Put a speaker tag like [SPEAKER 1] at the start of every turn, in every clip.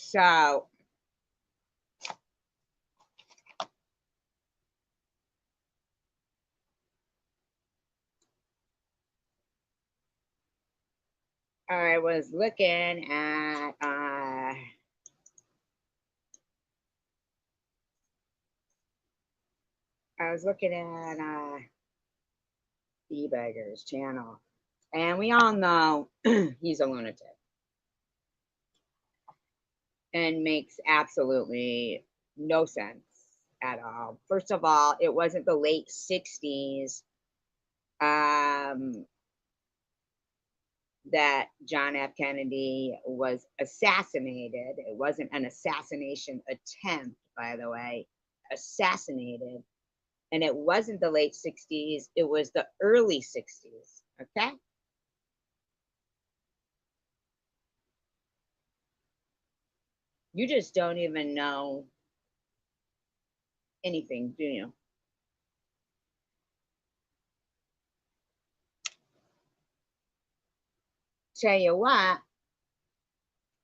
[SPEAKER 1] So I was looking at E-Bagger's channel, and we all know he's a lunatic and makes absolutely no sense at all. First of all, it wasn't the late 60s um, that John F. Kennedy was assassinated. It wasn't an assassination attempt, by the way, assassinated. And it wasn't the late 60s, it was the early 60s. Okay. You just don't even know anything, do you? Tell you what,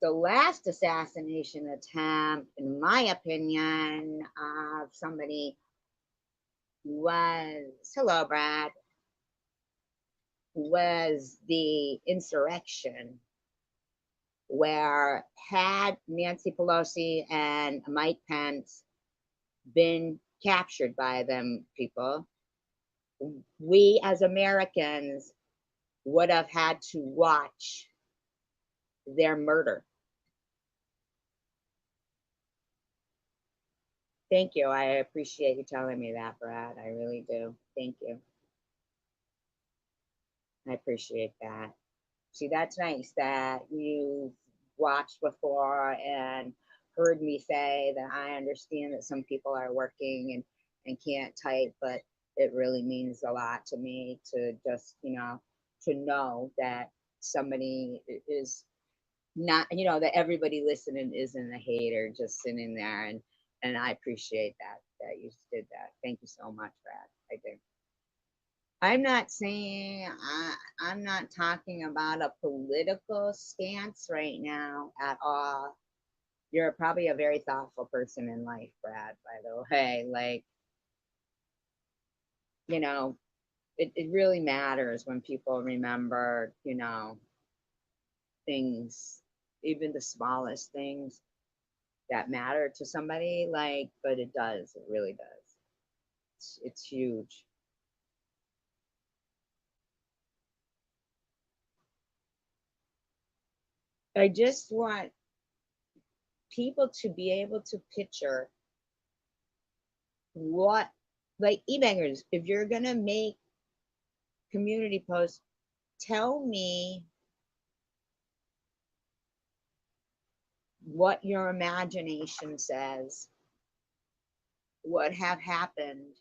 [SPEAKER 1] the last assassination attempt, in my opinion, of somebody was, hello, Brad, was the insurrection, where had Nancy Pelosi and Mike Pence been captured by them people, we as Americans would have had to watch their murder. Thank you. I appreciate you telling me that, Brad. I really do. Thank you. I appreciate that. See, that's nice that you watched before and heard me say that I understand that some people are working and can't type, but it really means a lot to me to just, to know that somebody is not, that everybody listening isn't a hater just sitting there. And I appreciate that you did that. Thank you so much, Brad. I do. I'm not saying I'm not talking about a political stance right now at all. You're probably a very thoughtful person in life, Brad, by the way. Like, you know, it really matters when people remember, things, even the smallest things that matter to somebody. Like, but it does, it really does. It's huge. I just want people to be able to picture what, like, e-bangers, if you're gonna make community posts, tell me what your imagination says would have happened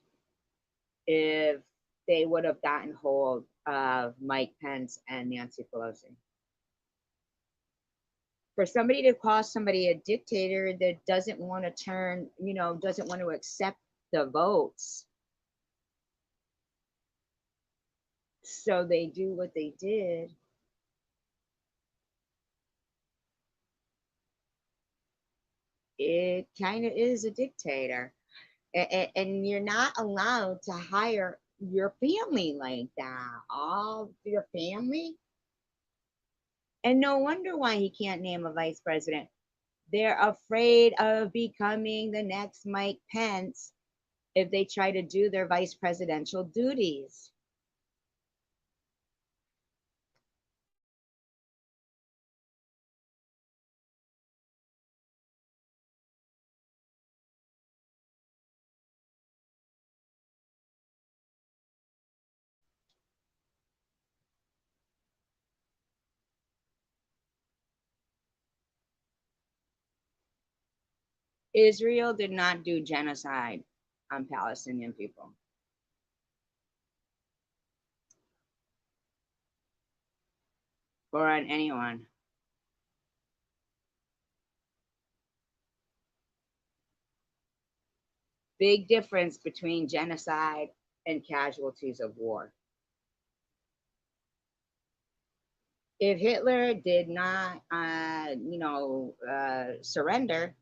[SPEAKER 1] if they would have gotten hold of Mike Pence and Nancy Pelosi. For somebody to call somebody a dictator that doesn't want to turn, doesn't want to accept the votes, so they do what they did, it kind of is a dictator. And you're not allowed to hire your family like that, all your family. And no wonder why he can't name a vice president. They're afraid of becoming the next Mike Pence if they try to do their vice presidential duties. Israel did not do genocide on Palestinian people or on anyone. Big difference between genocide and casualties of war. If Hitler did not, surrender,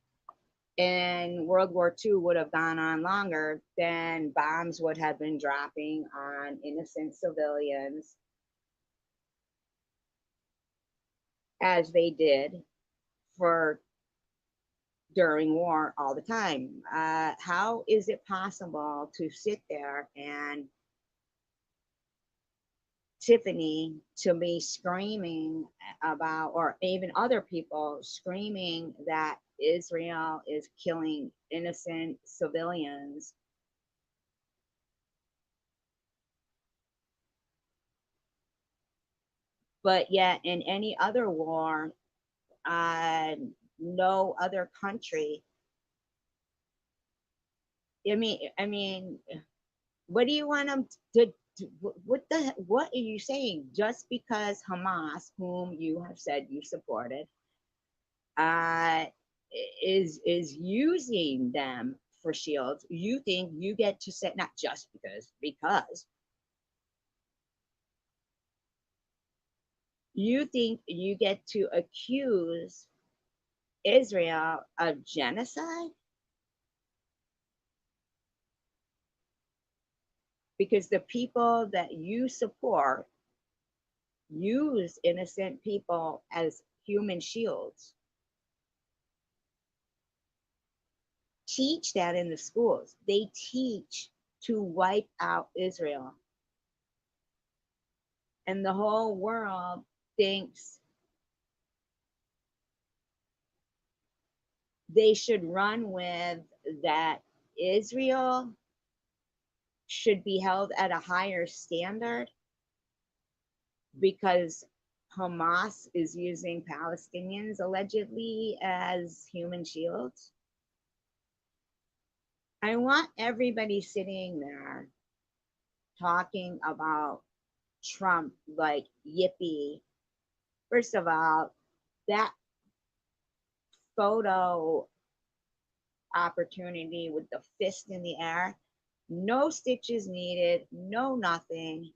[SPEAKER 1] and World War II would have gone on longer, then bombs would have been dropping on innocent civilians as they did for during war all the time. How is it possible to sit there and Tiffany to be screaming about, or even other people screaming that Israel is killing innocent civilians, but yet in any other war, uh, no other country. I mean, what do you want them to? What are you saying? Just because Hamas, whom you have said you supported, uh, is using them for shields, you think you get to say, not just because you think you get to accuse Israel of genocide because the people that you support use innocent people as human shields. Teach that in the schools. They teach to wipe out Israel. And the whole world thinks they should run with that Israel should be held at a higher standard because Hamas is using Palestinians allegedly as human shields. I want everybody sitting there talking about Trump like yippee. First of all, that photo opportunity with the fist in the air, no stitches needed, no nothing.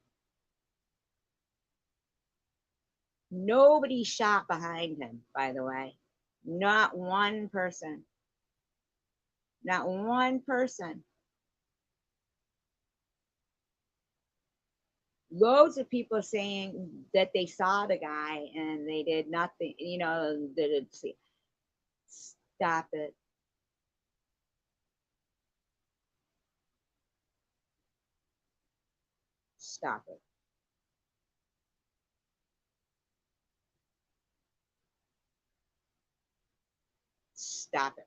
[SPEAKER 1] Nobody shot behind him, by the way. Not one person. Not one person. Loads of people saying that they saw the guy and they did nothing, that it's, stop it. Stop it. Stop it.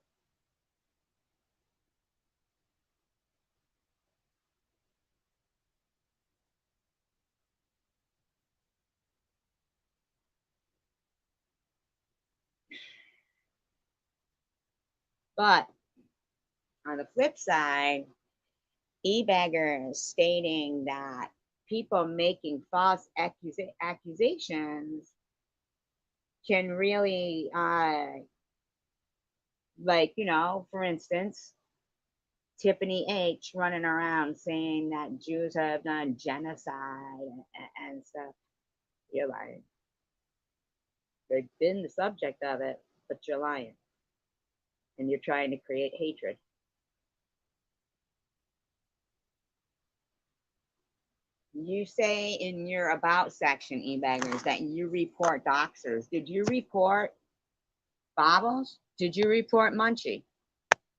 [SPEAKER 1] But on the flip side, e-bagger stating that people making false accusations can really, for instance, Tiffany H running around saying that Jews have done genocide and stuff. You're lying. They've been the subject of it, but you're lying. And you're trying to create hatred. You say in your about section, e-baggers, that you report doxers. Did you report Bobbles? Did you report Munchie?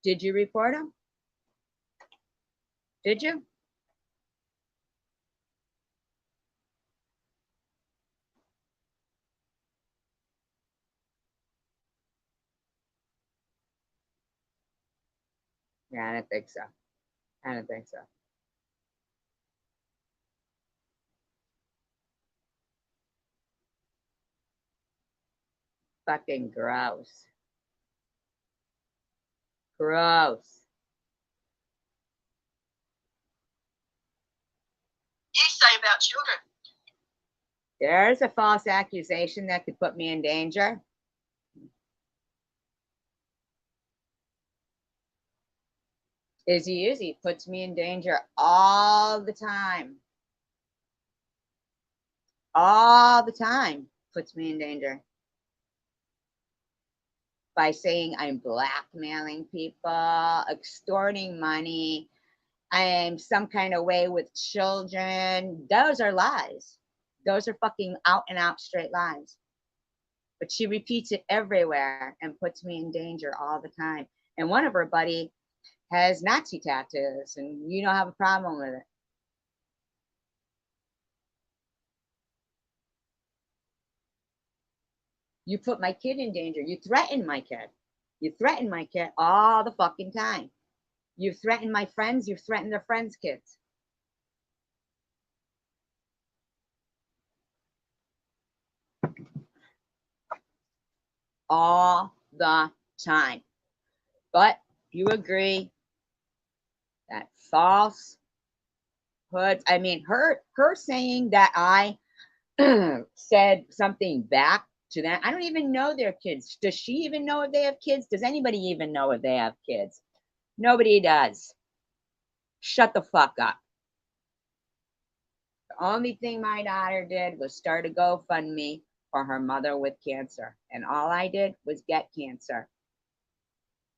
[SPEAKER 1] Did you report him? Did you? Yeah, I don't think so. I don't think so. Fucking gross. Gross.
[SPEAKER 2] You say about children.
[SPEAKER 1] There's a false accusation that could put me in danger. Izzy puts me in danger all the time. All the time. puts me in danger. By saying I'm blackmailing people, extorting money, I'm some kind of way with children. Those are lies. Those are fucking out and out straight lies. But she repeats it everywhere and puts me in danger all the time. And one of her buddy has Nazi tattoos, and you don't have a problem with it. You put my kid in danger. You threaten my kid. You threaten my kid all the fucking time. You threaten my friends. You threaten their friends' kids. All the time. But you agree that falsehood, I mean, her saying that I said something back to them. I don't even know their kids. Does she even know if they have kids? Does anybody even know if they have kids? Nobody does. Shut the fuck up. The only thing my daughter did was start a GoFundMe for her mother with cancer. And all I did was get cancer.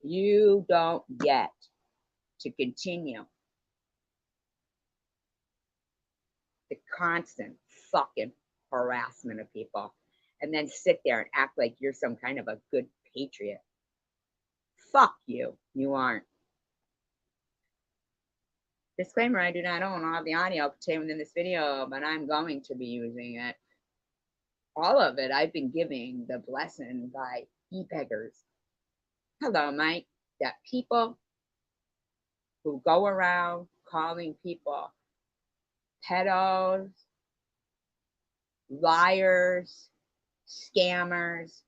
[SPEAKER 1] You don't get to continue the constant fucking harassment of people and then sit there and act like you're some kind of a good patriot. Fuck you. You aren't. Disclaimer, I do not own all of the audio contained within this video, but I'm going to be using it. All of it I've been giving the blessing by e-beggars. Hello, Mike. That people who go around calling people pedos, liars, scammers,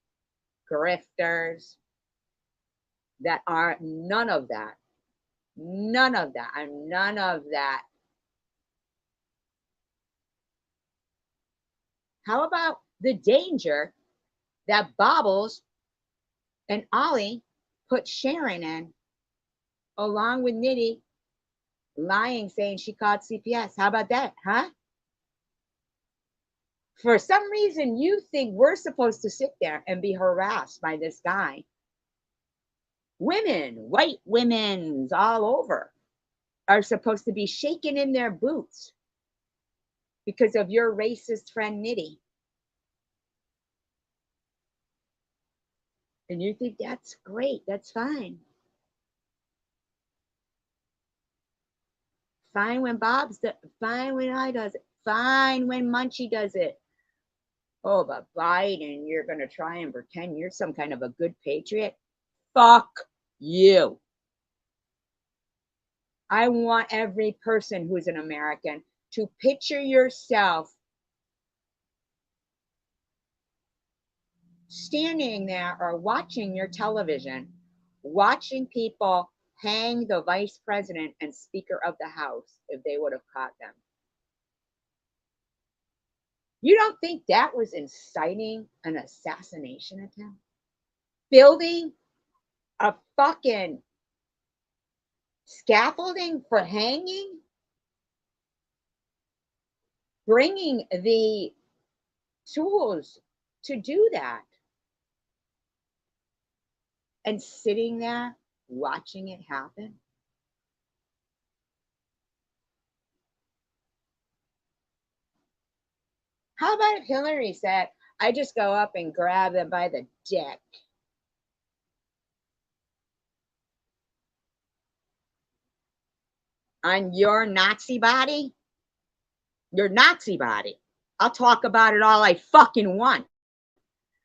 [SPEAKER 1] grifters, that are none of that. None of that. I'm none of that. How about the danger that Bobbles and Ollie put Sharon in, along with Nitty lying, saying she called CPS? How about that, huh? For some reason, you think we're supposed to sit there and be harassed by this guy. Women, white women's all over, are supposed to be shaking in their boots because of your racist friend Nitty. And you think that's great, that's fine. Fine when Bob's, fine when I does it, fine when Munchie does it. Oh, but Biden, you're going to try and pretend you're some kind of a good patriot? Fuck you. I want every person who's an American to picture yourself standing there or watching your television, watching people hang the vice president and speaker of the House if they would have caught them. You don't think that was inciting an assassination attempt? Building a fucking scaffolding for hanging? Bringing the tools to do that? And sitting there watching it happen? How about if Hillary said, I just go up and grab them by the dick? On your Nazi body? Your Nazi body. I'll talk about it all I fucking want.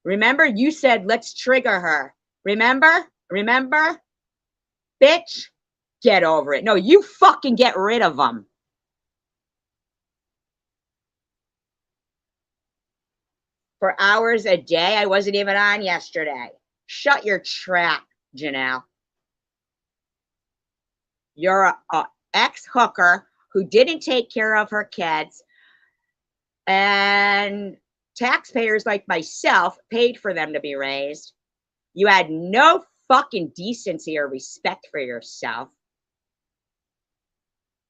[SPEAKER 1] Remember, you said, let's trigger her. Remember? Remember? Bitch, get over it. No, you fucking get rid of them. For hours a day. I wasn't even on yesterday. Shut your trap, Janelle. You're a ex-hooker who didn't take care of her kids, and taxpayers like myself paid for them to be raised. You had no fucking decency or respect for yourself.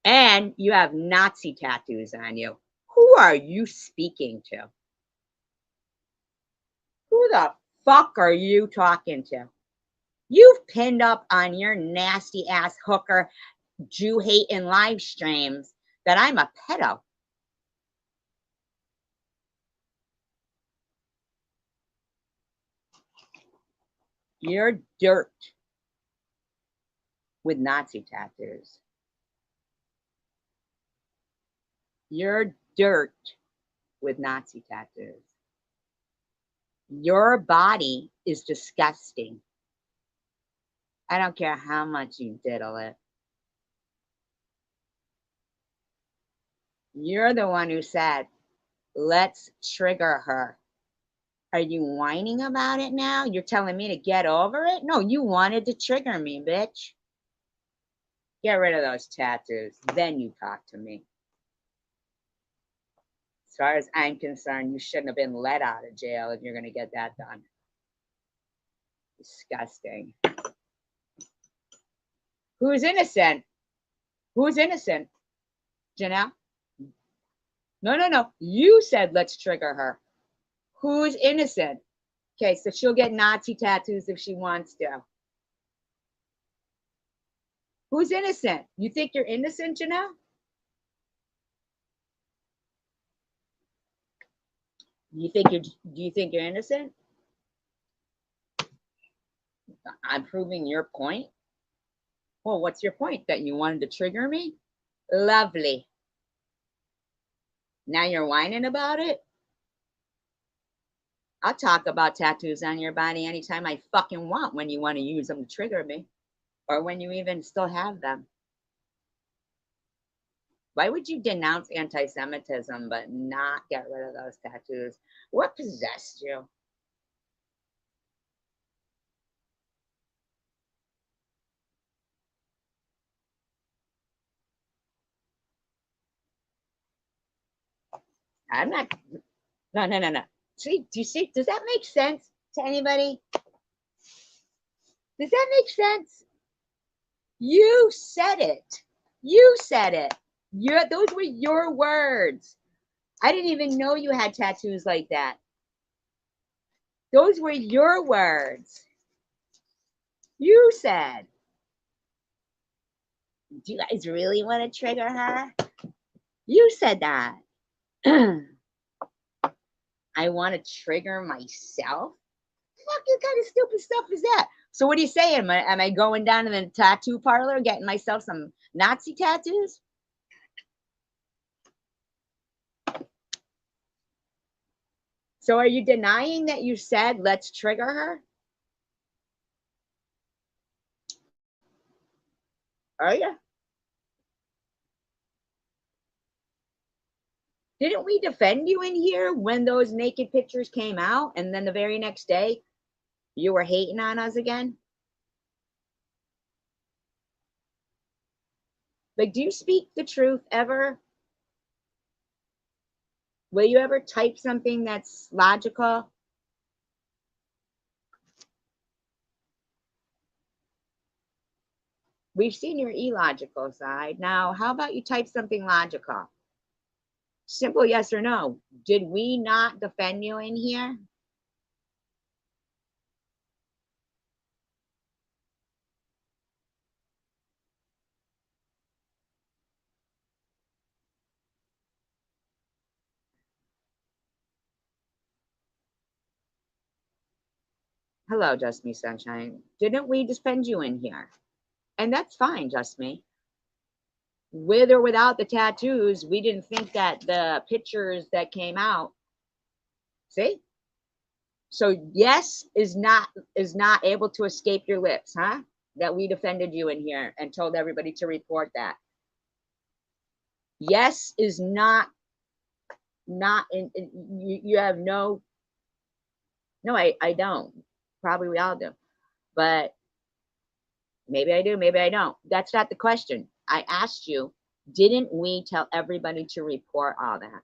[SPEAKER 1] And you have Nazi tattoos on you. Who are you speaking to? Who the fuck are you talking to? You've pinned up on your nasty ass hooker Jew hating live streams that I'm a pedo. You're dirt with Nazi tattoos. You're dirt with Nazi tattoos. Your body is disgusting. I don't care how much you diddle it. You're the one who said, let's trigger her. Are you whining about it now? You're telling me to get over it? No, you wanted to trigger me, bitch. Get rid of those tattoos. Then you talk to me. As far as I'm concerned, you shouldn't have been let out of jail if you're going to get that done. Disgusting. Who's innocent? Who's innocent? Janelle? No. You said let's trigger her. Who's innocent? Okay, so she'll get Nazi tattoos if she wants to. Who's innocent? You think you're innocent, Janelle? Do you think you're innocent? I'm proving your point. Well, what's your point? That you wanted to trigger me? Lovely. Now you're whining about it? I'll talk about tattoos on your body anytime I fucking want when you want to use them to trigger me. Or when you even still have them. Why would you denounce anti-Semitism but not get rid of those tattoos? What possessed you? I'm not, no. See, do you see, does that make sense to anybody? Does that make sense? You said it. You said it. Those were your words. I didn't even know you had tattoos like that. Those were your words. You said. Do you guys really want to trigger her? You said that. I want to trigger myself? What kind of stupid stuff is that? So what are you saying? Am I going down to the tattoo parlor getting myself some Nazi tattoos? So are you denying that you said, let's trigger her? Are you? Didn't we defend you in here when those naked pictures came out? And then the very next day, you were hating on us again? Like, do you speak the truth ever? Will you ever type something that's logical? We've seen your illogical side. Now, how about you type something logical? Simple yes or no. Did we not defend you in here? Hello, Just Me Sunshine. Didn't we defend you in here? And that's fine, Just Me. With or without the tattoos, we didn't think that the pictures that came out. See? So yes is not able to escape your lips, huh? That we defended you in here and told everybody to report that. Yes is not in you have no I don't. Probably we all do. But maybe I do, maybe I don't. That's not the question. I asked you, didn't we tell everybody to report all that?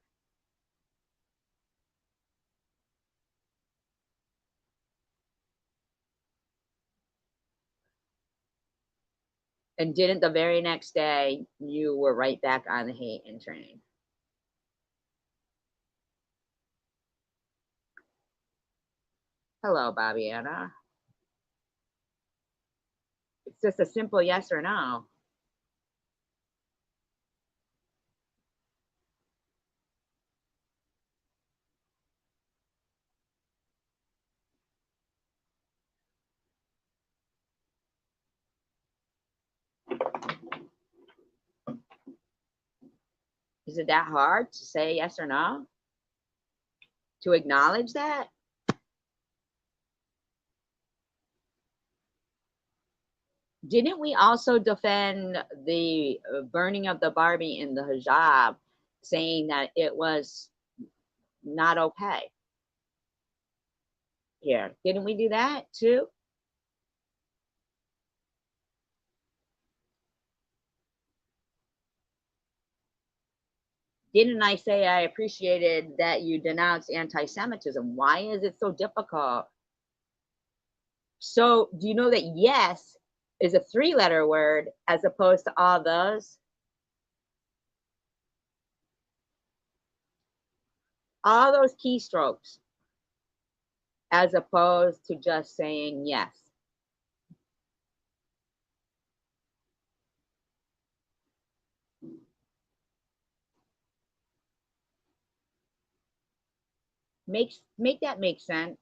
[SPEAKER 1] And didn't the very next day you were right back on the hating train? Hello, Bobbiana. It's just a simple yes or no. Is it that hard to say yes or no? To acknowledge that? Didn't we also defend the burning of the Barbie in the hijab, saying that it was not okay here? Didn't we do that too? Didn't I say I appreciated that you denounced anti Semitism? Why is it so difficult? So, do you know that yes is a three-letter word as opposed to all those? All those keystrokes as opposed to just saying yes. Make that make sense.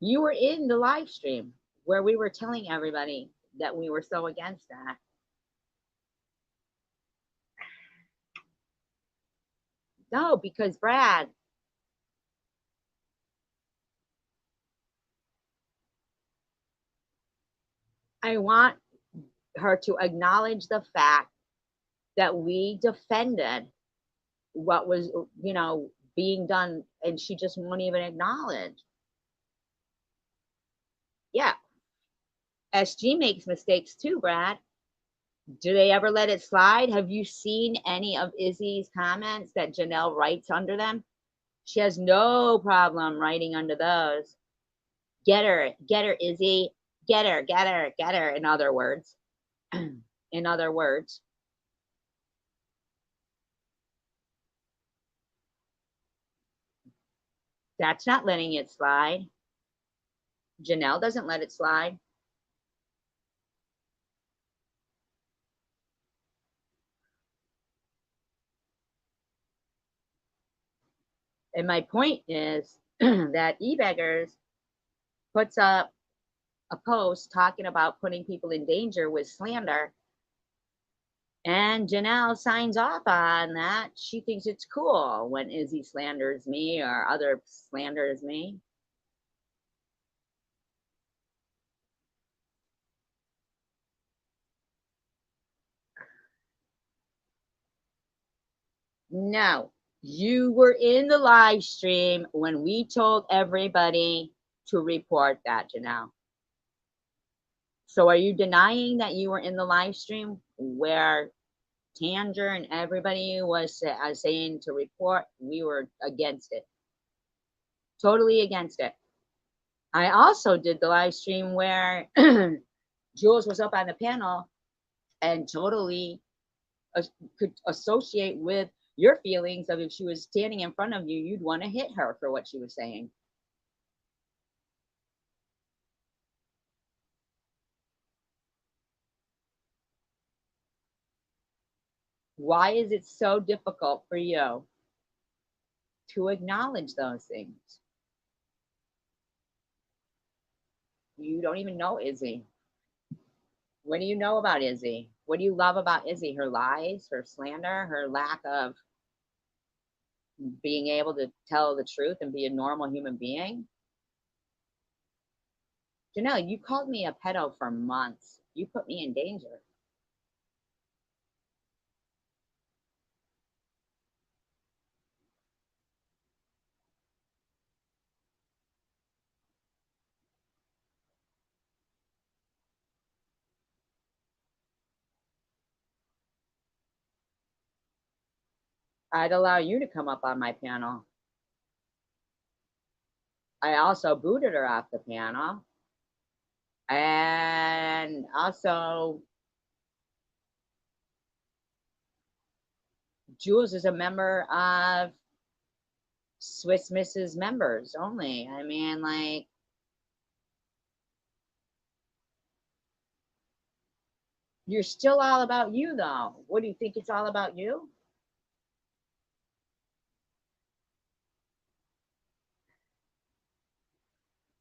[SPEAKER 1] You were in the live stream where we were telling everybody that we were so against that. No, because Brad, I want her to acknowledge the fact that we defended what was, being done, and she just won't even acknowledge. Yeah, SG makes mistakes too, Brad. Do they ever let it slide? Have you seen any of Izzy's comments that Janelle writes under them? She has no problem writing under those. Get her, Izzy. Get her. In other words, in other words, that's not letting it slide. Janelle doesn't let it slide. And my point is that eBeggars puts up a post talking about putting people in danger with slander. And Janelle signs off on that. She thinks it's cool when Izzy slanders me or other slanders me. No, you were in the live stream when we told everybody to report that, Janelle. So are you denying that you were in the live stream where Tanger and everybody was saying to report? We were against it. Totally against it. I also did the live stream where Jules was up on the panel and totally could associate with your feelings of if she was standing in front of you, you'd want to hit her for what she was saying. Why is it so difficult for you to acknowledge those things? You don't even know Izzy. What do you know about Izzy? What do you love about Izzy? Her lies, her slander, her lack of being able to tell the truth and be a normal human being? Janelle, you called me a pedo for months. You put me in danger. I'd allow you to come up on my panel. I also booted her off the panel. And also Jules is a member of Swiss Mrs. members only. I mean, like, you're still all about you, though. What do you think it's all about you?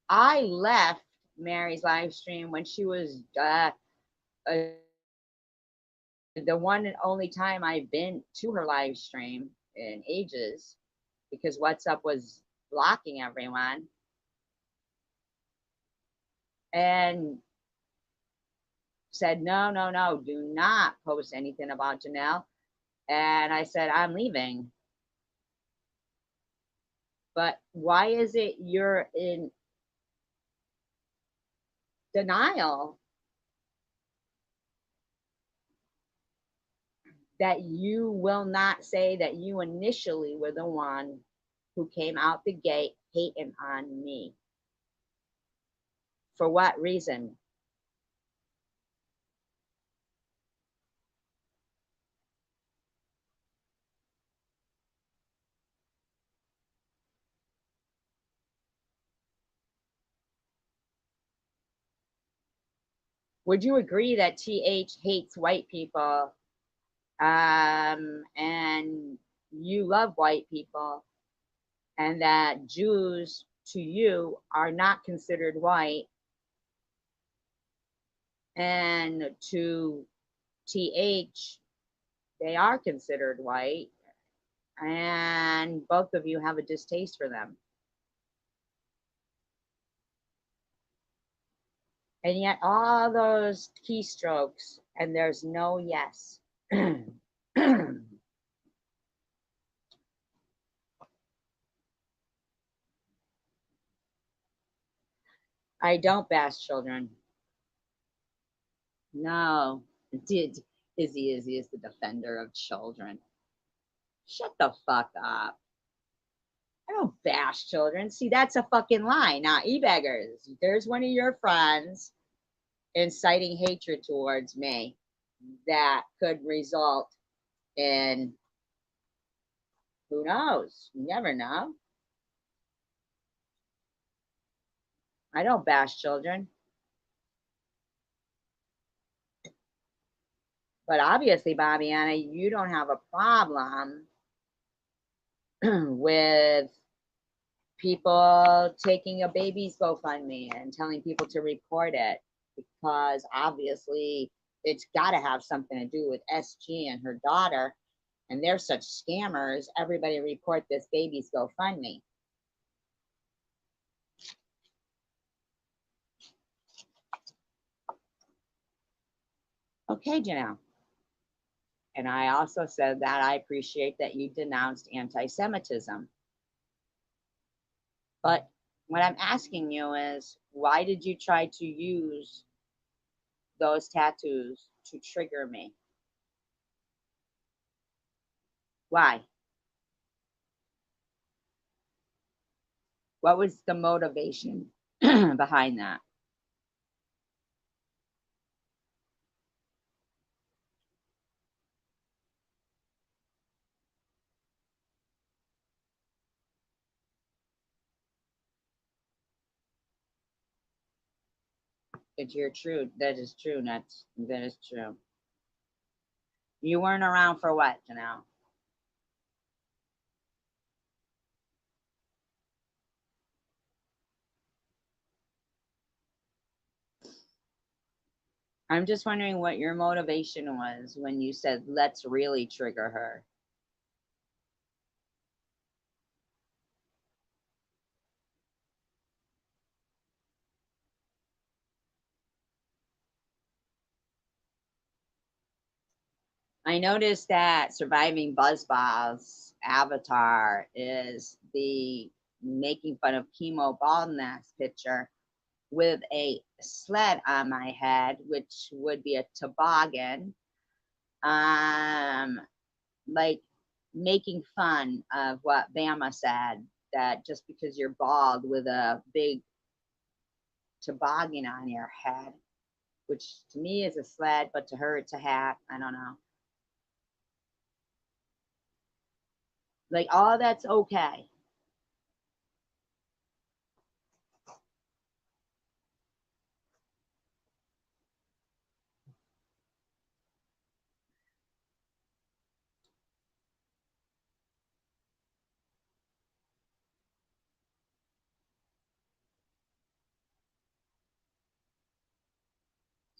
[SPEAKER 1] I left Mary's live stream when she was uh, the one and only time I've been to her live stream in ages because What's Up was blocking everyone. And said, no, no, no, do not post anything about Janelle. And I said, I'm leaving. But why is it you're in denial that you will not say that you initially were the one who came out the gate hating on me? For what reason? Would you agree that TH hates white people, and you love white people, and that Jews to you are not considered white, and to TH they are considered white, and both of you have a distaste for them? And yet all those keystrokes, and there's no yes. I don't bash children. No, did Izzy is the defender of children. Shut the fuck up. I don't bash children. See, that's a fucking lie. Now, e-beggars, there's one of your friends inciting hatred towards me that could result in, who knows? You never know. I don't bash children. But obviously, Bobbiana, you don't have a problem with people taking a baby's GoFundMe and telling people to report it, because obviously it's got to have something to do with SG and her daughter, and they're such scammers. Everybody report this baby's GoFundMe. Okay, Janelle. And I also said that I appreciate that you denounced anti Semitism. But what I'm asking you is, why did you try to use those tattoos to trigger me? Why? What was the motivation behind that? If you're true, that is true. That is true. You weren't around for what, Janelle? I'm just wondering what your motivation was when you said, let's really trigger her. I noticed that Surviving Buzzball's avatar is the making fun of chemo baldness picture with a sled on my head, which would be a toboggan. Um, like making fun of what Bama said, that just because you're bald with a big toboggan on your head, which to me is a sled, but to her it's a hat. I don't know. Like, all that's okay.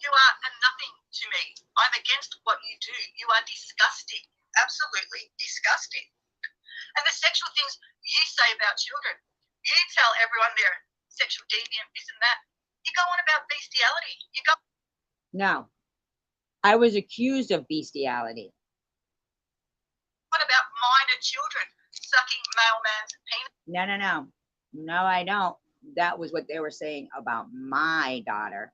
[SPEAKER 2] You are a nothing to me. I'm against what you do. You are disgusting. Absolutely disgusting. And the sexual things you say about children, you tell everyone they're sexual deviant, this and that. You go on about bestiality. You go
[SPEAKER 1] No, I was accused of bestiality.
[SPEAKER 2] on about minor children sucking male man's penis.
[SPEAKER 1] No, no, no. No, I don't. That was what they were saying about my daughter.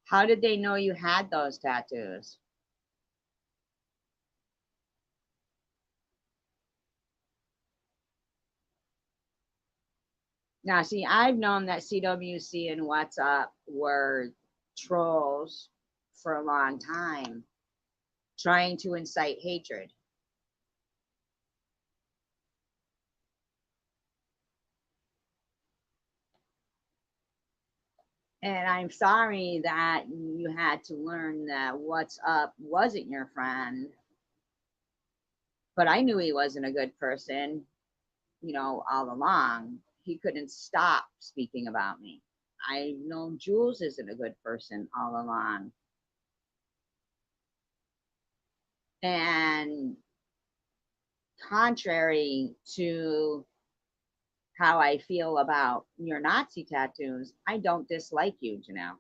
[SPEAKER 1] How did they know you had those tattoos? Now, see, I've known that CWC and What's Up were trolls for a long time, trying to incite hatred. And I'm sorry that you had to learn that What's Up wasn't your friend, but I knew he wasn't a good person, all along. He couldn't stop speaking about me. I know Jules isn't a good person all along. And contrary to how I feel about your Nazi tattoos, I don't dislike you, Janelle.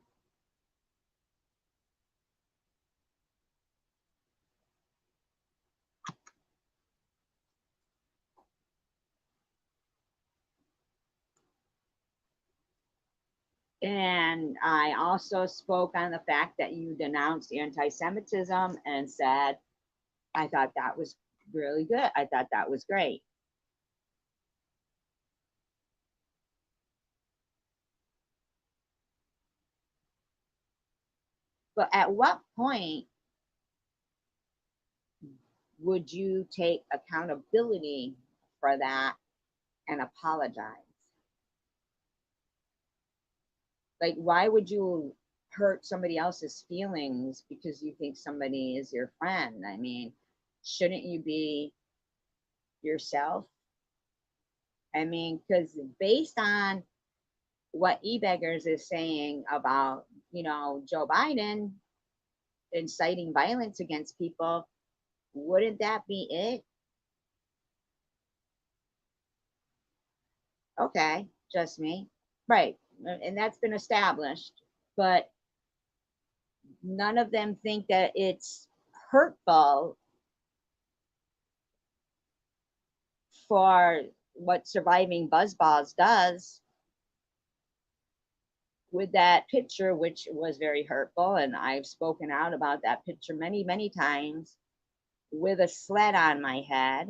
[SPEAKER 1] And I also spoke on the fact that you denounced anti Semitism and said, I thought that was really good. I thought that was great. But at what point would you take accountability for that and apologize? Like, why would you hurt somebody else's feelings because you think somebody is your friend? I mean, shouldn't you be yourself? I mean, because based on what eBeggars is saying about, Joe Biden inciting violence against people, wouldn't that be it? Okay, just me. Right. And that's been established. But none of them think that it's hurtful for what Surviving Buzzballs does with that picture, which was very hurtful. And I've spoken out about that picture many, many times with a sled on my head.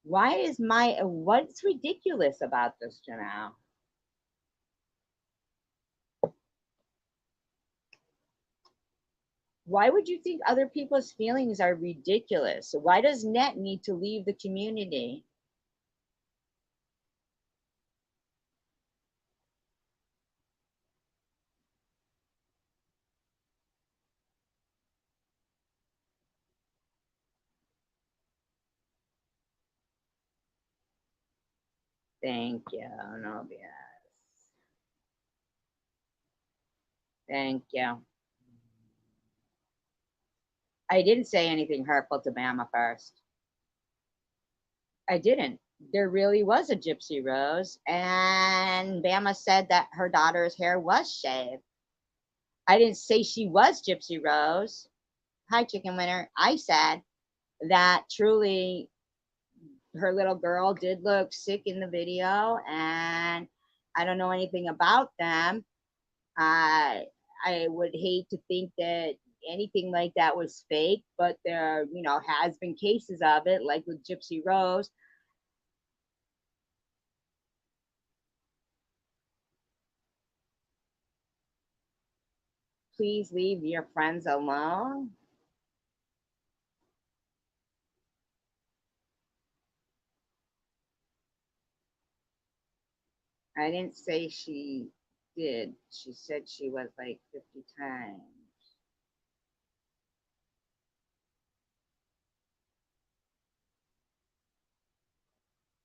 [SPEAKER 1] Why is what's ridiculous about this, Janelle? Why would you think other people's feelings are ridiculous? Why does Net need to leave the community? Thank you, Novia. Thank you. I didn't say anything hurtful to Bama first. I didn't. There really was a Gypsy Rose, and Bama said that her daughter's hair was shaved. I didn't say she was Gypsy Rose. Hi, Chicken Winner. I said that truly her little girl did look sick in the video, and I don't know anything about them. I would hate to think that anything like that was fake, but there, you know, has been cases of it, like with Gypsy Rose. Please leave your friends alone. I didn't say she did. She said she was like 50 times.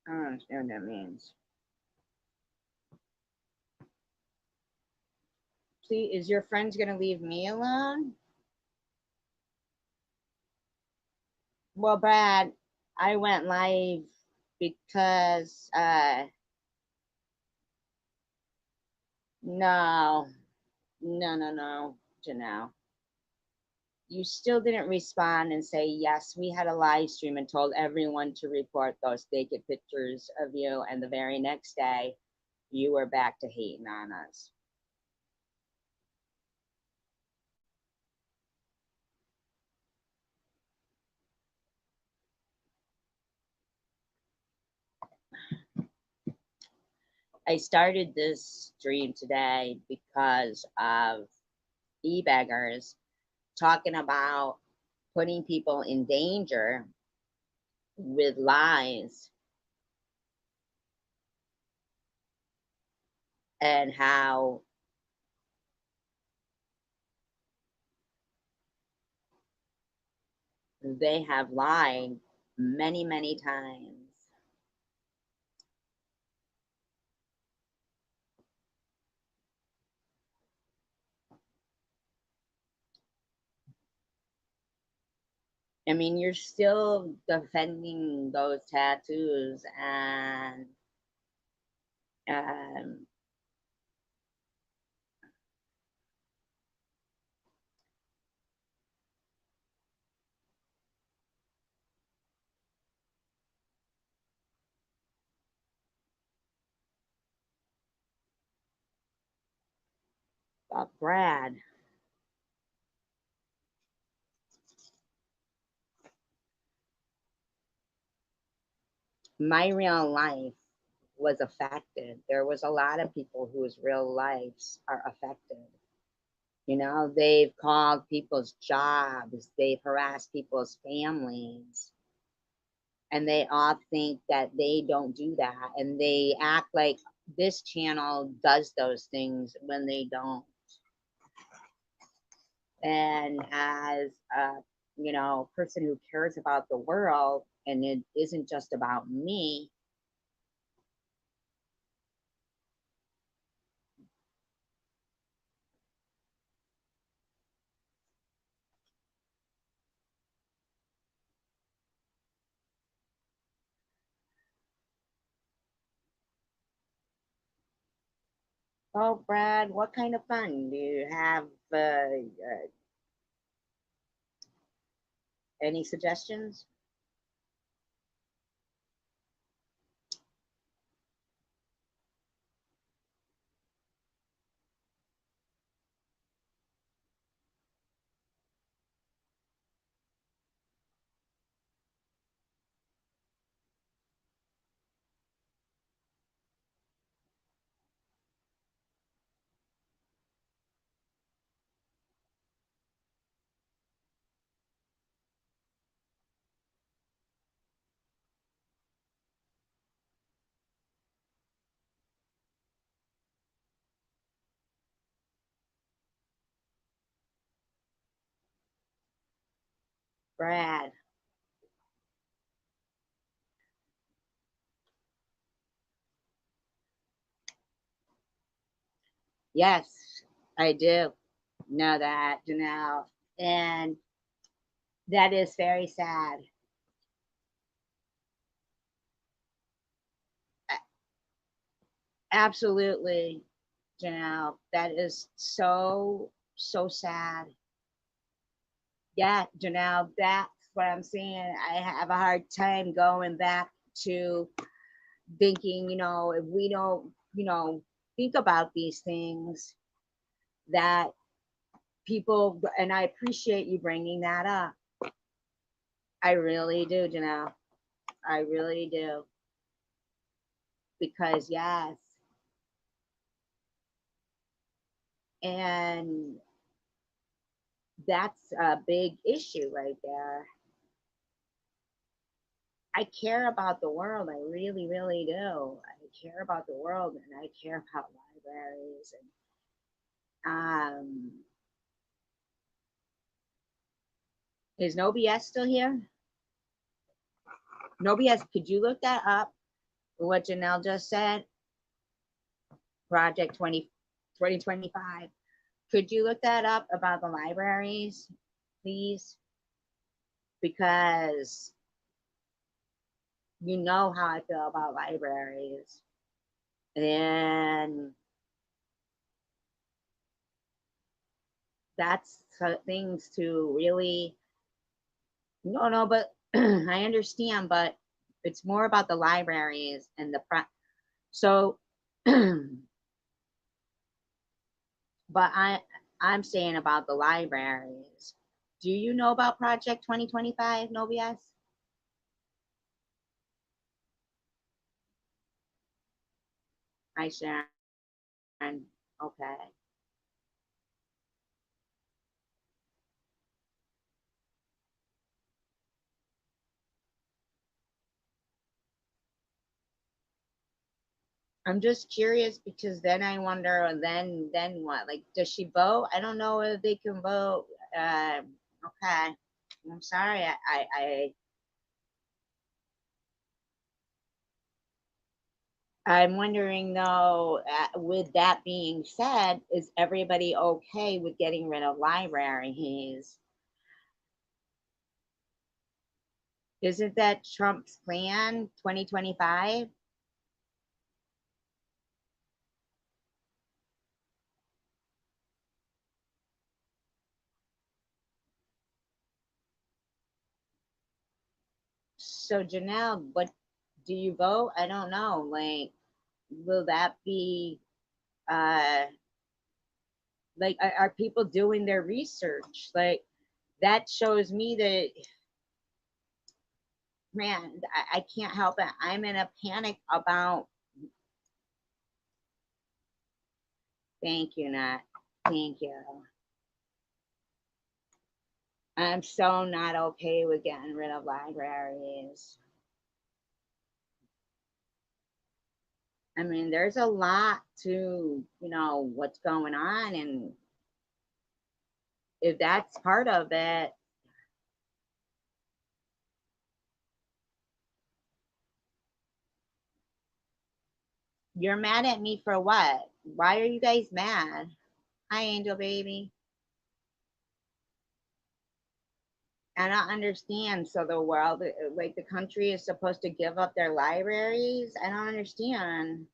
[SPEAKER 1] I don't understand what that means. Please, is your friends gonna leave me alone? Well, Brad, I went live because no, no, Janelle. You still didn't respond and say yes. We had a live stream and told everyone to report those naked pictures of you, and the very next day you were back to hating on us. I started this stream today because of e-beggars talking about putting people in danger with lies, and how they have lied many, many times. I mean, you're still defending those tattoos, and um, Brad, my real life was affected. There was a lot of people whose real lives are affected. You know, they've called people's jobs, they've harassed people's families, and they all think that they don't do that. And they act like this channel does those things when they don't. And as a, you know, person who cares about the world, and it isn't just about me, oh, Brad, what kind of fun do you have? Any suggestions? Brad, yes, I do know that, Janelle. And that is very sad. Absolutely, Janelle. That is so, so sad. Yeah, Janelle, that's what I'm saying. I have a hard time going back to thinking, you know, if we don't, you know, think about these things, that people, and I appreciate you bringing that up. I really do, Janelle. I really do. Because yes. And that's a big issue right there. I care about the world. I really, really do. I care about the world and I care about libraries and is No BS still here? No BS, could you look that up? What Janelle just said? Project 2025. Could you look that up about the libraries, please? Because you know how I feel about libraries. And that's things to really, no, but I understand, but it's more about the libraries and the so but I'm saying about the libraries. Do you know about Project 2025, No BS? Hi, Sharon. Okay. I'm just curious because then I wonder, then what? Like, does she vote? I don't know if they can vote. Okay. I'm sorry. I'm wondering though, with that being said, is everybody okay with getting rid of libraries? Isn't that Trump's plan, 2025? So Janelle, what do you vote? I don't know. Like, will that be uh like are people doing their research? Like that shows me that man, I can't help it. I'm in a panic about thank you, Nat. Thank you. I'm so not okay with getting rid of libraries. I mean, there's a lot to, what's going on. And if that's part of it, you're mad at me for what? Why are you guys mad? Hi, Angel Baby. I don't understand. So the world, like the country is supposed to give up their libraries? I don't understand.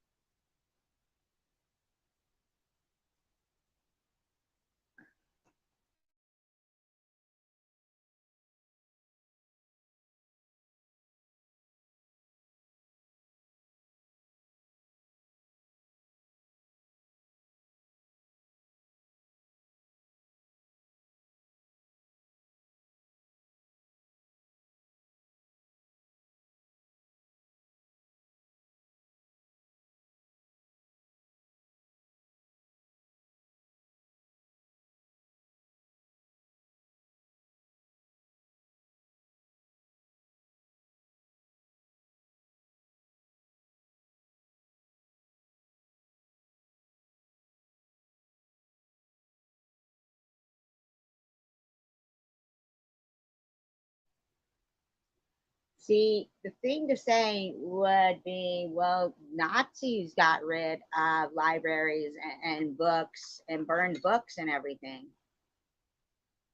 [SPEAKER 1] See, the thing to say would be, well, Nazis got rid of libraries and books and burned books and everything.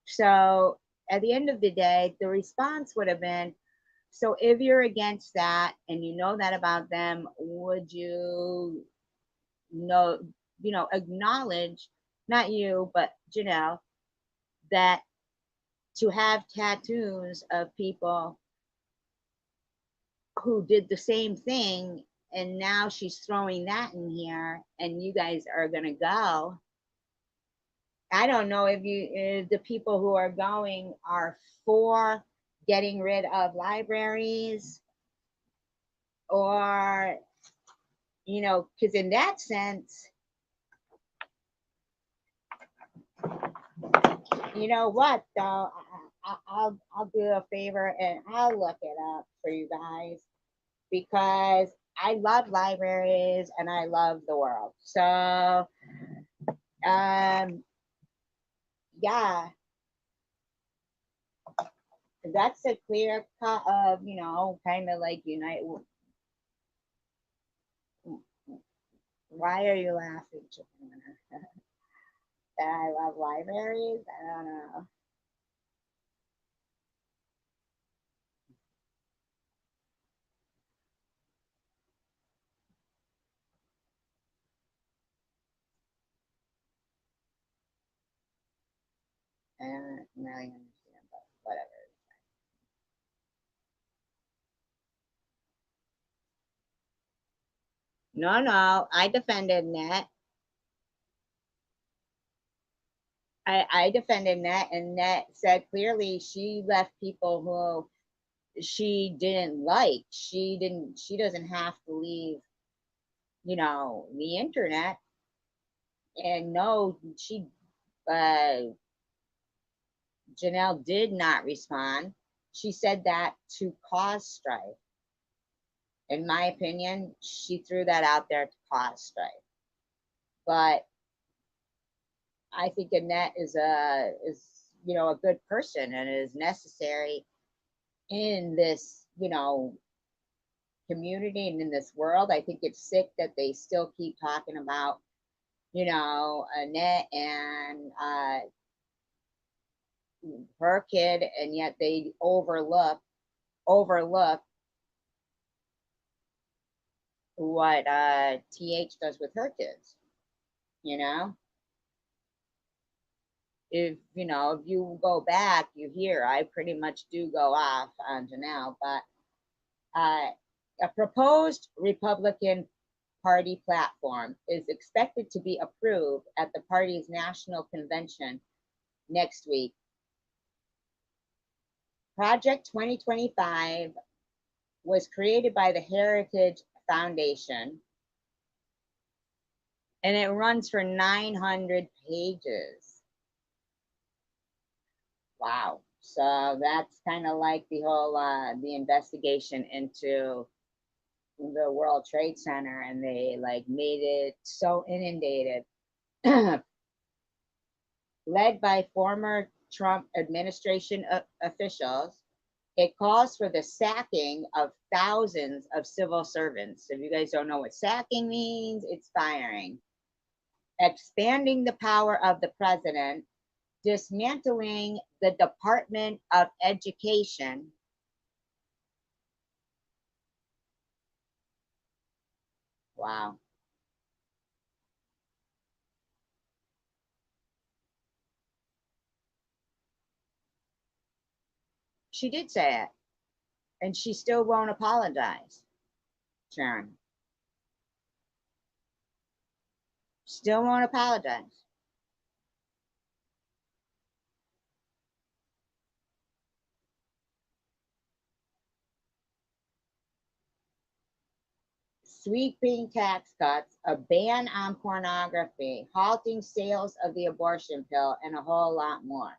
[SPEAKER 1] So at the end of the day, the response would have been, so if you're against that and you know that about them, would you know, acknowledge, not you, but Janelle, that to have tattoos of people who did the same thing and now she's throwing that in here and you guys are going to go I don't know if the people who are going are for getting rid of libraries, or, because in that sense, you know what though, I'll do a favor and I'll look it up for you guys, because I love libraries and I love the world. So yeah, that's a clear cut of, kind of like unite. Why are you laughing, chicken winner? That I love libraries? I don't know. I don't really understand, but whatever. No, no, I defended Net. I defended Net, and Net said clearly she left people who she didn't like. She doesn't have to leave, the internet. And no, uh, Janelle did not respond. She said that to cause strife. In my opinion, she threw that out there to cause strife. But I think Annette is a good person and is necessary in this community and in this world. I think it's sick that they still keep talking about Annette and her kid, and yet they overlook what TH does with her kids. You know, if you go back, you hear I pretty much do go off on Janelle, but a proposed Republican Party platform is expected to be approved at the party's national convention next week. Project 2025 was created by the Heritage Foundation, and it runs for 900 pages. Wow. So that's kind of like the whole the investigation into the World Trade Center, and they like made it so inundated. Led by former Trump administration officials, it calls for the sacking of thousands of civil servants. If you guys don't know what sacking means, it's firing. Expanding the power of the president, dismantling the Department of Education. Wow. She did say it, and she still won't apologize, Sharon. Still won't apologize. Sweeping tax cuts, a ban on pornography, halting sales of the abortion pill, and a whole lot more.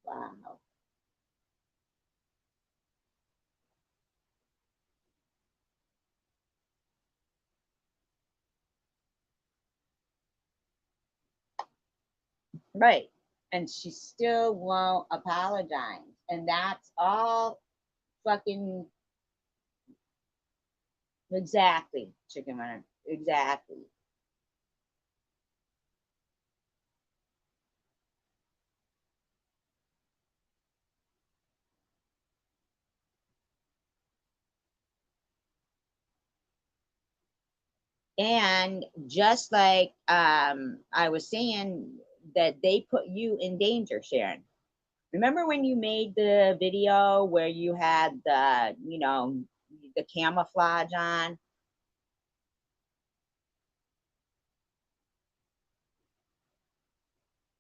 [SPEAKER 1] Wow. Right. And she still won't apologize. And that's all fucking exactly, chicken winner. Exactly. And just like I was saying, that they put you in danger, Sharon. Remember when you made the video where you had the camouflage on?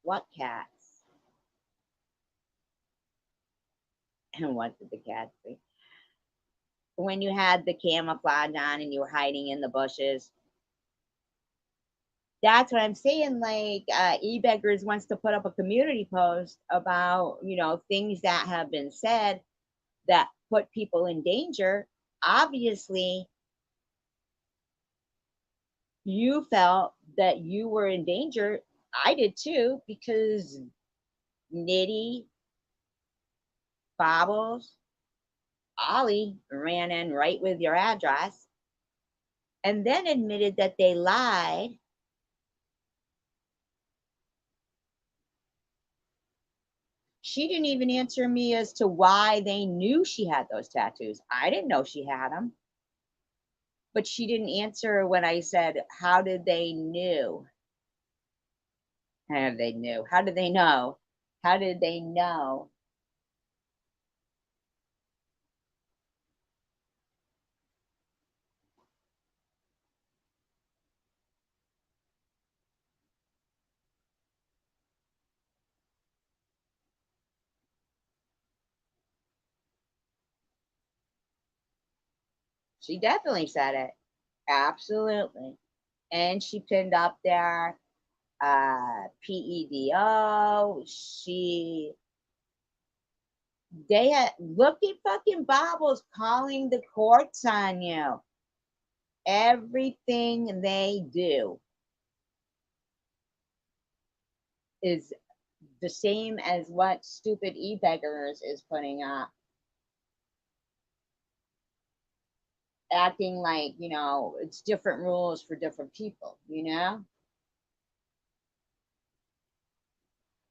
[SPEAKER 1] What cats? And what did the cats see? When you had the camouflage on and you were hiding in the bushes. That's what I'm saying. Like, e-beggars wants to put up a community post about, things that have been said that put people in danger. Obviously, you felt that you were in danger. I did too, because Nitty, Bobbles, Ollie ran in right with your address and then admitted that they lied. She didn't even answer me as to why they knew she had those tattoos. I didn't know she had them, but she didn't answer when I said, "How did they knew? How did they knew? How did they know? How did they know?" She definitely said it. Absolutely. And she pinned up there, PEDO. They had, look at fucking Bobbles calling the courts on you. Everything they do is the same as what stupid e-beggars is putting up, acting like, it's different rules for different people.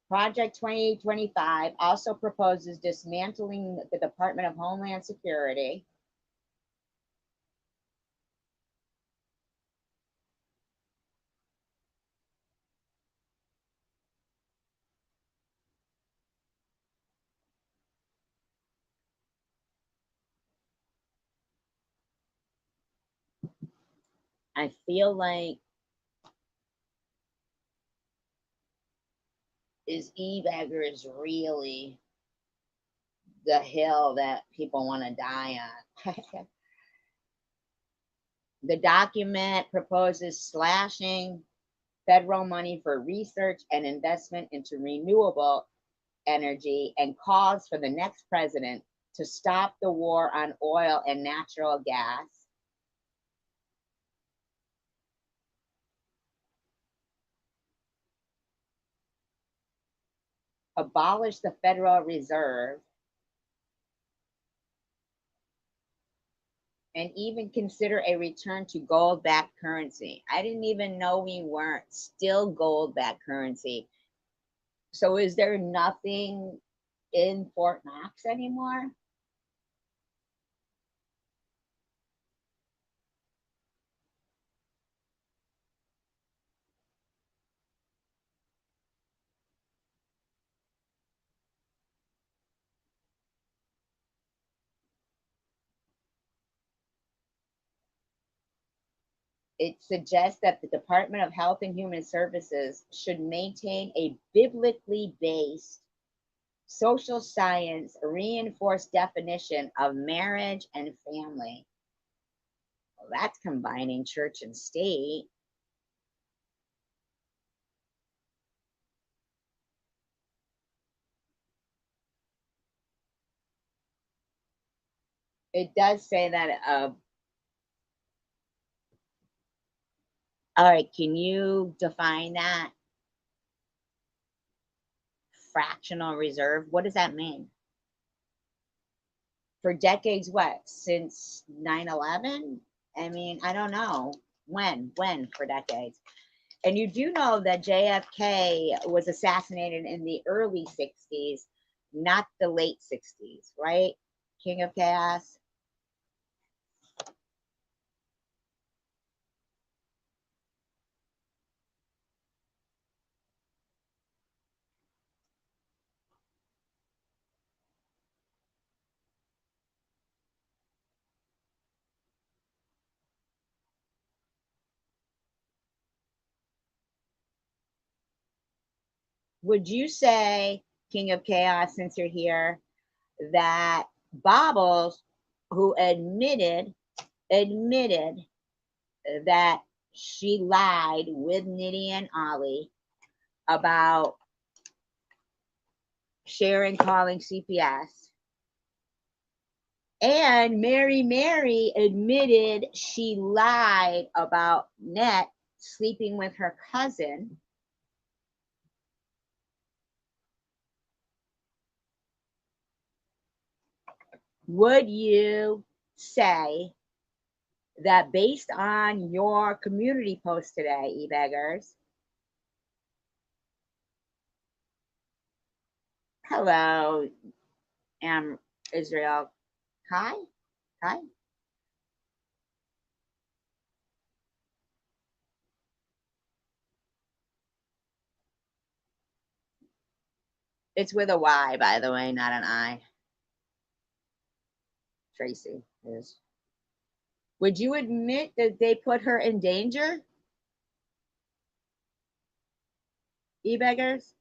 [SPEAKER 1] Project 2025 also proposes dismantling the Department of Homeland Security. I feel like, is e-beggars really the hill that people want to die on? The document proposes slashing federal money for research and investment into renewable energy and calls for the next president to stop the war on oil and natural gas, abolish the Federal Reserve, and even consider a return to gold backed currency. I didn't even know we weren't still gold backed currency. So, is there nothing in Fort Knox anymore? It suggests that the Department of Health and Human Services should maintain a biblically based social science reinforced definition of marriage and family. Well, that's combining church and state. It does say that. All right, can you define that? Fractional reserve. What does that mean? For decades, what? Since 9/11? I mean, I don't know. When for decades? And you do know that JFK was assassinated in the early 60s, not the late 60s, right? King of Chaos. would you say, King of Chaos, since you're here, that Bobbles, who admitted that she lied with Nitty and Ollie about Sharon calling CPS, and Mary admitted she lied about Net sleeping with her cousin, would you say that based on your community post today, e-beggars? Hello, Israel. Hi. Hi. It's with a Y, by the way, not an I. Tracy is. Would you admit that they put her in danger, e-beggars?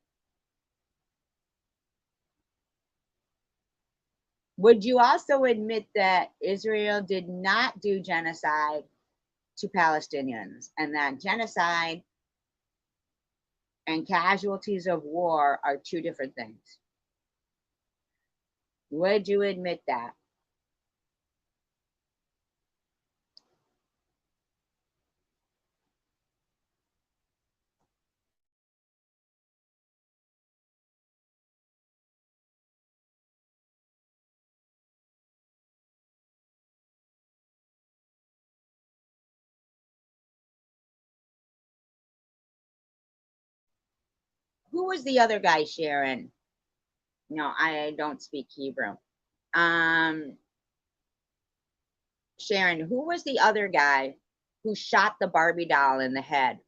[SPEAKER 1] Would you also admit that Israel did not do genocide to Palestinians, and that genocide and casualties of war are two different things? Would you admit that? Who was the other guy, Sharon? No, I don't speak Hebrew. Um, Sharon, who was the other guy who shot the Barbie doll in the head?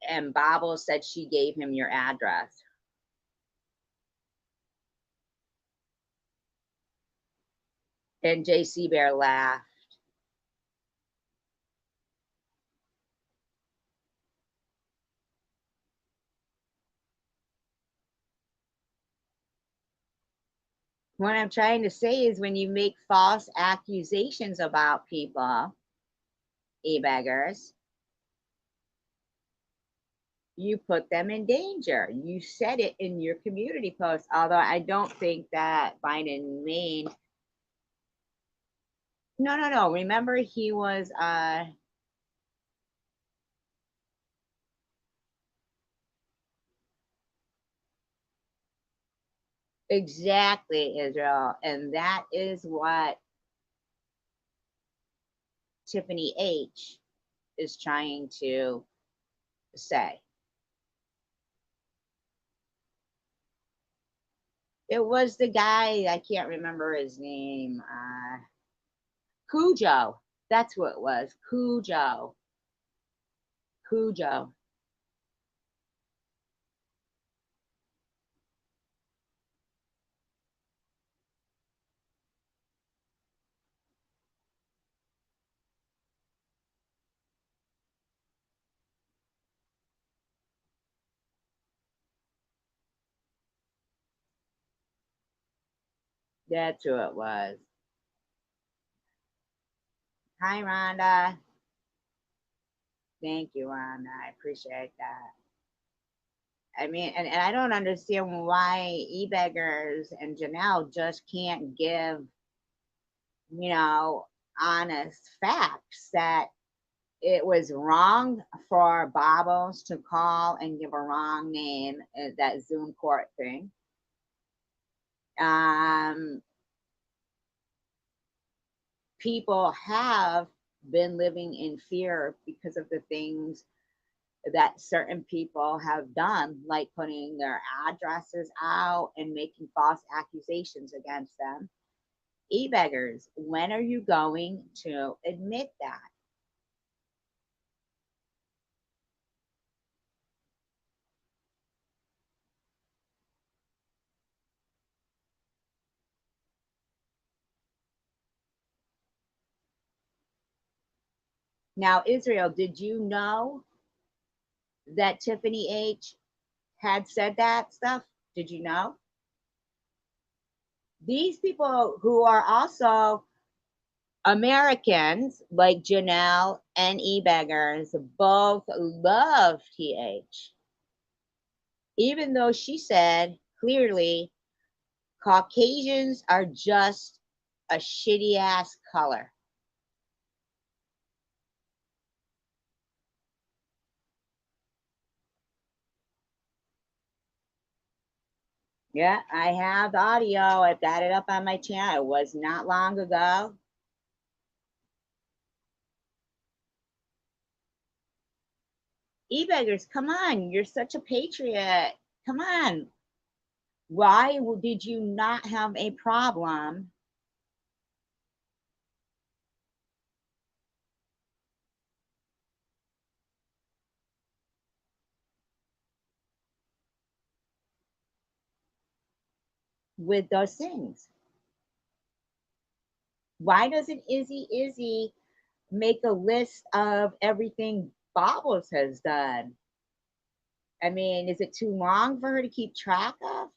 [SPEAKER 1] And Bobble said she gave him your address. And JC Bear laughed. What I'm trying to say is when you make false accusations about people, e-beggars, you put them in danger. You said it in your community post, although I don't think that Biden made. No. Remember, he was exactly, Israel. And that is what Tiffany H is trying to say. It was the guy, I can't remember his name. Cujo. That's what it was. Cujo. Cujo. That's who it was. Hi, Rhonda. Thank you, Rhonda. I appreciate that. I mean, and I don't understand why e-beggars and Janelle just can't give, you know, honest facts that it was wrong for Bobbles to call and give a wrong name at that Zoom court thing. Um, People have been living in fear because of the things that certain people have done, like putting their addresses out and making false accusations against them. E-beggars, when are you going to admit that? Now, Israel, did you know that Tiffany H had said that stuff. Did you know? These people who are also Americans, like Janelle and E-Beggars, both love TH. Even though she said clearly Caucasians are just a shitty ass color. Yeah, I have the audio. I've got it up on my channel. It was not long ago. E-Beggars, come on. You're such a patriot. Come on. Why did you not have a problem with those things? Why doesn't Izzy make a list of everything Bobbles has done? I mean, is it too long for her to keep track of?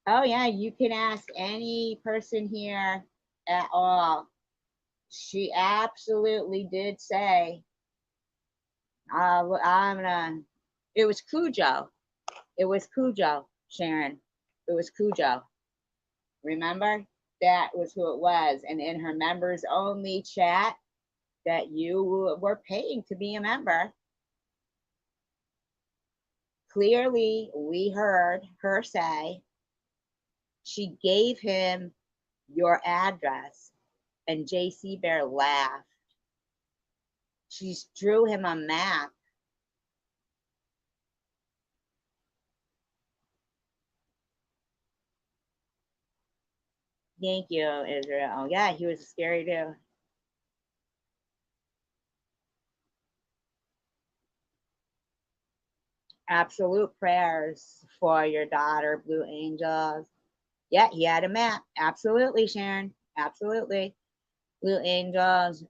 [SPEAKER 1] Oh, yeah, you can ask any person here at all. She absolutely did say, I'm gonna, it was Cujo. It was Cujo, Sharon. It was Cujo. Remember? That was who it was. And in her members only chat that you were paying to be a member, clearly we heard her say she gave him your address, and JC Bear laughed. She drew him a map. Thank you, Israel. Oh, yeah, he was scary too. Absolute prayers for your daughter, Blue Angels. Yeah, he had a map. Absolutely, Sharon. Absolutely. Blue Angels.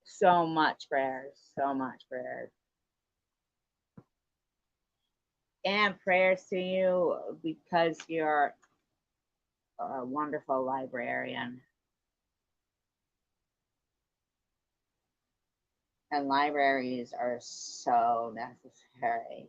[SPEAKER 1] So much prayers. So much prayers. And prayers to you because you're a wonderful librarian. And libraries are so necessary.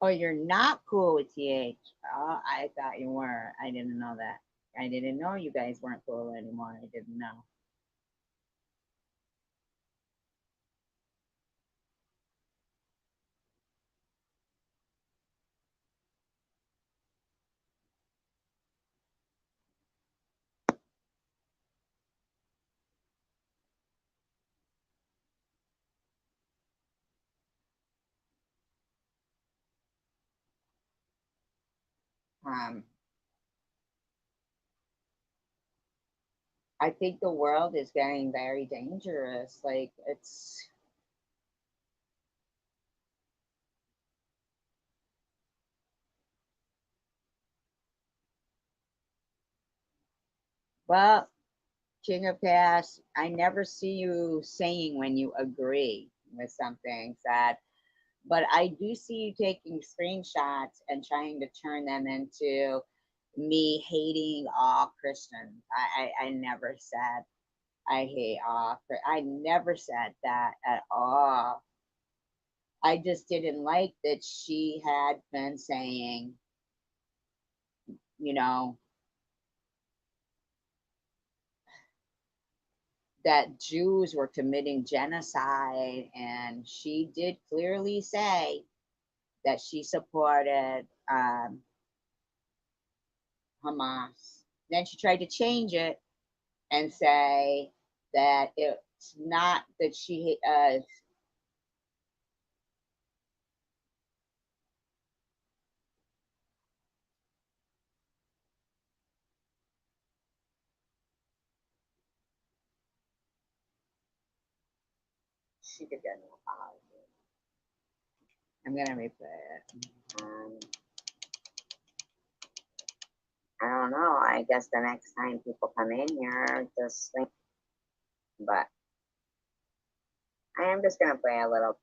[SPEAKER 1] Oh, you're not cool with TH. Oh, I thought you were. I didn't know that. I didn't know you guys weren't cool anymore. I didn't know. Um, I think the world is getting very dangerous. Like it's well, King of Chaos, I never see you saying when you agree with something that, but I do see you taking screenshots and trying to turn them into me hating all Christians. I never said I hate all. I never said that at all. I just didn't like that she had been saying, you know, that Jews were committing genocide, and she did clearly say that she supported Hamas. Then she tried to change it and say that it's not that she she could get no apology. I'm gonna replay it. I don't know. I guess the next time people come in here, just think. But I am just gonna play a little.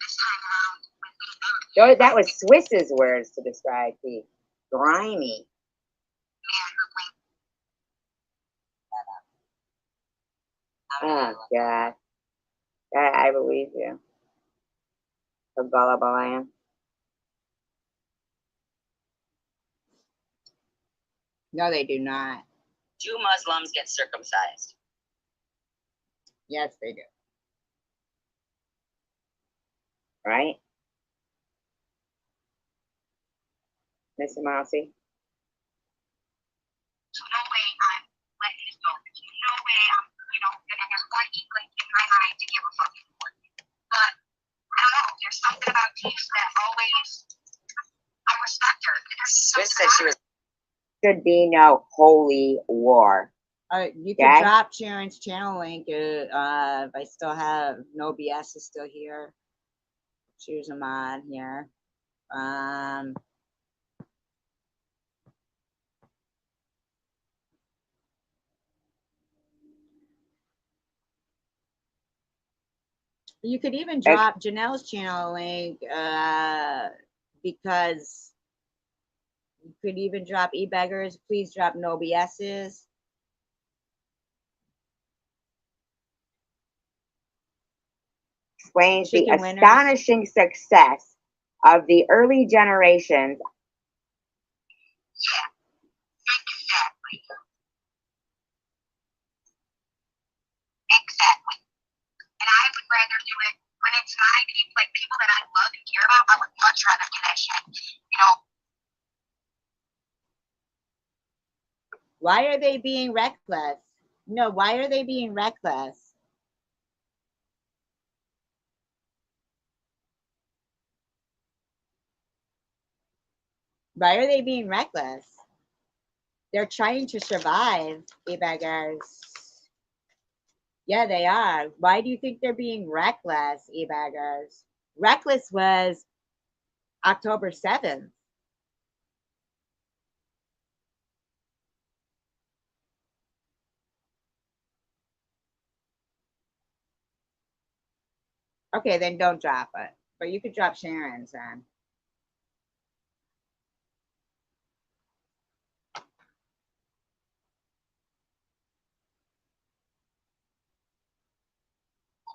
[SPEAKER 2] This time around,
[SPEAKER 1] That was Swiss's words to describe Pete. Grimy. Oh God. I believe you. How gullible I am. No, they do not.
[SPEAKER 3] Do Muslims get circumcised?
[SPEAKER 1] Yes, they do. Right? Mr. Mousy?
[SPEAKER 2] So no way I'm letting this go. No way I'm, gonna have one inkling in my mind to give a fuck anymore. But I don't know. There's something about Tish that always I respect her.
[SPEAKER 3] Swiss said she was.
[SPEAKER 1] Should be no holy war. You can
[SPEAKER 4] Okay.
[SPEAKER 1] drop Sharon's channel link. If I still have No BS is still here. Choose them on here. You could even drop Janelle's channel link because you could even drop e-beggars. Please drop No BS's.
[SPEAKER 4] Explains the
[SPEAKER 1] Chicken winners.
[SPEAKER 4] astonishing success of the early generations.
[SPEAKER 2] Yeah, exactly. Exactly. And I would rather do it when it's my people, like people that I love and care about. I would much rather do that shit.
[SPEAKER 1] Why are they being reckless? No, why are they being reckless? Why are they being reckless? They're trying to survive, e-beggars. Yeah, they are. Why do you think they're being reckless, e-beggars? Reckless was October 7th. Okay, then don't drop it. But you could drop Sharon's then.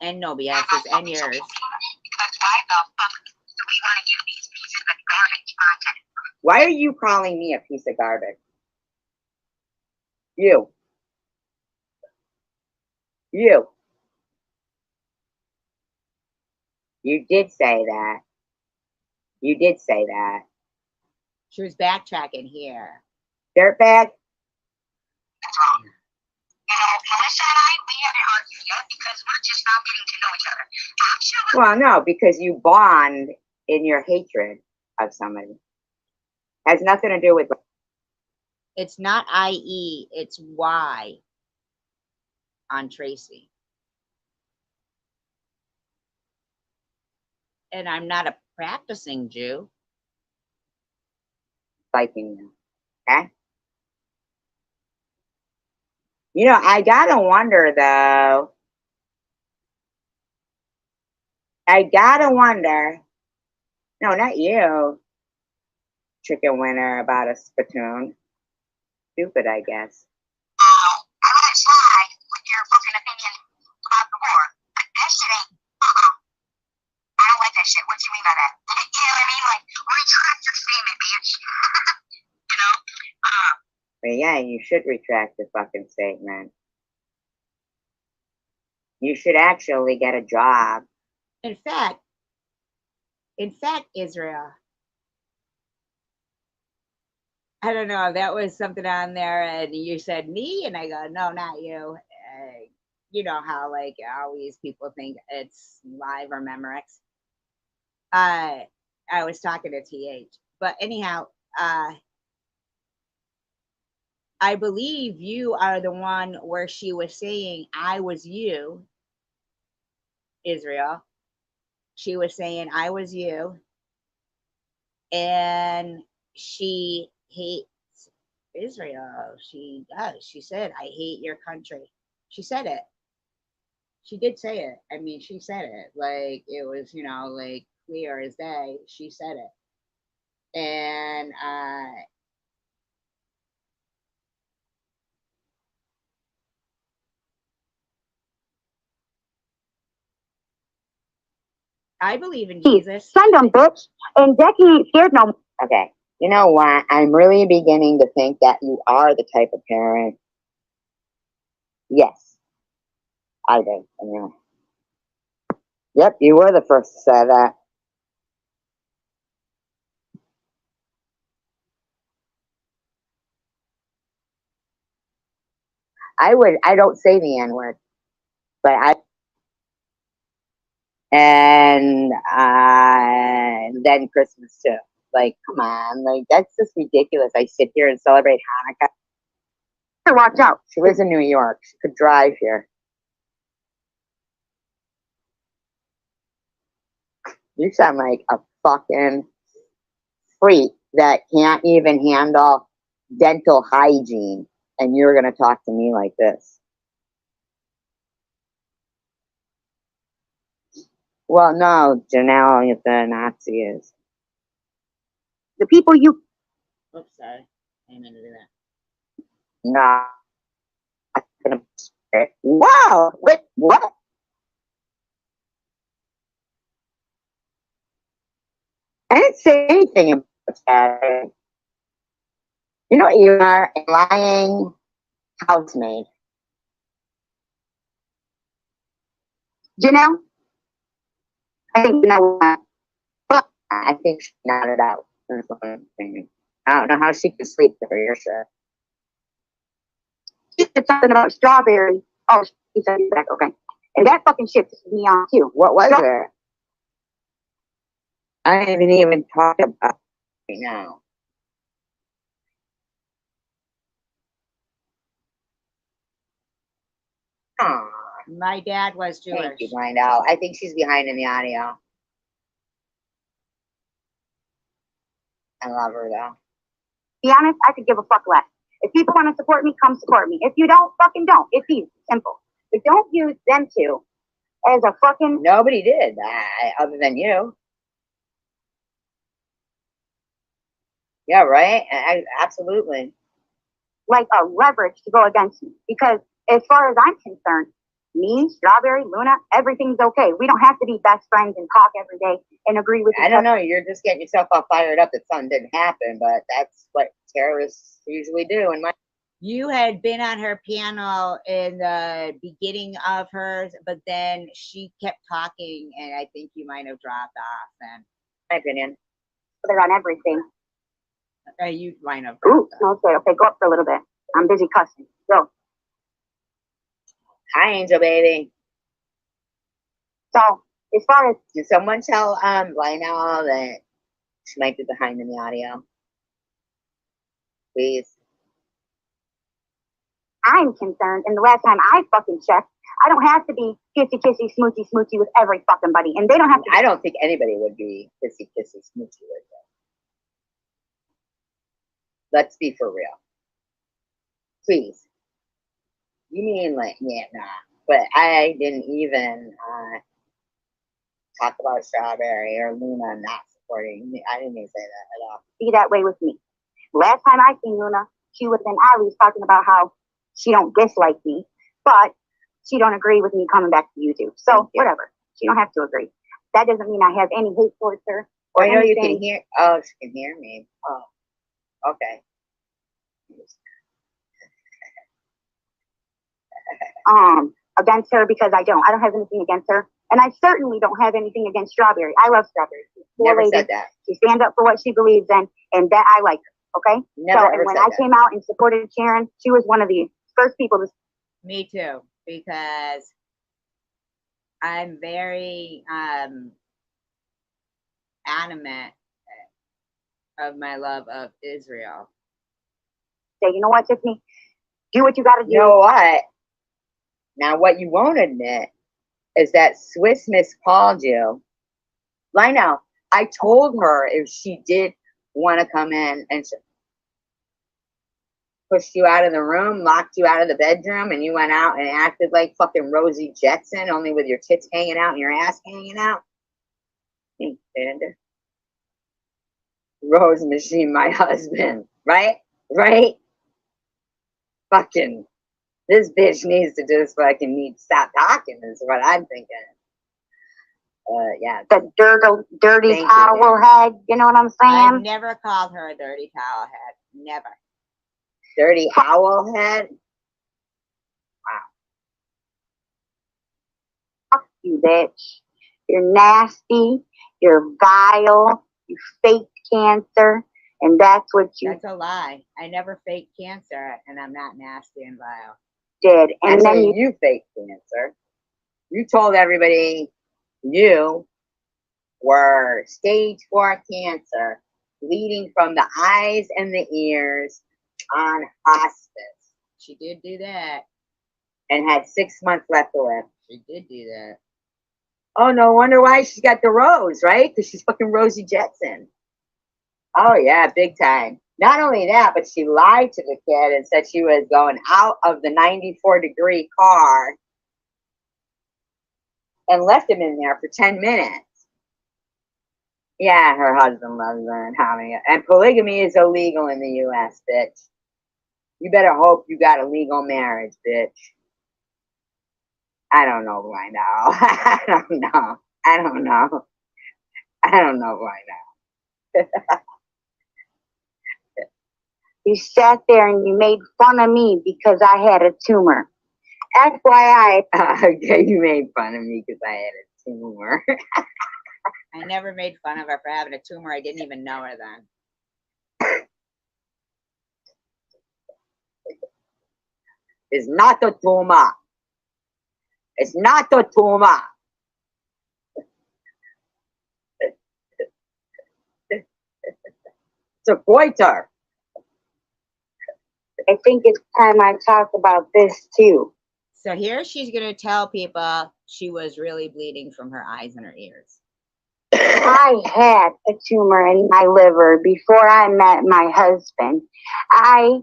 [SPEAKER 1] And No BS's and yours.
[SPEAKER 2] Because why the fuck do we want to give these pieces of garbage content?
[SPEAKER 4] Why are you calling me a piece of garbage? You. You. You did say that. You did say that.
[SPEAKER 1] She was backtracking here.
[SPEAKER 4] Dirtbag?
[SPEAKER 2] That's wrong. Melissa and I, we haven't argued yet because we're just now getting to know each other. Actually,
[SPEAKER 4] Well, no, because you bond in your hatred of somebody. Has nothing to do with.
[SPEAKER 1] It's not IE, it's Y on Tracy. And I'm not a practicing Jew.
[SPEAKER 4] Liking you. Okay? You know, I gotta wonder though. I gotta wonder. No, not you. Chicken winner about a spittoon. Stupid, I guess.
[SPEAKER 2] I'm gonna side with your fucking opinion about the war. That shit ain't. I don't like that shit. What do you mean by that? You know what I mean? Like, retract your statement, bitch. you know?
[SPEAKER 4] But yeah, you should retract the fucking statement. You should actually get a job.
[SPEAKER 1] In fact, Israel, I don't know, that was something on there and you said me and I go, no, not you. You know how like always people think it's live or Memorex. I was talking to TH, but anyhow, I believe you are the one where she was saying I was you, Israel. She was saying I was you. And she hates Israel. She does. She said, I hate your country. She said it. She did say it. I mean, she said it. Like, it was, like clear as day. She said it. And I believe in Jesus.
[SPEAKER 4] Send them, bitch. And Becky ain't scared no more. Okay. You know what? I'm really beginning to think that you are the type of parent. Yes. I do. Anyway. Yep, you were the first to say that. I don't say the N word, but and then Christmas too. Like, come on, like that's just ridiculous. I sit here and celebrate Hanukkah. Watch out. She lives in New York. She could drive here. You sound like a fucking freak that can't even handle dental hygiene, and you're gonna talk to me like this. Well, no, Janelle, if the Nazi is. The people you...
[SPEAKER 1] Oops, sorry. I didn't mean to do that.
[SPEAKER 4] No. Wow! Wait, what? I didn't say anything about that. You know what you are? A lying housemaid. Janelle? I think you know what? But I think she nodded out. That's what I'm saying. I don't know how she could sleep through your shit. She said something about strawberry. Oh, she said that. Okay. And that fucking shit pisses me off too. What was it? I haven't even talked about it right now. Aw,
[SPEAKER 1] My dad was Jewish.
[SPEAKER 4] thank you, Lindell. I think she's behind in the audio. I love her though. Be honest, I could give a fuck less. If people want to support me, come support me. If you don't, fucking don't. It's easy, simple. But don't use them two as a fucking... Nobody did, other than you. Yeah, right? Absolutely. Like a leverage to go against me. Because as far as I'm concerned, me, Strawberry, Luna, everything's okay. We don't have to be best friends and talk every day and agree with each other. I don't know. You're just getting yourself all fired up that something didn't happen, but that's what terrorists usually do.
[SPEAKER 1] You had been on her panel in the beginning of hers, but then she kept talking, and I think you might have dropped off. And
[SPEAKER 4] my opinion, they're on everything.
[SPEAKER 1] You might have.
[SPEAKER 4] Ooh, okay, go up for a little bit. I'm busy cussing. Go. Hi, Angel baby. So, as far as... Did someone tell Lionel that she might be behind in the audio? Please. I'm concerned, and the last time I fucking checked, I don't have to be kissy, kissy, smoochy, smoochy with every fucking buddy, and they don't have to... I don't think anybody would be kissy, kissy, smoochy with them. Let's be for real. Please. You mean like, yeah, nah. But I didn't even talk about Strawberry or Luna not supporting me. I didn't even say that at all. Be that way with me. Last time I seen Luna, she was in Ali's talking about how she don't dislike me, but she don't agree with me coming back to YouTube. So whatever. She don't have to agree. That doesn't mean I have any hate towards her. Well, I know you can hear. Oh, she can hear me. Oh, okay. Against her because I don't have anything against her, and I certainly don't have anything against Strawberry. I love Strawberry. Never said that. She stands up for what she believes in, and that I like her. Okay. Never. So, and when I came out and supported Sharon, she was one of the first people to.
[SPEAKER 1] Me too, because I'm very adamant of my love of Israel.
[SPEAKER 4] Say, you know what, Tiffany? Do what you got to do. You know what? Now, what you won't admit is that Swiss Miss called you. Lionel, I told her if she did
[SPEAKER 1] want to come in and pushed you out of the room, locked you out of the bedroom, and you went out and acted like fucking Rosie Jetson, only with your tits hanging out and your ass hanging out. Hey, Xander. Rose Machine, my husband, right? Right? Fucking, this bitch needs to just fucking stop talking, is what I'm thinking. Yeah.
[SPEAKER 4] The dirty
[SPEAKER 1] Thank you,
[SPEAKER 4] towel head, you know what I'm
[SPEAKER 1] I
[SPEAKER 4] saying?
[SPEAKER 1] never called her a dirty towel head. Never. Dirty owl head?
[SPEAKER 4] Fuck you, bitch. You're nasty, you're vile, you fake cancer, and that's what you
[SPEAKER 1] That's a lie. I never faked cancer, and I'm not nasty and vile.
[SPEAKER 4] did. And then
[SPEAKER 1] Actually, you faked cancer. You told everybody you were stage 4 cancer, bleeding from the eyes and the ears on hospice. She did do that. And had 6 months left to live. She did do that. Oh, no wonder why she got the rose, right? Because she's fucking Rosie Jetson. Oh, yeah, big time. Not only that, but she lied to the kid and said she was going out of the 94-degree car and left him in there for 10 minutes. Yeah, her husband loves her and having it. And polygamy is illegal in the U.S., bitch. You better hope you got a legal marriage, bitch. I don't know who I know. I don't know. I don't know. I don't know who I know.
[SPEAKER 4] you sat there and you made fun of me because I had a tumor. FYI.
[SPEAKER 1] Okay, you made fun of me because I had a tumor. I never made fun of her for having a tumor. I didn't even know her then. It's not a tumor. It's not a tumor. It's a goiter.
[SPEAKER 4] I think it's time I talk about this too.
[SPEAKER 1] So here she's going to tell people she was really bleeding from her eyes and her ears.
[SPEAKER 4] I had a tumor in my liver before I met my husband. I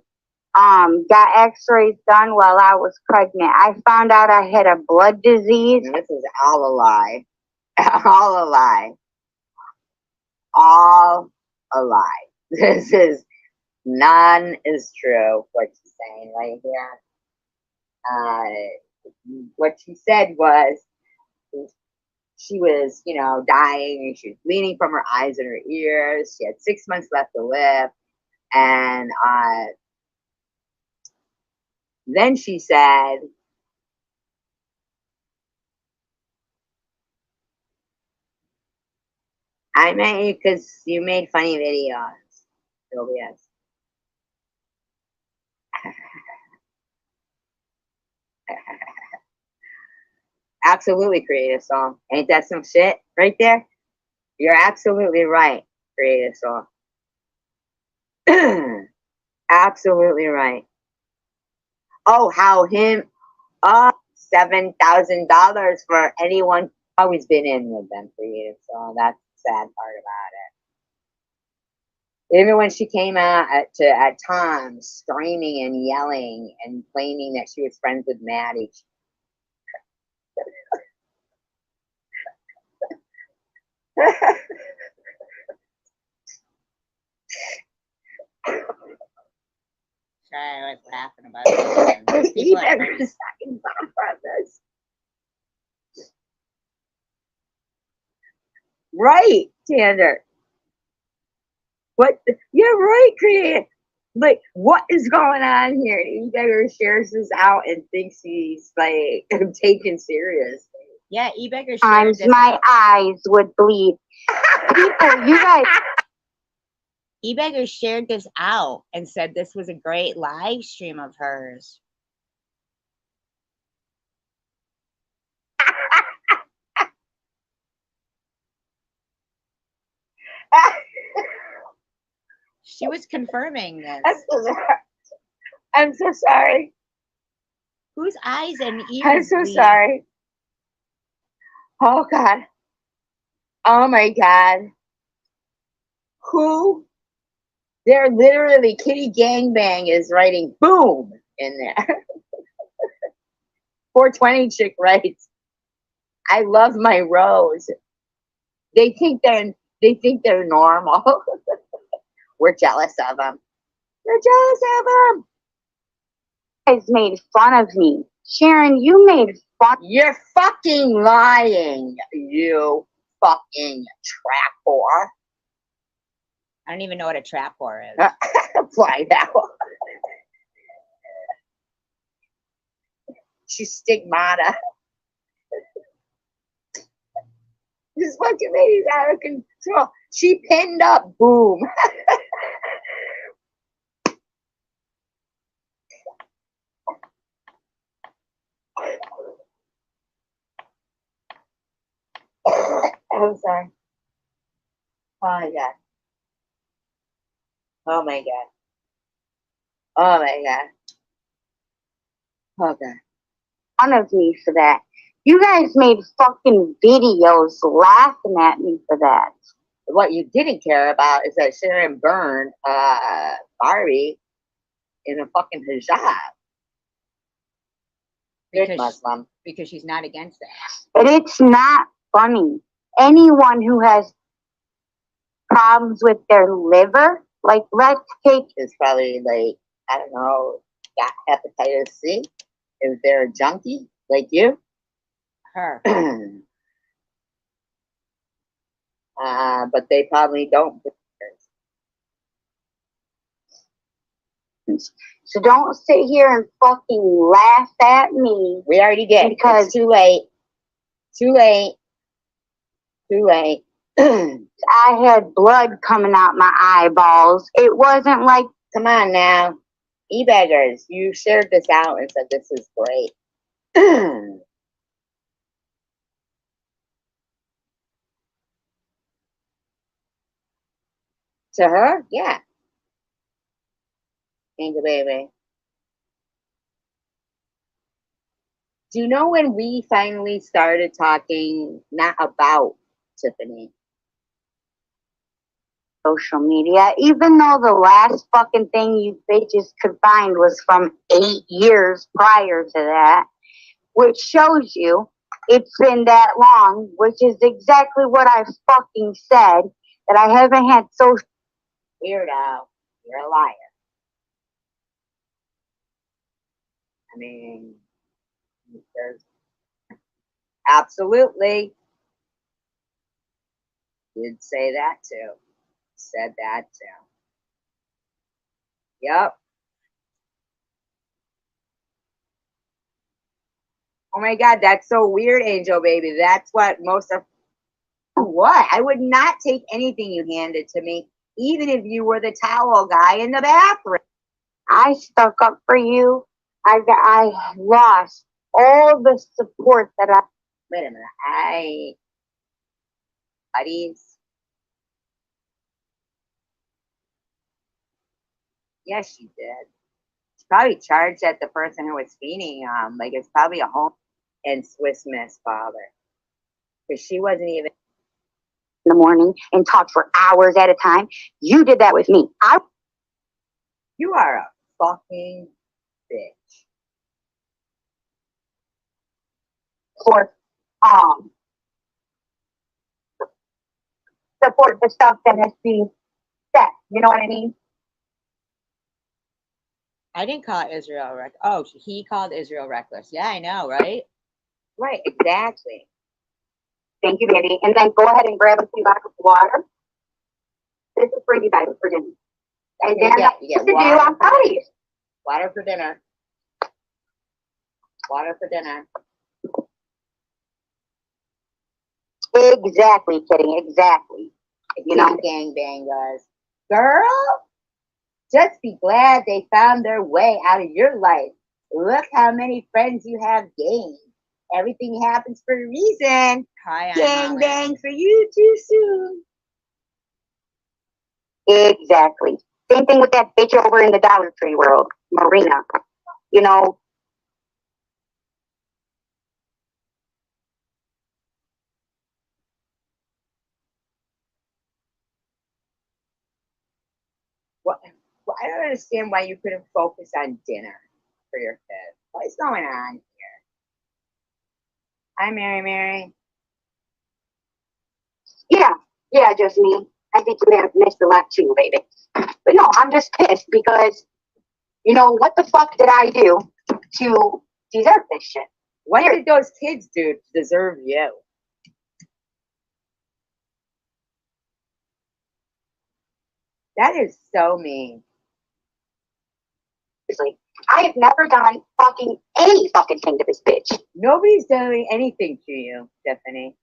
[SPEAKER 4] got x-rays done while I was pregnant. I found out I had a blood disease.
[SPEAKER 1] And this is all a lie. All a lie. All a lie. This is, none is true, what she's saying right here. What she said was, she was, you know, dying, and she was bleeding from her eyes and her ears. She had 6 months left to live. And then she said, I met you because you made funny videos. Sylvia's. Absolutely creative song. Ain't that some shit right there? You're absolutely right. Creative song. Absolutely right. Oh, how him $7,000 for anyone always been in with them creative song. That's the sad part about it. Even when she came out at Tom's screaming and yelling and claiming that she was friends with Maddie. Sorry, I was laughing about it. People are fucking brothers. Right, Tander. What? You're right, creative. Like, what is going on here? E-Beggar shares this out and thinks he's like taken seriously. Yeah, E-Beggar shared this
[SPEAKER 4] my
[SPEAKER 1] out.
[SPEAKER 4] eyes would bleed. People, you guys.
[SPEAKER 1] E-Beggar shared this out and said this was a great live stream of hers. She was confirming this. I'm so sorry. Whose eyes and ears? I'm so sorry. Oh God. Oh my God. Who They're literally, Kitty Gangbang is writing boom in there. 420 chick writes, I love my rose. They think they're normal. We're jealous of them. We're jealous of them.
[SPEAKER 4] Guys made fun of me. Sharon, you made fun.
[SPEAKER 1] You're fucking lying, you fucking trap whore. I don't even know what a trap whore is. Find out. She's stigmata. This fucking lady's out of control. She pinned up boom. I'm sorry. Oh my god. Oh my god. Oh my god. Oh god.
[SPEAKER 4] Fun of me for that. You guys made fucking videos laughing at me for that.
[SPEAKER 1] What you didn't care about is that Sharon burned Barbie in a fucking hijab. Good Muslim. Because she's not against that.
[SPEAKER 4] But it's not funny. Anyone who has problems with their liver, like let's take
[SPEAKER 1] Is probably like, I don't know, got hepatitis C. Is there a junkie like you? Her. But they probably don't.
[SPEAKER 4] So don't sit here and fucking laugh at me.
[SPEAKER 1] We already did.
[SPEAKER 4] Because
[SPEAKER 1] it's too late. Too late. Too late.
[SPEAKER 4] I had blood coming out my eyeballs. It wasn't like,
[SPEAKER 1] come on now. E-beggars, you shared this out and said this is great. To her? Yeah. Angel baby. Do you know when we finally started talking not about Tiffany?
[SPEAKER 4] Social media, even though the last fucking thing you bitches could find was from 8 years prior to that, which shows you it's been that long, which is exactly what I fucking said, that I haven't had social.
[SPEAKER 1] Weirdo. You're a liar. I mean, there's absolutely. Did say that too. Said that too. Yep. Oh my god, that's so weird, Angel baby. That's what most of what? I would not take anything you handed to me, even if you were the towel guy in the bathroom.
[SPEAKER 4] I stuck up for you. I lost all the support that I.
[SPEAKER 1] Wait a minute. Buddies. Yes, she did. She probably charged at the person who was feeding like it's probably a home and Swiss Miss father. Because she wasn't even
[SPEAKER 4] in the morning and talked for hours at a time. You did that with me.
[SPEAKER 1] You are a fucking bitch.
[SPEAKER 4] For support the stuff that has been said. You know what I mean?
[SPEAKER 1] I didn't call Israel reckless. Oh, he called Israel reckless. Yeah, I know, right? Right, exactly.
[SPEAKER 4] Thank you, baby. And then go ahead and grab a few bottles of water. This is for you guys for dinner. And then
[SPEAKER 1] you get water. Water for dinner. Water for dinner.
[SPEAKER 4] Exactly, kidding. Exactly.
[SPEAKER 1] You know, gangbang guys. Girl, just be glad they found their way out of your life. Look how many friends you have gained. Everything happens for a reason. Hi, gangbang for you too soon.
[SPEAKER 4] Exactly. Same thing with that bitch over in the Dollar Tree world, Marina. You know,
[SPEAKER 1] I don't understand why you couldn't focus on dinner for your kids. What is going on here? Hi, Mary.
[SPEAKER 4] Yeah, just me. I think you may have missed a lot too, baby. But no, I'm just pissed because, you know, what the fuck did I do to deserve this shit?
[SPEAKER 1] What did those kids do to deserve you? That is so mean.
[SPEAKER 4] Seriously, I have never done fucking any fucking thing to this bitch.
[SPEAKER 1] Nobody's doing anything to you, Stephanie.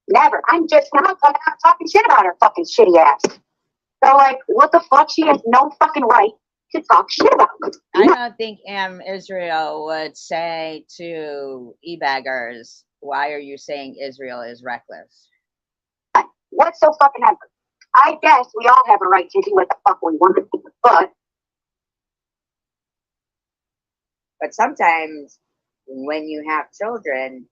[SPEAKER 4] Never. I'm just now coming out talking shit about her fucking shitty ass. So, like, what the fuck? She has no fucking right to talk shit about me.
[SPEAKER 1] I don't think Israel would say to e-baggers, why are you saying Israel is reckless?
[SPEAKER 4] What's so fucking ever? I guess we all have a right to do what the fuck we want,
[SPEAKER 1] but sometimes when you have children,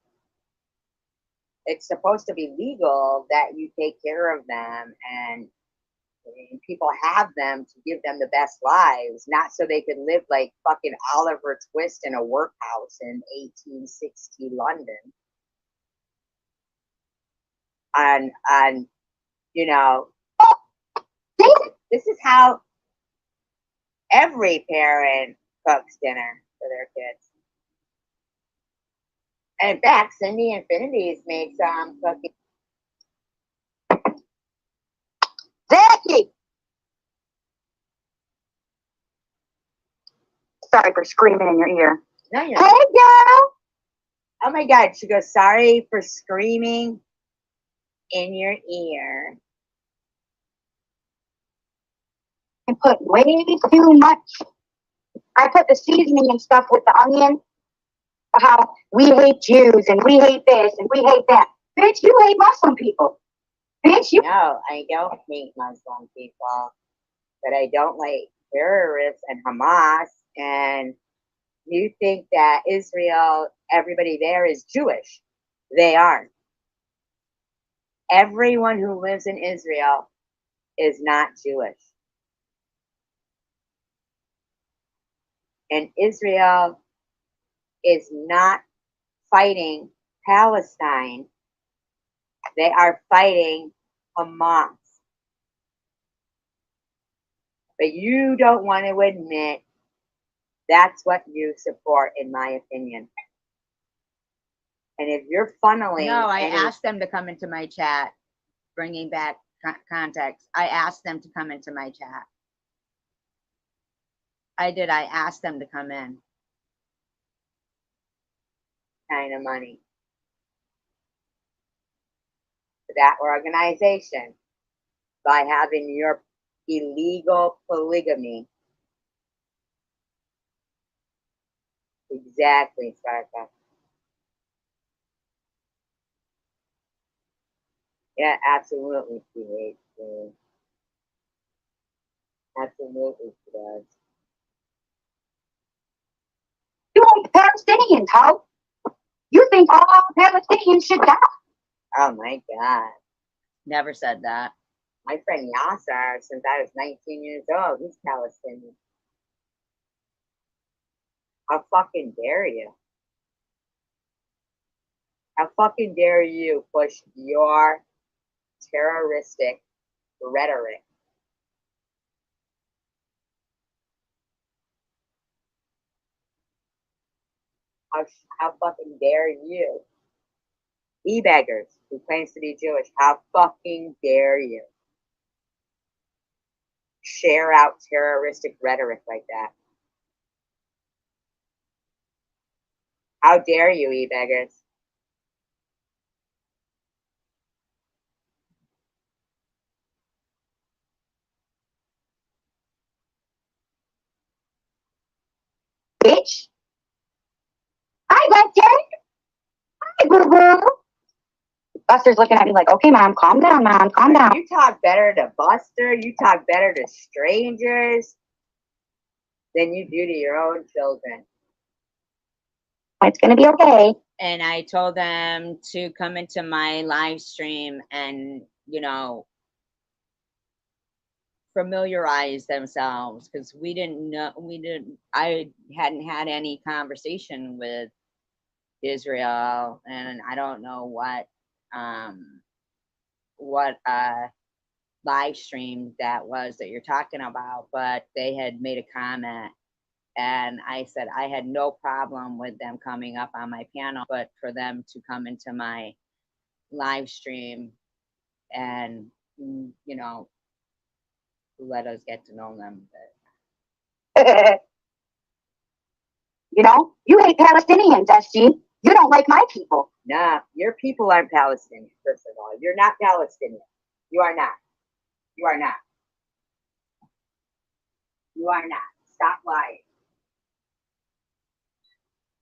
[SPEAKER 1] it's supposed to be legal that you take care of them and people have them to give them the best lives, not so they could live like fucking Oliver Twist in a workhouse in 1860 London. And you know, this is how every parent cooks dinner for their kids. And in fact, Cindy Infinities makes cookies.
[SPEAKER 4] Zachy! Sorry for screaming in your ear.
[SPEAKER 1] No,
[SPEAKER 4] Hey, girl!
[SPEAKER 1] Oh my God, she goes, sorry for screaming in your ear.
[SPEAKER 4] I put way too much. I put the seasoning and stuff with the onion. How we hate Jews and we hate this and we hate that. Bitch, you hate Muslim people. Bitch, you.
[SPEAKER 1] No, I don't hate Muslim people, but I don't like terrorists and Hamas. And you think that Israel, everybody there is Jewish. They aren't. Everyone who lives in Israel is not Jewish. And Israel is not fighting Palestine. They are fighting Hamas. But you don't want to admit that's what you support, in my opinion. And if you're funneling... No, I asked them to come into my chat, bringing back context. I asked them to come into my chat. I did. I asked them to come in. Kind of money. For that organization, by having your illegal polygamy. Exactly, Sarka. Yeah, absolutely, she hates me. Absolutely, she does.
[SPEAKER 4] You hate Palestinians, how? You think all Palestinians should die?
[SPEAKER 1] Oh my God. Never said that. My friend Yasser, since I was 19 years old, he's Palestinian. How fucking dare you? How fucking dare you push your terroristic rhetoric? How fucking dare you? E-baggers who claims to be Jewish, how fucking dare you share out terroristic rhetoric like that? How dare you, e-baggers?
[SPEAKER 4] Bitch. Hi, Buster. Hi, boo-boo. Buster's looking at me like, okay, Mom, calm down, Mom, calm down.
[SPEAKER 1] You talk better to Buster, you talk better to strangers than you do to your own children.
[SPEAKER 4] It's going to be okay.
[SPEAKER 1] And I told them to come into my live stream and, you know, familiarize themselves, because we didn't know, I hadn't had any conversation with Israel, and I don't know what live stream that was that you're talking about, but they had made a comment, and I said I had no problem with them coming up on my panel, but for them to come into my live stream and, you know, let us get to know them. But
[SPEAKER 4] You know, you hate Palestinians, SG. You don't like my people.
[SPEAKER 1] nah, your people aren't Palestinian, first of all. You're not Palestinian. You are not. You are not. You are not. Stop lying.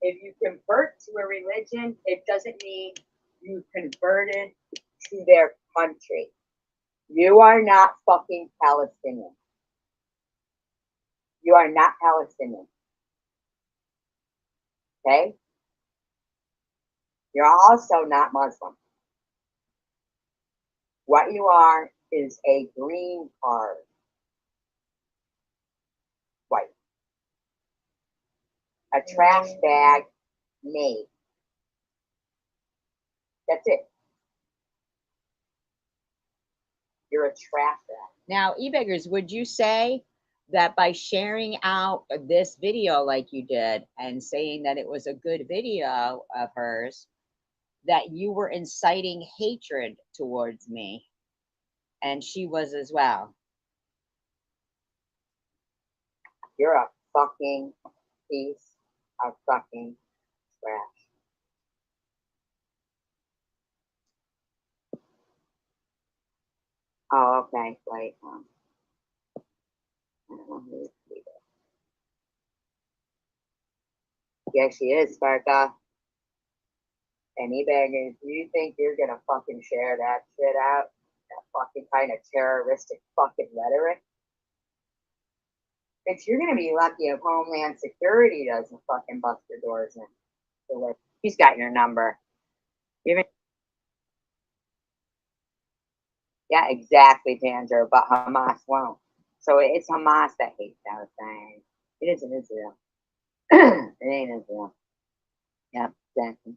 [SPEAKER 1] If you convert to a religion, it doesn't mean you converted to their country. You are not fucking Palestinian. You are not Palestinian. Okay? You're also not Muslim. What you are is a green card. White. A trash bag made. That's it. You're a trash bag. Now, e-beggars, would you say that by sharing out this video like you did and saying that it was a good video of hers, that you were inciting hatred towards me? And she was as well. You're a fucking piece of fucking trash. Oh, okay. Wait. I don't know who this is. Yeah, she is, Sparka. And e-beggars, do you think you're gonna fucking share that shit out? That fucking kind of terroristic fucking rhetoric? Bitch, you're gonna be lucky if Homeland Security doesn't fucking bust your doors in. He's got your number. Even yeah, exactly, Tanzer, but Hamas won't. So it's Hamas that hates Palestine. It isn't Israel. It ain't Israel. Yep, exactly.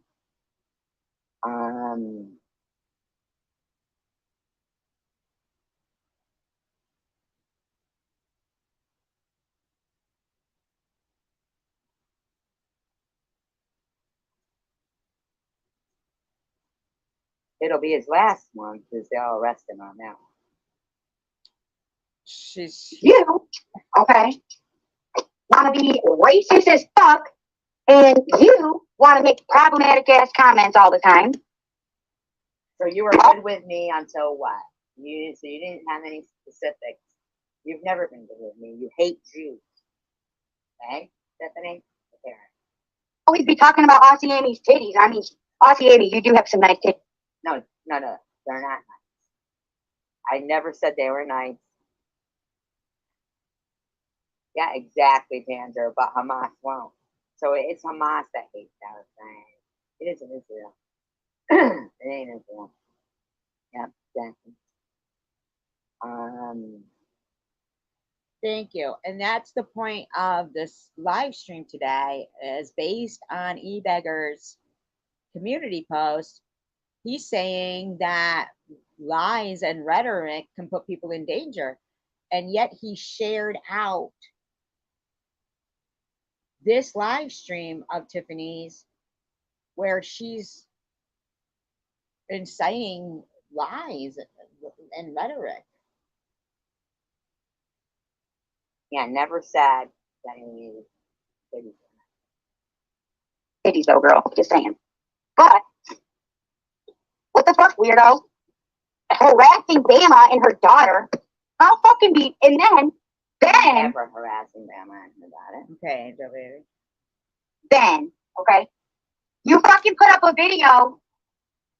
[SPEAKER 1] It'll be his last one because they'll arrest him on that one.
[SPEAKER 4] You, okay, want to be racist as fuck, and you want to make problematic ass comments all the time.
[SPEAKER 1] So you were good with me until what? So you didn't have any specifics. You've never been good with me. You hate Jews. Okay, Stephanie? Okay.
[SPEAKER 4] Always be talking about Aussie Amy's titties. I mean, Aussie Amy, you do have some nice titties.
[SPEAKER 1] No, they're not nice. I never said they were nice. Yeah, exactly, Tanzer, but Hamas won't. So it's Hamas that hates Palestine. It isn't Israel. It ain't Israel. Yep, exactly. Thank you. And that's the point of this live stream today, is based on e-beggars community post. He's saying that lies and rhetoric can put people in danger. And yet he shared out this live stream of Tiffany's where she's inciting lies and rhetoric. Yeah, never said that he needed titties.
[SPEAKER 4] Titties though, girl. Just saying. But what the fuck, weirdo? Harassing Bama and her daughter. I'll fucking be. And then
[SPEAKER 1] Never harassing Bama and her daughter. Okay, Joe baby.
[SPEAKER 4] Then, okay, you fucking put up a video.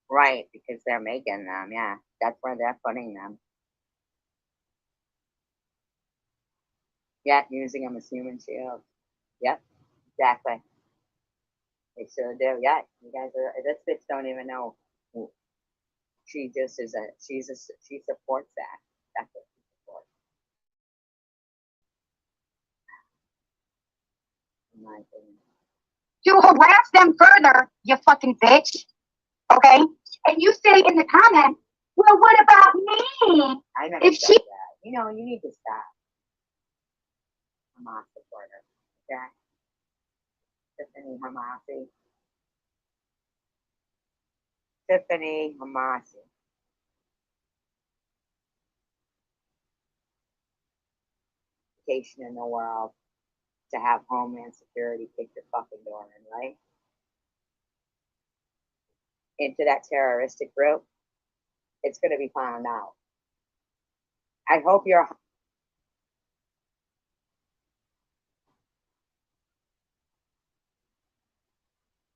[SPEAKER 1] Right, because they're making them. Yeah, that's where they're putting them. Yeah, using them as human shields. Yep, exactly. They sure do. Yeah, you guys are. This bitch don't even know. She just is she supports that. That's what she supports. in my opinion.
[SPEAKER 4] To harass them further, you fucking bitch. Okay? And you say in the comments, well, what about me?
[SPEAKER 1] I never
[SPEAKER 4] If
[SPEAKER 1] said
[SPEAKER 4] she-
[SPEAKER 1] that. You know, you need to stop. Hamas supporter. Okay? Tiffany Hamasi. Tiffany Hamasi. Vacation in the world to have Homeland Security kick your fucking door in, right? Into that terroristic group, it's going to be found out. I hope you're.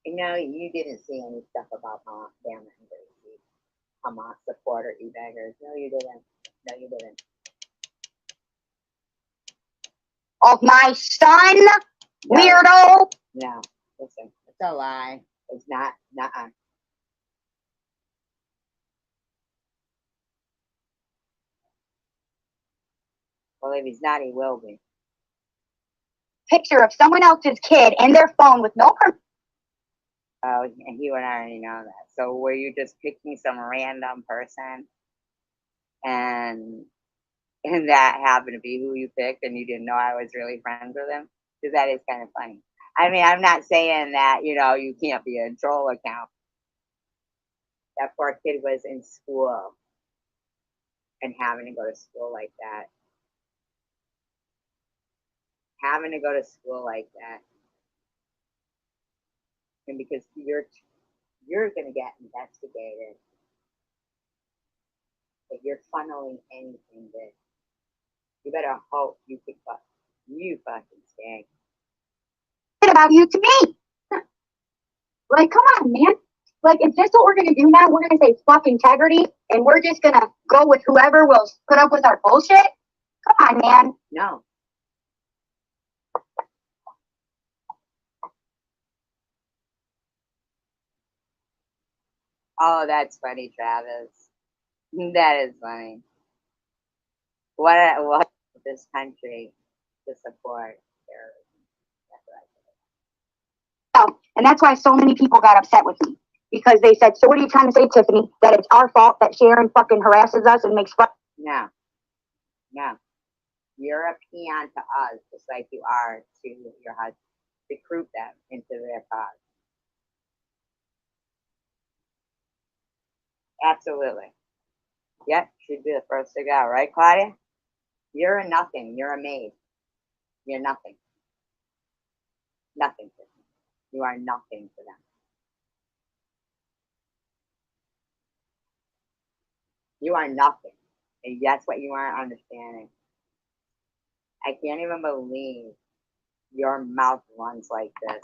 [SPEAKER 1] You know, you didn't see any stuff about Bama and Gracie, Hamas supporter, e-baggers. No, you didn't. No, you didn't.
[SPEAKER 4] Of my son,
[SPEAKER 1] No.
[SPEAKER 4] weirdo.
[SPEAKER 1] No, listen, it's a lie. It's not. Nuh-uh. Well, if he's not, he will be.
[SPEAKER 4] Picture of someone else's kid in their phone with no permission.
[SPEAKER 1] Oh, and you and I already know that. So were you just picking some random person, and that happened to be who you picked, and you didn't know I was really friends with him? Because that is kind of funny. I mean, I'm not saying that you can't be a troll account. That poor kid was in school and having to go to school like that. Having to go to school like that. And because you're going to get investigated. If you're funneling anything good, you better hope you fucking stink.
[SPEAKER 4] About you to me. Like, come on, man. Like, is this what we're gonna do now? We're gonna say fuck integrity, and we're just gonna go with whoever will put up with our bullshit? Come on, man.
[SPEAKER 1] No. Oh, that's funny, Travis. That is funny. What this country to support terrorism? That's what I
[SPEAKER 4] Oh, and that's why so many people got upset with me. Because they said, so what are you trying to say, Tiffany? That it's our fault that Sharon fucking harasses us and makes fun?
[SPEAKER 1] No. No. You're a peon to us, just like you are to your husband. Recruit them into their cause. Absolutely. Yep, she'd be the first to go, right, Claudia? You're a nothing. You're a maid. You're nothing. Nothing to them. You are nothing to them. You are nothing. And that's what you aren't understanding. I can't even believe your mouth runs like this.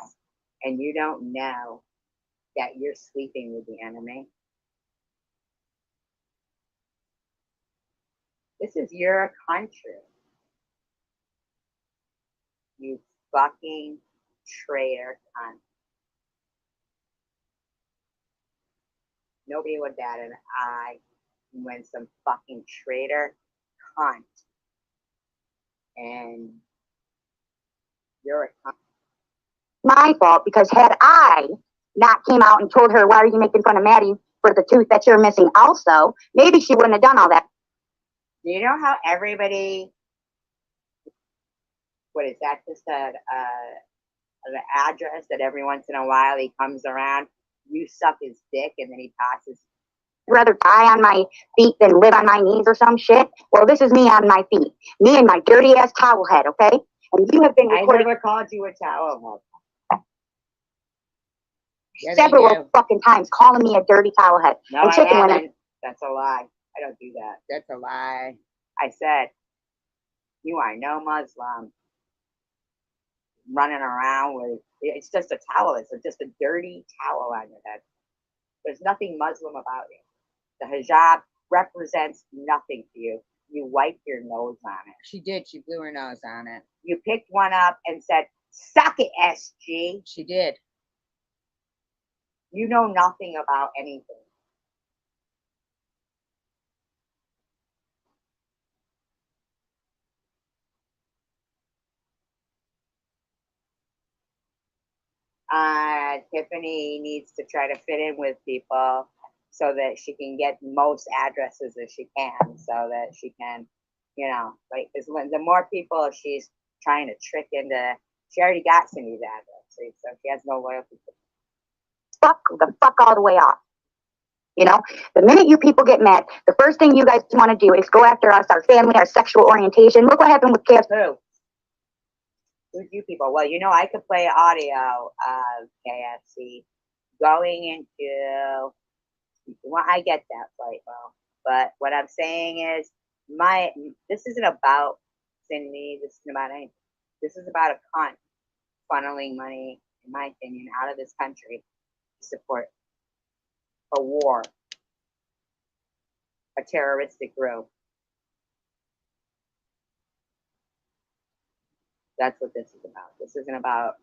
[SPEAKER 1] And you don't know that you're sleeping with the enemy. This is your country. You fucking traitor cunt. Nobody would bat an eye when some fucking traitor cunt. And you're a cunt.
[SPEAKER 4] My fault, because had I not came out and told her, why are you making fun of Maddie for the tooth that you're missing also, maybe she wouldn't have done all that.
[SPEAKER 1] Do you know how everybody, what is that, just an address that every once in a while he comes around, you suck his dick, and then he passes.
[SPEAKER 4] Rather die on my feet than live on my knees or some shit. Well, this is me on my feet. Me and my dirty ass towel head, okay? And you have been recording.
[SPEAKER 1] I never called you a towel head. Yeah,
[SPEAKER 4] several fucking times calling me a dirty towel head.
[SPEAKER 1] No,
[SPEAKER 4] and
[SPEAKER 1] I
[SPEAKER 4] chicken
[SPEAKER 1] haven't.
[SPEAKER 4] women.
[SPEAKER 1] That's a lie. I don't do that. That's a lie. I said, you are no Muslim running around with, it's just a towel. It's just a dirty towel on your head. There's nothing Muslim about it. The hijab represents nothing to you. You wiped your nose on it. She did. She blew her nose on it. You picked one up and said, suck it, SG. She did. You know nothing about anything. Tiffany needs to try to fit in with people so that she can get most addresses as she can, so that she can, you know, like, the more people she's trying to trick into, she already got Cindy's address, so she has no loyalty.
[SPEAKER 4] Fuck the fuck all the way off. You know, the minute you people get mad, the first thing you guys want to do is go after us, our family, our sexual orientation. Look what happened with KFC.
[SPEAKER 1] Who's you people? Well, you know, I could play audio of KFC going into, well, I get that, right, well, but what I'm saying is, this isn't about Cindy, this isn't about anything. This is about a cunt funneling money, in my opinion, out of this country to support a war, a terroristic group. That's what this is about. This isn't about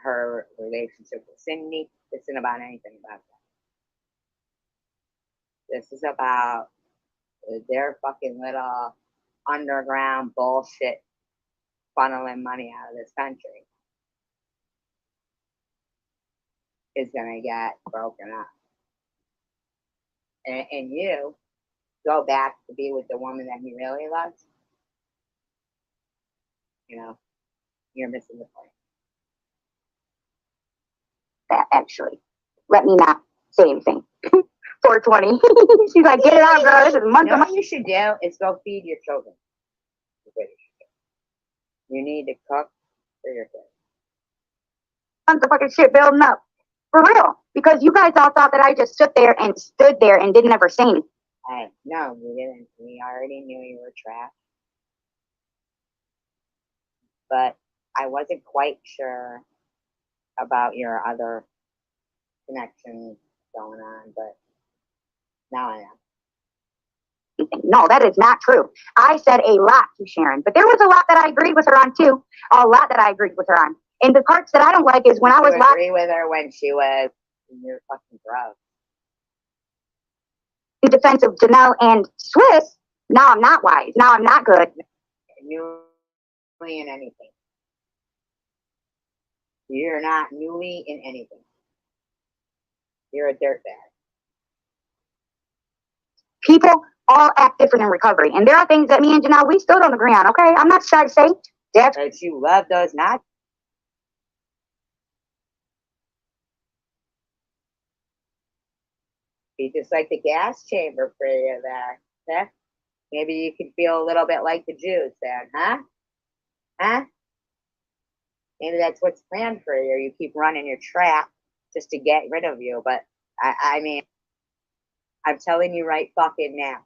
[SPEAKER 1] her relationship with Cindy. This isn't about anything about that. This is about their fucking little underground bullshit funneling money out of this country is gonna get broken up. And you go back to be with the woman that he really loves, you know, you're missing the point.
[SPEAKER 4] That actually, let me not say anything. 420. She's like, get it out, girl. This is month
[SPEAKER 1] You know
[SPEAKER 4] of
[SPEAKER 1] what you should do is go feed your children. You need to cook for your kids.
[SPEAKER 4] months of fucking shit building up. For real. Because you guys all thought that I just stood there and didn't ever say anything.
[SPEAKER 1] Hey, no, we didn't. We already knew you were trapped. But I wasn't quite sure about your other connections going on, but now I am.
[SPEAKER 4] No, that is not true. I said a lot to Sharon, but there was a lot that I agreed with her on too. A lot that I agreed with her on. And the parts that I don't like is when I was
[SPEAKER 1] agree with her when she was in your fucking drugs.
[SPEAKER 4] In defense of Janelle and Swiss, now I'm not wise. Now I'm not good.
[SPEAKER 1] Newly in anything. You're not newly in anything. You're a dirtbag.
[SPEAKER 4] People all act different in recovery. And there are things that me and Janelle, we still don't agree on, okay? I'm not shy to say that.
[SPEAKER 1] But you love those not. Be just like the gas chamber for you there. Huh? Maybe you could feel a little bit like the Jews then, huh? Huh? Maybe that's what's planned for you. You keep running your trap just to get rid of you. But I mean, I'm telling you right fucking now.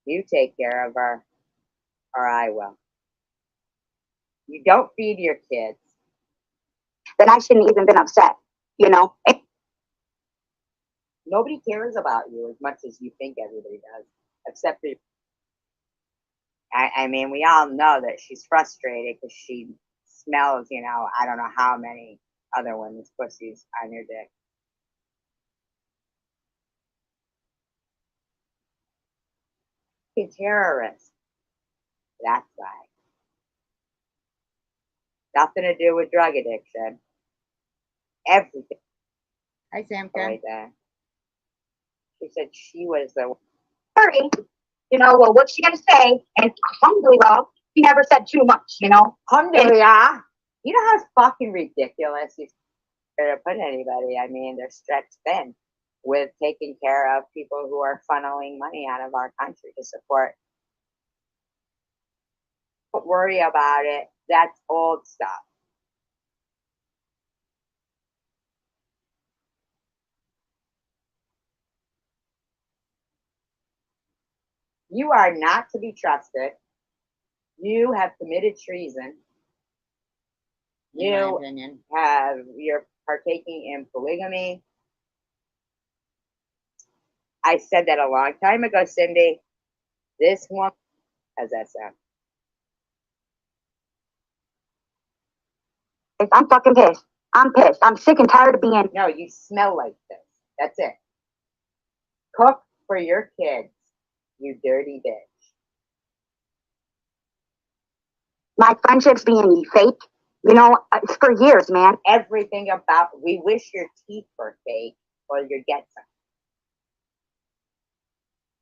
[SPEAKER 1] You take care of her, or I will. You don't feed your kids.
[SPEAKER 4] Then I shouldn't even been upset, you know?
[SPEAKER 1] Nobody cares about you as much as you think everybody does, except for you. I mean, we all know that she's frustrated because she smells, you know, I don't know how many other women's pussies on your dick. You're a terrorist. That's why. Nothing to do with drug addiction. Everything. Hi, Samka. Right there. She said she was the.
[SPEAKER 4] Sorry. You know, well, what's she gonna say? And alhamdulillah, she never said too much, you know?
[SPEAKER 1] Alhamdulillah. You know how fucking ridiculous you to put anybody. I mean, they're stretched thin with taking care of people who are funneling money out of our country to support. Don't worry about it. That's old stuff. You are not to be trusted. You have committed treason. You're partaking in polygamy. I said that a long time ago, Cindy. This woman has SM.
[SPEAKER 4] I'm fucking pissed. I'm pissed. I'm sick and tired of being.
[SPEAKER 1] No, you smell like this. That's it. Cook for your kids, you dirty bitch.
[SPEAKER 4] My friendships being fake, You know, for years, man.
[SPEAKER 1] Everything about, we wish your teeth were fake or you get some.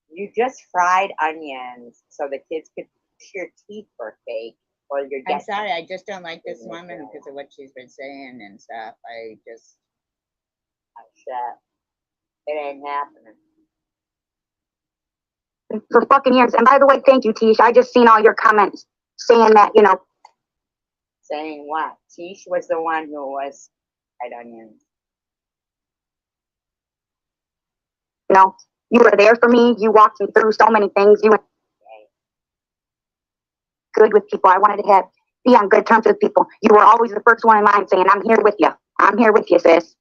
[SPEAKER 1] You just fried onions so the kids could wish your teeth were fake or you get. I'm sorry, I just don't like this woman because of what she's been saying and stuff. I just, oh shit, it ain't happening.
[SPEAKER 4] For fucking years. And by the way, thank you, Tish. I just seen all your comments saying that, you know.
[SPEAKER 1] Saying what? Tish was the one who was fried onions.
[SPEAKER 4] You know, you were there for me. You walked me through so many things. You were good with people. I wanted to be on good terms with people. You were always the first one in line saying, I'm here with you. I'm here with you, sis.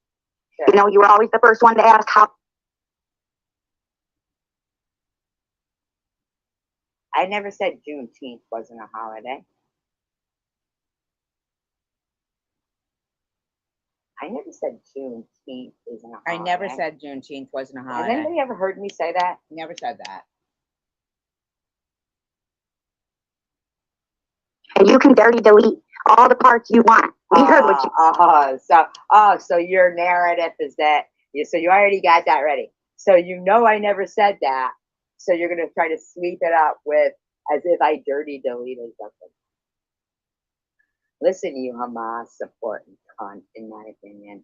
[SPEAKER 4] Sure. You know, you were always the first one to ask how.
[SPEAKER 1] I never said Juneteenth wasn't a holiday. I never said Juneteenth isn't a holiday. I never said Juneteenth wasn't a holiday. Has anybody ever heard me say that? Never said that.
[SPEAKER 4] And you can dirty delete all the parts you want. We heard what you.
[SPEAKER 1] So your narrative is that. So you already got that ready. So you know I never said that. So you're gonna try to sweep it up with as if I dirty deleted something. Listen, you Hamas supporting cunt, in my opinion.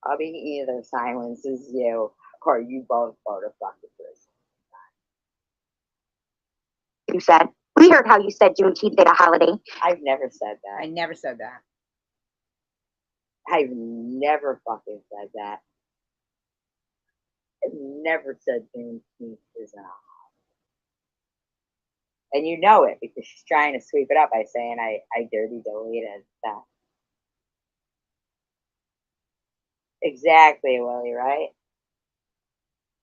[SPEAKER 1] I'll be either silences you or you both go to fucking prison.
[SPEAKER 4] You said. We heard how you said Juneteenth is a holiday.
[SPEAKER 1] I've never said that. I never said that. I've never fucking said that. I've never said Juneteenth is a holiday. And you know it because she's trying to sweep it up by saying I dirty deleted that. Exactly, Willie, right?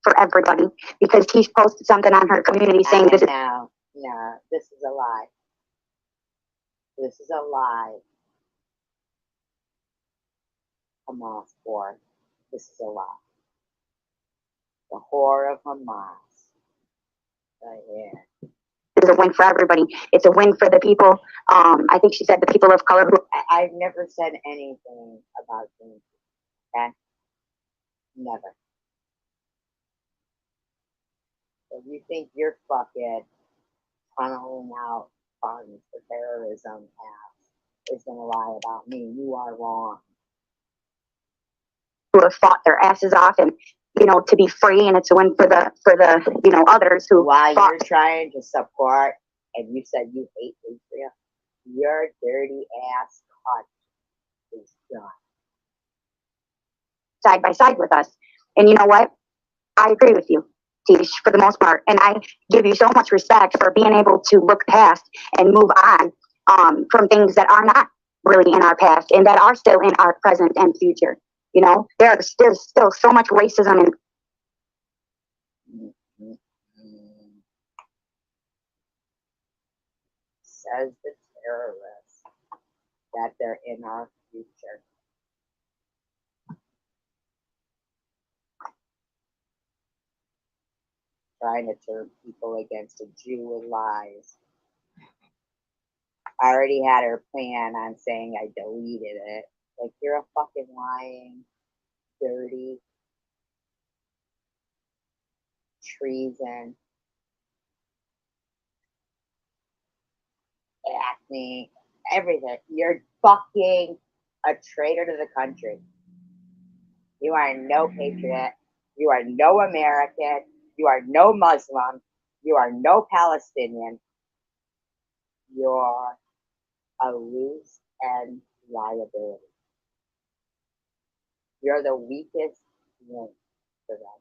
[SPEAKER 4] For everybody. Because Tish posted something on her community saying this is.
[SPEAKER 1] No, this is a lie. This is a lie. Hamas whore. This is a lie. The whore of Hamas. Right here.
[SPEAKER 4] It's a win for everybody. It's a win for the people. I think she said the people of color.
[SPEAKER 1] I've never said anything about things. Okay? Never. If you think you're fucking funneling out funds for terrorism is gonna lie about me, you are wrong.
[SPEAKER 4] Who have fought their asses off and to be free, and it's a win for the others who.
[SPEAKER 1] While you're trying to support, and you said you hate Israel, your dirty ass cunt is done.
[SPEAKER 4] Side by side with us, and you know what? I agree with you, Tish, for the most part, and I give you so much respect for being able to look past and move on from things that are not really in our past and that are still in our present and future. There's still so much racism and.
[SPEAKER 1] Says the terrorists that they're in our future. Trying to turn people against a Jew with lies. I already had her plan on saying I deleted it. Like, you're a fucking lying, dirty, treason, acne, everything. You're fucking a traitor to the country. You are no patriot. You are no American. You are no Muslim. You are no Palestinian. You're a loose end liability. You're the weakest link for them.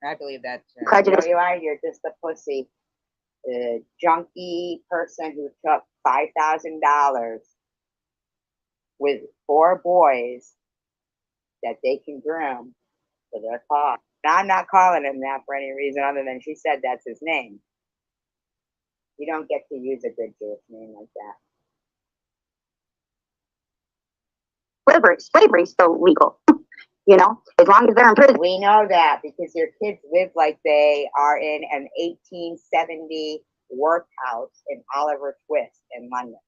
[SPEAKER 1] I believe that. You are. You're just a pussy. A junkie person who took $5,000 with 4 boys that they can groom for their car. Now, I'm not calling him that for any reason other than she said that's his name. You don't get to use a good Jewish name like
[SPEAKER 4] that. Slavery is still legal. As long as they're in prison.
[SPEAKER 1] We know that because your kids live like they are in an 1870 workhouse in Oliver Twist in London.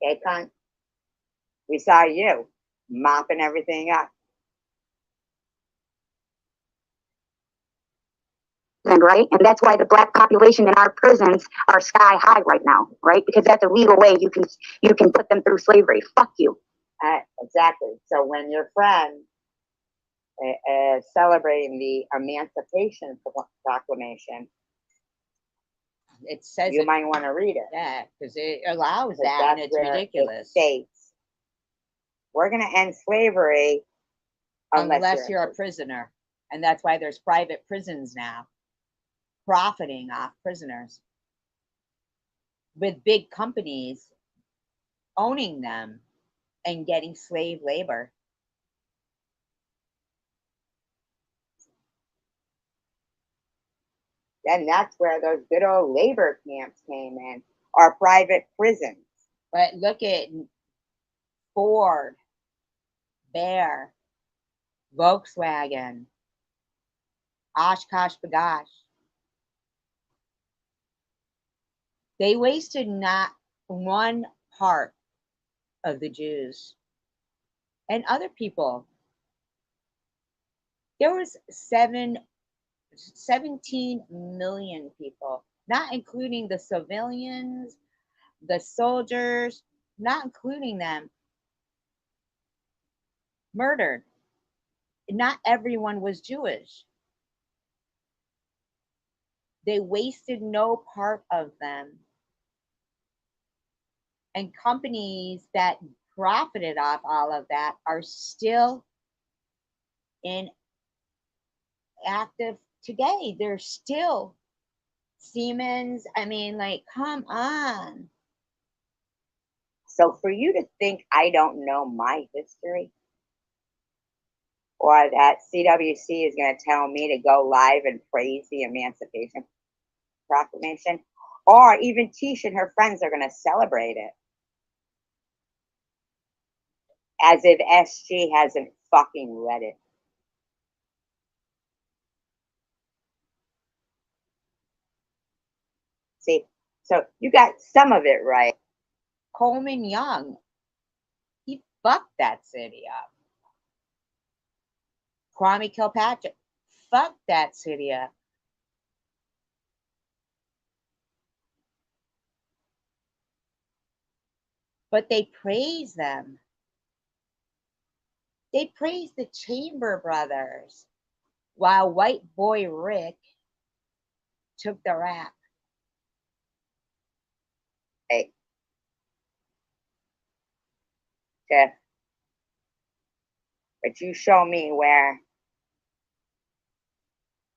[SPEAKER 1] Okay, cunt? We saw you mopping everything up.
[SPEAKER 4] Right? And that's why the black population in our prisons are sky high right now, right? Because that's a legal way you can put them through slavery. Fuck you.
[SPEAKER 1] Exactly. So when your friend is celebrating the Emancipation Proclamation, it says you might want to read it. Yeah, because it allows that, and it's ridiculous. It states, we're going to end slavery unless you're a prisoner. And that's why there's private prisons now, profiting off prisoners, with big companies owning them and getting slave labor. Then that's where those good old labor camps came in, or private prisons. But look at Ford, Bear, Volkswagen, Oshkosh B'gosh. They wasted not one part of the Jews and other people. There was 17 million people, not including the civilians, the soldiers, not including them, murdered. Not everyone was Jewish. They wasted no part of them. And companies that profited off all of that are still in active today. They're still Siemens. I mean, like, come on. So for you to think I don't know my history, or that CWC is going to tell me to go live and praise the Emancipation Proclamation, or even Tish and her friends are going to celebrate it, as if SG hasn't fucking read it. See, so you got some of it right. Coleman Young, he fucked that city up. Kwame Kilpatrick, fucked that city up. But they praise them. They praise the Chamber Brothers, while white boy Rick took the rap. Hey. Tiff. But you show me where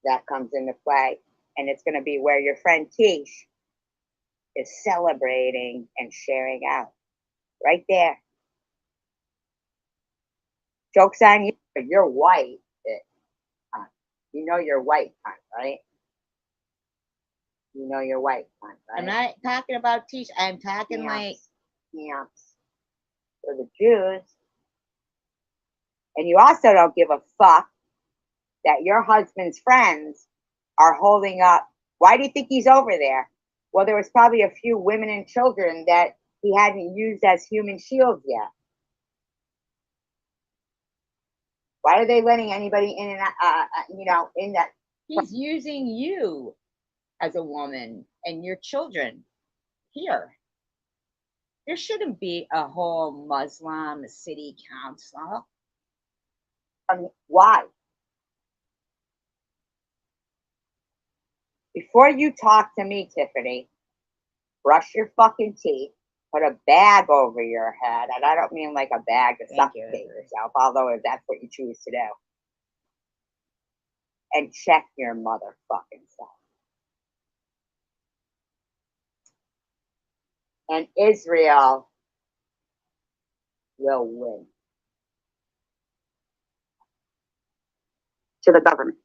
[SPEAKER 1] that comes into play. And it's going to be where your friend Tish is celebrating and sharing out. Right there. Joke's on you. You're white. You know you're white, right? You know you're white, right? I'm not talking about Tish. I'm talking like camps for the Jews. And you also don't give a fuck that your husband's friends are holding up. Why do you think he's over there? Well, there was probably a few women and children that he hadn't used as human shields yet. Why are they letting anybody in and in that? He's using you as a woman and your children here. There shouldn't be a whole Muslim city council. Why? Before you talk to me, Tiffany, brush your fucking teeth, put a bag over your head, and I don't mean like a bag to suffocate yourself, although if that's what you choose to do. And check your motherfucking self. And Israel will win. To the government.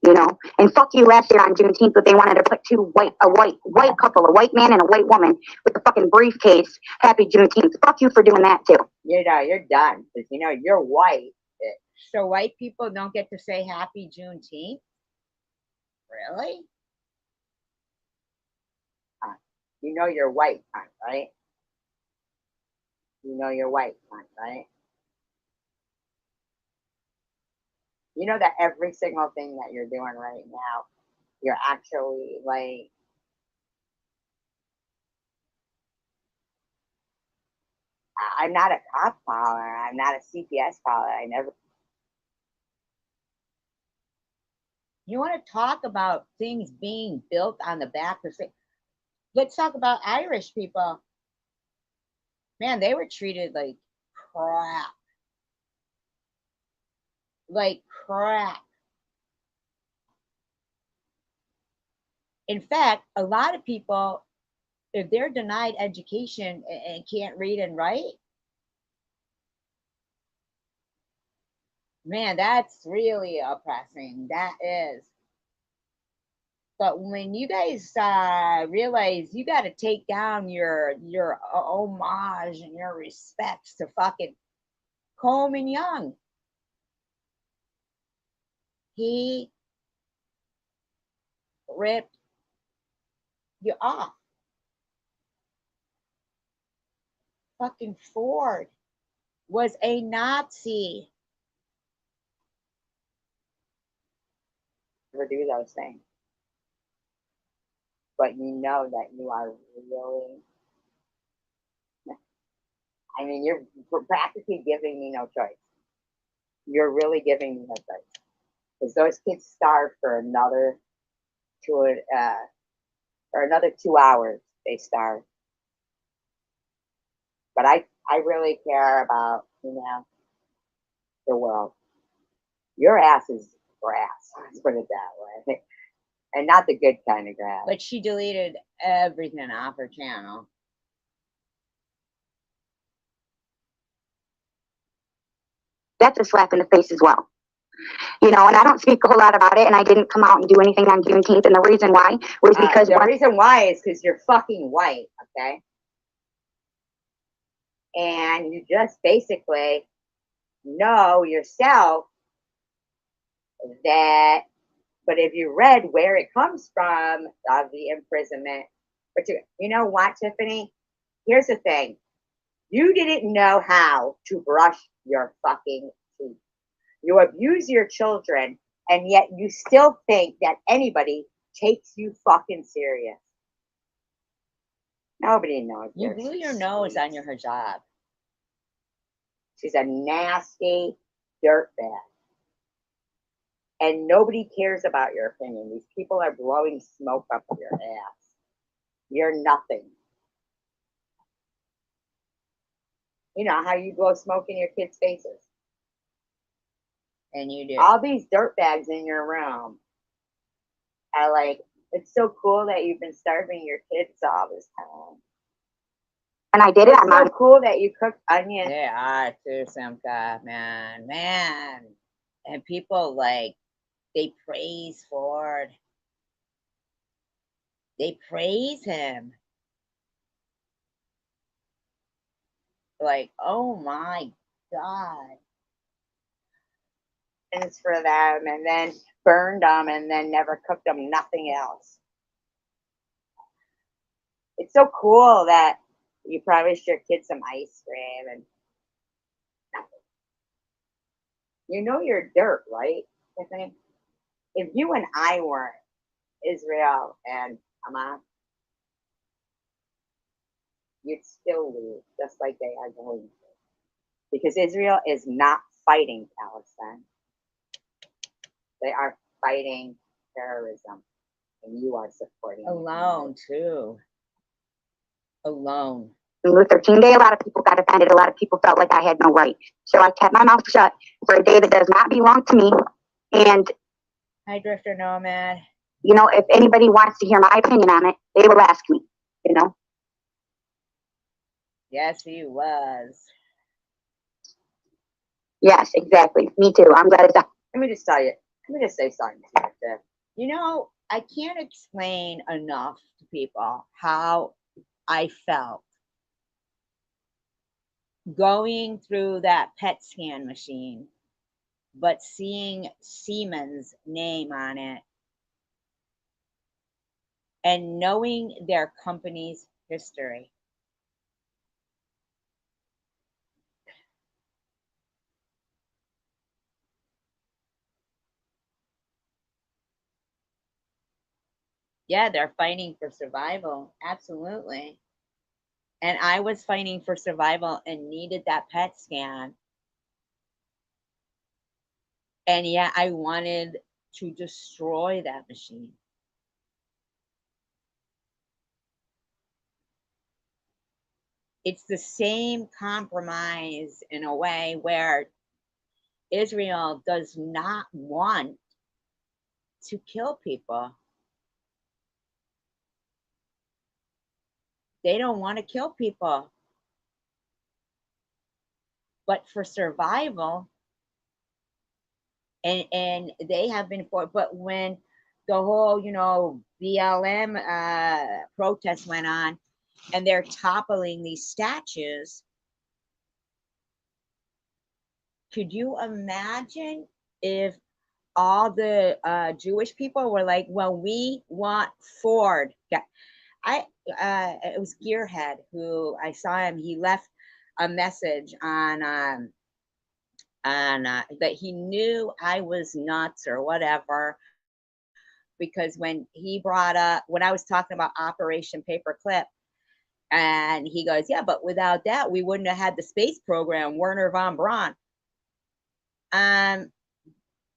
[SPEAKER 1] You know, and fuck you last year on Juneteenth, but they wanted to put a white couple, a white man and a white woman with a fucking briefcase. Happy Juneteenth. Fuck you for doing that too. You know, you're done because you're white. So white people don't get to say Happy Juneteenth? Really? You know you're white, cunt, right? You know you're white, cunt, right? You know that every single thing that you're doing right now, you're actually like, I'm not a cop caller. I'm not a CPS caller. I never. You want to talk about things being built on the back of things? Let's talk about Irish people. Man, they were treated like crap. Like crap. In fact, a lot of people, if they're denied education and can't read and write, man, that's really oppressing. That is. But when you guys realize you got to take down your homage and your respects to fucking Coleman Young, he ripped you off. Fucking Ford was a Nazi. Never do those things. But you know that you are really, I mean, you're practically giving me no choice. You're really giving me no choice. Because those kids starve for another 2 hours. They starve. But I really care about, the world. Your ass is grass. Let's put it that way. And not the good kind of grass. But she deleted everything off her channel.
[SPEAKER 4] That's a slap in the face as well. And I don't speak a whole lot about it, and I didn't come out and do anything on Juneteenth, and the reason why was because
[SPEAKER 1] the reason why is because you're fucking white, okay? And you just basically know yourself that, but if you read where it comes from of the imprisonment, but you know what, Tiffany? Here's the thing. You didn't know how to brush your fucking teeth. You abuse your children, and yet you still think that anybody takes you fucking serious. Nobody knows. You blew your nose on your hijab. She's a nasty dirtbag. And nobody cares about your opinion. These people are blowing smoke up your ass. You're nothing. You know how you blow smoke in your kids' faces. And you do. All these dirtbags in your room are like, it's so cool that you've been starving your kids all this time.
[SPEAKER 4] And I did it.
[SPEAKER 1] It's so cool that you cook onions. They are too, Simca, man. And people they praise Ford. They praise him. Like, oh my God. For them, and then burned them, and then never cooked them, nothing else. It's so cool that you promised your kids some ice cream and nothing. You know you're dirt, right, Tiffany? If you and I weren't Israel and Hamas, you'd still lose, just like they are going to. Because Israel is not fighting Palestine. They are fighting terrorism, and you are supporting alone too. Alone.
[SPEAKER 4] Luther King Day, a lot of people got offended. A lot of people felt like I had no right. So I kept my mouth shut for a day that does not belong to me. And
[SPEAKER 1] hi, Drifter Nomad.
[SPEAKER 4] If anybody wants to hear my opinion on it, they will ask me.
[SPEAKER 1] Yes, he was.
[SPEAKER 4] Yes, exactly. Me too. I'm glad it's done.
[SPEAKER 1] Let me just tell you. Let me just say something to you. I can't explain enough to people how I felt going through that PET scan machine, but seeing Siemens' name on it and knowing their company's history. Yeah, they're fighting for survival. Absolutely. And I was fighting for survival and needed that PET scan. And yeah, I wanted to destroy that machine. It's the same compromise in a way where Israel does not want to kill people. They don't want to kill people. But for survival, and they have been for, but when the whole, BLM protest went on and they're toppling these statues, could you imagine if all the Jewish people were like, well, we want Ford. It was Gearhead who I saw him. He left a message on that he knew I was nuts or whatever, because when I was talking about Operation Paperclip, and he goes, yeah, but without that, we wouldn't have had the space program, Werner von Braun. Um,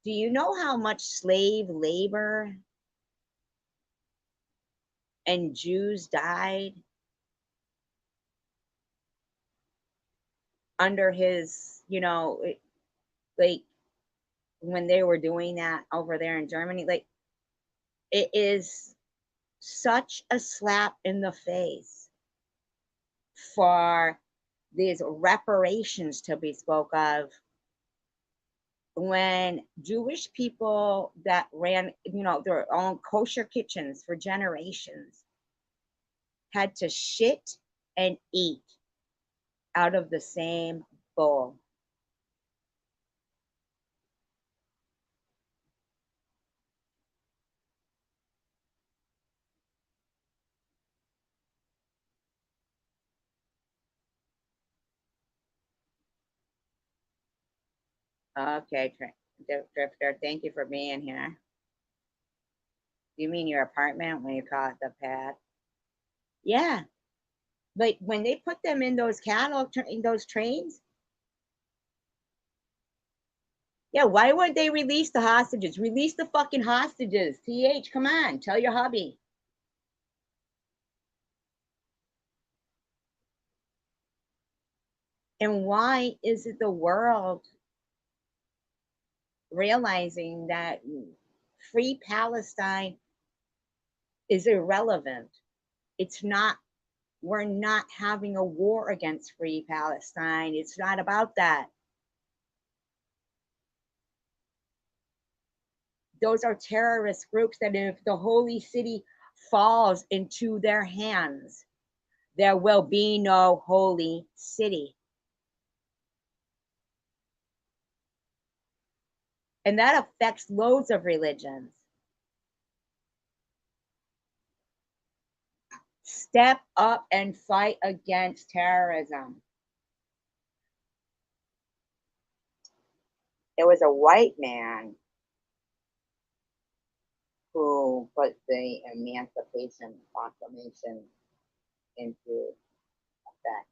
[SPEAKER 1] do you know how much slave labor and Jews died under his, like when they were doing that over there in Germany? Like, it is such a slap in the face for these reparations to be spoke of when Jewish people that ran, their own kosher kitchens for generations had to shit and eat out of the same bowl. Okay, Drifter, thank you for being here. You mean your apartment when you call it the pad? Yeah, like when they put them in those in those trains. Yeah, why wouldn't they release the hostages? Release the fucking hostages. TH, come on, tell your hubby. And why is it the world realizing that free Palestine is irrelevant? It's not, we're not having a war against free Palestine. It's not about that. Those are terrorist groups that if the holy city falls into their hands, there will be no holy city. And that affects loads of religions. Step up and fight against terrorism. It was a white man who put the Emancipation Proclamation into effect.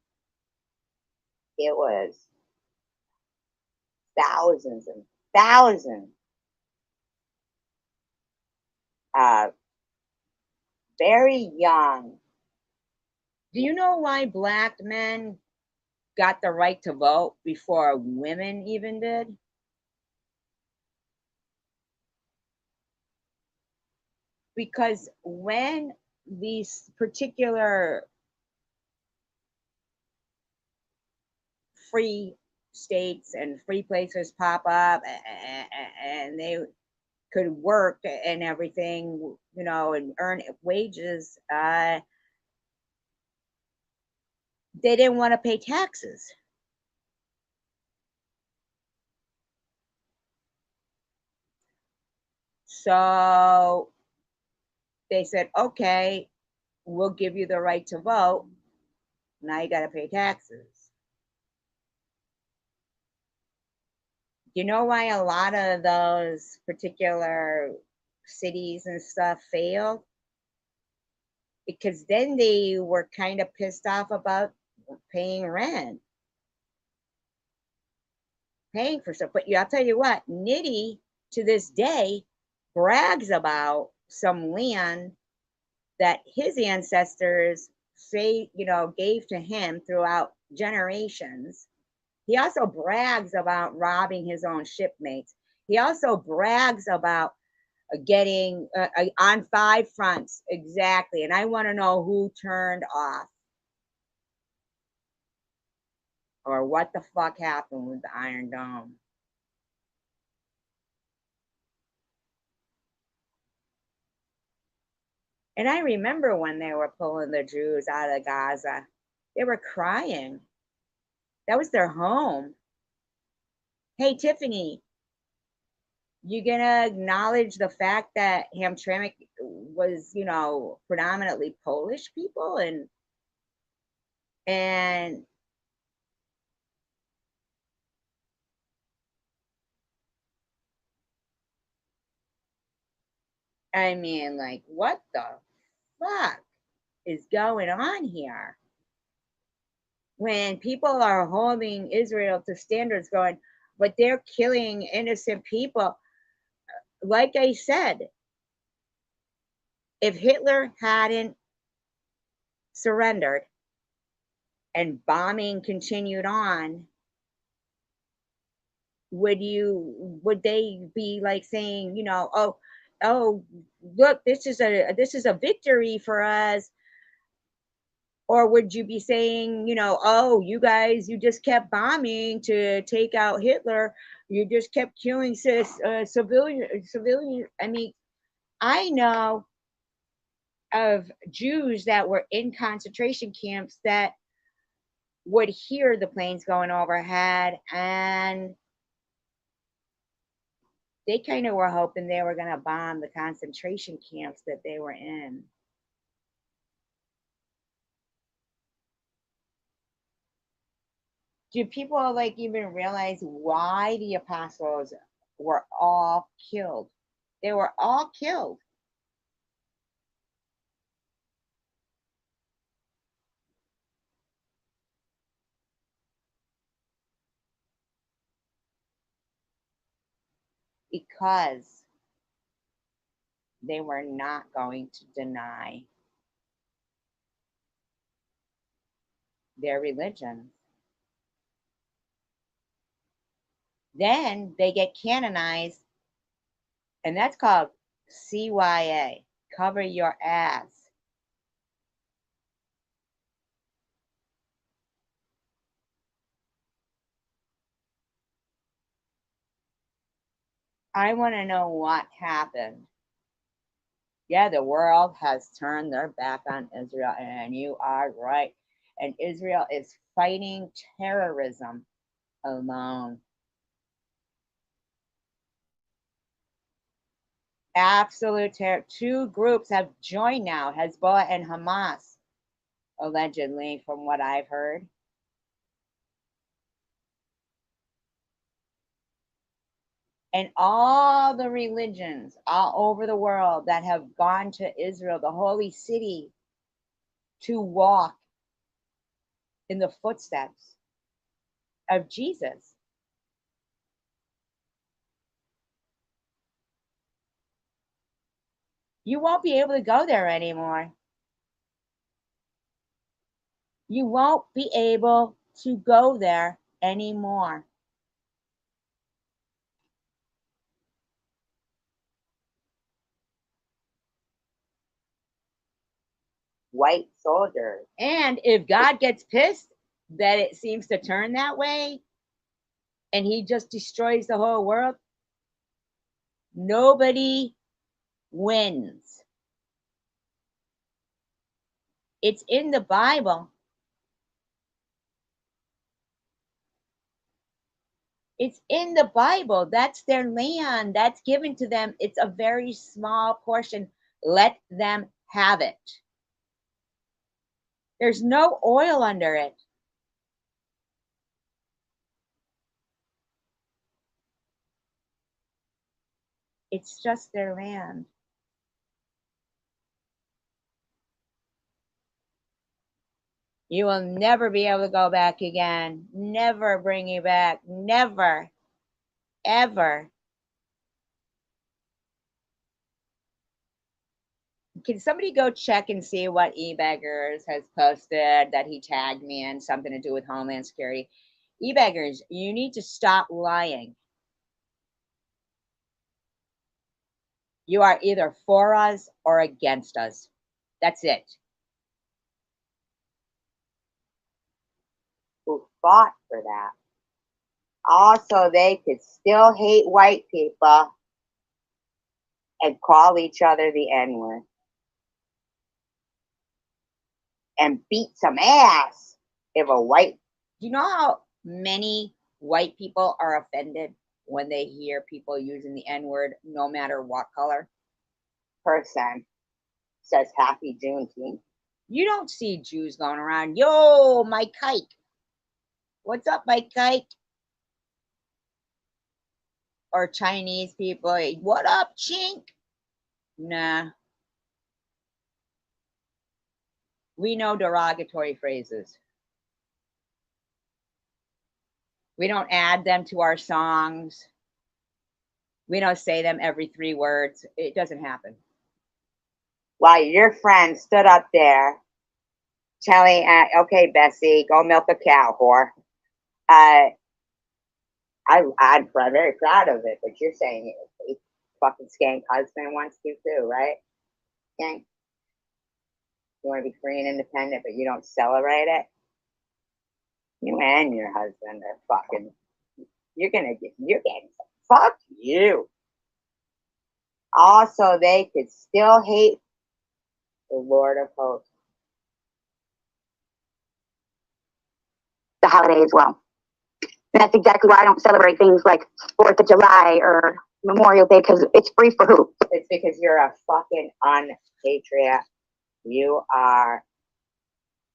[SPEAKER 1] It was thousands and thousands of very young. Do you know why black men got the right to vote before women even did? Because when these particular free states and free places pop up and they could work and everything, and earn wages, they didn't want to pay taxes. So they said, okay, we'll give you the right to vote. Now you got to pay taxes. You know why a lot of those particular cities and stuff failed? Because then they were kind of pissed off about paying rent, paying for stuff. But I'll tell you what, Nitty to this day brags about some land that his ancestors say, gave to him throughout generations. He also brags about robbing his own shipmates. He also brags about getting on 5 fronts, exactly. And I want to know who turned off or what the fuck happened with the Iron Dome. And I remember when they were pulling the Jews out of Gaza, they were crying. That was their home. Hey, Tiffany, you gonna acknowledge the fact that Hamtramck was, predominantly Polish people and I mean, like, what the fuck is going on here? When people are holding Israel to standards going, but they're killing innocent people. Like I said, if Hitler hadn't surrendered and bombing continued on, would they be like saying, oh, look, this is a victory for us? Or would you be saying, oh, you guys, you just kept bombing to take out Hitler. You just kept killing civilian. I mean, I know of Jews that were in concentration camps that would hear the planes going overhead, and they kind of were hoping they were going to bomb the concentration camps that they were in. Do people like even realize why the apostles were all killed? They were all killed. Because they were not going to deny their religion. Then they get canonized, and that's called CYA, cover your ass. I want to know what happened. Yeah, the world has turned their back on Israel, and you are right. And Israel is fighting terrorism alone. Absolute terror. 2 groups have joined now, Hezbollah and Hamas, allegedly, from what I've heard. And all the religions all over the world that have gone to Israel, the holy city, to walk in the footsteps of Jesus. You won't be able to go there anymore. You won't be able to go there anymore. White soldiers. And if God gets pissed that it seems to turn that way and he just destroys the whole world, nobody wins. It's in the Bible. It's in the Bible. That's their land. That's given to them. It's a very small portion. Let them have it. There's no oil under it. It's just their land. You will never be able to go back again. Never bring you back. Never. Ever. Can somebody go check and see what eBeggars has posted that he tagged me in, something to do with Homeland Security? eBeggars, you need to stop lying. You are either for us or against us. That's it.
[SPEAKER 4] Who fought for that? Also, they could still hate white people and call each other the N-word and beat some ass if a white.
[SPEAKER 1] Do you know how many white people are offended when they hear people using the N-word, no matter what color?
[SPEAKER 4] Person says happy Juneteenth.
[SPEAKER 1] You don't see Jews going around, yo, my kike. What's up, my kike? Or Chinese people, what up, chink? Nah. We know derogatory phrases. We don't add them to our songs. We don't say them every 3 words. It doesn't happen.
[SPEAKER 4] While your friend stood up there telling, okay, Bessie, go milk a cow, whore. I'm very proud of it, but you're saying it. Fucking skank husband wants to too, right? Skank. You want to be free and independent, but you don't celebrate it? You and your husband are fucking. You're getting. Fuck you. Also, they could still hate the Lord of Hosts. The holiday as well. And that's exactly why I don't celebrate things like 4th of July or Memorial Day, because it's free for who? It's because you're a fucking unpatriot. You are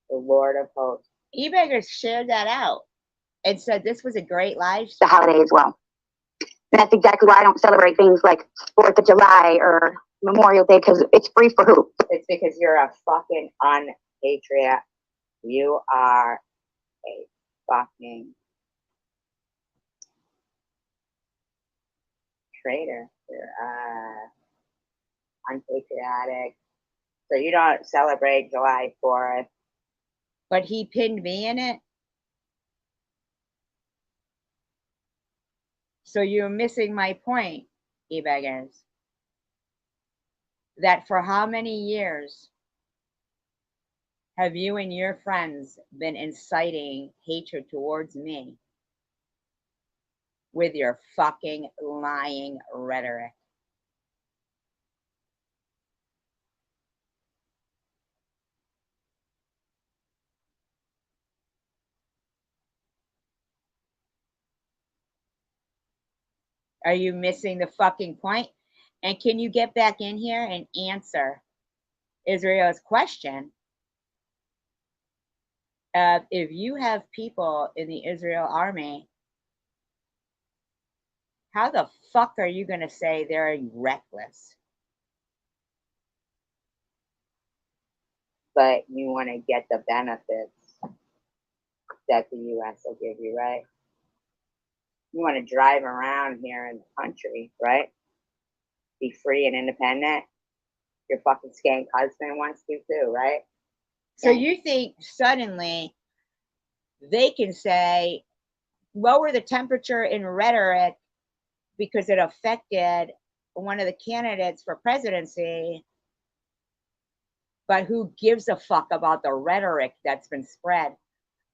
[SPEAKER 4] the Lord of Hosts.
[SPEAKER 1] eBeggars shared that out and said this was a great live
[SPEAKER 4] The holiday as well. And that's exactly why I don't celebrate things like 4th of July or Memorial Day, because it's free for who? It's because you're a fucking unpatriot. You are a fucking traitor. You're unpatriotic. So you don't celebrate July 4th.
[SPEAKER 1] But he pinned me in it. So you're missing my point, eBeggars. That for how many years have you and your friends been inciting hatred towards me with your fucking lying rhetoric? Are you missing the fucking point? And can you get back in here and answer Israel's question? If you have people in the Israel army, how the fuck are you going to say they're reckless?
[SPEAKER 4] But you want to get the benefits that the U.S. will give you, right? You want to drive around here in the country, right? Be free and independent. Your fucking skank husband wants to too, right?
[SPEAKER 1] So you think suddenly they can say, lower the temperature in rhetoric because it affected one of the candidates for presidency, but who gives a fuck about the rhetoric that's been spread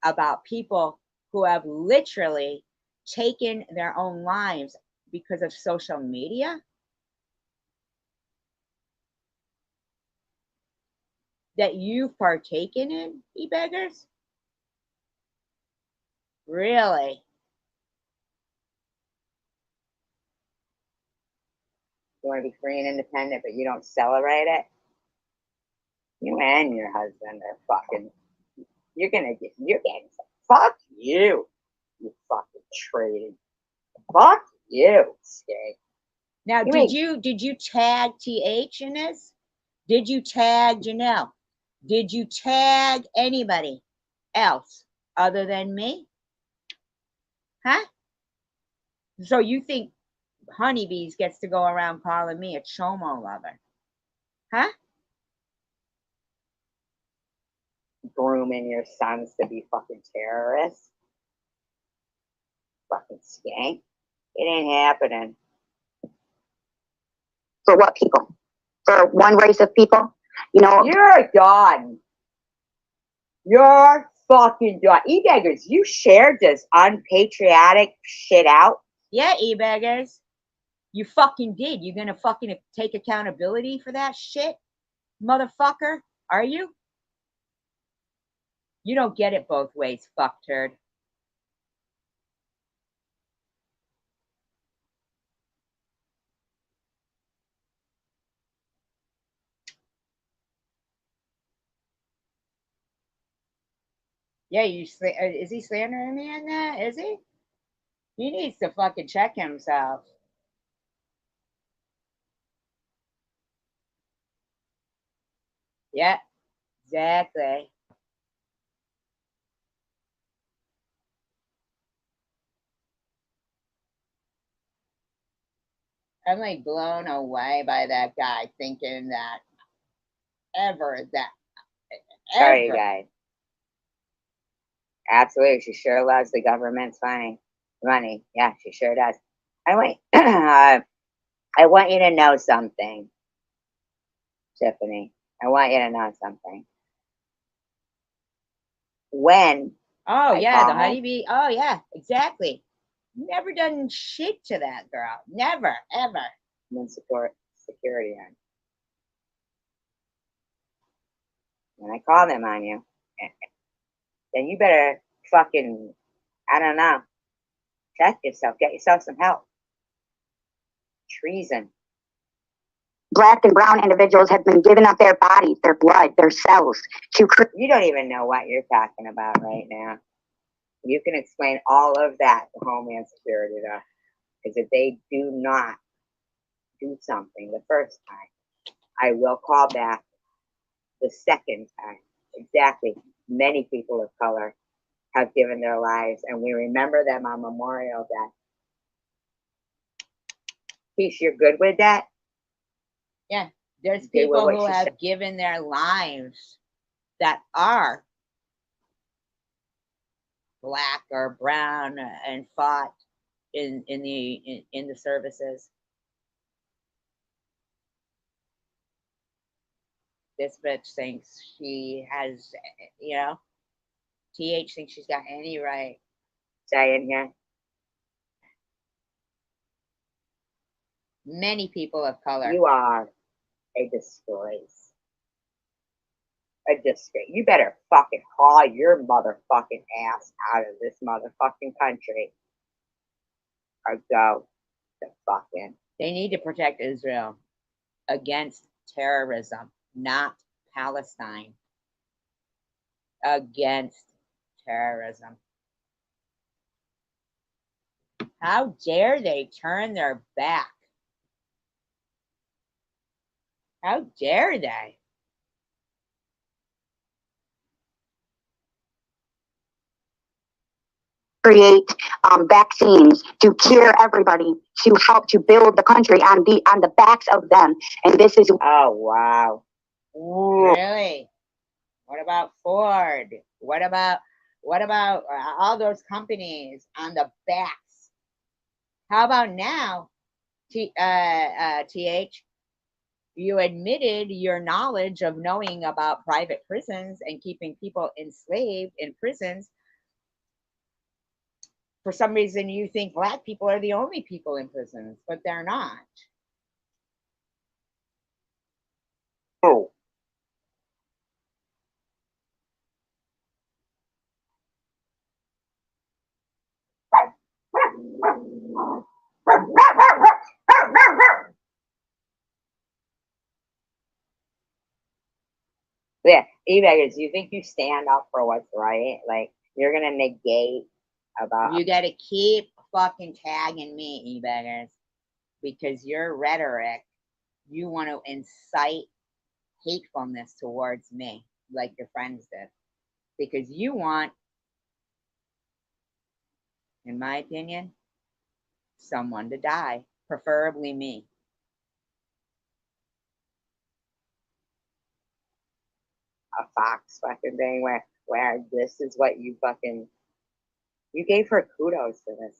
[SPEAKER 1] about people who have literally taken their own lives because of social media? That you've partaken in, eBeggars? Really?
[SPEAKER 4] You want to be free and independent, but you don't celebrate it? You and your husband are fucking.
[SPEAKER 1] You're getting fuck you. You fucking traitor. Fuck you, Skate. Now, did you tag TH in this? Did you tag Janelle? Did you tag anybody else other than me? Huh? So you think Honeybees gets to go around calling me a chomo lover? Huh? Grooming your sons to be fucking terrorists? Fucking skank. It ain't happening.
[SPEAKER 4] For what people? For one race of people? You know,
[SPEAKER 1] You're done. You're fucking done. E-beggars, you shared this unpatriotic shit out. Yeah, e-beggars. You fucking did. You gonna fucking take accountability for that shit? Motherfucker? Are you? You don't get it both ways, fuck turd. Yeah, is he slandering me in that? Is he? He needs to fucking check himself. Yeah, exactly. I'm like blown away by that guy thinking that Sorry, guys. Absolutely, she sure loves the government's money. Yeah, she sure does. Anyway, I want you to know something, Tiffany. I want you to know something. When? Oh yeah, the honeybee. Oh yeah, exactly. Never done shit to that girl. Never, ever. When security on. When I call them on you, then you better fucking, I don't know, check yourself. Get yourself some help. Treason.
[SPEAKER 4] Black and brown individuals have been giving up their bodies, their blood, their cells to.
[SPEAKER 1] You don't even know what you're talking about right now. You can explain all of that to Homeland Security, though, because if they do not do something the first time, I will call back the second time. Exactly. Many people of color have given their lives, and we remember them on Memorial Day. Peace, you're good with that? Yeah. There's people who have given their lives that are black or brown and fought in the services. This bitch thinks she has, TH thinks she's got any right saying here. Many people of color. You are a disgrace. A disgrace. You better fucking haul your motherfucking ass out of this motherfucking country. Or go to fucking. They need to protect Israel against terrorism, not Palestine. Against terrorism. How dare they turn their back? How dare they?
[SPEAKER 4] Create vaccines to cure everybody, to help to build the country on the backs of them. And this is
[SPEAKER 1] oh wow. Ooh. Really? What about Ford? What about all those companies on the backs? How about now, TH? You admitted your knowledge of knowing about private prisons and keeping people enslaved in prisons. For some reason, you think black people are the only people in prisons, but they're not. Oh. Yeah,
[SPEAKER 4] E-Baggers, do you think you stand up for what's right? Like, you're gonna negate about.
[SPEAKER 1] You gotta keep fucking tagging me, E-Baggers, because your rhetoric, you want to incite hatefulness towards me, like your friends did. Because you want, in my opinion, someone to die, preferably me.
[SPEAKER 4] A Fox fucking thing where this is what you fucking, you gave her kudos for this.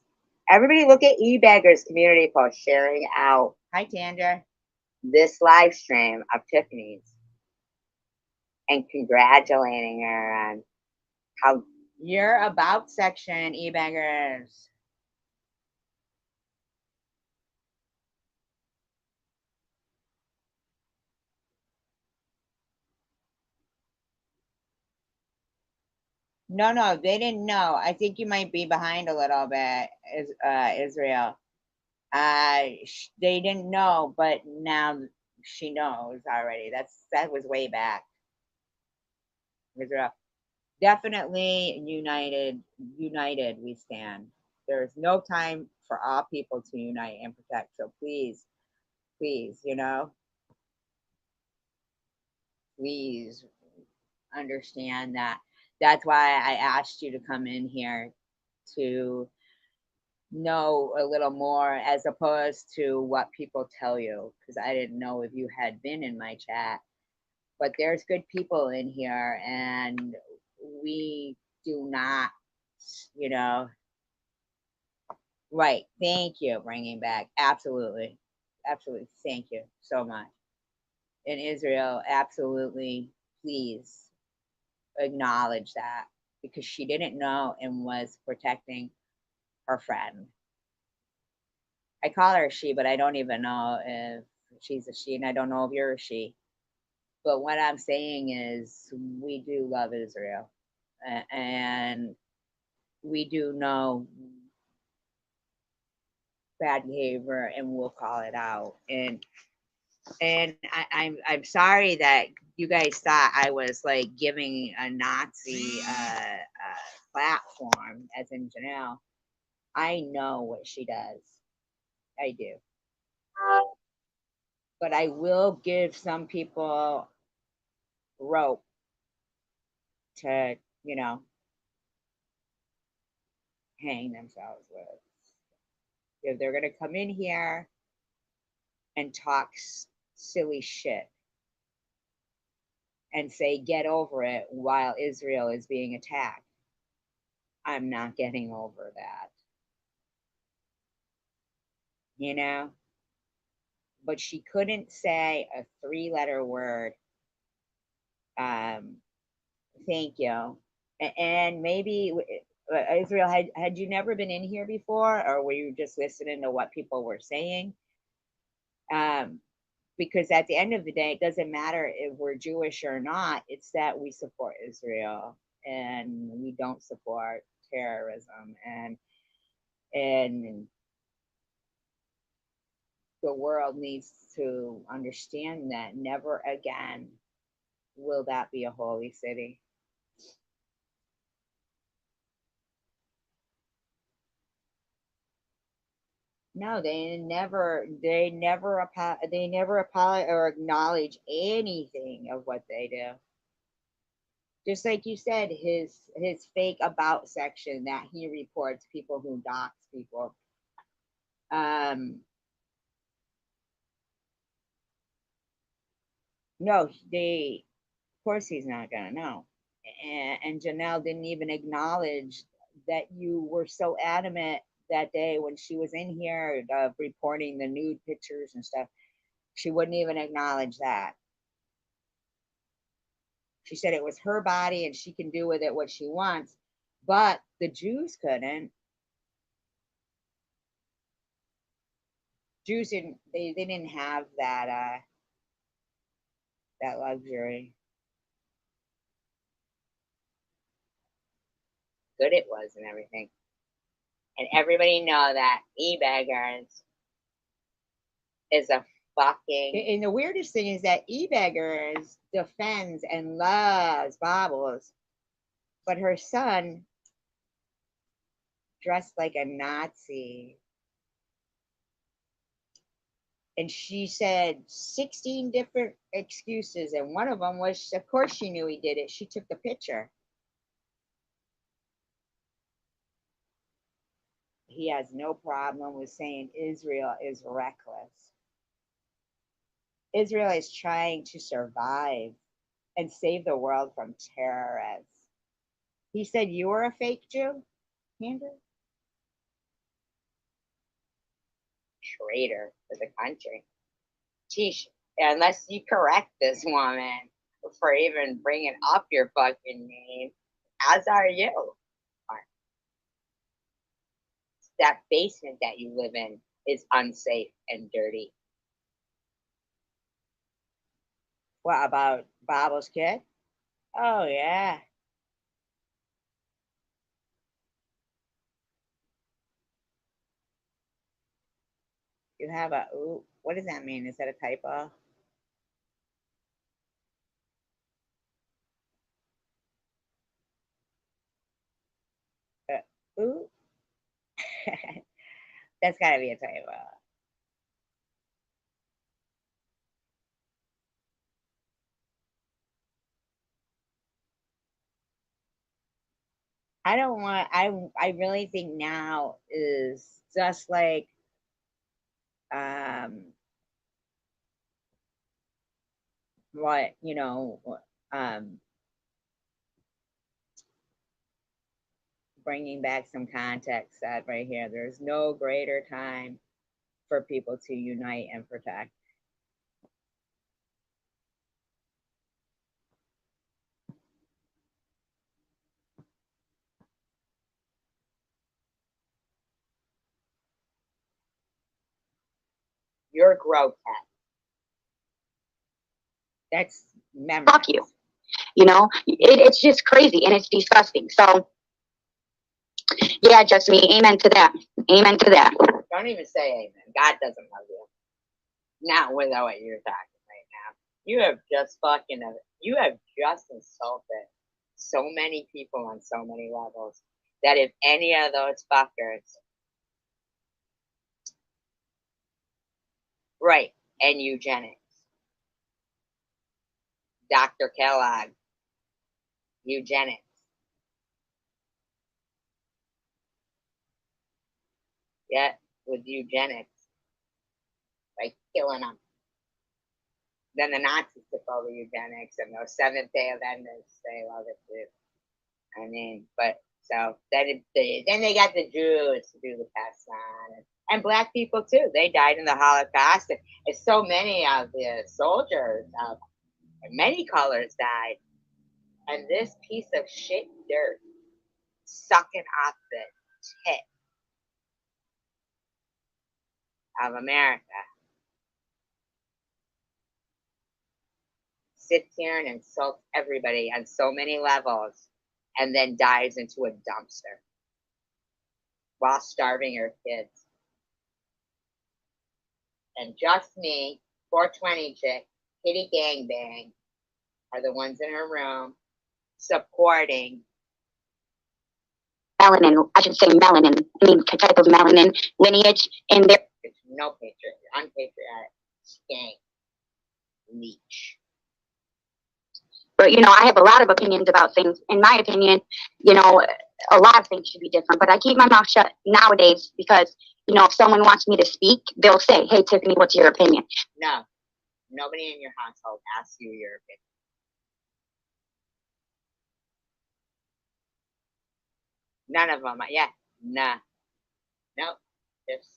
[SPEAKER 4] Everybody look at E-Baggers community post sharing out
[SPEAKER 1] Hi, Tandra.
[SPEAKER 4] this live stream of Tiffany's and congratulating her on how.
[SPEAKER 1] Your about section, E-Baggers. No, they didn't know. I think you might be behind a little bit, Israel. They didn't know, but now she knows already. That was way back. Israel, definitely united. United, we stand. There's no time for all people to unite and protect. So please, please understand that. That's why I asked you to come in here to know a little more as opposed to what people tell you, because I didn't know if you had been in my chat. But there's good people in here, and we do not, you know. Right. Thank you. Bringing back. Absolutely. Absolutely. Thank you so much. In Israel, absolutely. Please acknowledge that, because she didn't know and was protecting her friend. I call her she, but I don't even know if she's a she, and I don't know if you're a she. But what I'm saying is, we do love Israel, and we do know bad behavior, and we'll call it out. And I'm sorry that you guys thought I was like giving a Nazi platform, as in Janelle. I know what she does. I do. But I will give some people rope to, hang themselves with. If they're going to come in here and talk silly shit and say, get over it while Israel is being attacked, I'm not getting over that. But she couldn't say a 3-letter word. Thank you. And maybe Israel, had you never been in here before, or were you just listening to what people were saying? Because at the end of the day, it doesn't matter if we're Jewish or not. It's that we support Israel and we don't support terrorism, and the world needs to understand that never again will that be a holy city. No, they never apologize or acknowledge anything of what they do. Just like you said, his fake about section that he reports people who dox people. No, of course he's not gonna know. And Janelle didn't even acknowledge that you were so adamant that day when she was in here reporting the nude pictures and stuff. She wouldn't even acknowledge that. She said it was her body and she can do with it what she wants, but the Jews couldn't. Jews didn't. They didn't have that that luxury. Good it was and everything. And everybody know that E-Baggers is a fucking. And the weirdest thing is that E-Beggars defends and loves Bobbles, but her son dressed like a Nazi. And she said 16 different excuses. And one of them was, of course, she knew he did it. She took the picture. He has no problem with saying Israel is reckless. Israel is trying to survive and save the world from terrorists. He said you were a fake Jew, Andrew? Traitor to the country. Geez, unless you correct this woman for even bringing up your fucking name, as are you. That basement that you live in is unsafe and dirty. What about Bob's kid? Oh, yeah. You have a, ooh, what does that mean? Is that a typo? Ooh. That's gotta be a typo. I don't want, I really think now is just like, what, you know, bringing back some context said right here, there's no greater time for people to unite and protect. You're grotesque. That's memory.
[SPEAKER 4] Fuck you. You know, it's just crazy and it's disgusting. So, yeah, just me. Amen to that. Amen to that.
[SPEAKER 1] Don't even say amen. God doesn't love you. Not without what you're talking right now. You have just insulted so many people on so many levels that if any of those fuckers, right, and eugenics, Dr. Kellogg, eugenics. Yeah, with eugenics, like killing them. Then the Nazis took over eugenics, and those Seventh-day Adventists, they love it too. I mean, but so then they got the Jews to do the test on, and black people too. They died in the Holocaust, and so many of the soldiers of many colors died. And this piece of shit dirt sucking off the tip of America sits here and insults everybody on so many levels and then dives into a dumpster while starving her kids. And just me, 420 chick, Kitty Gangbang are the ones in her room supporting
[SPEAKER 4] melanin, I should say melanin, I mean type of melanin lineage in there.
[SPEAKER 1] It's no patriot, unpatriotic, skank, leech.
[SPEAKER 4] But, you know, I have a lot of opinions about things. In my opinion, you know, a lot of things should be different. But I keep my mouth shut nowadays because, you know, if someone wants me to speak, they'll say, hey, Tiffany, what's your opinion?
[SPEAKER 1] No, nobody in your household asks you your opinion. None of them. Yeah, nah. Nope. Just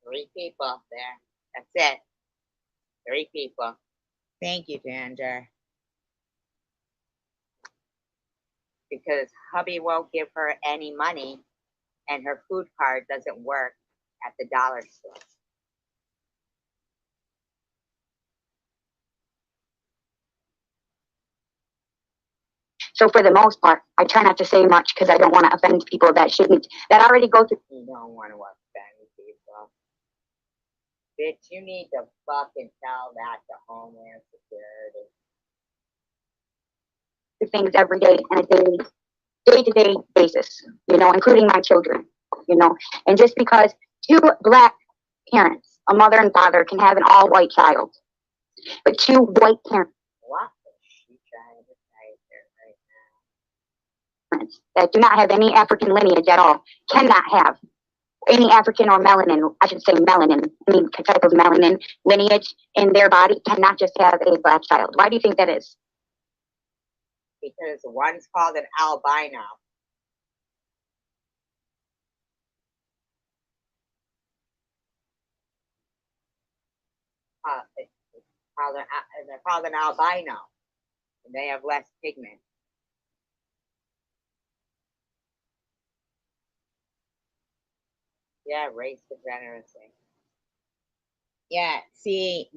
[SPEAKER 1] 3 people there. That's it. 3 people. Thank you, Ginger. Because hubby won't give her any money and her food card doesn't work at the dollar store.
[SPEAKER 4] So for the most part, I try not to say much because I don't want to offend people that shouldn't, that already go through.
[SPEAKER 1] You don't want to offend people. Bitch, you need to fucking tell that to Homeland Security.
[SPEAKER 4] Things every day on a day-to-day basis, you know, including my children, you know. And just because two black parents, a mother and father, can have an all-white child, but two white parents
[SPEAKER 1] What is she trying to say there right now?
[SPEAKER 4] that do not have any African lineage at all cannot have any African or melanin, I should say melanin, any type of melanin lineage in their body, cannot just have a black child. Why do you think that is?
[SPEAKER 1] Because one's called an albino. They're called an albino. And they have less pigment. Yeah, race degeneracy. Yeah, see,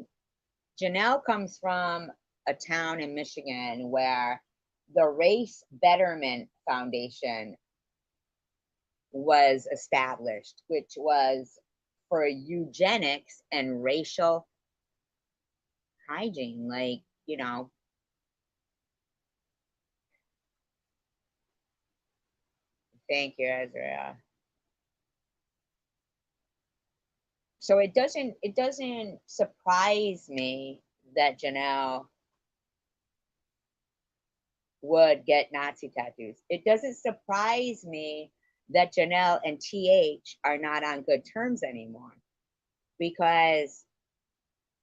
[SPEAKER 1] Janelle comes from a town in Michigan where the Race Betterment Foundation was established, which was for eugenics and racial hygiene. Like, you know, thank you, Ezra. So it doesn't surprise me that Janelle would get Nazi tattoos. It doesn't surprise me that Janelle and TH are not on good terms anymore, because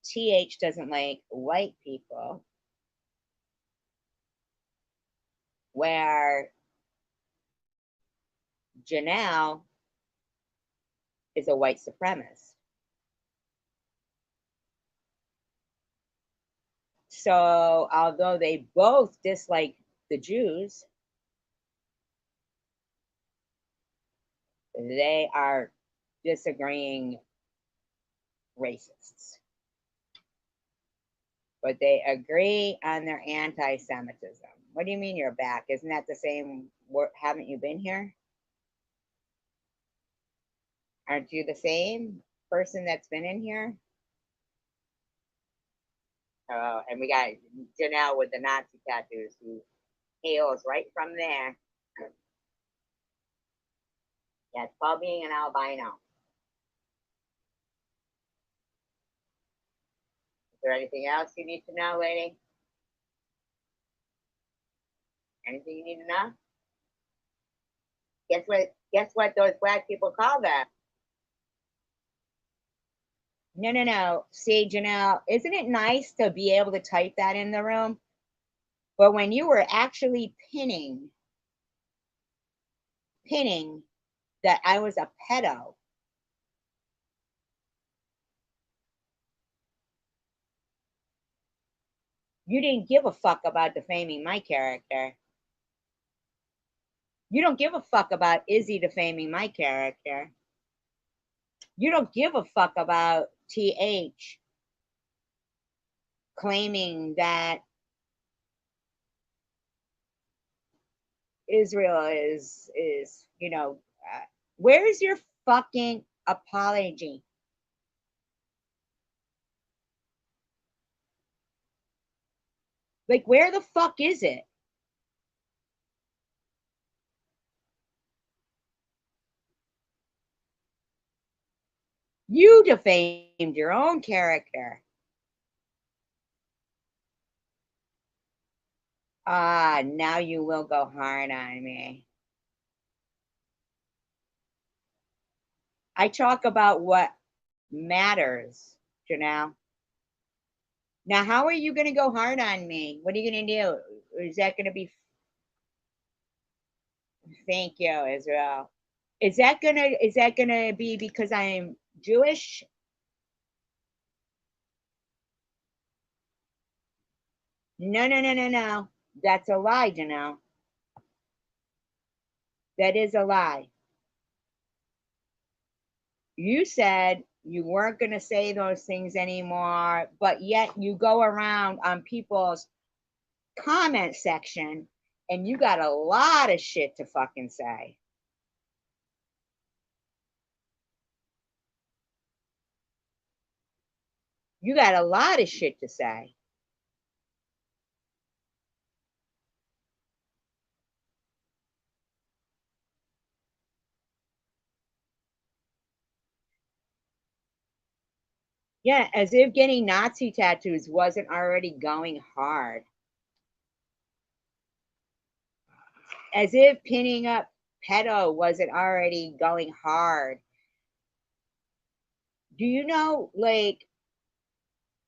[SPEAKER 1] TH doesn't like white people, where Janelle is a white supremacist. So although they both dislike the Jews, they are disagreeing racists. But they agree on their anti-Semitism. What do you mean you're back? Isn't that the same word? Haven't you been here? Aren't you the same person that's been in here? Oh, and we got Janelle with the Nazi tattoos, who hails right from there. Yeah, it's called being an albino. Is there anything else you need to know, lady? Anything you need to know? Guess what those black people call that? No. See, Janelle, isn't it nice to be able to type that in the room? But when you were actually pinning that I was a pedo, you didn't give a fuck about defaming my character. You don't give a fuck about Izzy defaming my character. You don't give a fuck about TH claiming that Israel is you know, where's your fucking apology? Like, where the fuck is it? You defamed your own character. Ah, now you will go hard on me. I talk about what matters, Janelle. Now, how are you going to go hard on me? What are you going to do? Is that going to be? Thank you, Israel. Is that gonna be because I'm Jewish? No. That's a lie, Janelle. That is a lie. You said you weren't going to say those things anymore, but yet you go around on people's comment section and you got a lot of shit to fucking say. You got a lot of shit to say. Yeah, as if getting Nazi tattoos wasn't already going hard. As if pinning up pedo wasn't already going hard. Do you know, like,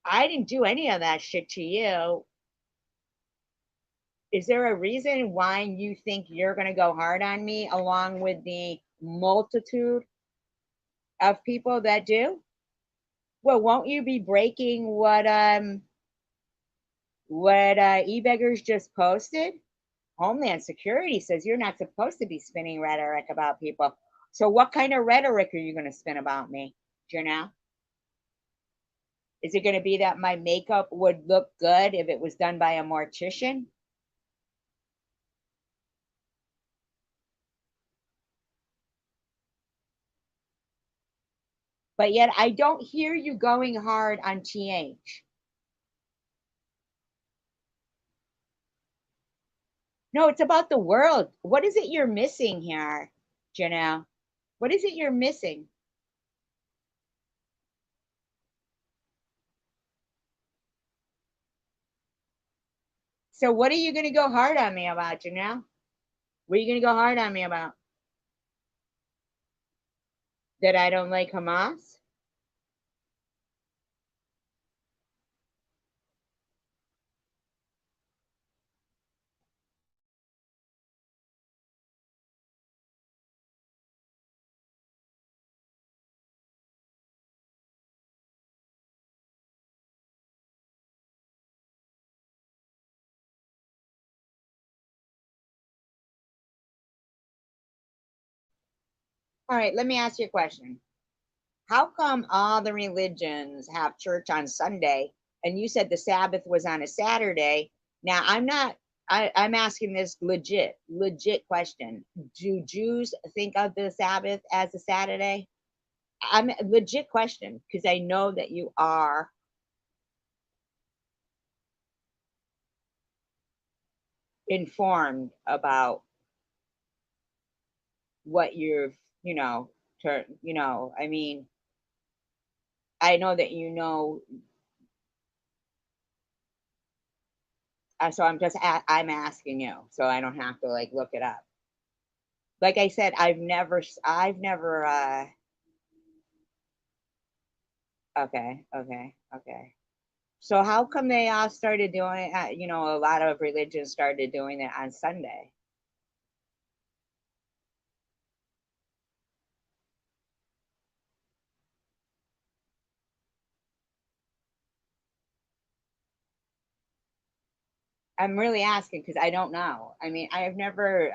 [SPEAKER 1] I didn't do any of that shit to you. Is there a reason why you think you're going to go hard on me along with the multitude of people that do? Well, won't you be breaking what e-beggars just posted? Homeland Security says you're not supposed to be spinning rhetoric about people. So what kind of rhetoric are you going to spin about me, Janelle? Is it going to be that my makeup would look good if it was done by a mortician? But yet I don't hear you going hard on TH. No, it's about the world. What is it you're missing here, Janelle? What is it you're missing? So what are you going to go hard on me about, Janelle? What are you going to go hard on me about? That I don't like Hamas? All right, let me ask you a question. How come all the religions have church on Sunday and you said the Sabbath was on a Saturday? Now, I'm asking this legit question. Do Jews think of the Sabbath as a Saturday? I'm a legit question because I know that you are informed about what you're, I mean, I know that so I'm asking you, so I don't have to like look it up. Like I said, okay. So how come they all started doing, a lot of religions started doing it on Sunday? I'm really asking because I don't know. I mean, I've never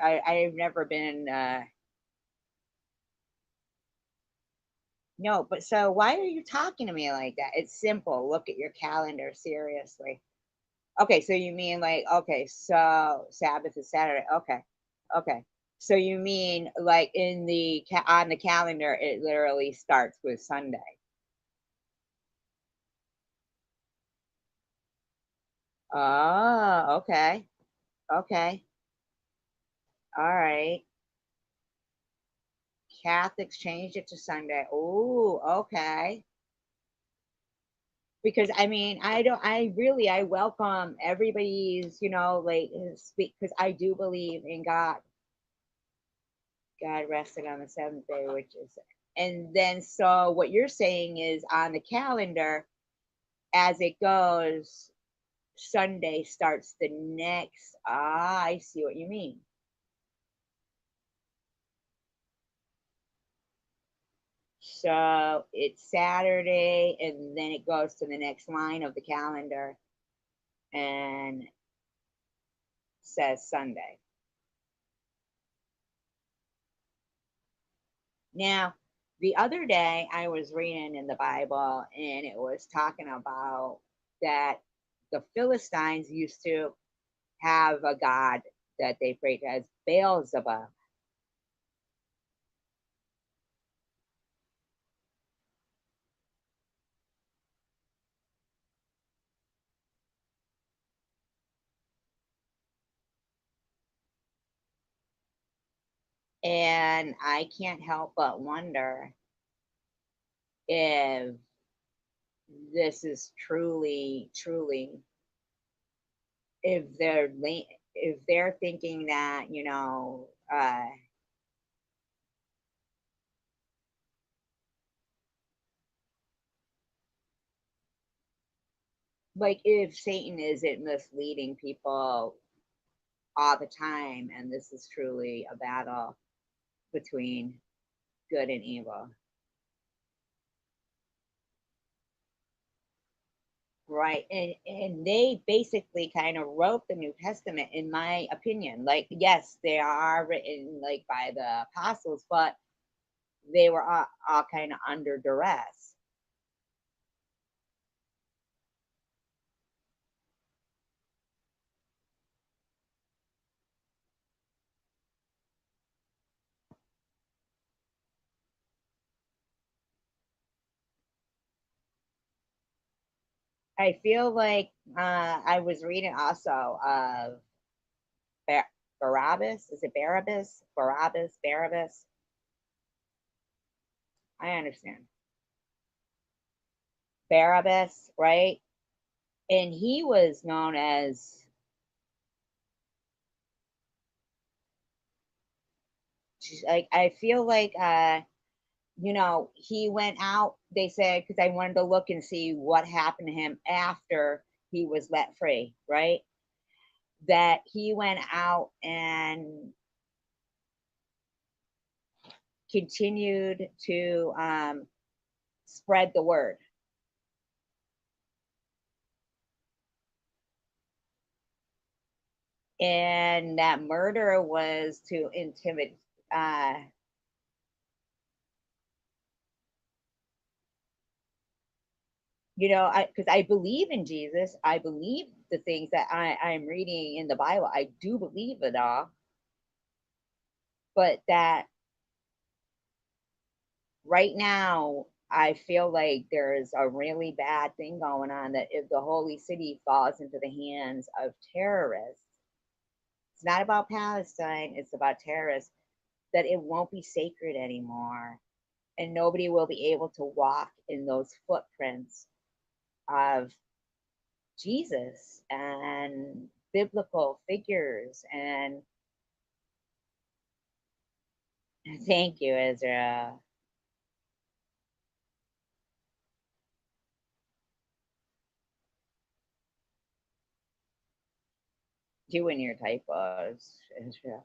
[SPEAKER 1] been, no, but so why are you talking to me like that? It's simple. Look at your calendar, seriously. Okay, so you mean like, okay, so Sabbath is Saturday. Okay, okay. So you mean like on the calendar, it literally starts with Sunday. Oh, okay, okay, all right. Catholics changed it to Sunday. Oh, okay. Because I mean, I welcome everybody's, like speak because I do believe in God. God rested on the seventh day, which is, and then so what you're saying is on the calendar as it goes, Sunday starts the next. Ah, I see what you mean. So it's Saturday, and then it goes to the next line of the calendar and says Sunday. Now, the other day I was reading in the Bible and it was talking about that the Philistines used to have a god that they prayed as Beelzebub. then I can't help but wonder if this is truly, if if they're thinking that, like if Satan isn't misleading people all the time, and this is truly a battle between good and evil. Right. And they basically kind of wrote the New Testament, in my opinion. Like, yes, they are written like by the apostles, but they were all kind of under duress. I feel like I was reading also of Barabbas. Is it Barabbas? Barabbas. I understand. Barabbas, right? And he was known as, like, I feel like he went out, they said, because I wanted to look and see what happened to him after he was let free, right? That he went out and continued to spread the word. And that murder was to intimidate, because I believe in Jesus. I believe the things that I'm reading in the Bible. I do believe it all. But that right now, I feel like there's a really bad thing going on, that if the holy city falls into the hands of terrorists, it's not about Palestine, it's about terrorists, that it won't be sacred anymore. And nobody will be able to walk in those footprints of Jesus and biblical figures. And thank you, Ezra. You and your typos, Ezra.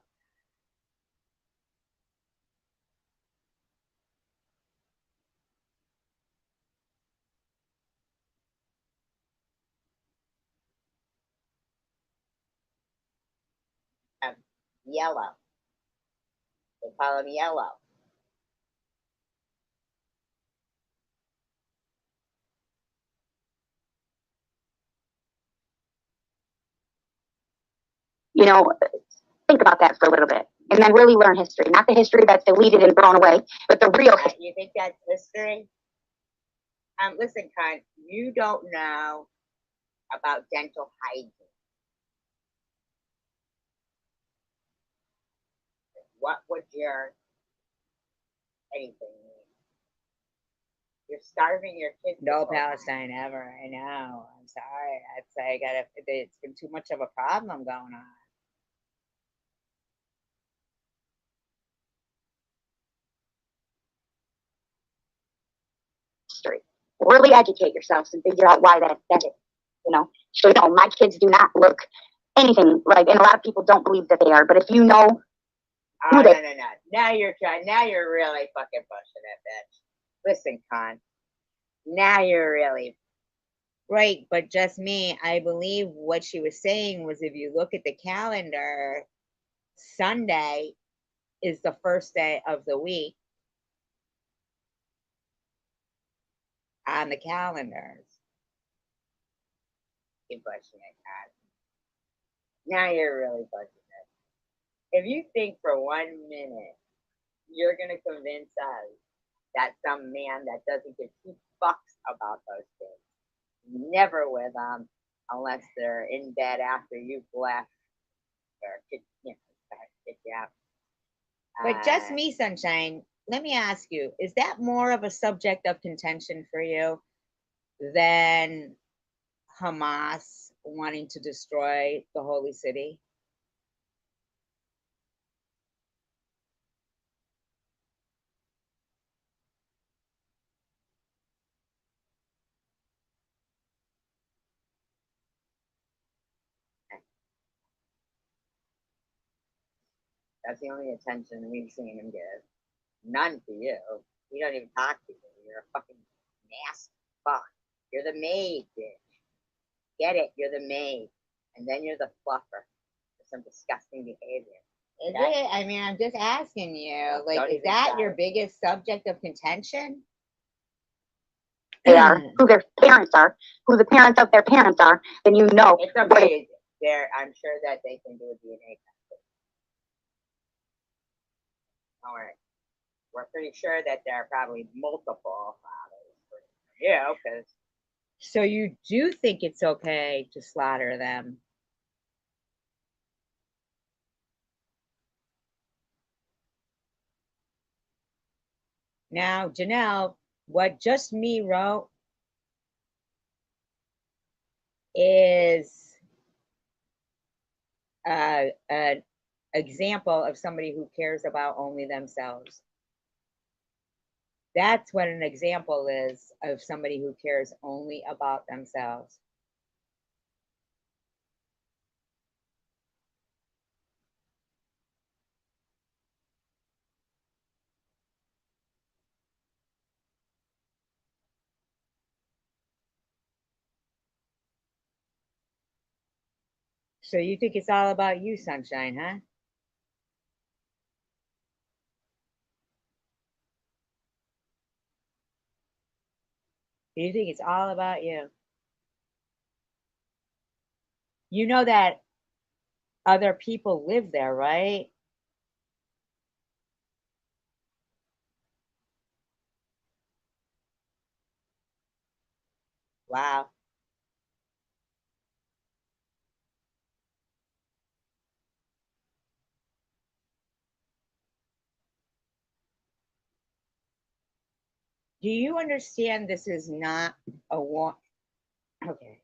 [SPEAKER 1] Yellow. They call him Yellow.
[SPEAKER 4] You know, think about that for a little bit and then really learn history, not the history that's deleted and thrown away, but the real history.
[SPEAKER 1] You think that's history? Listen, Con, you don't know about dental hygiene. What would your anything mean? You're starving your kids. No Palestine ever. I know. I'm sorry. I'd say it's been too much of a problem going on.
[SPEAKER 4] Really educate yourselves and figure out why that is. So my kids do not look anything like, and a lot of people don't believe that they are. But if you know,
[SPEAKER 1] no. Now you're really fucking pushing it, bitch. Listen, Con. Now you're really right, but just me. I believe what she was saying was, if you look at the calendar, Sunday is the first day of the week on the calendars. Keep pushing it, God. Now you're really pushing it. If you think for 1 minute you're gonna convince us that some man that doesn't give two fucks about those things, never with them unless they're in bed after you've left or kick you out. But just me, Sunshine, let me ask you, is that more of a subject of contention for you than Hamas wanting to destroy the holy city?
[SPEAKER 3] That's the only attention we've seen him give. None for you. You don't even talk to you. You're a fucking nasty fuck. You're the maid, bitch. Get it? You're the maid. And then you're the fluffer for some disgusting behavior.
[SPEAKER 1] Is it? I mean, I'm just asking you, like, is that your biggest subject of contention?
[SPEAKER 4] They are, who their parents are, who the parents of their parents are, then you know.
[SPEAKER 3] It's okay. I'm sure that they can do a DNA test. All right. We're pretty sure that there are probably multiple fathers for you, because.
[SPEAKER 1] So you do think it's okay to slaughter them? Now, Janelle, what Just Me wrote is an example of somebody who cares about only themselves. That's what an example is of somebody who cares only about themselves. So you think it's all about you, Sunshine, huh? You think it's all about you? You know that other people live there, right? Wow. Do you understand this is not a war? Okay.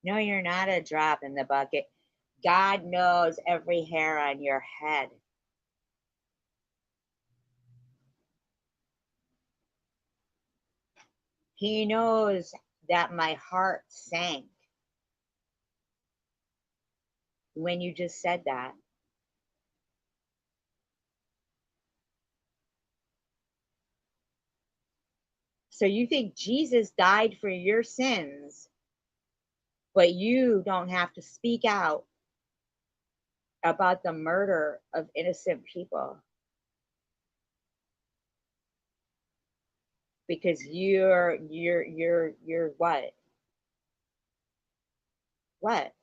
[SPEAKER 1] No, you're not a drop in the bucket. God knows every hair on your head. He knows that my heart sank when you just said that. So you think Jesus died for your sins, but you don't have to speak out about the murder of innocent people because you're what? What?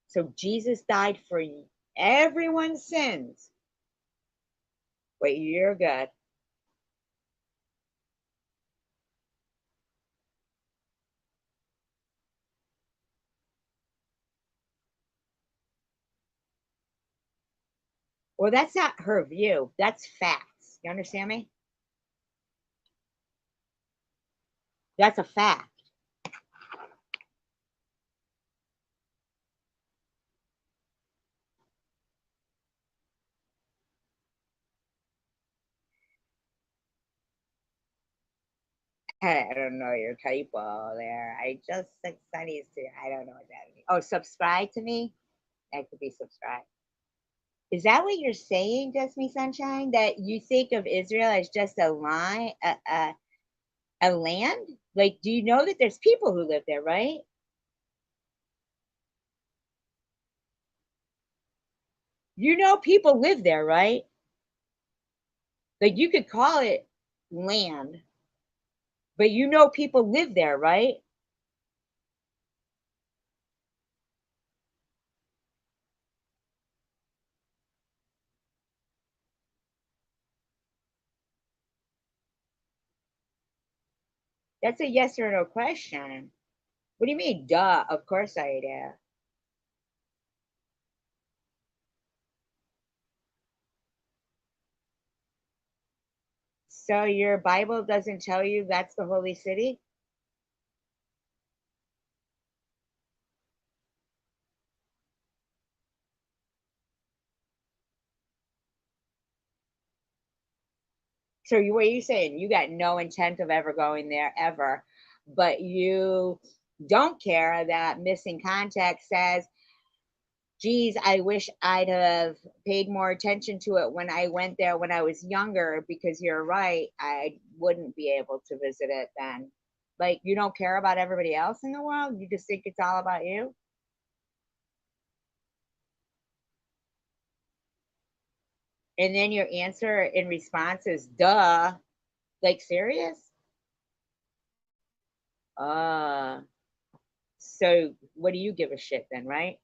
[SPEAKER 1] So Jesus died for everyone's sins, but you're good. Well, that's not her view. That's facts. You understand me? That's a fact. I don't know your typo there. I just sent Sunny's to, I don't know what that means. Oh, subscribe to me? That could be subscribe. Is that what you're saying, Just Me Sunshine? That you think of Israel as just a line, a land? Like, do you know that there's people who live there, right? You know people live there, right? Like, you could call it land, but you know people live there, right? That's a yes or no question. What do you mean, duh? Of course I do. So your Bible doesn't tell you that's the holy city? So what are you saying? You got no intent of ever going there ever, but you don't care that missing contact says, geez, I wish I'd have paid more attention to it when I went there when I was younger, because you're right, I wouldn't be able to visit it then. Like, you don't care about everybody else in the world? You just think it's all about you? And then your answer in response is, duh. Like, serious? Uh, so what do you give a shit then, right?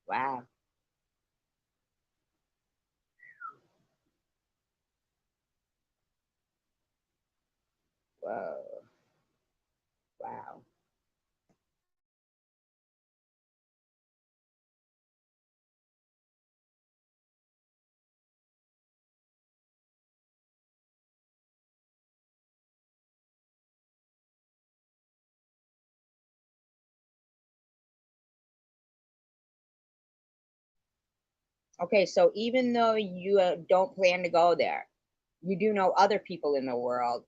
[SPEAKER 1] Wow. Whoa. Wow. Okay, so even though you don't plan to go there, you do know other people in the world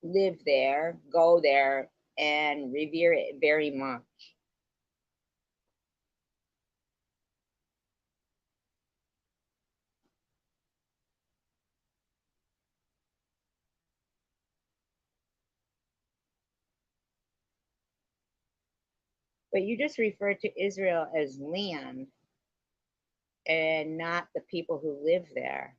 [SPEAKER 1] live there, go there, and revere it very much. But you just referred to Israel as land and not the people who live there.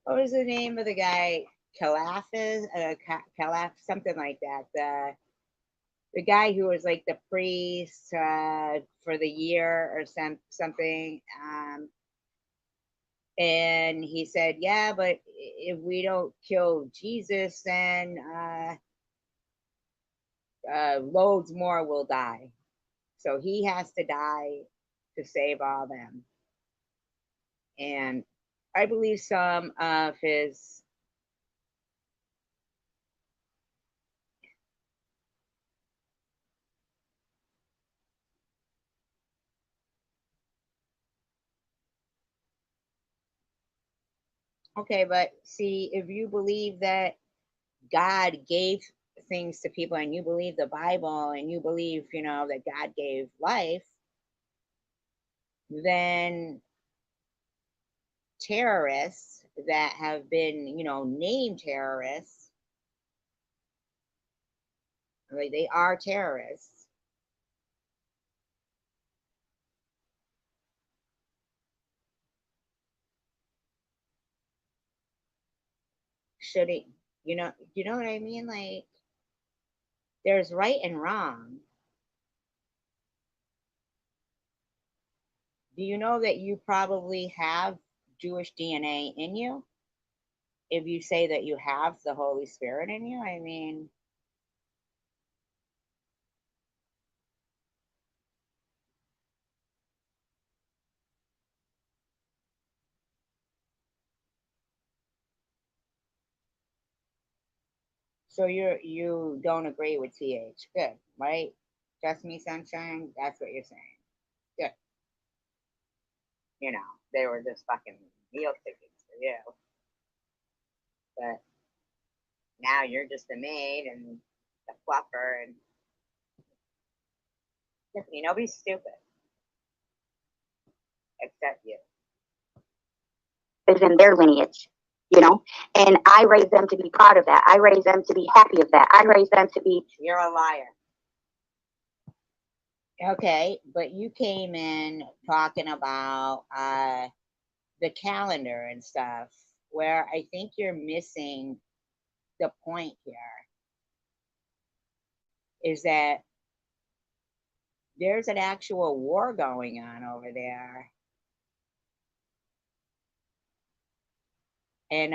[SPEAKER 1] What was the name of the guy? Calafis, Calaf, something like that. The guy who was like the priest for the year or something. And he said, yeah, but if we don't kill Jesus, then loads more will die. So he has to die to save all them. And I believe some of his okay, but see, if you believe that God gave things to people and you believe the Bible and you believe, that God gave life, then terrorists that have been, named terrorists, like they are terrorists, should it, you know what I mean? Like, there's right and wrong. Do you know that you probably have Jewish DNA in you? If you say that you have the Holy Spirit in you, I mean, so you don't agree with TH. Good, right? Just me, sunshine. That's what you're saying. Good.
[SPEAKER 3] They were just fucking meal tickets for you. But now you're just the maid and the fluffer, and Tiffany, nobody's stupid except you.
[SPEAKER 4] Is in their lineage, and I raise them to be proud of that. I raise them to be happy of that. I raise them to be.
[SPEAKER 3] You're a liar.
[SPEAKER 1] Okay, but you came in talking about the calendar and stuff, where I think you're missing the point here is that there's an actual war going on over there. And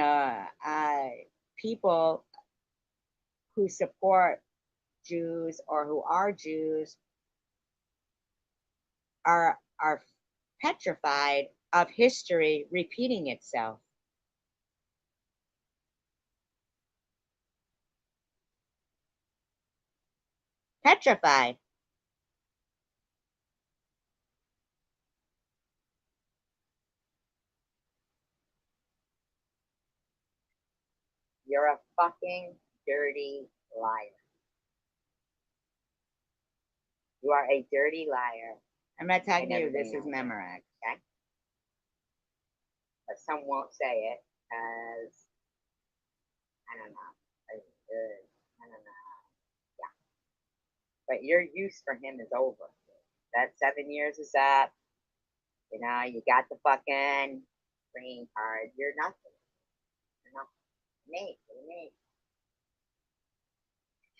[SPEAKER 1] people who support Jews or who are Jews are petrified of history repeating itself. Petrified.
[SPEAKER 3] You're a fucking dirty liar. You are a dirty liar.
[SPEAKER 1] I'm not talking to you.
[SPEAKER 3] everything
[SPEAKER 1] This is
[SPEAKER 3] else.
[SPEAKER 1] Memorex.
[SPEAKER 3] Okay? But some won't say it as, I don't know. I don't know. Yeah. But your use for him is over. That 7 years is up. You know, you got the fucking green card. You're nothing. You're nothing. You're me.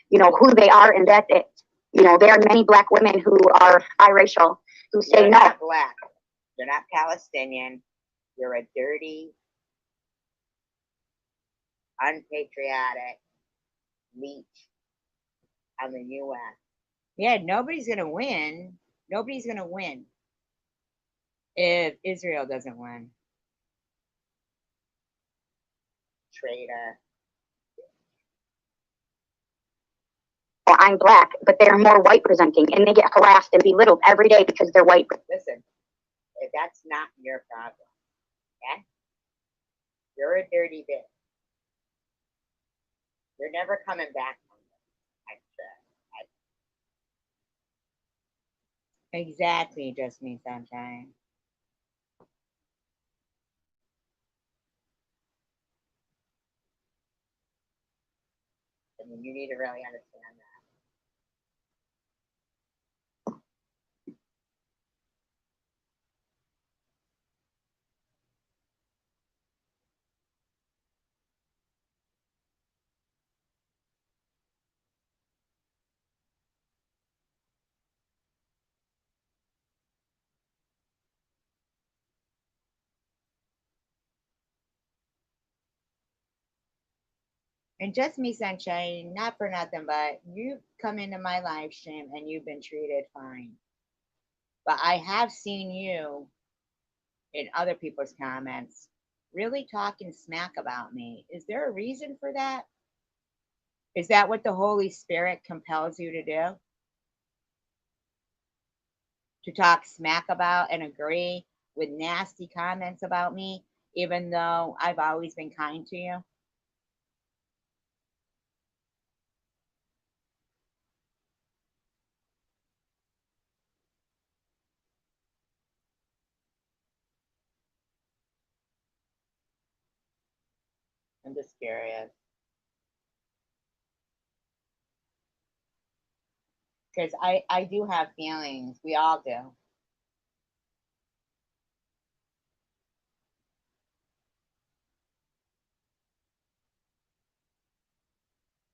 [SPEAKER 4] You know, who they are and that's it. You know, there are many black women who are biracial who say
[SPEAKER 3] You're
[SPEAKER 4] no.
[SPEAKER 3] not black. You're not Palestinian. You're a dirty, unpatriotic leech on the U.S.
[SPEAKER 1] Yeah, nobody's going to win. Nobody's going to win if Israel doesn't win.
[SPEAKER 3] Traitor.
[SPEAKER 4] I'm black, but they're more white presenting and they get harassed and belittled every day because they're white.
[SPEAKER 3] Listen, if that's not your problem, okay? You're a dirty bitch. You're never coming back from this.
[SPEAKER 1] Exactly, just me, Sunshine.
[SPEAKER 3] I mean, you need to really understand that.
[SPEAKER 1] And just me, Sunshine, not for nothing, but you come into my live stream and you've been treated fine. But I have seen you in other people's comments really talking smack about me. Is there a reason for that? Is that what the Holy Spirit compels you to do? To talk smack about and agree with nasty comments about me, even though I've always been kind to you? I'm just curious. Because I do have feelings. We all do.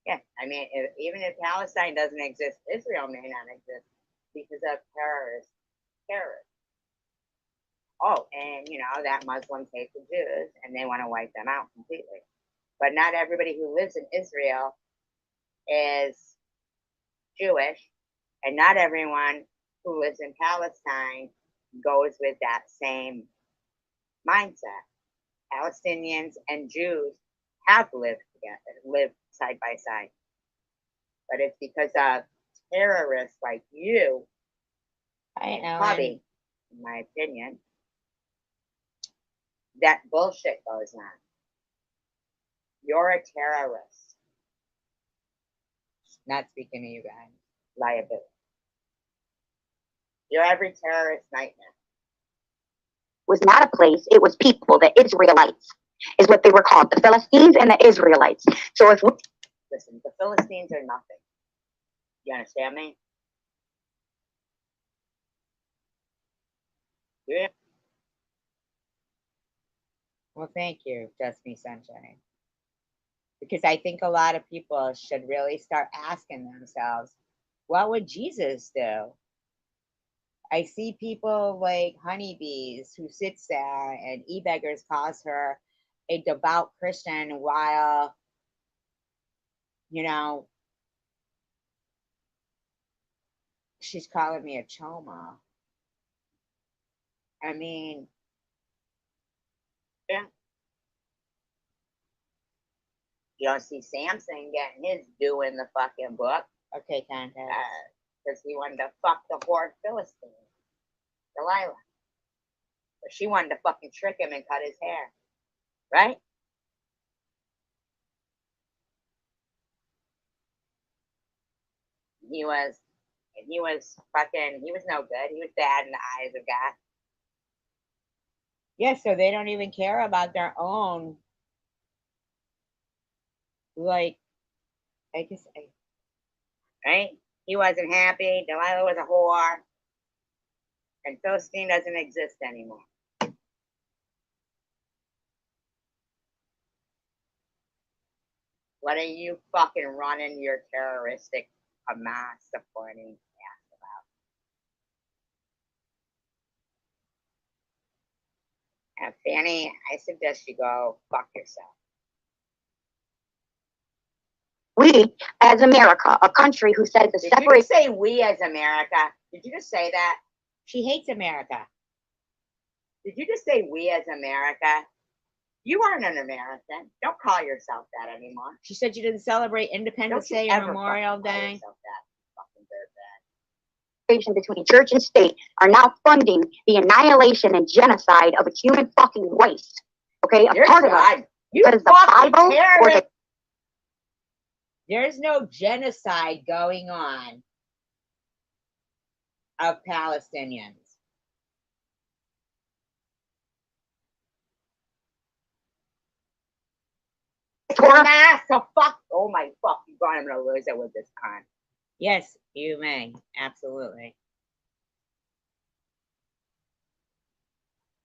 [SPEAKER 3] Yeah, I mean, even if Palestine doesn't exist, Israel may not exist because of terrorists. Oh, and you know that Muslims hate the Jews and they want to wipe them out completely. But not everybody who lives in Israel is Jewish, and not everyone who lives in Palestine goes with that same mindset. Palestinians and Jews have lived together, lived side by side. But it's because of terrorists like you,
[SPEAKER 1] I know.
[SPEAKER 3] Bobby, in my opinion, that bullshit goes on. You're a terrorist.
[SPEAKER 1] Not speaking to you guys.
[SPEAKER 3] Liability. You're every terrorist nightmare.
[SPEAKER 4] Was not a place, it was people. The Israelites is what they were called, the Philistines and the Israelites. So if we,
[SPEAKER 3] listen, the Philistines are nothing. You understand me? Yeah.
[SPEAKER 1] Well, thank you, Just Me Sunshine. Because I think a lot of people should really start asking themselves, what would Jesus do? I see people like honeybees who sits there and e-beggars calls her a devout Christian while, you know, she's calling me a choma. I mean,
[SPEAKER 3] Yeah. You don't see Samson getting his due in the fucking book.
[SPEAKER 1] okay, Contest.
[SPEAKER 3] Because he wanted to fuck the whore Philistine, Delilah. But she wanted to fucking trick him and cut his hair. Right? He was no good. He was bad in the eyes of God.
[SPEAKER 1] Yeah, so they don't even care about their own, like, I guess,
[SPEAKER 3] Right? He wasn't happy. Delilah was a whore. And Philistine doesn't exist anymore. What are you fucking running your terroristic Hamas supporting ass about? And Fanny, I suggest you go fuck yourself.
[SPEAKER 4] We, as America, a country who says to
[SPEAKER 3] Did you
[SPEAKER 4] separate.
[SPEAKER 3] just say we as America? Did you just say that?
[SPEAKER 1] she hates America.
[SPEAKER 3] Did you just say we as America? You aren't an American. Don't call yourself that anymore.
[SPEAKER 1] She said you didn't celebrate Independence Day or Memorial Day.
[SPEAKER 4] Between church and state are now funding the annihilation and genocide of a human fucking race. Okay, a
[SPEAKER 3] You're
[SPEAKER 4] part of us.
[SPEAKER 3] God. You
[SPEAKER 4] Because the
[SPEAKER 3] fucking
[SPEAKER 4] Bible or the
[SPEAKER 3] terrorist.
[SPEAKER 1] There's no genocide going on of Palestinians.
[SPEAKER 3] Dumbass, so fuck. Oh my fucking god, I'm gonna lose it with this con.
[SPEAKER 1] Yes, you may. Absolutely.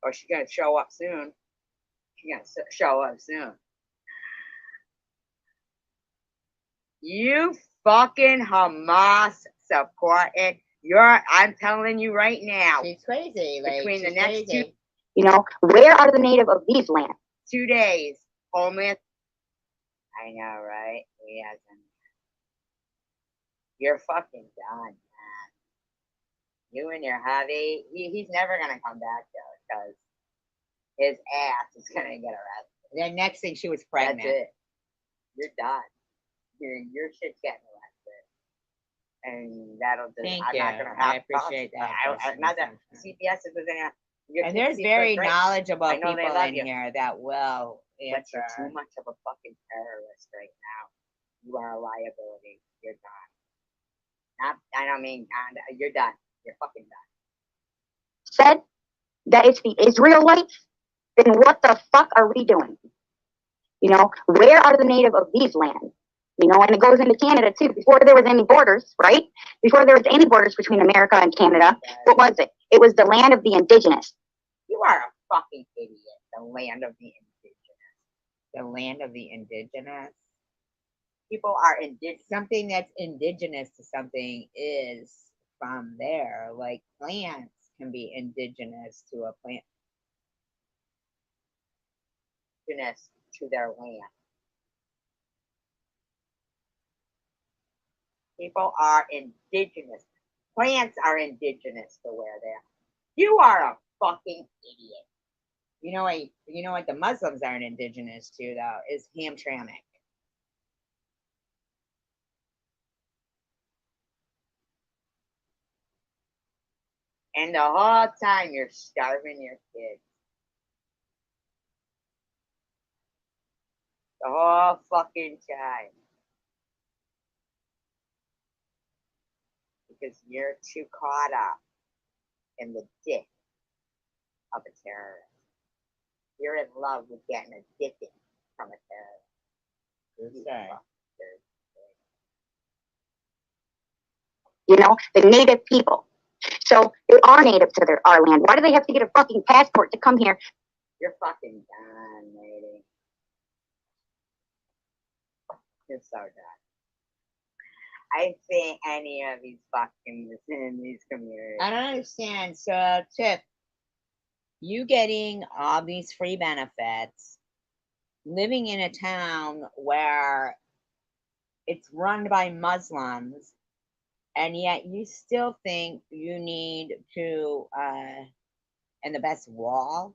[SPEAKER 3] Or she's gonna show up soon. She's gonna show up soon. You fucking Hamas supporting. I'm telling you right now.
[SPEAKER 1] She's crazy. Like,
[SPEAKER 3] Between the
[SPEAKER 1] she's
[SPEAKER 3] next
[SPEAKER 1] crazy.
[SPEAKER 4] You know, where are the native of these lands?
[SPEAKER 3] 2 days, homeless. I know, right? We have them. You're fucking done, man. You and your hubby. He's never gonna come back though, because his ass is gonna get arrested.
[SPEAKER 1] The next thing, she was
[SPEAKER 3] That's
[SPEAKER 1] pregnant.
[SPEAKER 3] it. You're done. Your shit's getting arrested, and that'll just.
[SPEAKER 1] Thank
[SPEAKER 3] I'm
[SPEAKER 1] you.
[SPEAKER 3] not gonna have
[SPEAKER 1] I appreciate that.
[SPEAKER 3] Not that CPS is gonna.
[SPEAKER 1] And there's very knowledgeable
[SPEAKER 3] I know they
[SPEAKER 1] people
[SPEAKER 3] love
[SPEAKER 1] in
[SPEAKER 3] you.
[SPEAKER 1] here that will
[SPEAKER 3] But
[SPEAKER 1] answer.
[SPEAKER 3] you're too much of a fucking terrorist right now. You are a liability. You're done. I don't mean you're done. You're fucking done.
[SPEAKER 4] Said that it's the Israelites, then what the fuck are we doing? You know, where are the native of these lands? You know, and it goes into Canada too. Before there was any borders, right? Before there was any borders between America and Canada, what was it? It was the land of the indigenous.
[SPEAKER 3] You are a fucking idiot. The land of the indigenous.
[SPEAKER 1] The land of the indigenous.
[SPEAKER 3] People are indigenous.
[SPEAKER 1] Something that's indigenous to something is from there. Like plants can be indigenous to a plant.
[SPEAKER 3] Indigenous to their land. People are indigenous. Plants are indigenous to where they are. You are a fucking idiot.
[SPEAKER 1] You know what the Muslims aren't indigenous to though is Hamtramck.
[SPEAKER 3] And the whole time you're starving your kids. The whole fucking time. Because you're too caught up in the dick of a terrorist. You're in love with getting addicted from a terrorist. You
[SPEAKER 1] Sorry.
[SPEAKER 3] fuck.
[SPEAKER 4] You know, the native people. So they are native to our land. Why do they have to get a fucking passport to come here?
[SPEAKER 3] You're fucking done, lady. You're so done. I see any of these fucking in these communities.
[SPEAKER 1] I don't understand. So, Tiff, you getting all these free benefits, living in a town where it's run by Muslims, and yet you still think you need to, and the best wall?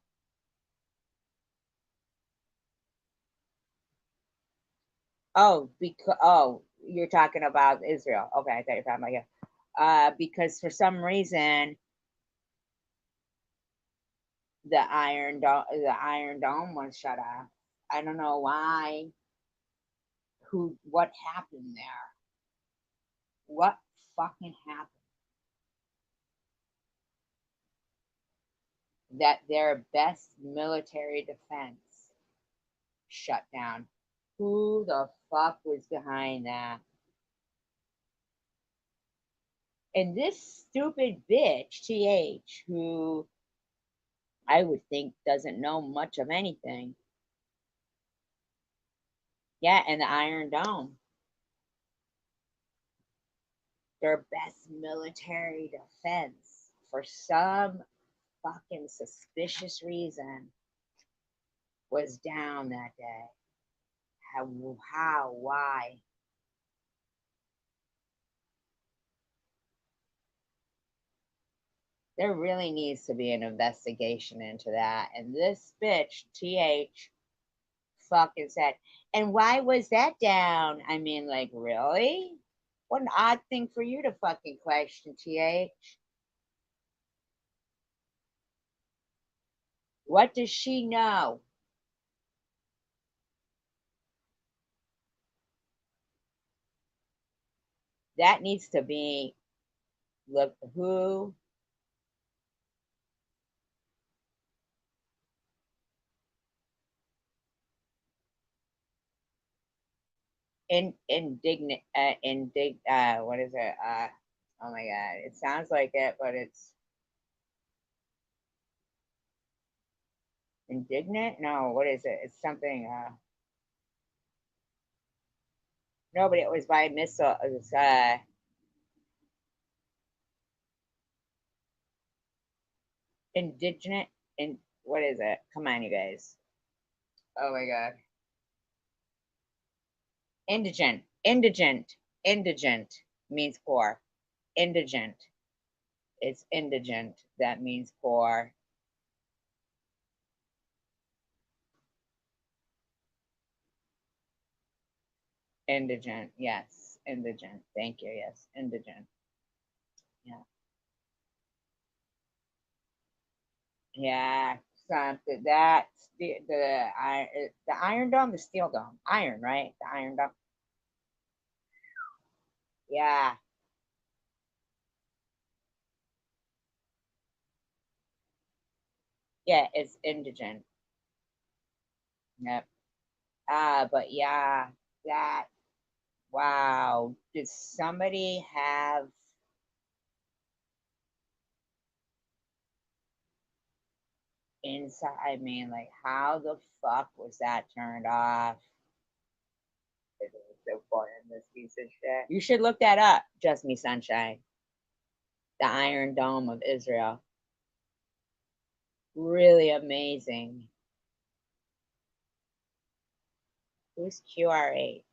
[SPEAKER 1] Oh, you're talking about Israel. Okay, I thought you were talking about yeah. Because for some reason the Iron Dome was shut off. I don't know why. What happened there? What fucking happened? That their best military defense shut down. Who the fuck was behind that? And this stupid bitch, TH, who I would think doesn't know much of anything. Yeah, and the Iron Dome. Their best military defense, for some fucking suspicious reason, was down that day. How, why? There really needs to be an investigation into that. And this bitch, TH, fucking said, and why was that down? I mean, like, really? What an odd thing for you to fucking question, TH. What does she know? That needs to be, look, who? Indignant, what is it? Oh my God. It sounds like it, but it's indignant? No, what is it? It's something, no, but it was by missile, it was, indignant, and what is it? Come on, you guys. Oh my God. Indigent means poor. Indigent. It's indigent. That means poor. Indigent. Yes. Indigent. Thank you. Yes. Indigent. Yeah. Yeah. Something that's the Iron Dome, the Steel Dome. Iron, right? The Iron Dome. Yeah. Yeah, it's indigent. Yep. But yeah, that wow. Did somebody have inside? I mean, like, how the fuck was that turned off?
[SPEAKER 3] It was so far in this piece of shit.
[SPEAKER 1] You should look that up, Just Me Sunshine. The Iron Dome of Israel. Really amazing. Who's QRH?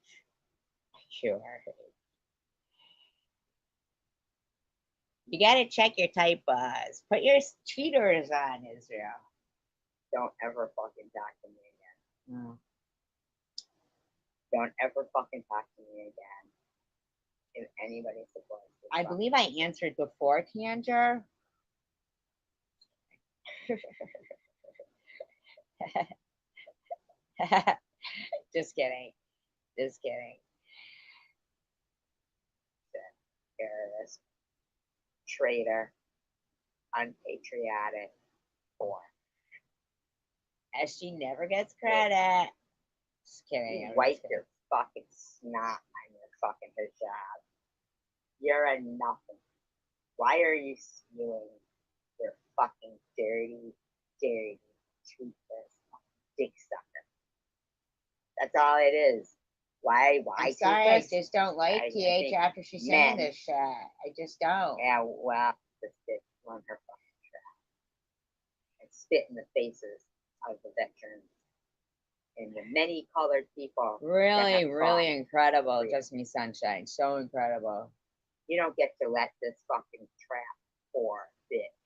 [SPEAKER 1] QRH. You gotta check your type buzz. Put your cheaters on, Israel.
[SPEAKER 3] Don't ever fucking talk to me again.
[SPEAKER 1] Oh.
[SPEAKER 3] Don't ever fucking talk to me again. If anybody's supposed to.
[SPEAKER 1] I believe I answered before, Tanger. Just kidding. Just kidding.
[SPEAKER 3] Terrorist, traitor, unpatriotic, poor.
[SPEAKER 1] As she never gets credit. Just kidding.
[SPEAKER 3] You wipe your fucking snot on your fucking hijab. You're a nothing. Why are you spewing your fucking dirty, dirty, toothless dick sucker? That's all it is. Why
[SPEAKER 1] I'm sorry, I
[SPEAKER 3] toothless?
[SPEAKER 1] just don't like
[SPEAKER 3] I
[SPEAKER 1] TH
[SPEAKER 3] think
[SPEAKER 1] after she's saying
[SPEAKER 3] men-
[SPEAKER 1] this shit. I just don't.
[SPEAKER 3] Yeah, well, this bitch on her fucking trap and spit in the faces of the veterans and the many colored people.
[SPEAKER 1] Really,
[SPEAKER 3] that have
[SPEAKER 1] really
[SPEAKER 3] fought.
[SPEAKER 1] incredible,
[SPEAKER 3] for you.
[SPEAKER 1] Just Me Sunshine. So incredible.
[SPEAKER 3] You don't get to let this fucking trap whore bitch.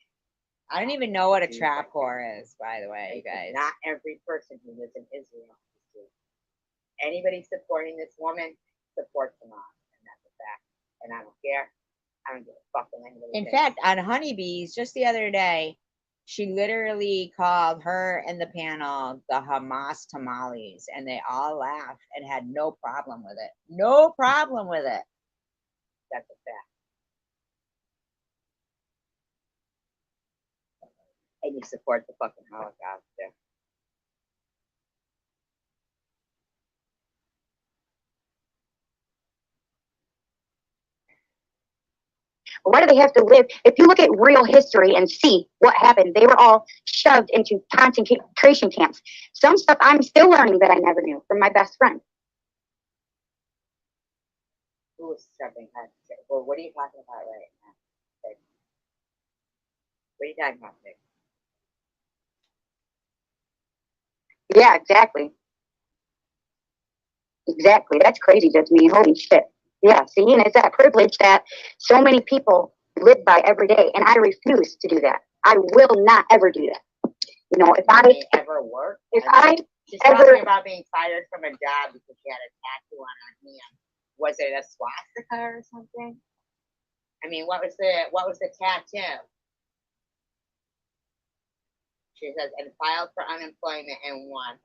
[SPEAKER 1] I don't even know what a
[SPEAKER 3] Do
[SPEAKER 1] trap
[SPEAKER 3] that.
[SPEAKER 1] whore is, by the way, you
[SPEAKER 3] Because
[SPEAKER 1] guys.
[SPEAKER 3] not every person who lives in Israel is Jewish. Anybody supporting this woman supports Hamas, and that's a fact. And I don't care. I don't give a fuck what anybody
[SPEAKER 1] In
[SPEAKER 3] thinks.
[SPEAKER 1] fact, on Honeybees, just the other day, she literally called her and the panel the Hamas tamales, and they all laughed and had no problem with it. No problem with it.
[SPEAKER 3] That's a fact. And you support the fucking Holocaust too.
[SPEAKER 4] Why do they have to live? If you look at real history and see what happened, they were all shoved into concentration camps. Some stuff I'm still learning that I never knew from my best friend.
[SPEAKER 3] Who was shoving that shit? Well, what are you talking about right now? Like, what are you talking about, Nick?
[SPEAKER 4] Yeah, exactly. Exactly. That's crazy to me. Holy shit. Yeah, see, and it's that privilege that so many people live by every day, and I refuse to do that. I will not ever do that. You know, if
[SPEAKER 3] Did it ever work?
[SPEAKER 4] if
[SPEAKER 3] I
[SPEAKER 4] I
[SPEAKER 3] mean, she's
[SPEAKER 4] ever-
[SPEAKER 3] talking about being fired from a job because she had a tattoo on her hand. Was it a swastika or something? I mean, what was the tattoo? She says, and filed for unemployment and won.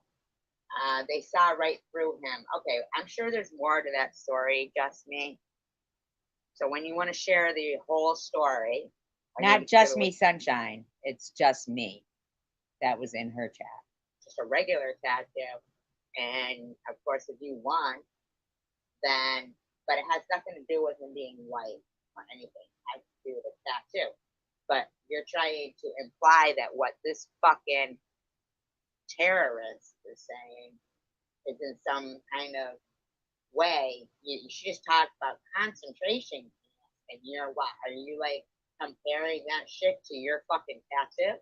[SPEAKER 3] They saw right through him. Okay, I'm sure there's more to that story, Just Me. So when you want to share the whole story,
[SPEAKER 1] Not Just Me Sunshine. It's Just Me. That was in her chat.
[SPEAKER 3] just a regular tattoo. And of course, if you want, then, but it has nothing to do with him being white or anything. It has to do with a tattoo. But you're trying to imply that what this fucking terrorist is saying is in some kind of way. You should just talk about concentration camps. And you're what? Are you like comparing that shit to your fucking tattoo?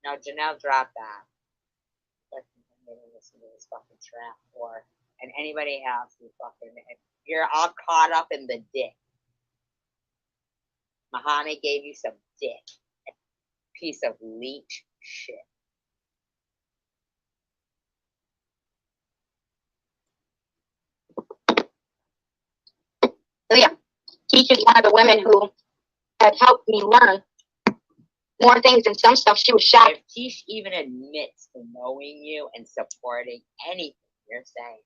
[SPEAKER 3] No, Janelle dropped that. Let's continue to listen to this fucking trap whore. And anybody else who fucking, you're all caught up in the dick. Muhammad gave you some dick. A piece of leech shit.
[SPEAKER 4] So yeah, Teach is one of the women who have helped me learn more things than some stuff. She was shocked.
[SPEAKER 3] If Tish even admits to knowing you and supporting anything you're saying,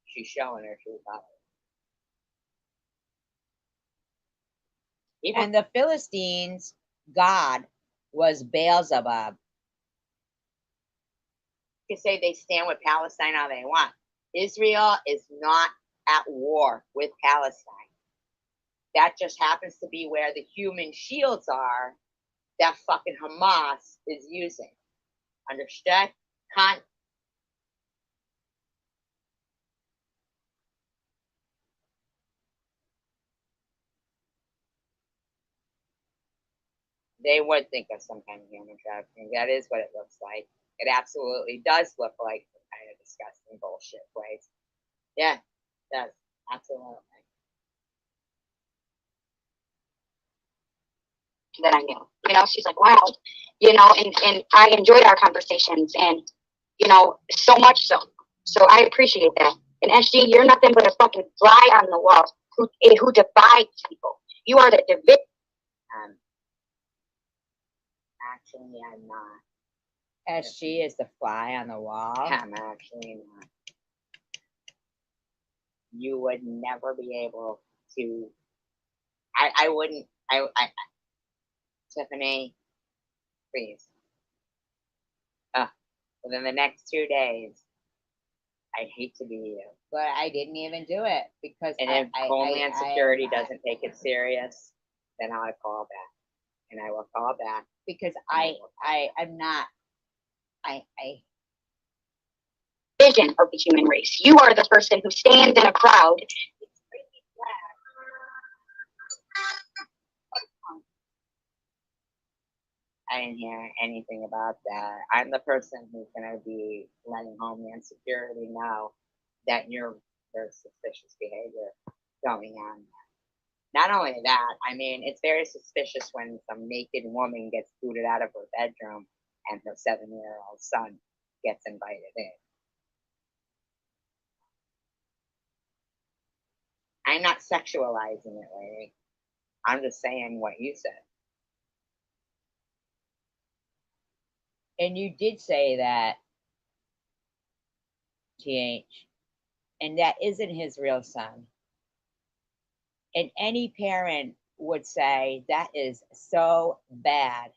[SPEAKER 3] she's showing her true colors. People
[SPEAKER 1] And the Philistines' God was Beelzebub.
[SPEAKER 3] can say they stand with Palestine all they want. Israel is not at war with Palestine. That just happens to be where the human shields are that fucking Hamas is using. Understood? They would think of some kind of human trafficking. That is what it looks like. It absolutely does look like some kind of disgusting bullshit place. Yeah, it does. Absolutely.
[SPEAKER 4] That I knew. You know, she's like, wow, you know, and I enjoyed our conversations, and you know, so much so. So I appreciate that. And SG, you're nothing but a fucking fly on the wall who divides people. You are the division.
[SPEAKER 3] Actually, I'm not.
[SPEAKER 1] SG is the fly on the wall.
[SPEAKER 3] I'm actually not. You would never be able to. I wouldn't. Tiffany, please. Within the next 2 days, I'd hate to be you.
[SPEAKER 1] but I didn't even do it because
[SPEAKER 3] And if
[SPEAKER 1] I
[SPEAKER 3] Homeland
[SPEAKER 1] I-
[SPEAKER 3] Security
[SPEAKER 1] I-
[SPEAKER 3] doesn't take it serious, then I'll call back. And I will call back.
[SPEAKER 1] because I'm not I
[SPEAKER 4] Vision of the human race. You are the person who stands in a crowd.
[SPEAKER 3] I didn't hear anything about that. I'm the person who's going to be letting Homeland Security know that there's suspicious behavior going on. Not only that, I mean, it's very suspicious when some naked woman gets booted out of her bedroom and her 7-year-old son gets invited in. I'm not sexualizing it, lady. I'm just saying what you said.
[SPEAKER 1] and you did say that, TH, and that isn't his real son. And any parent would say that is so bad.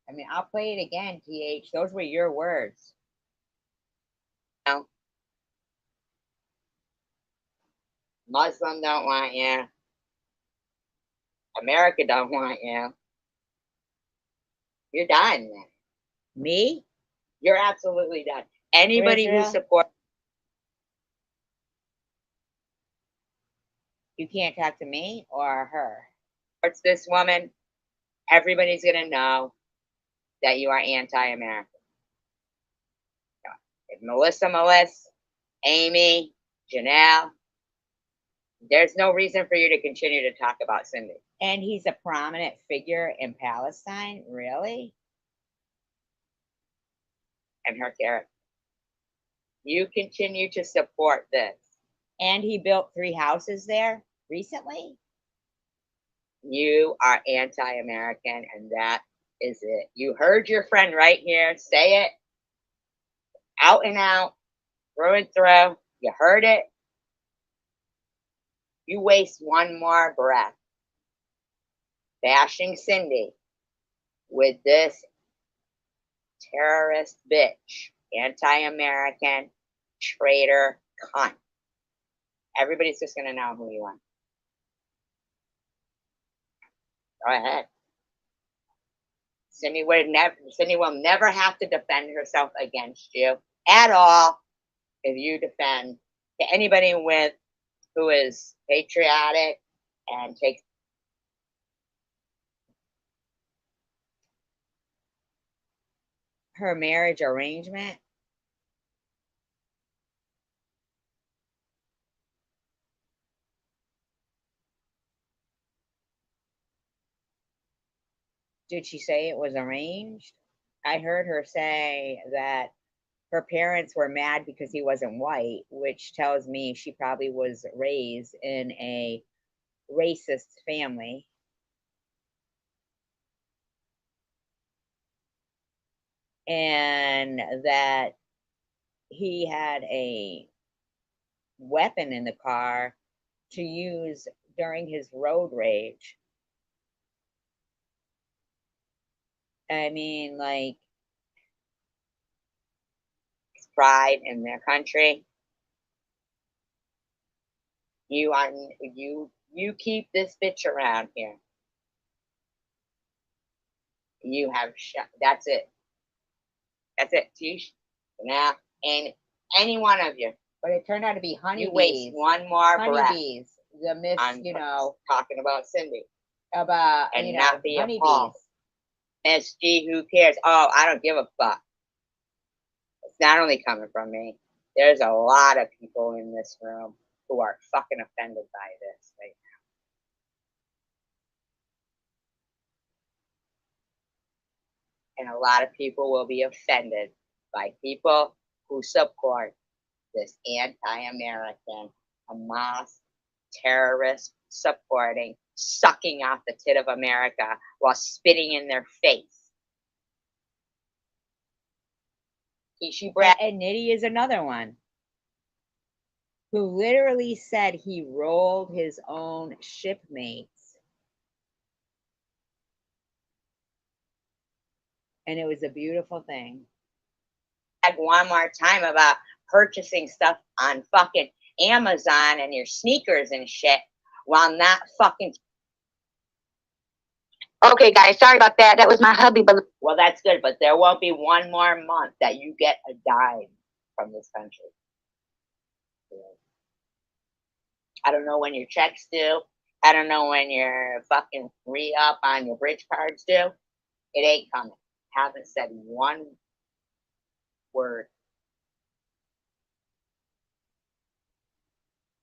[SPEAKER 1] I mean, I'll play it again, TH. Those were your words.
[SPEAKER 3] No. Muslim don't want you. America don't want you. You're done.
[SPEAKER 1] Me?
[SPEAKER 3] You're absolutely done. Anybody who
[SPEAKER 1] Israel?
[SPEAKER 3] supports
[SPEAKER 1] You can't talk to me or her.
[SPEAKER 3] this woman, everybody's gonna know that you are anti-American. If Melissa, Amy, Janelle, there's no reason for you to continue to talk about Cindy.
[SPEAKER 1] And he's a prominent figure in Palestine? Really?
[SPEAKER 3] And her character. You continue to support this.
[SPEAKER 1] And he built 3 houses there recently?
[SPEAKER 3] You are anti-American, and that is it. You heard your friend right here say it out and out, through and through. You heard it. You waste one more breath bashing Cindy with this terrorist bitch, anti-American, traitor, cunt. Everybody's just gonna know who you are. Go ahead. Cindy will never have to defend herself against you at all if you defend to anybody who is patriotic and takes.
[SPEAKER 1] Her marriage arrangement? Did she say it was arranged? I heard her say that her parents were mad because he wasn't white, which tells me she probably was raised in a racist family. And that he had a weapon in the car to use during his road rage. I mean, like,
[SPEAKER 3] Pride in their country. You keep this bitch around here. You have that's it. That's it, Tish. Now, and any one of you.
[SPEAKER 1] but it turned out to be
[SPEAKER 3] You
[SPEAKER 1] honeybees.
[SPEAKER 3] waste one more breath.
[SPEAKER 1] Honeybees. The myth,
[SPEAKER 3] I'm talking about Cindy.
[SPEAKER 1] about,
[SPEAKER 3] And not be
[SPEAKER 1] honeybees.
[SPEAKER 3] appalled. SG, who cares? Oh, I don't give a fuck. It's not only coming from me. There's a lot of people in this room who are fucking offended by this right now. And a lot of people will be offended by people who support this anti-American, Hamas, terrorist supporting, sucking off the tit of America while spitting in their face. Kishi Brad.
[SPEAKER 1] And Nitty is another one. who literally said he rolled his own shipmates. And it was a beautiful thing.
[SPEAKER 3] Like one more time about purchasing stuff on fucking Amazon and your sneakers and shit while not fucking.
[SPEAKER 4] Okay, guys, sorry about that. That was my hubby, but
[SPEAKER 3] Well, that's good, but there won't be one more month that you get a dime from this country. I don't know when your checks due. I don't know when your fucking re-up on your bridge cards due. It ain't coming. Haven't said one word.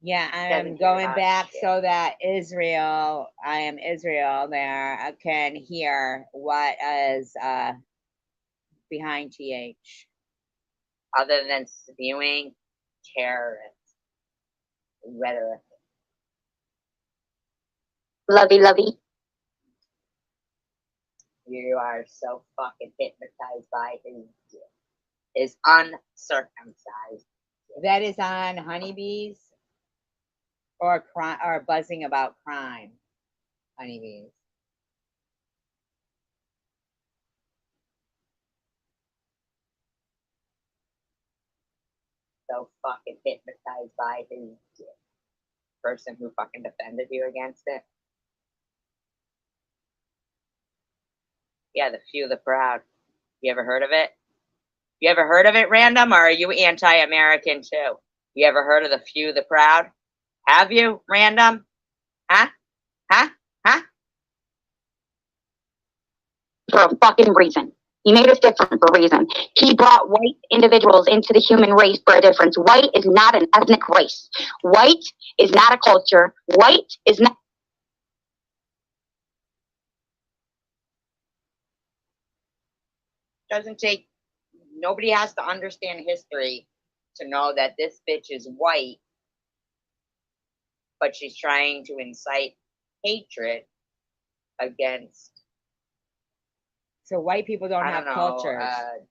[SPEAKER 1] Yeah, I
[SPEAKER 3] Doesn't
[SPEAKER 1] am
[SPEAKER 3] care
[SPEAKER 1] going
[SPEAKER 3] about
[SPEAKER 1] back
[SPEAKER 3] shit.
[SPEAKER 1] so that Israel there can hear what is behind TH.
[SPEAKER 3] Other than spewing terrorist rhetoric.
[SPEAKER 4] lovey.
[SPEAKER 3] You are so fucking hypnotized by his uncircumcised.
[SPEAKER 1] That is on honeybees or buzzing about crime. Honeybees.
[SPEAKER 3] So fucking hypnotized by his person who fucking defended you against it. Yeah, the few, the proud. You ever heard of it? You ever heard of it, Random? Or are you anti-American too? You ever heard of the few, the proud? Have you, Random? Huh? Huh? Huh?
[SPEAKER 4] For a fucking reason. He made us different for a reason. He brought white individuals into the human race for a difference. White is not an ethnic race. White is not a culture. White is not.
[SPEAKER 3] Doesn't take, nobody has to understand history to know that this bitch is white, but she's trying to incite hatred against,
[SPEAKER 1] So white people don't
[SPEAKER 3] I
[SPEAKER 1] have
[SPEAKER 3] don't know,
[SPEAKER 1] cultures.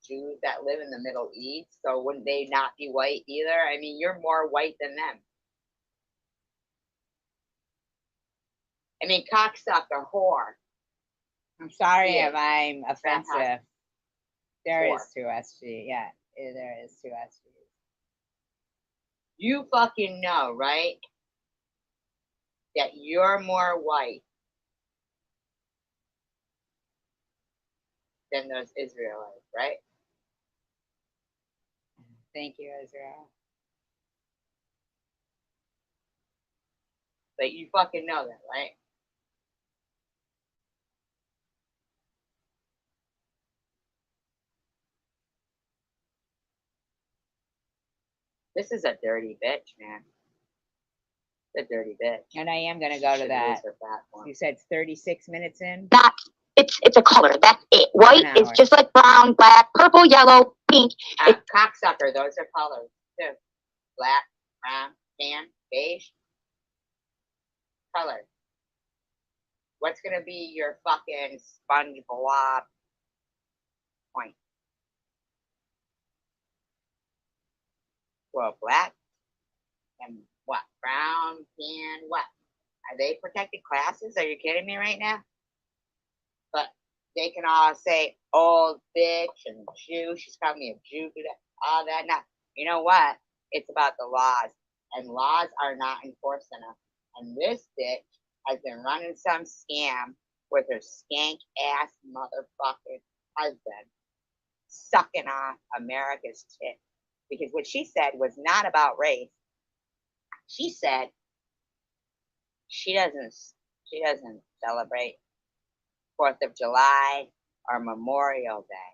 [SPEAKER 3] Jews that live in the Middle East. So wouldn't they not be white either? I mean, you're more white than them. I mean, cocksucker, whore.
[SPEAKER 1] I'm sorry
[SPEAKER 3] Yeah.
[SPEAKER 1] if I'm offensive.
[SPEAKER 3] Fantastic.
[SPEAKER 1] There
[SPEAKER 3] Four.
[SPEAKER 1] is 2 SG. Yeah, there is 2 SG.
[SPEAKER 3] You fucking know, right? That you're more white than those Israelites, right?
[SPEAKER 1] Thank you, Israel.
[SPEAKER 3] But you fucking know that, right? This is a dirty bitch, man. A dirty bitch.
[SPEAKER 1] And I am gonna go to that. You said 36 minutes in.
[SPEAKER 4] Not. It's a color. That's it. White is just like brown, black, purple, yellow, pink.
[SPEAKER 3] Cocksucker, those are colors too. Black, brown, tan, beige. Color. What's gonna be your fucking sponge blob point? Well, black and what? Brown, tan, what? Are they protected classes? Are you kidding me right now? But they can all say old bitch and Jew. She's calling me a Jew. All that. Now, you know what? It's about the laws, and laws are not enforced enough. And this bitch has been running some scam with her skank ass motherfucking husband, sucking off America's tit. Because what she said was not about race. She said she doesn't celebrate 4th of July or Memorial Day.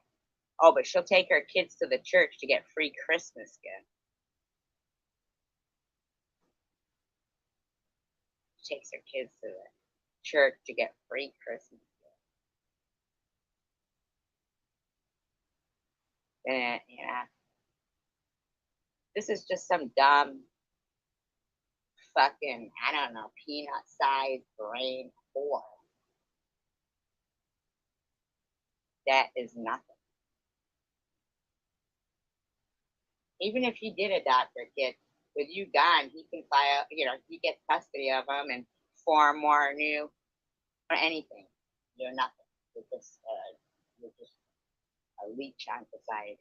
[SPEAKER 3] Oh, but she'll take her kids to the church to get free Christmas gifts. She takes her kids to the church to get free Christmas gifts. And, this is just some dumb fucking, I don't know, peanut-sized brain whore. That is nothing. Even if you did adopt her kid, with you gone, he can file, he gets custody of them and form more new, or anything. You're nothing. You're just a leech on society.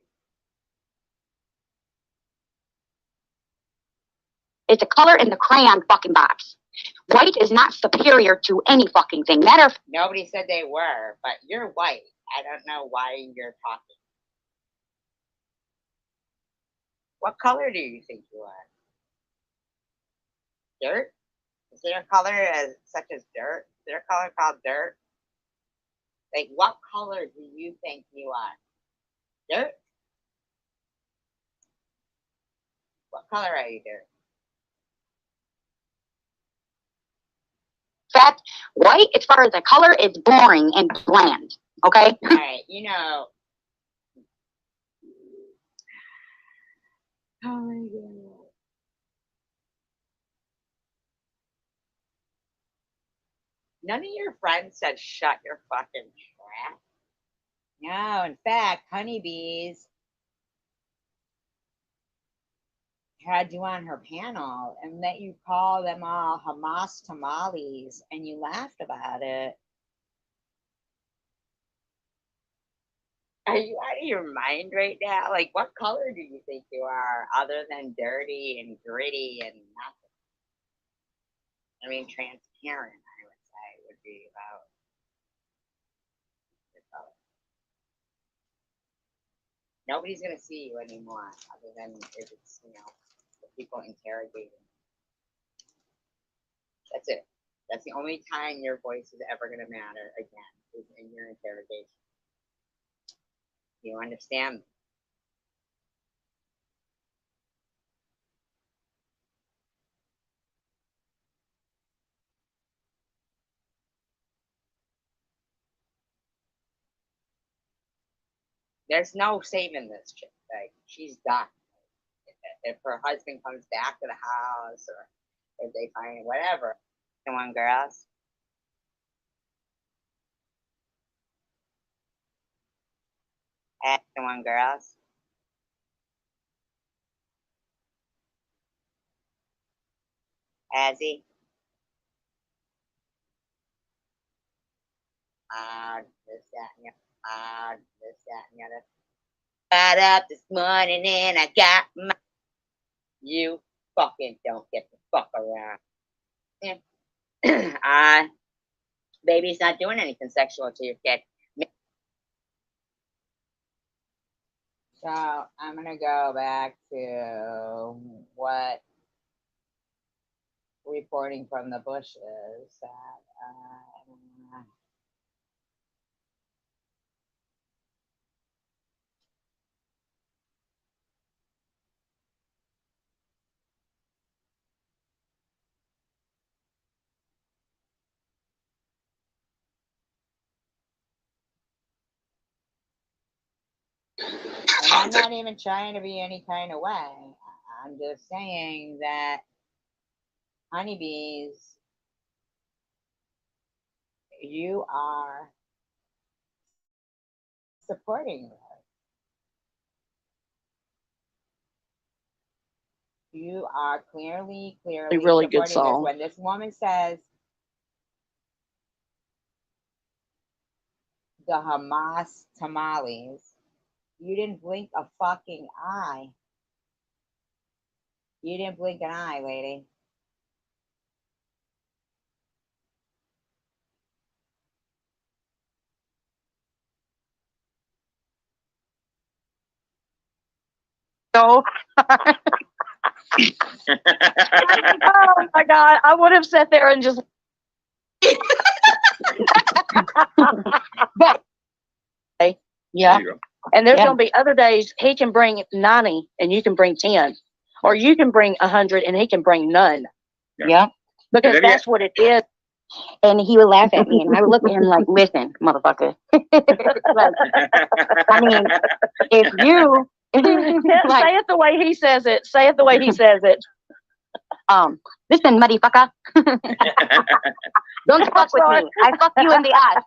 [SPEAKER 4] It's a color in the crayon fucking box. White is not superior to any fucking thing.
[SPEAKER 3] Nobody said they were, but you're white. I don't know why you're talking. What color do you think you are? Dirt? Is there a color such as dirt? Is there a color called dirt? Like, what color do you think you are? Dirt? What color are you, dirt?
[SPEAKER 4] Fact, white, as far as the color, is boring and bland. Okay?
[SPEAKER 3] All right, oh my God. None of your friends said shut your fucking trap. No, in fact, honeybees had you on her panel and let you call them all Hamas tamales, and you laughed about it. Are you out of your mind right now? Like, what color do you think you are other than dirty and gritty and nothing? I mean, transparent, I would say, would be about your color. Nobody's going to see you anymore other than if it's, the people interrogating. That's it. That's the only time your voice is ever going to matter again, is in your interrogation. You understand? There's no saving this chick. Like, she's done. If her husband comes back to the house, or if they find whatever. Come on, girls. Come on, girls. Azzy. This, that, and the this, that, and the other. Got up this morning and I got my. You fucking don't get the fuck around. Yeah. Baby's not doing anything sexual to your kid. So I'm gonna go back to what reporting from the bushes that and I'm not even trying to be any kind of way. I'm just saying that honeybees, you are supporting her. You are clearly
[SPEAKER 5] A really good
[SPEAKER 3] supporting
[SPEAKER 5] song.
[SPEAKER 3] this. When this woman says the Hamas tamales, you didn't blink a fucking eye. You didn't blink an eye, lady.
[SPEAKER 5] So, oh my God, I would have sat there and just. But, yeah.
[SPEAKER 6] There you go.
[SPEAKER 5] And there's
[SPEAKER 4] Yeah.
[SPEAKER 5] going to be other days he can bring 90 and you can bring 10. Or you can bring 100 and he can bring none.
[SPEAKER 4] Yeah.
[SPEAKER 5] Because
[SPEAKER 6] then he-
[SPEAKER 5] that's what it is.
[SPEAKER 4] And he would laugh at me, and I would look at him like, "Listen, motherfucker." Like, I mean, if you
[SPEAKER 5] Say it the way he says it. Say it the way he says it.
[SPEAKER 4] listen, motherfucker, don't fuck with me. I fuck you in the ass.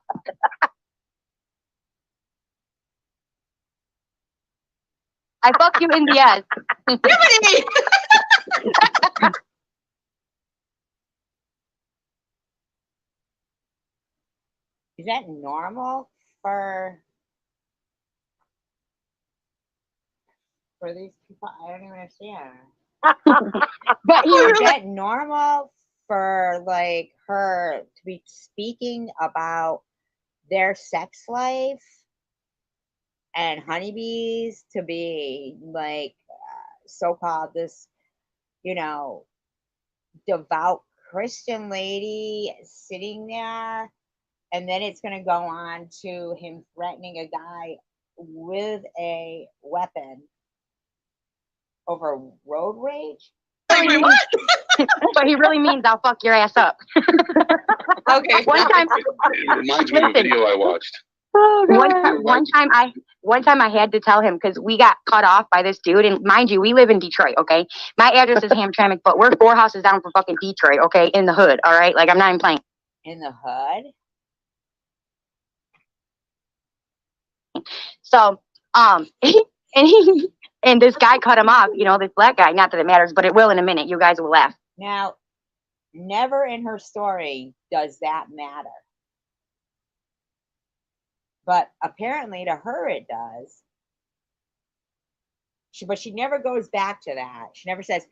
[SPEAKER 4] I fuck you in the ass.
[SPEAKER 1] Is that normal for these people? I don't even understand.
[SPEAKER 5] But
[SPEAKER 1] Is that normal for like her to be speaking about their sex life and honeybees to be like so-called this, you know, devout Christian lady sitting there, and then it's going to go on to him threatening a guy with a weapon over road rage?
[SPEAKER 2] Wait, what?
[SPEAKER 4] But he really means I'll fuck your ass up.
[SPEAKER 2] Okay.
[SPEAKER 4] One time,
[SPEAKER 6] It reminds me of a
[SPEAKER 4] Listen.
[SPEAKER 6] video I watched.
[SPEAKER 5] oh,
[SPEAKER 4] one time I had to tell him because we got cut off by this dude, and mind you, we live in Detroit, okay? My address is Hamtramck, but we're 4 houses down from fucking Detroit, okay? In the hood, all right? Like, I'm not even playing.
[SPEAKER 1] In the hood?
[SPEAKER 4] So, and this guy cut him off, you know, this black guy. Not that it matters, but it will in a minute. You guys will laugh.
[SPEAKER 1] Now, never in her story does that matter. But apparently to her it does. But she never goes back to that. She never says,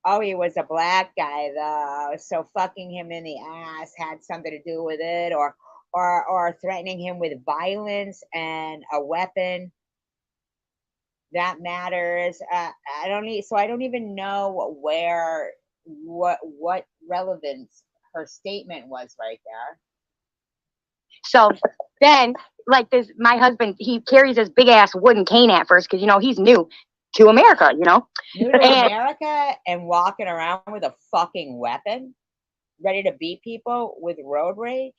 [SPEAKER 1] oh, he was a black guy though, so fucking him in the ass had something to do with it, or threatening him with violence and a weapon. That matters. I don't even know what relevance her statement was right there.
[SPEAKER 4] So then, like this, my husband, he carries this big ass wooden cane at first because, you know, he's new to America, you know.
[SPEAKER 1] New to
[SPEAKER 4] And-
[SPEAKER 1] America and walking around with a fucking weapon, ready to beat people with road rage?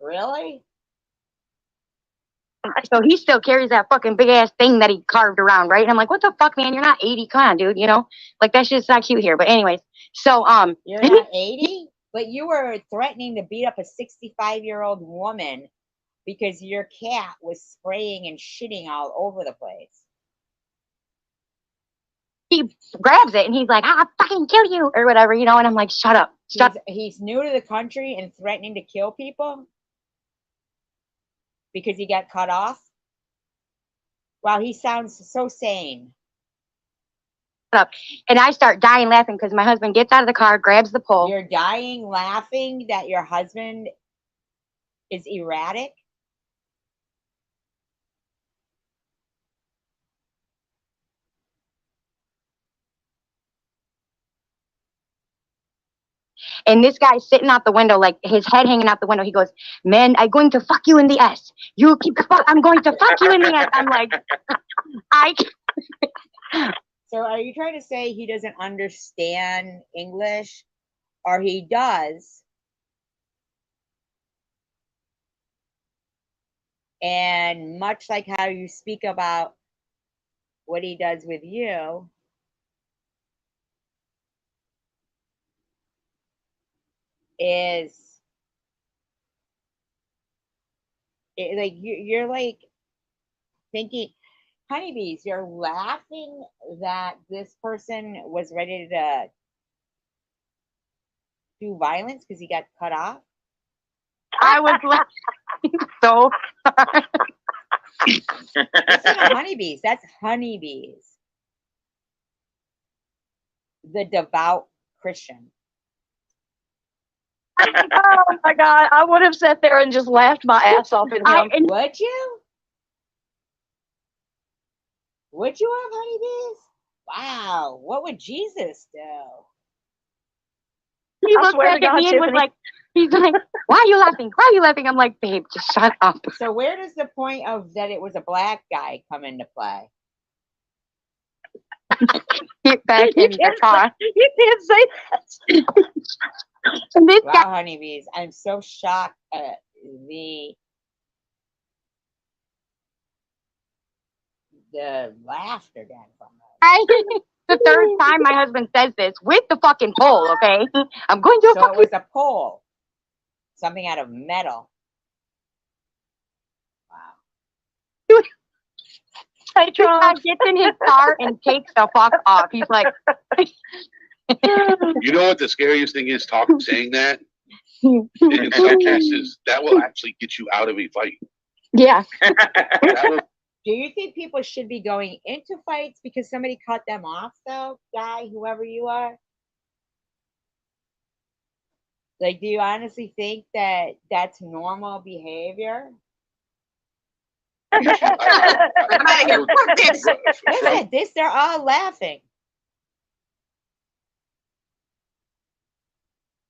[SPEAKER 1] Really?
[SPEAKER 4] So he still carries that fucking big ass thing that he carved around, right? And I'm like, what the fuck, man? You're not 80. Come on, dude. You know, like that shit's not cute here. But anyways, so
[SPEAKER 1] You're not 80? But you were threatening to beat up a 65-year-old woman because your cat was spraying and shitting all over the place.
[SPEAKER 4] he grabs it and he's like, I'll fucking kill you or whatever, you know. And I'm like, shut up, shut.
[SPEAKER 1] He's new to the country and threatening to kill people because he got cut off. Wow, he sounds so sane.
[SPEAKER 4] And I start dying laughing because my husband gets out of the car, grabs the pole.
[SPEAKER 1] You're dying laughing that your husband is erratic.
[SPEAKER 4] And this guy's sitting out the window, like his head hanging out the window. He goes, man, I'm going to fuck you in the ass. You keep the fuck, I'm going to fuck you in the ass. I'm like,
[SPEAKER 1] So are you trying to say he doesn't understand English, or he does? And much like how you speak about what he does with you, is like you're like thinking, honeybees, you're laughing that this person was ready to do violence because he got cut off.
[SPEAKER 4] I was laughing so hard.
[SPEAKER 1] That's not honeybees. That's honeybees. The devout Christian.
[SPEAKER 5] oh my God. I would have sat there and just laughed my ass off at him.
[SPEAKER 1] Would you? Would you have honeybees? Wow. What would Jesus do?
[SPEAKER 4] He
[SPEAKER 5] I
[SPEAKER 4] looked
[SPEAKER 5] swear to
[SPEAKER 4] back at
[SPEAKER 5] God,
[SPEAKER 4] me and was
[SPEAKER 5] Tiffany.
[SPEAKER 4] like, he's like, why are you laughing? Why are you laughing? I'm like, babe, just shut up.
[SPEAKER 1] So where does the point of that it was a black guy come into play?
[SPEAKER 4] Get back
[SPEAKER 5] You
[SPEAKER 4] in the
[SPEAKER 5] can't
[SPEAKER 4] car.
[SPEAKER 5] You can't say that.
[SPEAKER 4] And this
[SPEAKER 1] Wow,
[SPEAKER 4] guy,
[SPEAKER 1] honeybees. I'm so shocked at the laughter again from it.
[SPEAKER 4] the third time my husband says this with the fucking pole, okay? I'm going to
[SPEAKER 1] So it
[SPEAKER 4] fucking
[SPEAKER 1] was a pole. Something out of metal. Wow.
[SPEAKER 5] I Trump.
[SPEAKER 4] gets in his car and takes the fuck off. He's like,
[SPEAKER 6] You know what the scariest thing is? Saying that. In some cases, that will actually get you out of a fight.
[SPEAKER 4] yeah.
[SPEAKER 6] That will,
[SPEAKER 1] Do you think people should be going into fights because somebody cut them off, though, guy, whoever you are? Like, do you honestly think that that's normal behavior?
[SPEAKER 2] I'm out of here. Fuck this.
[SPEAKER 1] Look at this, they're all laughing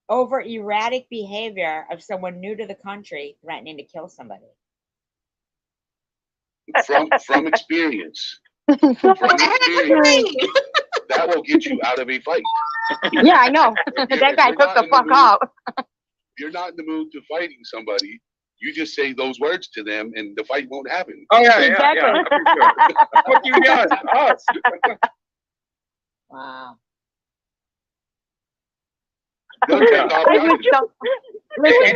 [SPEAKER 1] over erratic behavior of someone new to the country threatening to kill somebody.
[SPEAKER 6] from experience.
[SPEAKER 2] What the heck does it mean?
[SPEAKER 6] That will get you out of a fight.
[SPEAKER 4] Yeah, I know. That guy took the fuck out.
[SPEAKER 6] If you're not in the mood to fighting somebody, you just say those words to them, and the fight won't happen.
[SPEAKER 7] Oh yeah,
[SPEAKER 4] Exactly.
[SPEAKER 7] for sure. What you got? Us.
[SPEAKER 1] Wow.
[SPEAKER 6] They'll take off running.
[SPEAKER 4] Listen,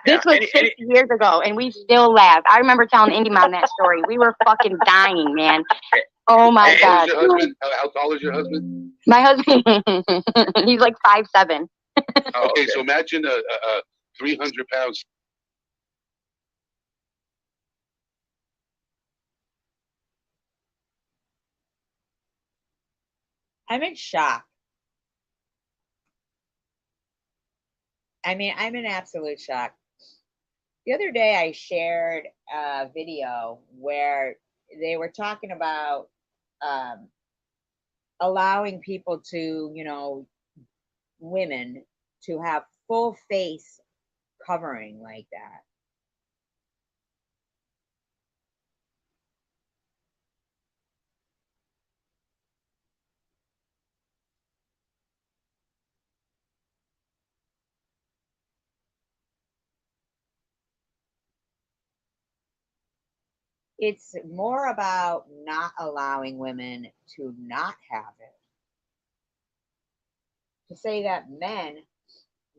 [SPEAKER 4] this was 6 years ago, and we still laugh. I remember telling Indy Mom that story. We were fucking dying, man. Oh my
[SPEAKER 6] How
[SPEAKER 4] god.
[SPEAKER 6] tall is your husband? How tall is your husband?
[SPEAKER 4] My husband, he's like 5'7".
[SPEAKER 7] Oh,
[SPEAKER 6] Okay, so imagine a 300 pounds.
[SPEAKER 1] I'm in shock. I mean, I'm in absolute shock. The other day, I shared a video where they were talking about allowing people to, women to have full face covering like that. It's more about not allowing women to not have it. To say that men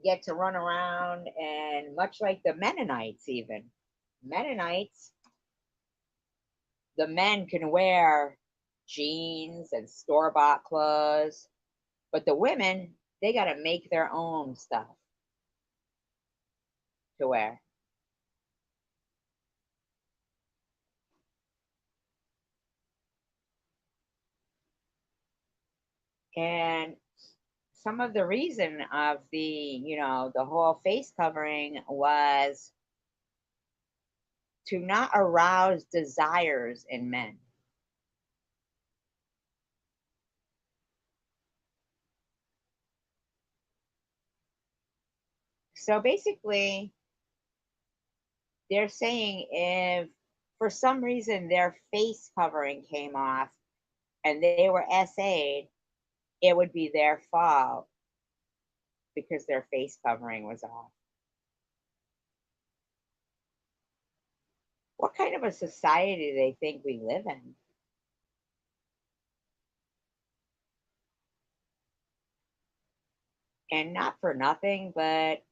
[SPEAKER 1] get to run around and much like the Mennonites, even Mennonites, the men can wear jeans and store-bought clothes, but the women, they got to make their own stuff to wear. And some of the reason of the whole face covering was to not arouse desires in men. So basically, they're saying if for some reason their face covering came off and they were SA'd, it would be their fault because their face covering was off. What kind of a society do they think we live in? And not for nothing, but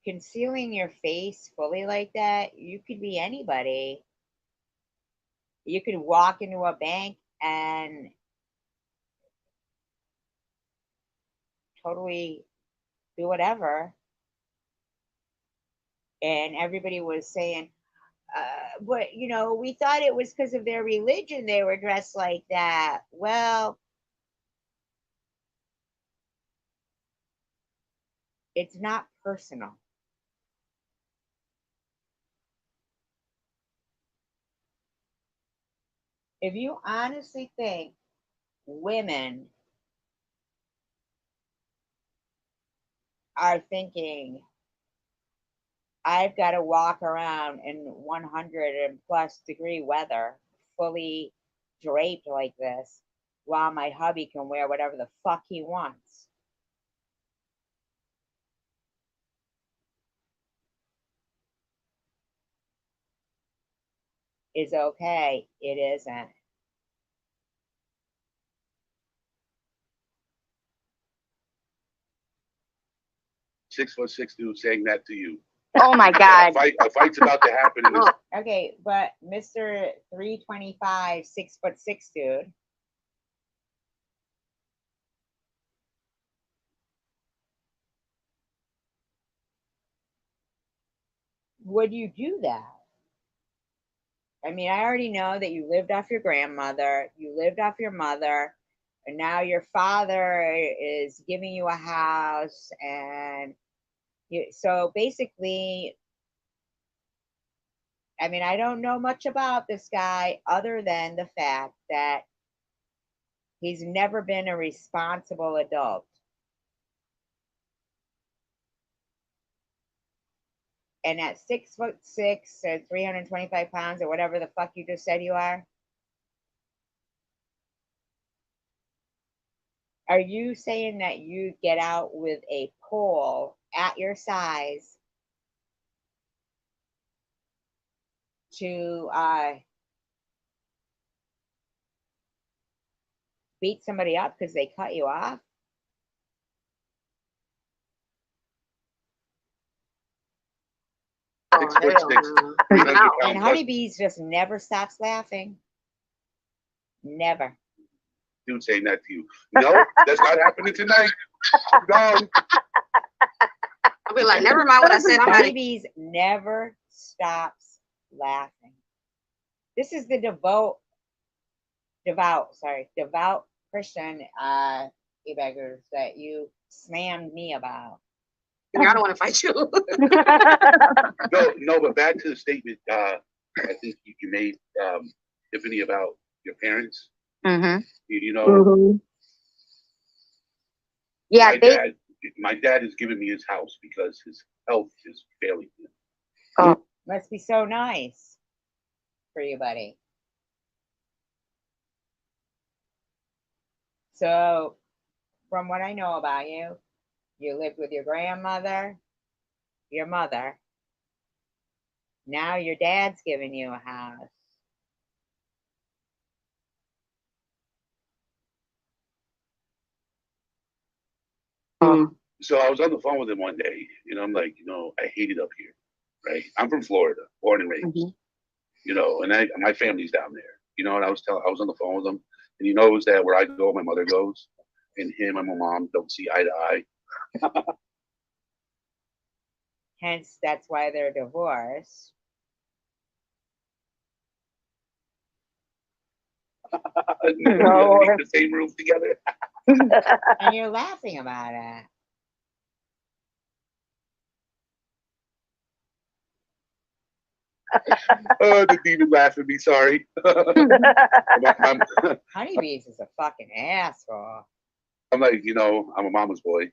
[SPEAKER 1] concealing your face fully like that, you could be anybody. You could walk into a bank and totally do whatever. And everybody was saying, but we thought it was because of their religion they were dressed like that. Well, it's not personal. If you honestly think women are thinking, I've got to walk around in 100 and plus degree weather, fully draped like this, while my hubby can wear whatever the fuck he wants. Is okay. It isn't.
[SPEAKER 6] Six foot six dude saying that to you.
[SPEAKER 4] Oh my God.
[SPEAKER 6] A fight's about to happen. In this,
[SPEAKER 1] Okay, but Mr. 325, 6'6" dude. Would you do that? I mean, I already know that you lived off your grandmother, you lived off your mother, and now your father is giving you a house, and so basically, I mean, I don't know much about this guy other than the fact that he's never been a responsible adult. And at 6'6" or 325 pounds or whatever the fuck you just said you are you saying that you get out with a pole at your size to beat somebody up because they cut you off?
[SPEAKER 3] Oh,
[SPEAKER 6] 6'6",
[SPEAKER 3] hell no.
[SPEAKER 6] 300
[SPEAKER 1] And
[SPEAKER 6] pounds. Plus,
[SPEAKER 1] Honeybees just never stops laughing. Never.
[SPEAKER 6] dude saying that to you. No, that's not happening tonight. No.
[SPEAKER 3] I'll be like, never mind what I said. I'm out of
[SPEAKER 1] Honeybees never stops laughing. This is the devout Christian e-beggars that you slammed me about.
[SPEAKER 3] here. I don't want to fight you.
[SPEAKER 6] No, but back to the statement I think you made, Tiffany, about your parents.
[SPEAKER 4] Mm-hmm.
[SPEAKER 6] You know,
[SPEAKER 4] Mm-hmm. Yeah,
[SPEAKER 6] my dad has given me his house because his health is failing him.
[SPEAKER 4] Oh,
[SPEAKER 1] Must be so nice for you, buddy. So, from what I know about you, you lived with your grandmother, your mother. Now your dad's giving you a house.
[SPEAKER 6] So I was on the phone with him one day, and I'm like, I hate it up here, right? I'm from Florida, born and raised,
[SPEAKER 4] Mhm.
[SPEAKER 6] and my family's down there, and I was on the phone with him, and he knows that where I go, my mother goes, and him and my mom don't see eye to eye.
[SPEAKER 1] Hence, that's why they're divorced.
[SPEAKER 6] We live in the same room together.
[SPEAKER 1] And you're laughing about it.
[SPEAKER 6] Oh, the demon laughed at me. Sorry. I'm
[SPEAKER 1] Honeybees is a fucking asshole.
[SPEAKER 6] like, I'm a mama's boy.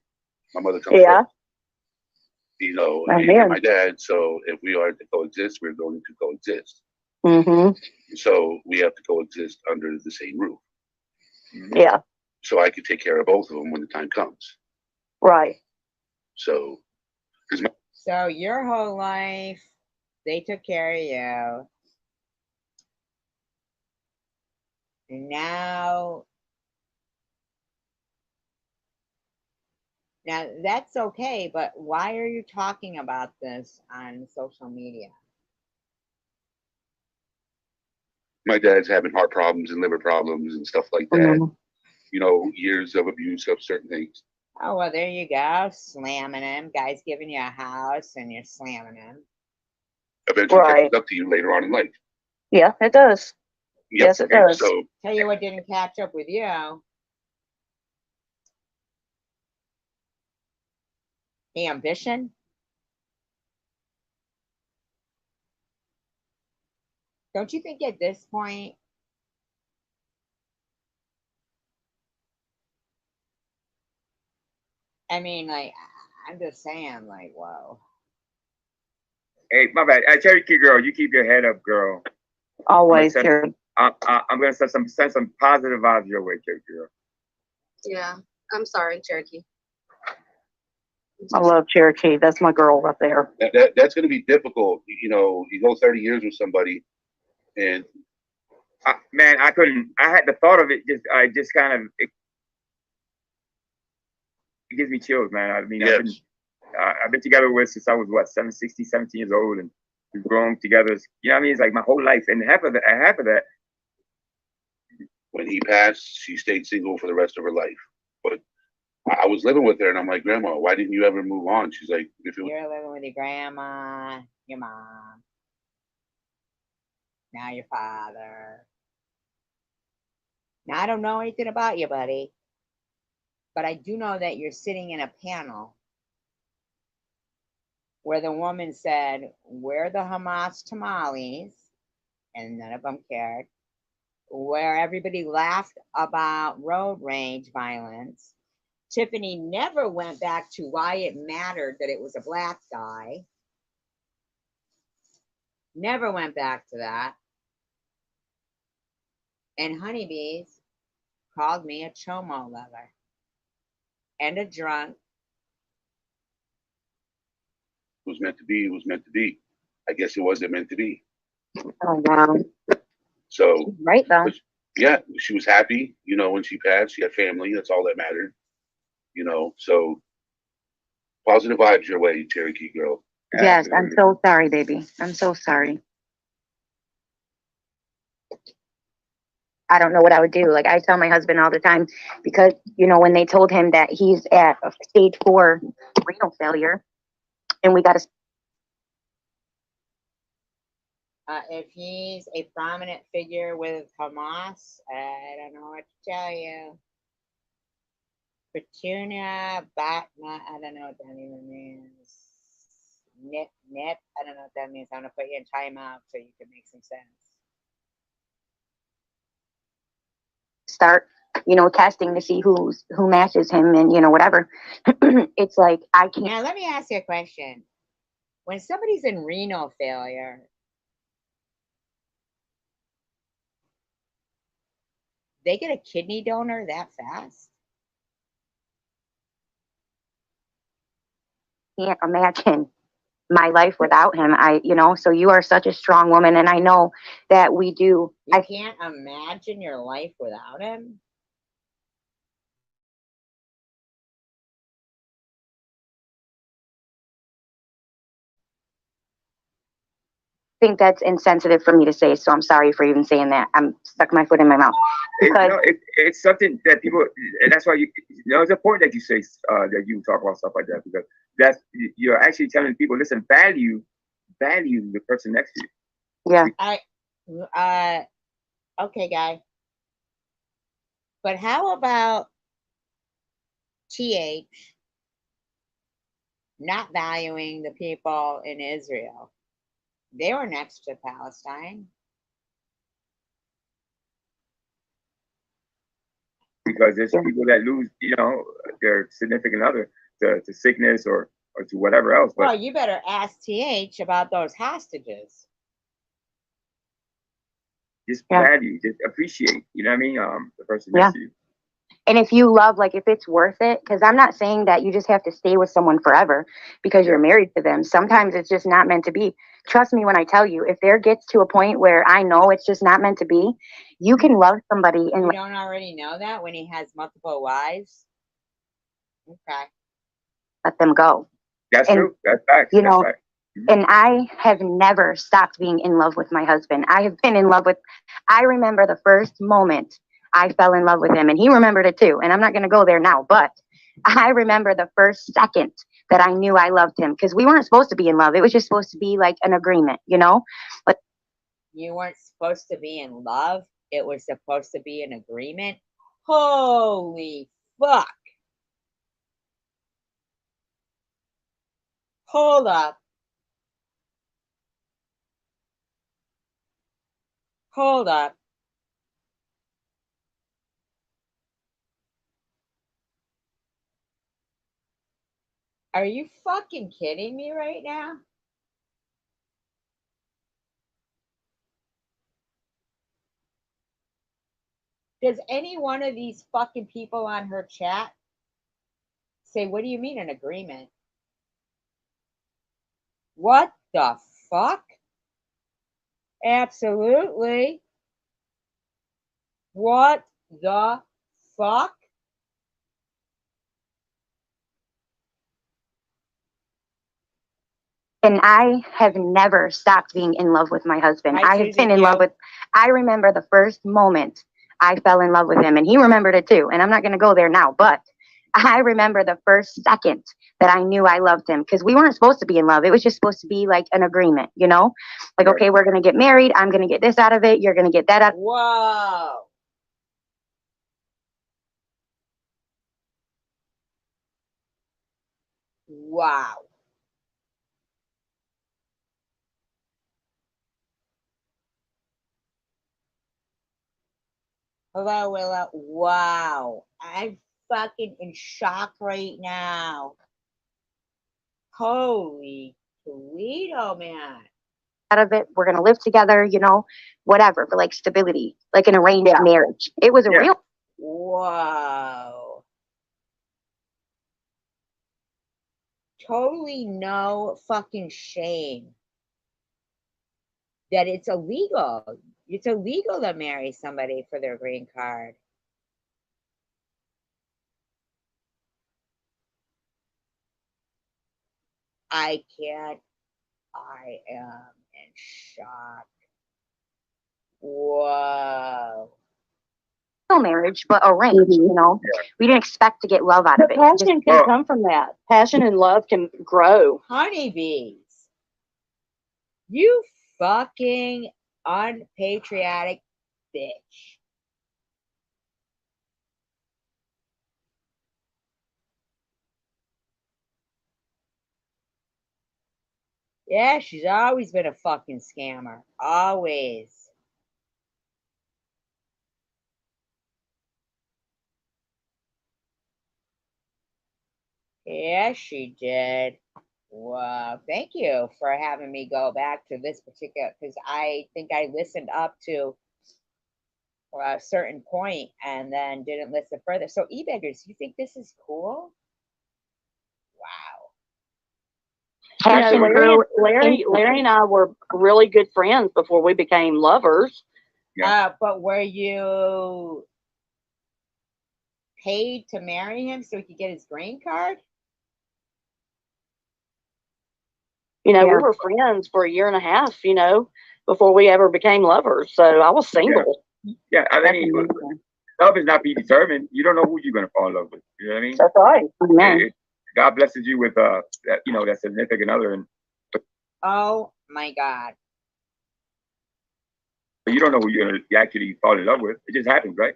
[SPEAKER 6] My mother comes
[SPEAKER 4] Yeah.
[SPEAKER 6] first.
[SPEAKER 4] Oh,
[SPEAKER 6] And
[SPEAKER 4] man.
[SPEAKER 6] my dad. So if we are to coexist, we're going to coexist.
[SPEAKER 4] Mm-hmm.
[SPEAKER 6] So we have to coexist under the same roof.
[SPEAKER 4] Yeah.
[SPEAKER 6] So I could take care of both of them when the time comes.
[SPEAKER 4] Right.
[SPEAKER 6] So,
[SPEAKER 1] So your whole life, they took care of you. And now that's okay, but why are you talking about this on social media?
[SPEAKER 6] my dad's having heart problems and liver problems and stuff like that.
[SPEAKER 4] Mhm.
[SPEAKER 6] Years of abuse of certain things.
[SPEAKER 1] Oh, well, there you go. Slamming him. Guy's giving you a house and you're slamming him.
[SPEAKER 6] Eventually
[SPEAKER 4] Right.
[SPEAKER 6] catches up to you later on in life.
[SPEAKER 4] Yeah, it does.
[SPEAKER 6] Yep.
[SPEAKER 4] Yes, it does.
[SPEAKER 6] So
[SPEAKER 1] Tell you what didn't catch up with you. Ambition. Don't you think at this point, I mean, like, I'm just saying, like, whoa.
[SPEAKER 7] Hey, my bad. Hey, Cherokee girl, you keep your head up, girl.
[SPEAKER 4] Always,
[SPEAKER 7] Send-
[SPEAKER 4] Jerry.
[SPEAKER 7] I'm gonna send some positive vibes your way, Cherokee girl.
[SPEAKER 3] Yeah, I'm sorry, Cherokee.
[SPEAKER 4] I love Cherokee. That's my girl right there.
[SPEAKER 6] that's going to be difficult. You go 30 years with somebody, and
[SPEAKER 7] Man, I couldn't. I had the thought of it. Just kind of. It gives me chills, man. I mean,
[SPEAKER 6] yes,
[SPEAKER 7] I've been together with since I was what 17 years old, and we've grown together. You know what I mean? It's like my whole life, and half of that.
[SPEAKER 6] When he passed, she stayed single for the rest of her life. But I was living with her, and I'm like, Grandma, why didn't you ever move on? She's like, if it was,
[SPEAKER 1] You're living with your grandma, your mom, now your father. Now, I don't know anything about you, buddy, but I do know that you're sitting in a panel where the woman said, "Where the Hamas tamales?" and none of them cared. Where everybody laughed about road rage violence. Tiffany never went back to why it mattered that it was a black guy. Never went back to that. And Honeybees called me a chomo lover and a drunk.
[SPEAKER 6] it was meant to be, it was meant to be. I guess it wasn't meant to be.
[SPEAKER 4] Oh wow.
[SPEAKER 6] So,
[SPEAKER 4] Right though.
[SPEAKER 6] yeah, she was happy, you know, when she passed. She had family. That's all that mattered, you know. So, positive vibes your way, Cherokee girl.
[SPEAKER 4] Yes, I'm so sorry, baby. I'm so sorry. I don't know what I would do. Like I tell my husband all the time, because you know when they told him that he's at a stage 4 renal failure, and we got to.
[SPEAKER 1] If he's a prominent figure with Hamas, I don't know what to tell you. Petunia, Batma, I don't know what that even means. Nip, I don't know what that means. I'm gonna put you in timeout so you can make some sense.
[SPEAKER 4] Start, you know, testing to see who matches him, and you know whatever. It's like I can't.
[SPEAKER 1] Now, let me ask you a question. When somebody's in renal failure, they get a kidney donor that fast?
[SPEAKER 4] Can't imagine my life without him. You know, so you are such a strong woman, and I know that we do.
[SPEAKER 1] You can't imagine your life without him?
[SPEAKER 4] Think that's insensitive for me to say, so I'm sorry for even saying that. I'm stuck my foot in my mouth. Because
[SPEAKER 7] It's something that people, and that's why you know, it's important that you say that you talk about stuff like that, because that's, you're actually telling people, listen, value the person next to you.
[SPEAKER 4] yeah,
[SPEAKER 1] Okay, guy. But how about TH not valuing the people in Israel? They were next to Palestine.
[SPEAKER 7] Because there's people that lose, you know, their significant other to sickness or to whatever else. But
[SPEAKER 1] Well, you better ask TH about those hostages.
[SPEAKER 7] just value, just appreciate, you know what I mean? The person next to you.
[SPEAKER 4] And if you love, like, if it's worth it, because I'm not saying that you just have to stay with someone forever because you're married to them. Sometimes it's just not meant to be. Trust me when I tell you, if there gets to a point where I know it's just not meant to be, you can love somebody and
[SPEAKER 1] you don't already know that when he has multiple wives. Okay.
[SPEAKER 4] let them go.
[SPEAKER 7] That's true. That's fact.
[SPEAKER 4] You know,
[SPEAKER 7] fact.
[SPEAKER 4] And I have never stopped being in love with my husband. I have been in love with, I remember the first moment I fell in love with him, and he remembered it too. And I'm not going to go there now, but I remember the first second that I knew I loved him, because we weren't supposed to be in love. It was just supposed to be like an agreement, you know? But
[SPEAKER 1] you weren't supposed to be in love. It was supposed to be an agreement. Holy fuck. Hold up. Hold up. Are you fucking kidding me right now? Does any one of these fucking people on her chat say, what do you mean an agreement? What the fuck? Absolutely. What the fuck?
[SPEAKER 4] And I have never stopped being in love with my husband.
[SPEAKER 1] Hi,
[SPEAKER 4] I have
[SPEAKER 1] Susie
[SPEAKER 4] been in love
[SPEAKER 1] Q.
[SPEAKER 4] with, I remember the first moment I fell in love with him, and he remembered it too. And I'm not going to go there now, but I remember the first second that I knew I loved him, because we weren't supposed to be in love. It was just supposed to be like an agreement, you know? Like,
[SPEAKER 7] Right.
[SPEAKER 4] okay, we're going to get married. I'm going to get this out of it. You're going to get that out.
[SPEAKER 1] Whoa. Wow. Hello, Willa. Wow. I'm fucking in shock right now. Holy Toledo, man.
[SPEAKER 4] Out of it. We're going to live together, you know, whatever, for like stability, like an arranged
[SPEAKER 5] Yeah.
[SPEAKER 4] marriage. It was a
[SPEAKER 7] Yeah.
[SPEAKER 4] real.
[SPEAKER 1] Whoa. Totally no fucking shame that it's illegal. It's illegal to marry somebody for their green card. I can't. I am in shock. Whoa.
[SPEAKER 4] Marriage, but arranged, you know. We didn't expect to get love out of
[SPEAKER 5] But
[SPEAKER 4] it. Just-
[SPEAKER 5] passion can come from that. Passion and love can grow.
[SPEAKER 1] Honeybees. You fucking unpatriotic bitch. Yeah, she's always been a fucking scammer. Always. Yeah, she did. Wow. Thank you for having me go back to this particular, because I think I listened up to a certain point and then didn't listen further. So, e-beggars, you think this is cool? Wow.
[SPEAKER 5] You know,
[SPEAKER 4] Passion
[SPEAKER 5] Larry
[SPEAKER 4] grew.
[SPEAKER 5] and I were really good friends before we became lovers.
[SPEAKER 1] But were you paid to marry him so he could get his green card?
[SPEAKER 5] You know,
[SPEAKER 4] Yeah.
[SPEAKER 5] we were friends for a year and a half, you know, before we ever became lovers. So I was single.
[SPEAKER 7] Yeah, I mean, love is not predetermined. You don't know who you're gonna fall in love with. You know what I mean?
[SPEAKER 5] That's right.
[SPEAKER 4] Amen.
[SPEAKER 7] God blesses you with that, you know, that significant other, and
[SPEAKER 1] Oh my God.
[SPEAKER 7] you don't know who you're gonna actually fall in love with. It just happens, right?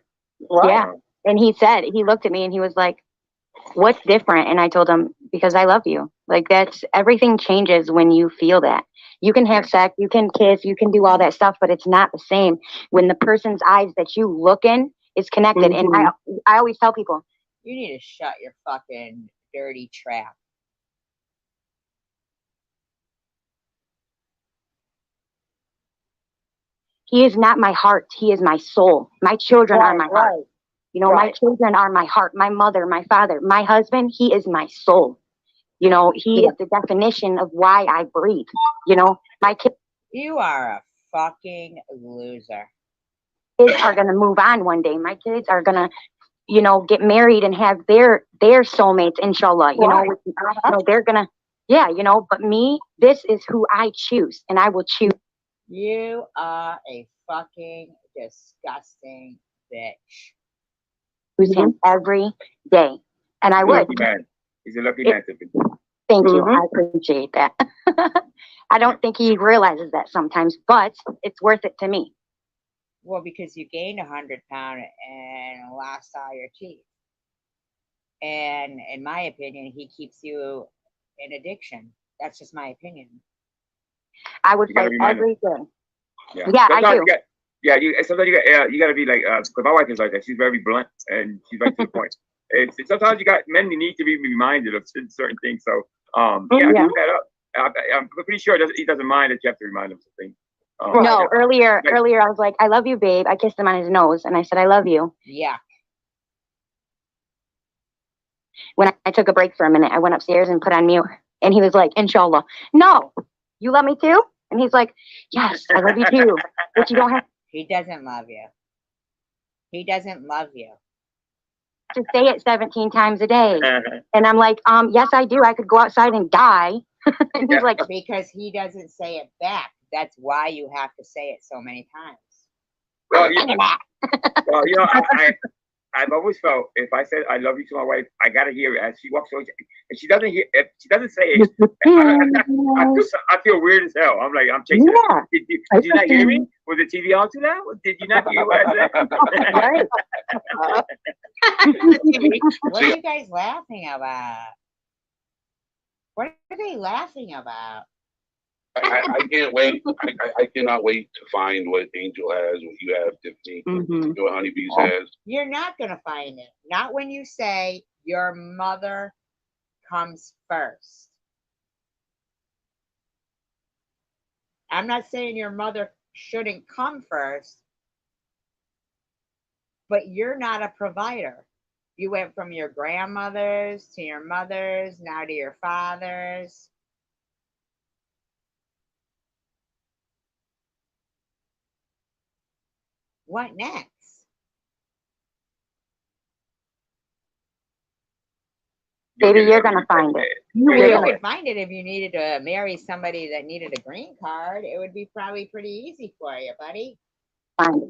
[SPEAKER 5] Right.
[SPEAKER 4] Yeah. And he said, he looked at me and he was like, what's different? And I told him, because I love you. Like, that's, everything changes when you feel that. You can have sex, you can kiss, you can do all that stuff, but it's not the same when the person's eyes that you look in is connected. And I always tell people,
[SPEAKER 1] You need to shut your fucking dirty trap.
[SPEAKER 4] he is not my heart. He is my soul. My children are my heart. You know, my children are my heart, my mother, my father, my husband, he is my soul. You know, he is the definition of why I breathe. You know, my kids
[SPEAKER 1] You are a fucking loser.
[SPEAKER 4] are going to move on one day. My kids are going to, you know, get married and have their soulmates, inshallah. You know, you know, they're going to, yeah, you know, but me, this is who I choose, and I will choose.
[SPEAKER 1] You are a fucking disgusting bitch.
[SPEAKER 4] Choose him every day. And I
[SPEAKER 7] He's a
[SPEAKER 4] would.
[SPEAKER 7] lucky man. He's a lucky man.
[SPEAKER 4] Thank you. I appreciate that. I don't think he realizes that sometimes, but it's worth it to me.
[SPEAKER 1] Well, because you gained 100 pounds and lost all your teeth. And in my opinion, he keeps you in addiction. That's just my opinion.
[SPEAKER 4] I would
[SPEAKER 7] You gotta
[SPEAKER 4] fight
[SPEAKER 7] remind him.
[SPEAKER 4] every day.
[SPEAKER 7] Yeah,
[SPEAKER 4] I
[SPEAKER 7] sometimes
[SPEAKER 4] do.
[SPEAKER 7] sometimes you gotta be like, because my wife is like that. She's very blunt and she's right to the point. Sometimes men need to be reminded of certain things. So, keep that up. I'm pretty sure he doesn't mind that you have to remind him of things.
[SPEAKER 4] No, earlier I was like, I love you, babe. I kissed him on his nose and I said, I love you.
[SPEAKER 1] Yeah.
[SPEAKER 4] When I took a break for a minute, I went upstairs and put on mute. And he was like, inshallah. No, you love me too? And he's like, yes, I love you too. But you don't have
[SPEAKER 1] He doesn't love you. He doesn't love you.
[SPEAKER 4] to say it 17 times a day. And I'm like, yes, I do. I could go outside and die And he's like,
[SPEAKER 1] because he doesn't say it back. That's why you have to say it so many times.
[SPEAKER 7] Well, well, I've always felt if I said I love you to my wife, I gotta hear it as she walks over. And she doesn't hear. If she doesn't say it, I feel weird as hell. I'm like, I'm chasing.
[SPEAKER 4] Yeah.
[SPEAKER 7] Did you not hear me? Was the TV on too loud? Did you not hear what I said?
[SPEAKER 4] Right.
[SPEAKER 1] What are you guys laughing about? What are they laughing about?
[SPEAKER 6] I can't wait. I cannot wait to find what Angel has, what you have, Tiffany,
[SPEAKER 5] Mhm.
[SPEAKER 6] what Honeybees has.
[SPEAKER 1] You're not going to find it. Not when you say your mother comes first. I'm not saying your mother shouldn't come first, but you're not a provider. You went from your grandmothers to your mothers, now to your fathers. What next?
[SPEAKER 4] Baby, you're gonna find it.
[SPEAKER 1] You
[SPEAKER 4] will.
[SPEAKER 1] could find it if you needed to marry somebody that needed a green card. It would be probably pretty easy for you, buddy.
[SPEAKER 4] Find it.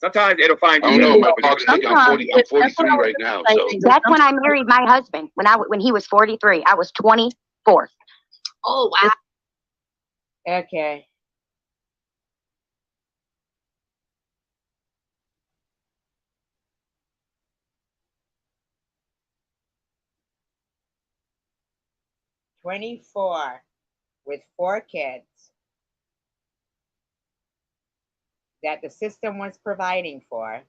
[SPEAKER 7] Sometimes it'll find
[SPEAKER 6] I don't know.
[SPEAKER 7] you.
[SPEAKER 6] My dog's thinking I'm 40. I'm 43 right now. So
[SPEAKER 4] That's when I married my husband. When he was 43, I was 24.
[SPEAKER 2] Oh wow.
[SPEAKER 1] Okay. $24 with 4 kids that the system was providing for.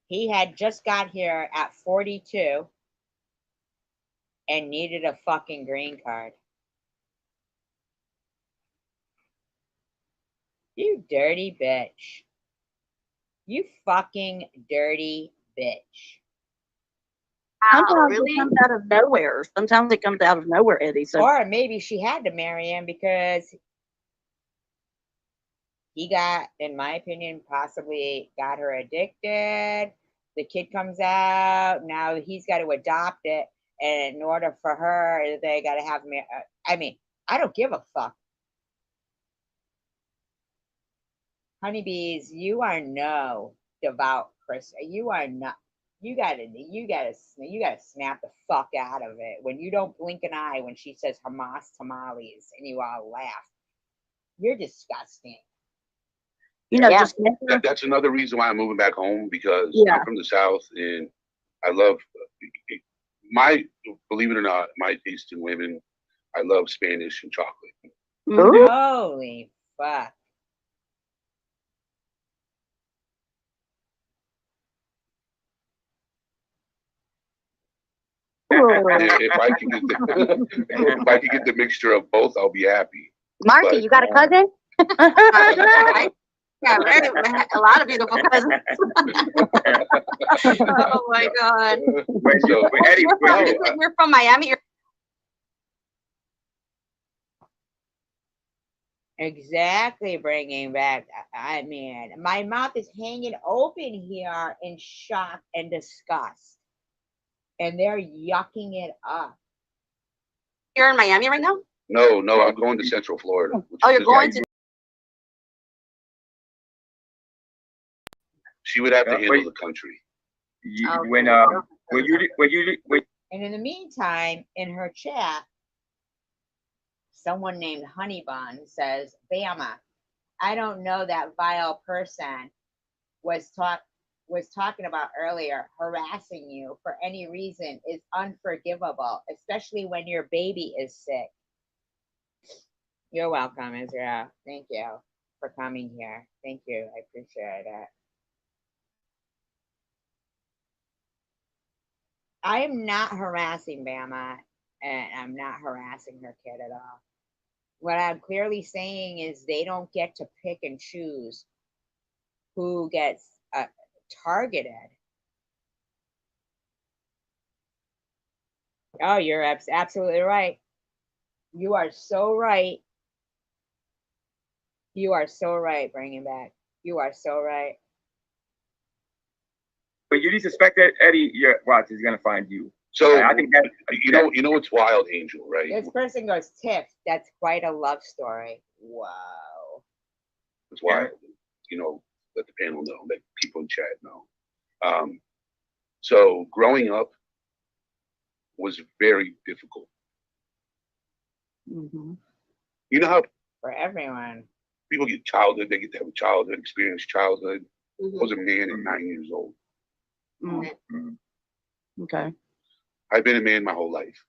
[SPEAKER 1] He had just got here at 42 and needed a fucking green card. You dirty bitch. You fucking dirty bitch.
[SPEAKER 5] Sometimes
[SPEAKER 2] really?
[SPEAKER 5] it comes out of nowhere. Sometimes it comes out of nowhere, Eddie. So
[SPEAKER 1] Or maybe she had to marry him because he got, in my opinion, possibly got her addicted. The kid comes out. Now he's got to adopt it. And in order for her, they got to have me. I mean, I don't give a fuck. Honeybees, you are no devout Christian. You are not. You gotta snap the fuck out of it when you don't blink an eye when she says Hamas tamales and you all laugh. You're disgusting.
[SPEAKER 5] you know,
[SPEAKER 4] Yeah.
[SPEAKER 5] just
[SPEAKER 6] that's another reason why I'm moving back home, because
[SPEAKER 5] Yeah.
[SPEAKER 6] I'm from the South and I love my, believe it or not, my taste in women. I love Spanish and chocolate.
[SPEAKER 4] Ooh.
[SPEAKER 1] Holy fuck.
[SPEAKER 6] If I can get if I can get the mixture of both, I'll be happy.
[SPEAKER 4] Marcy,
[SPEAKER 6] But,
[SPEAKER 4] you got a cousin?
[SPEAKER 2] Yeah, a lot of beautiful cousins. Oh my God.
[SPEAKER 6] So,
[SPEAKER 7] Eddie,
[SPEAKER 2] You're from Miami.
[SPEAKER 1] Exactly, bringing back. I mean, my mouth is hanging open here in shock and disgust, and they're yucking it up.
[SPEAKER 2] You're in Miami right now?
[SPEAKER 6] no, I'm going to Central Florida.
[SPEAKER 2] Oh, you're going to.
[SPEAKER 6] She would have to
[SPEAKER 7] Yeah,
[SPEAKER 6] handle
[SPEAKER 7] wait.
[SPEAKER 6] the country.
[SPEAKER 7] When
[SPEAKER 1] And in the meantime, in her chat, someone named Honey Bun says, Bama, I don't know that vile person was talking about earlier, harassing you for any reason is unforgivable, especially when your baby is sick. You're welcome, Israel. Thank you for coming here. Thank you. I appreciate it. I am not harassing Bama, and I'm not harassing her kid at all. What I'm clearly saying is they don't get to pick and choose who gets targeted. Oh, you're absolutely right. You are so right. You are so right, bringing back. You are so right.
[SPEAKER 7] But you need to suspect that Eddie, your watch is gonna find you.
[SPEAKER 6] So
[SPEAKER 7] I think that
[SPEAKER 6] you know what's wild, Angel, right?
[SPEAKER 1] This person goes, Tiff, that's quite a love story. Wow.
[SPEAKER 6] It's wild. You know, let the panel know, let people in chat know. So growing up was very difficult.
[SPEAKER 5] Mm-hmm.
[SPEAKER 6] You know how
[SPEAKER 1] For everyone.
[SPEAKER 6] people get childhood, they get to have a childhood, experience childhood. I
[SPEAKER 3] Mhm.
[SPEAKER 6] was a man at 9 years old.
[SPEAKER 5] Mm-hmm. Okay.
[SPEAKER 6] I've been a man my whole life.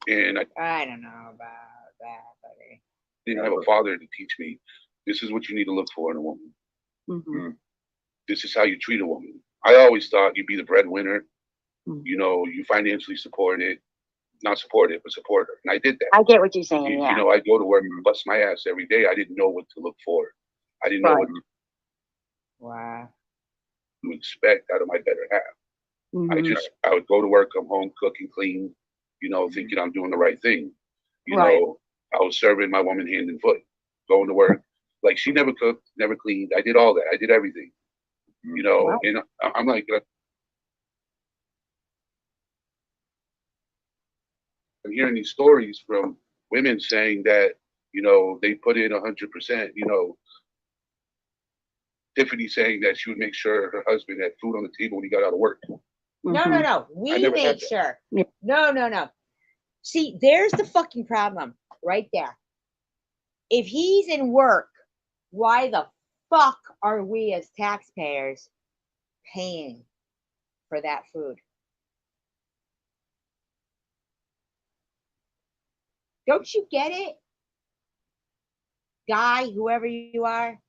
[SPEAKER 6] And I
[SPEAKER 1] I don't know about that, buddy.
[SPEAKER 6] didn't have a father to teach me, this is what you need to look for in a woman.
[SPEAKER 5] Mm-hmm.
[SPEAKER 6] This is how you treat a woman. I always thought you'd be the breadwinner.
[SPEAKER 5] Mhm.
[SPEAKER 6] You know, you financially support it. Not support it, but support her. And I did that.
[SPEAKER 5] I get what you're saying.
[SPEAKER 6] You
[SPEAKER 5] Yeah.
[SPEAKER 6] know, I go to work and bust my ass every day. I didn't know what to look for. I didn't know
[SPEAKER 5] Right.
[SPEAKER 6] what
[SPEAKER 1] Wow.
[SPEAKER 6] to expect out of my better half.
[SPEAKER 5] Mm-hmm.
[SPEAKER 6] I would go to work, come home, cook and clean, you know, thinking I'm doing the right thing. You
[SPEAKER 5] Right.
[SPEAKER 6] know, I was serving my woman hand and foot, going to work. Like she never cooked, never cleaned. I did all that. I did everything. You know,
[SPEAKER 5] Wow.
[SPEAKER 6] and I'm like, I'm hearing these stories from women saying that, you know, they put in 100%, you know, Tiffany saying that she would make sure her husband had food on the table when he got out of work.
[SPEAKER 1] No,
[SPEAKER 5] Mm-hmm.
[SPEAKER 1] no, no. We
[SPEAKER 6] never had
[SPEAKER 1] made
[SPEAKER 6] that.
[SPEAKER 1] sure.
[SPEAKER 5] Yeah.
[SPEAKER 1] No, no, no. See, there's the fucking problem right there. If he's in work, why the fuck are we as taxpayers paying for that food? Don't you get it? Guy, whoever you are.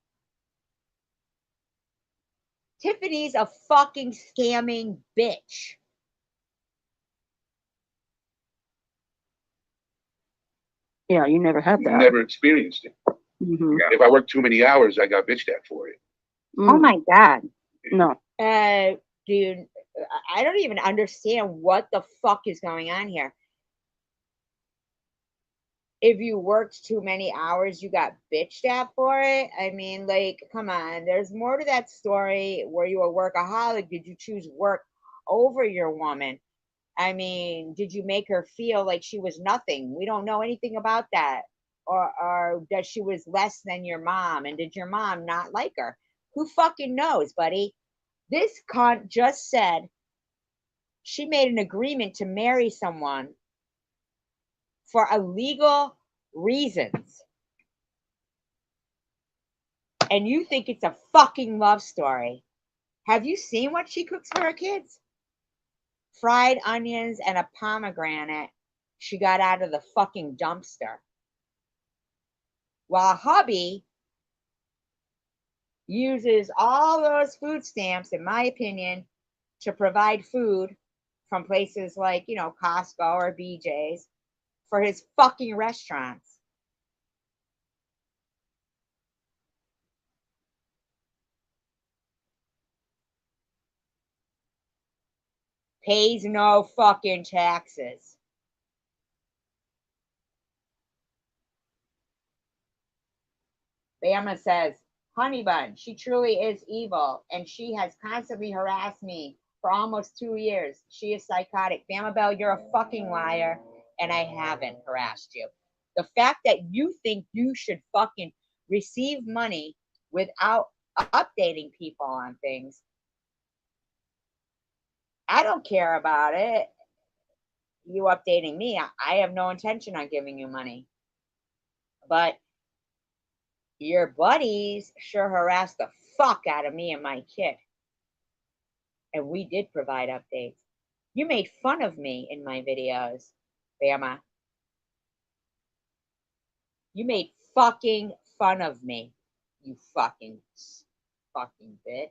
[SPEAKER 1] Tiffany's a fucking scamming bitch.
[SPEAKER 5] Yeah, you never had that.
[SPEAKER 6] Never experienced it.
[SPEAKER 5] Mm-hmm.
[SPEAKER 6] If I worked too many hours, I got bitched at for it.
[SPEAKER 4] Oh my God.
[SPEAKER 5] No.
[SPEAKER 1] Dude, I don't even understand what the fuck is going on here. If you worked too many hours, you got bitched at for it. I mean, like, come on. There's more to that story. Were you a workaholic? Did you choose work over your woman? I mean, did you make her feel like she was nothing? We don't know anything about that. Or that she was less than your mom. And did your mom not like her? Who fucking knows, buddy? This cunt just said she made an agreement to marry someone for illegal reasons. And you think it's a fucking love story. Have you seen what she cooks for her kids? Fried onions and a pomegranate she got out of the fucking dumpster. While hubby uses all those food stamps, in my opinion, to provide food from places like, you know, Costco or BJ's for his fucking restaurants. Pays no fucking taxes. Bama says, Honey Bun, she truly is evil, and she has constantly harassed me for almost 2 years. She is psychotic. Bama Bell, you're a fucking liar, and I haven't harassed you. The fact that you think you should fucking receive money without updating people on things, I don't care about it. You updating me, I have no intention on giving you money. But your buddies sure harassed the fuck out of me and my kid. And we did provide updates. You made fun of me in my videos, Bama. You made fucking fun of me, you fucking bitch.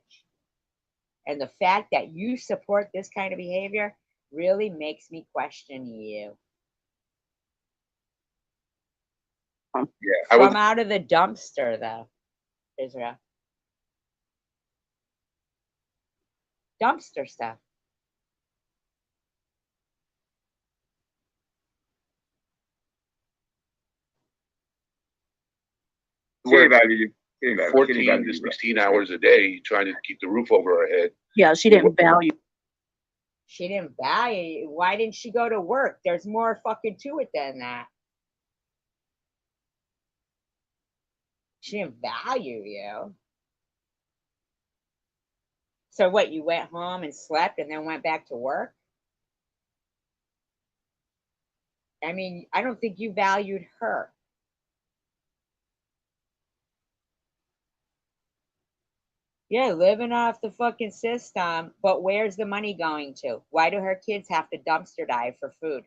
[SPEAKER 1] And the fact that you support this kind of behavior really makes me question you.
[SPEAKER 6] Yeah,
[SPEAKER 1] From out of the dumpster, though, Israel. Dumpster stuff.
[SPEAKER 7] What about you? She didn't
[SPEAKER 6] 14
[SPEAKER 7] value
[SPEAKER 6] to
[SPEAKER 7] you, right?
[SPEAKER 6] 16 hours a day trying to keep the roof over her head.
[SPEAKER 5] Yeah, she didn't value.
[SPEAKER 1] She didn't value you. Why didn't she go to work? There's more fucking to it than that. She didn't value you. So what, you went home and slept and then went back to work? I mean, I don't think you valued her. Yeah, living off the fucking system, but where's the money going to? Why do her kids have to dumpster dive for food?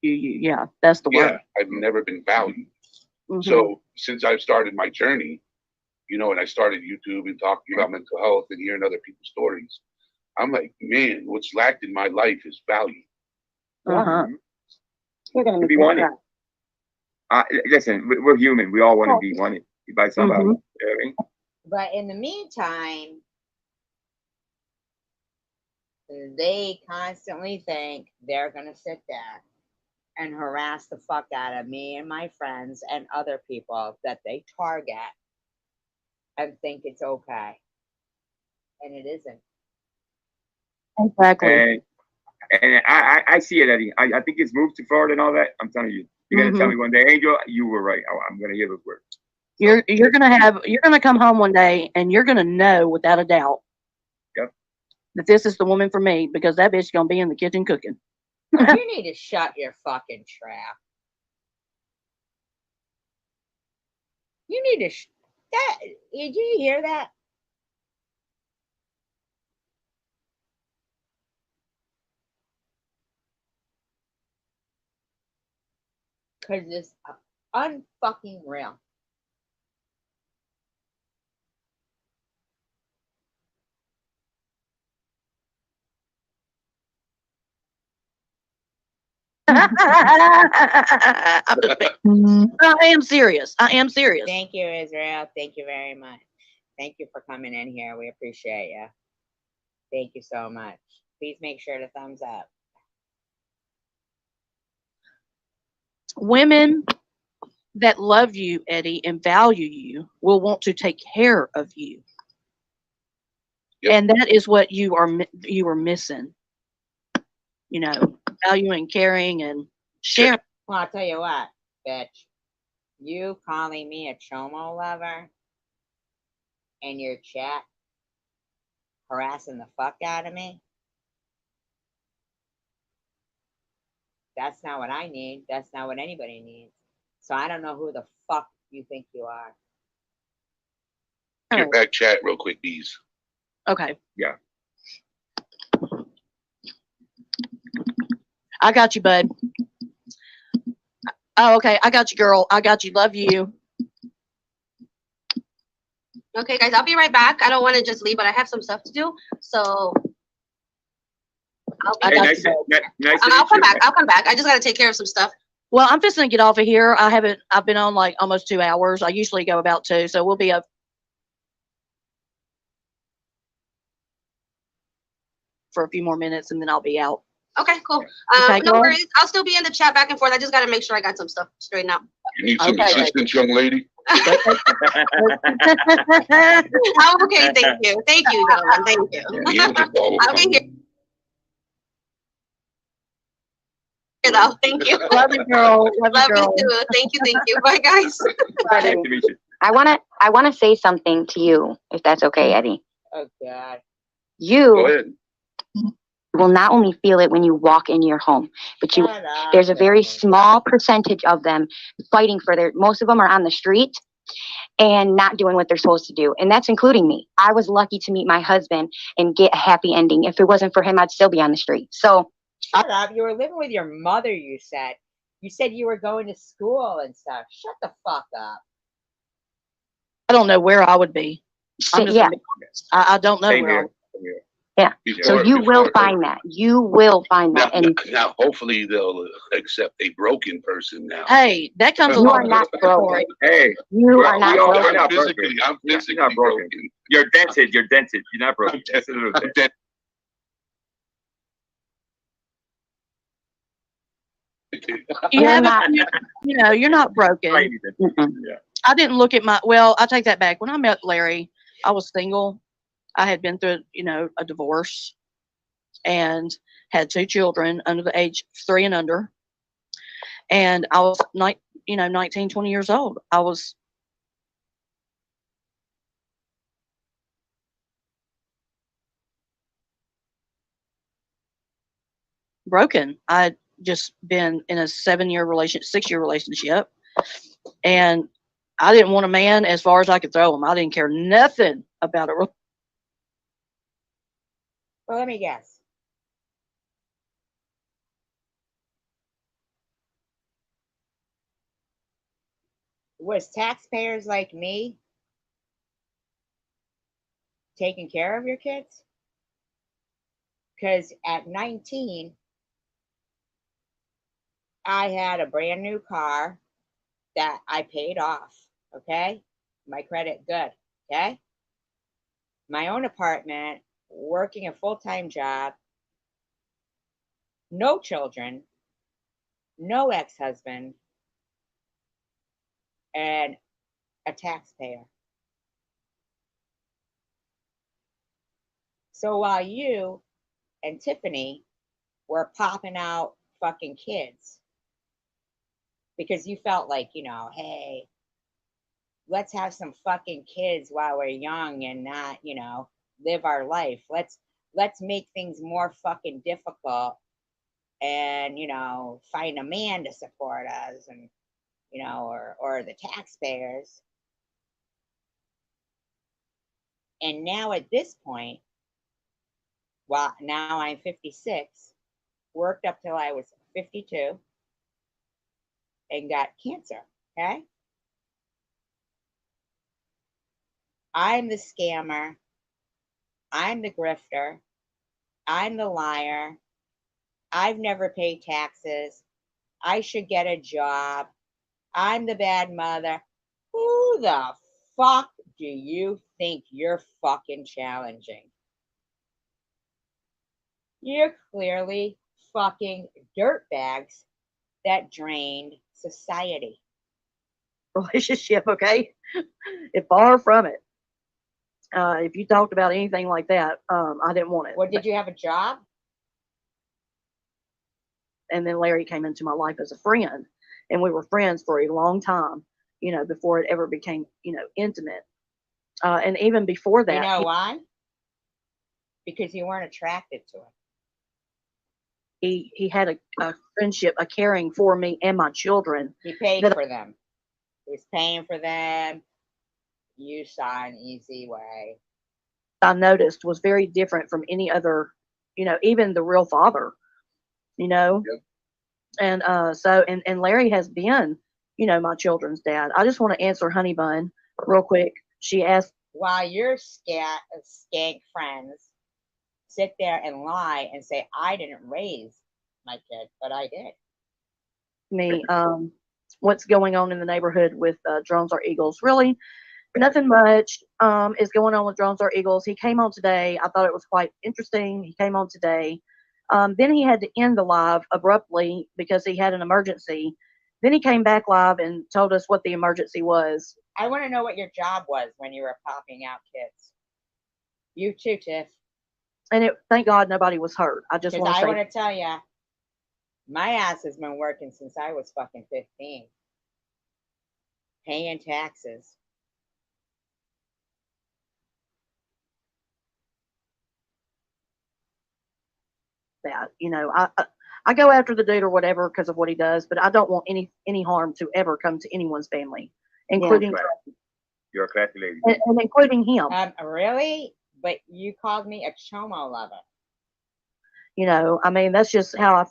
[SPEAKER 5] Yeah, that's the
[SPEAKER 6] Yeah,
[SPEAKER 5] word.
[SPEAKER 6] I've never been valued.
[SPEAKER 5] Mhm.
[SPEAKER 6] So since I've started my journey, you know, and I started YouTube and talking about mental health and hearing other people's stories, I'm like, man, what's lacked in my life is value.
[SPEAKER 5] Uh-huh.
[SPEAKER 4] You're gonna
[SPEAKER 7] To
[SPEAKER 4] make
[SPEAKER 7] be
[SPEAKER 4] me
[SPEAKER 7] wanted.
[SPEAKER 4] cry.
[SPEAKER 7] Listen, we're human. We all want to be wanted by somebody.
[SPEAKER 5] Mhm.
[SPEAKER 7] You know what I mean?
[SPEAKER 1] But in the meantime, they constantly think they're going to sit there and harass the fuck out of me and my friends and other people that they target and think it's okay. And it isn't.
[SPEAKER 5] Exactly.
[SPEAKER 7] And I see it, Eddie. I think it's moved to Florida and all that. I'm telling you. You're gonna tell me one day, Angel, you were right. I'm gonna hear those words.
[SPEAKER 5] You're gonna come home one day and you're gonna know without a doubt.
[SPEAKER 7] Yep.
[SPEAKER 5] That this is the woman for me, because that bitch gonna be in the kitchen cooking.
[SPEAKER 1] You need to shut your fucking trap. You need to. Did you hear that? Because it's unfucking real.
[SPEAKER 5] I am serious. I am serious.
[SPEAKER 1] Thank you, Israel. Thank you very much. Thank you for coming in here. We appreciate you. Thank you so much. Please make sure to thumbs up.
[SPEAKER 5] Women that love you, Eddie, and value you will want to take care of you.
[SPEAKER 6] Yep.
[SPEAKER 5] And that is what you are missing. You know, valuing, caring, and sharing.
[SPEAKER 1] Well, I'll tell you what, bitch. You calling me a chomo lover and your chat harassing the fuck out of me? That's not what I need. That's not what anybody needs. So I don't know who the fuck you think you are.
[SPEAKER 6] Get back chat real quick, bees.
[SPEAKER 5] Okay.
[SPEAKER 7] Yeah.
[SPEAKER 5] I got you, bud. Oh, okay. I got you, girl. I got you. Love you.
[SPEAKER 8] Okay, guys, I'll be right back. I don't want to just leave, but I have some stuff to do. So
[SPEAKER 5] I
[SPEAKER 7] Hey,
[SPEAKER 5] got
[SPEAKER 7] nice,
[SPEAKER 5] you.
[SPEAKER 7] nice to
[SPEAKER 8] I'll
[SPEAKER 7] meet
[SPEAKER 8] come
[SPEAKER 7] you.
[SPEAKER 8] back. I'll come back. I just got to take care of some stuff.
[SPEAKER 5] Well, I'm just gonna get off of here. I've been on like almost 2 hours. I usually go about 2, so we'll be up for a few more minutes and then I'll be out.
[SPEAKER 8] Okay, cool.
[SPEAKER 5] Okay,
[SPEAKER 8] No
[SPEAKER 5] girl.
[SPEAKER 8] worries. I'll still be in the chat back and forth. I just got to make sure I got some stuff straightened out.
[SPEAKER 6] You need some
[SPEAKER 5] Okay,
[SPEAKER 6] assistance, young lady?
[SPEAKER 8] I'm okay. Thank you. Thank you, gentlemen. Thank you.
[SPEAKER 6] The angel ball will
[SPEAKER 8] I'll be
[SPEAKER 6] come.
[SPEAKER 8] here. Though. Thank you.
[SPEAKER 5] Love you, girl. Love
[SPEAKER 8] Love
[SPEAKER 5] you, girl.
[SPEAKER 8] you too. Thank you. Thank you. Bye, guys.
[SPEAKER 7] Nice to meet you.
[SPEAKER 4] I wanna say something to you, if that's okay, Eddie.
[SPEAKER 1] Oh God.
[SPEAKER 6] Go
[SPEAKER 4] You
[SPEAKER 6] ahead.
[SPEAKER 4] will not only feel it when you walk in your home, but there's a very small percentage of them fighting for most of them are on the street and not doing what they're supposed to do. And that's including me. I was lucky to meet my husband and get a happy ending. If it wasn't for him, I'd still be on the street. So
[SPEAKER 1] Shut up. You were living with your mother, you said. You said you were going to school and stuff. Shut the fuck up.
[SPEAKER 5] I don't know where I would be. I'm just
[SPEAKER 4] yeah,
[SPEAKER 5] gonna be honest. I don't know
[SPEAKER 7] Same
[SPEAKER 5] where I
[SPEAKER 7] here.
[SPEAKER 5] would.
[SPEAKER 7] Same here.
[SPEAKER 4] yeah. So
[SPEAKER 6] Before-
[SPEAKER 4] you will
[SPEAKER 6] before-
[SPEAKER 4] find that. You will find
[SPEAKER 6] Now,
[SPEAKER 4] that. And
[SPEAKER 6] now, hopefully they'll accept a broken person now.
[SPEAKER 5] Hey, that comes
[SPEAKER 4] you
[SPEAKER 5] along
[SPEAKER 4] are
[SPEAKER 5] with
[SPEAKER 4] not
[SPEAKER 5] the territory.
[SPEAKER 7] Hey,
[SPEAKER 4] you
[SPEAKER 7] Well,
[SPEAKER 4] are not
[SPEAKER 7] we all-
[SPEAKER 4] broken.
[SPEAKER 7] we're not
[SPEAKER 6] I'm physically,
[SPEAKER 7] broken.
[SPEAKER 6] I'm
[SPEAKER 7] You're
[SPEAKER 6] physically
[SPEAKER 7] not broken.
[SPEAKER 6] broken.
[SPEAKER 7] you're dented. You're dented. You're not broken.
[SPEAKER 6] I'm
[SPEAKER 7] Just a little
[SPEAKER 6] I'm
[SPEAKER 7] bit.
[SPEAKER 6] dead.
[SPEAKER 5] You
[SPEAKER 4] You're
[SPEAKER 5] haven't,
[SPEAKER 4] not-
[SPEAKER 5] you know, you're not broken.
[SPEAKER 7] Tiny bit.
[SPEAKER 4] Mm-mm.
[SPEAKER 7] Yeah.
[SPEAKER 5] I didn't look at well, I take that back. When I met Larry, I was single. I had been through, a divorce and had 2 children under the age 3 and under. And I was 19, 20 years old. I was broken. I'd just been in a 6-year relationship. And I didn't want a man as far as I could throw him. I didn't care nothing about a
[SPEAKER 1] Well, let me guess. Was taxpayers like me taking care of your kids? Because at 19, I had a brand new car that I paid off. Okay. My credit good. Okay. My own apartment, working a full-time job, no children, no ex-husband, and a taxpayer. So while you and Tiffany were popping out fucking kids because you felt like, hey, let's have some fucking kids while we're young and not, live our life. Let's make things more fucking difficult and, find a man to support us and, or the taxpayers. And now at this point, well, now I'm 56, worked up till I was 52 and got cancer. Okay. I'm the scammer. I'm the grifter. I'm the liar. I've never paid taxes. I should get a job. I'm the bad mother. Who the fuck do you think you're fucking challenging? You're clearly fucking dirtbags that drained society.
[SPEAKER 5] relationship, okay? If far from it. If you talked about anything like that, I didn't want it.
[SPEAKER 1] What, did you have a job?
[SPEAKER 5] And then Larry came into my life as a friend, and we were friends for a long time, before it ever became, intimate. And even before that,
[SPEAKER 1] You know why? Because you weren't attracted to him.
[SPEAKER 5] he had a friendship, a caring for me and my children.
[SPEAKER 1] He paid
[SPEAKER 5] That-
[SPEAKER 1] for them. He was paying for them. You saw an easy way.
[SPEAKER 5] I noticed was very different from any other, even the real father,
[SPEAKER 6] Yep.
[SPEAKER 5] And and Larry has been, my children's dad. I just want to answer Honey Bun real quick. She asked
[SPEAKER 1] While your skank friends sit there and lie and say, I didn't raise my kid, but I did.
[SPEAKER 5] me what's going on in the neighborhood with Drones Are Eagles. Really, nothing much is going on with Drones Are Eagles. He came on today. I thought it was quite interesting. He came on today. Then he had to end the live abruptly because he had an emergency. Then he came back live and told us what the emergency was.
[SPEAKER 1] I want to know what your job was when you were popping out kids. You too, Tiff.
[SPEAKER 5] And thank God nobody was hurt. I just
[SPEAKER 1] Because
[SPEAKER 5] want to
[SPEAKER 1] I
[SPEAKER 5] say,
[SPEAKER 1] want to tell you, my ass has been working since I was fucking 15. Paying taxes.
[SPEAKER 5] that. I go after the dude or whatever because of what he does, but I don't want any harm to ever come to anyone's family, including
[SPEAKER 7] Right. You're a classy lady.
[SPEAKER 5] and including him.
[SPEAKER 1] Really? But you called me a chomo lover.
[SPEAKER 5] You know, I mean, that's just how I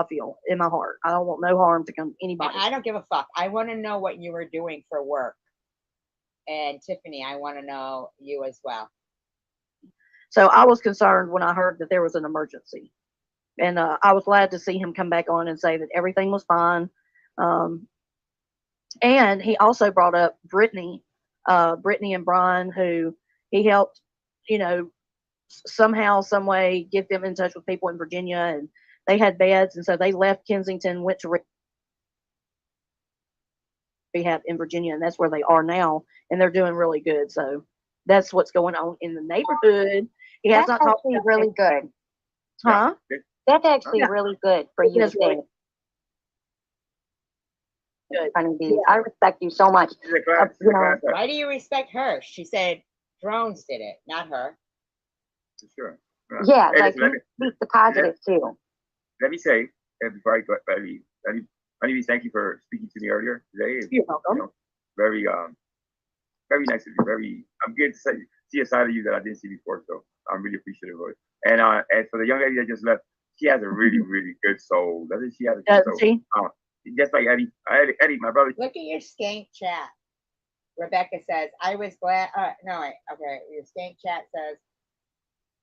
[SPEAKER 5] feel in my heart. I don't want no harm to come to anybody.
[SPEAKER 1] I don't give a fuck. I want to know what you were doing for work. And Tiffany, I want to know you as well.
[SPEAKER 5] So I was concerned when I heard that there was an emergency. And I was glad to see him come back on and say that everything was fine. And he also brought up Brittany and Brian, who he helped, you know, somehow, some way get them in touch with people in Virginia, and they had beds. And so they left Kensington, went to rehab in Virginia, and that's where they are now. And they're doing really good. So that's what's going on in the neighborhood. He has
[SPEAKER 4] That's
[SPEAKER 5] not talked
[SPEAKER 4] actually really good.
[SPEAKER 5] Huh?
[SPEAKER 4] That's actually
[SPEAKER 5] Yeah.
[SPEAKER 4] really good for you to
[SPEAKER 5] That's really
[SPEAKER 4] say.
[SPEAKER 5] good.
[SPEAKER 4] Honeybee. I respect you so much.
[SPEAKER 7] She's a class,
[SPEAKER 4] You know,
[SPEAKER 1] Why do you respect her? She said drones did it, not her.
[SPEAKER 7] For sure.
[SPEAKER 4] Yeah,
[SPEAKER 7] Hey,
[SPEAKER 4] like
[SPEAKER 7] listen,
[SPEAKER 4] you speak the positive too.
[SPEAKER 7] let me say, before I go, Honeybee, thank you for speaking to me earlier today.
[SPEAKER 5] You're welcome.
[SPEAKER 7] You know, very very nice of you. I'm good to see a side of you that I didn't see before, so I'm really appreciative of it. And for the young lady that just left, she has a really, really good soul. Doesn't she have a good
[SPEAKER 5] Does
[SPEAKER 7] soul?
[SPEAKER 5] she?
[SPEAKER 7] Just like Eddie, my brother.
[SPEAKER 1] Look at your skank chat. Rebecca says, I was glad. No, wait. Okay. Your skank chat says,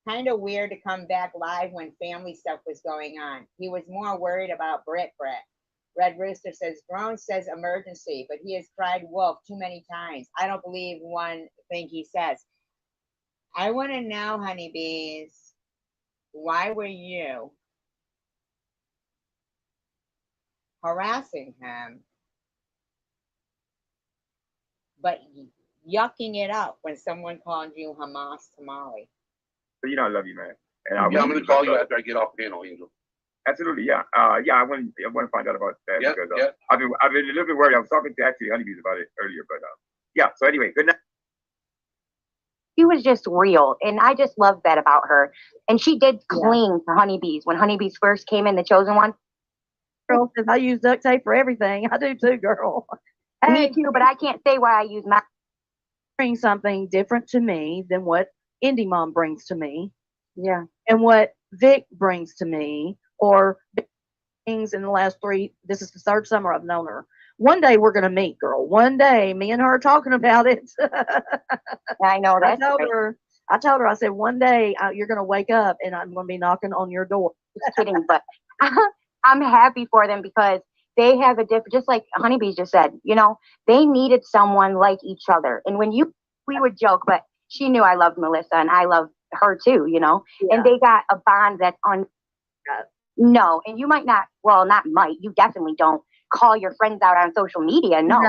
[SPEAKER 1] kind of weird to come back live when family stuff was going on. He was more worried about Brett. Red Rooster says, Drone says emergency, but he has cried wolf too many times. I don't believe one thing he says. I want to know, honeybees, why were you harassing him, but yucking it up when someone called you Hamas Tamale?
[SPEAKER 7] So you know I love you, man. And
[SPEAKER 6] Yeah, I'm gonna call you after I get off panel, Angel.
[SPEAKER 7] Absolutely, yeah. I want to find out about that because I've been a little bit worried. I was talking to actually Honeybees about it earlier, but yeah. So anyway, good night.
[SPEAKER 4] She was just real, and I just love that about her. And she did cling to Honeybees when Honeybees first came in, the chosen one.
[SPEAKER 5] Girl says I use duct tape for everything. I do too, girl.
[SPEAKER 4] Me too, but I can't say why I use my.
[SPEAKER 5] Bring something different to me than what Indie Mom brings to me.
[SPEAKER 4] Yeah.
[SPEAKER 5] And what Vic brings to me, or things in the last this is the third summer I've known her. One day we're going to meet, girl. One day, me and her are talking about it.
[SPEAKER 4] I know that.
[SPEAKER 5] I told her, I said, one day you're going to wake up and I'm going to be knocking on your door.
[SPEAKER 4] Just kidding, but I'm happy for them because they have a different, just like Honeybees just said, you know, they needed someone like each other. And when we would joke, but she knew I loved Melissa and I loved her too, you know, and they got a bond that's no, and you might not, well, not might, you definitely don't call your friends out on social media, no.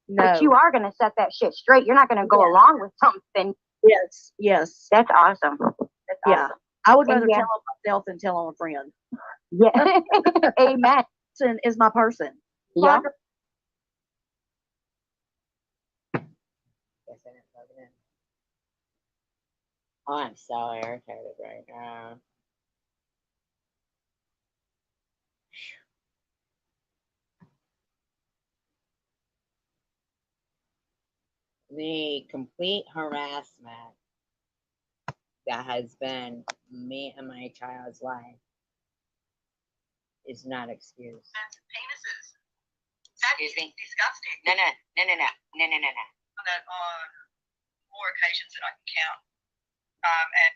[SPEAKER 4] But you are going to set that shit straight. You're not going to go along with something.
[SPEAKER 5] Yes.
[SPEAKER 4] That's awesome. That's
[SPEAKER 5] yeah.
[SPEAKER 4] awesome.
[SPEAKER 5] I would rather tell on myself than tell on a friend.
[SPEAKER 4] Yeah. Amen.
[SPEAKER 5] Person is my person.
[SPEAKER 4] Yeah.
[SPEAKER 1] Oh, I'm so irritated right now. The complete harassment that has been me and my child's life is not excused.
[SPEAKER 2] Penises. That is disgusting.
[SPEAKER 3] No.
[SPEAKER 2] That on more occasions than I can count. And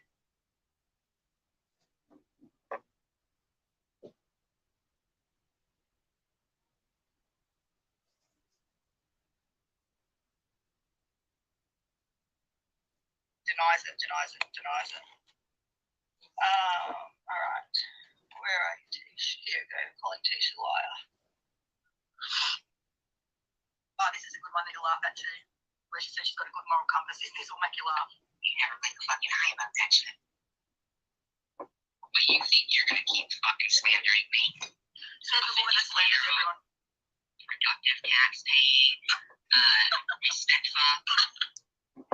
[SPEAKER 2] denies it. All right. Where are you, Tish? Here we go. Calling Tish a liar. Oh, this is a good one that you'll laugh at too. Where she said she's got a good moral compass. This will make you laugh.
[SPEAKER 3] You never make a fucking high about that shit. But you think you're gonna keep fucking slandering me?
[SPEAKER 2] Said the woman that slanders everyone.
[SPEAKER 3] Productive taxpaying, respectful,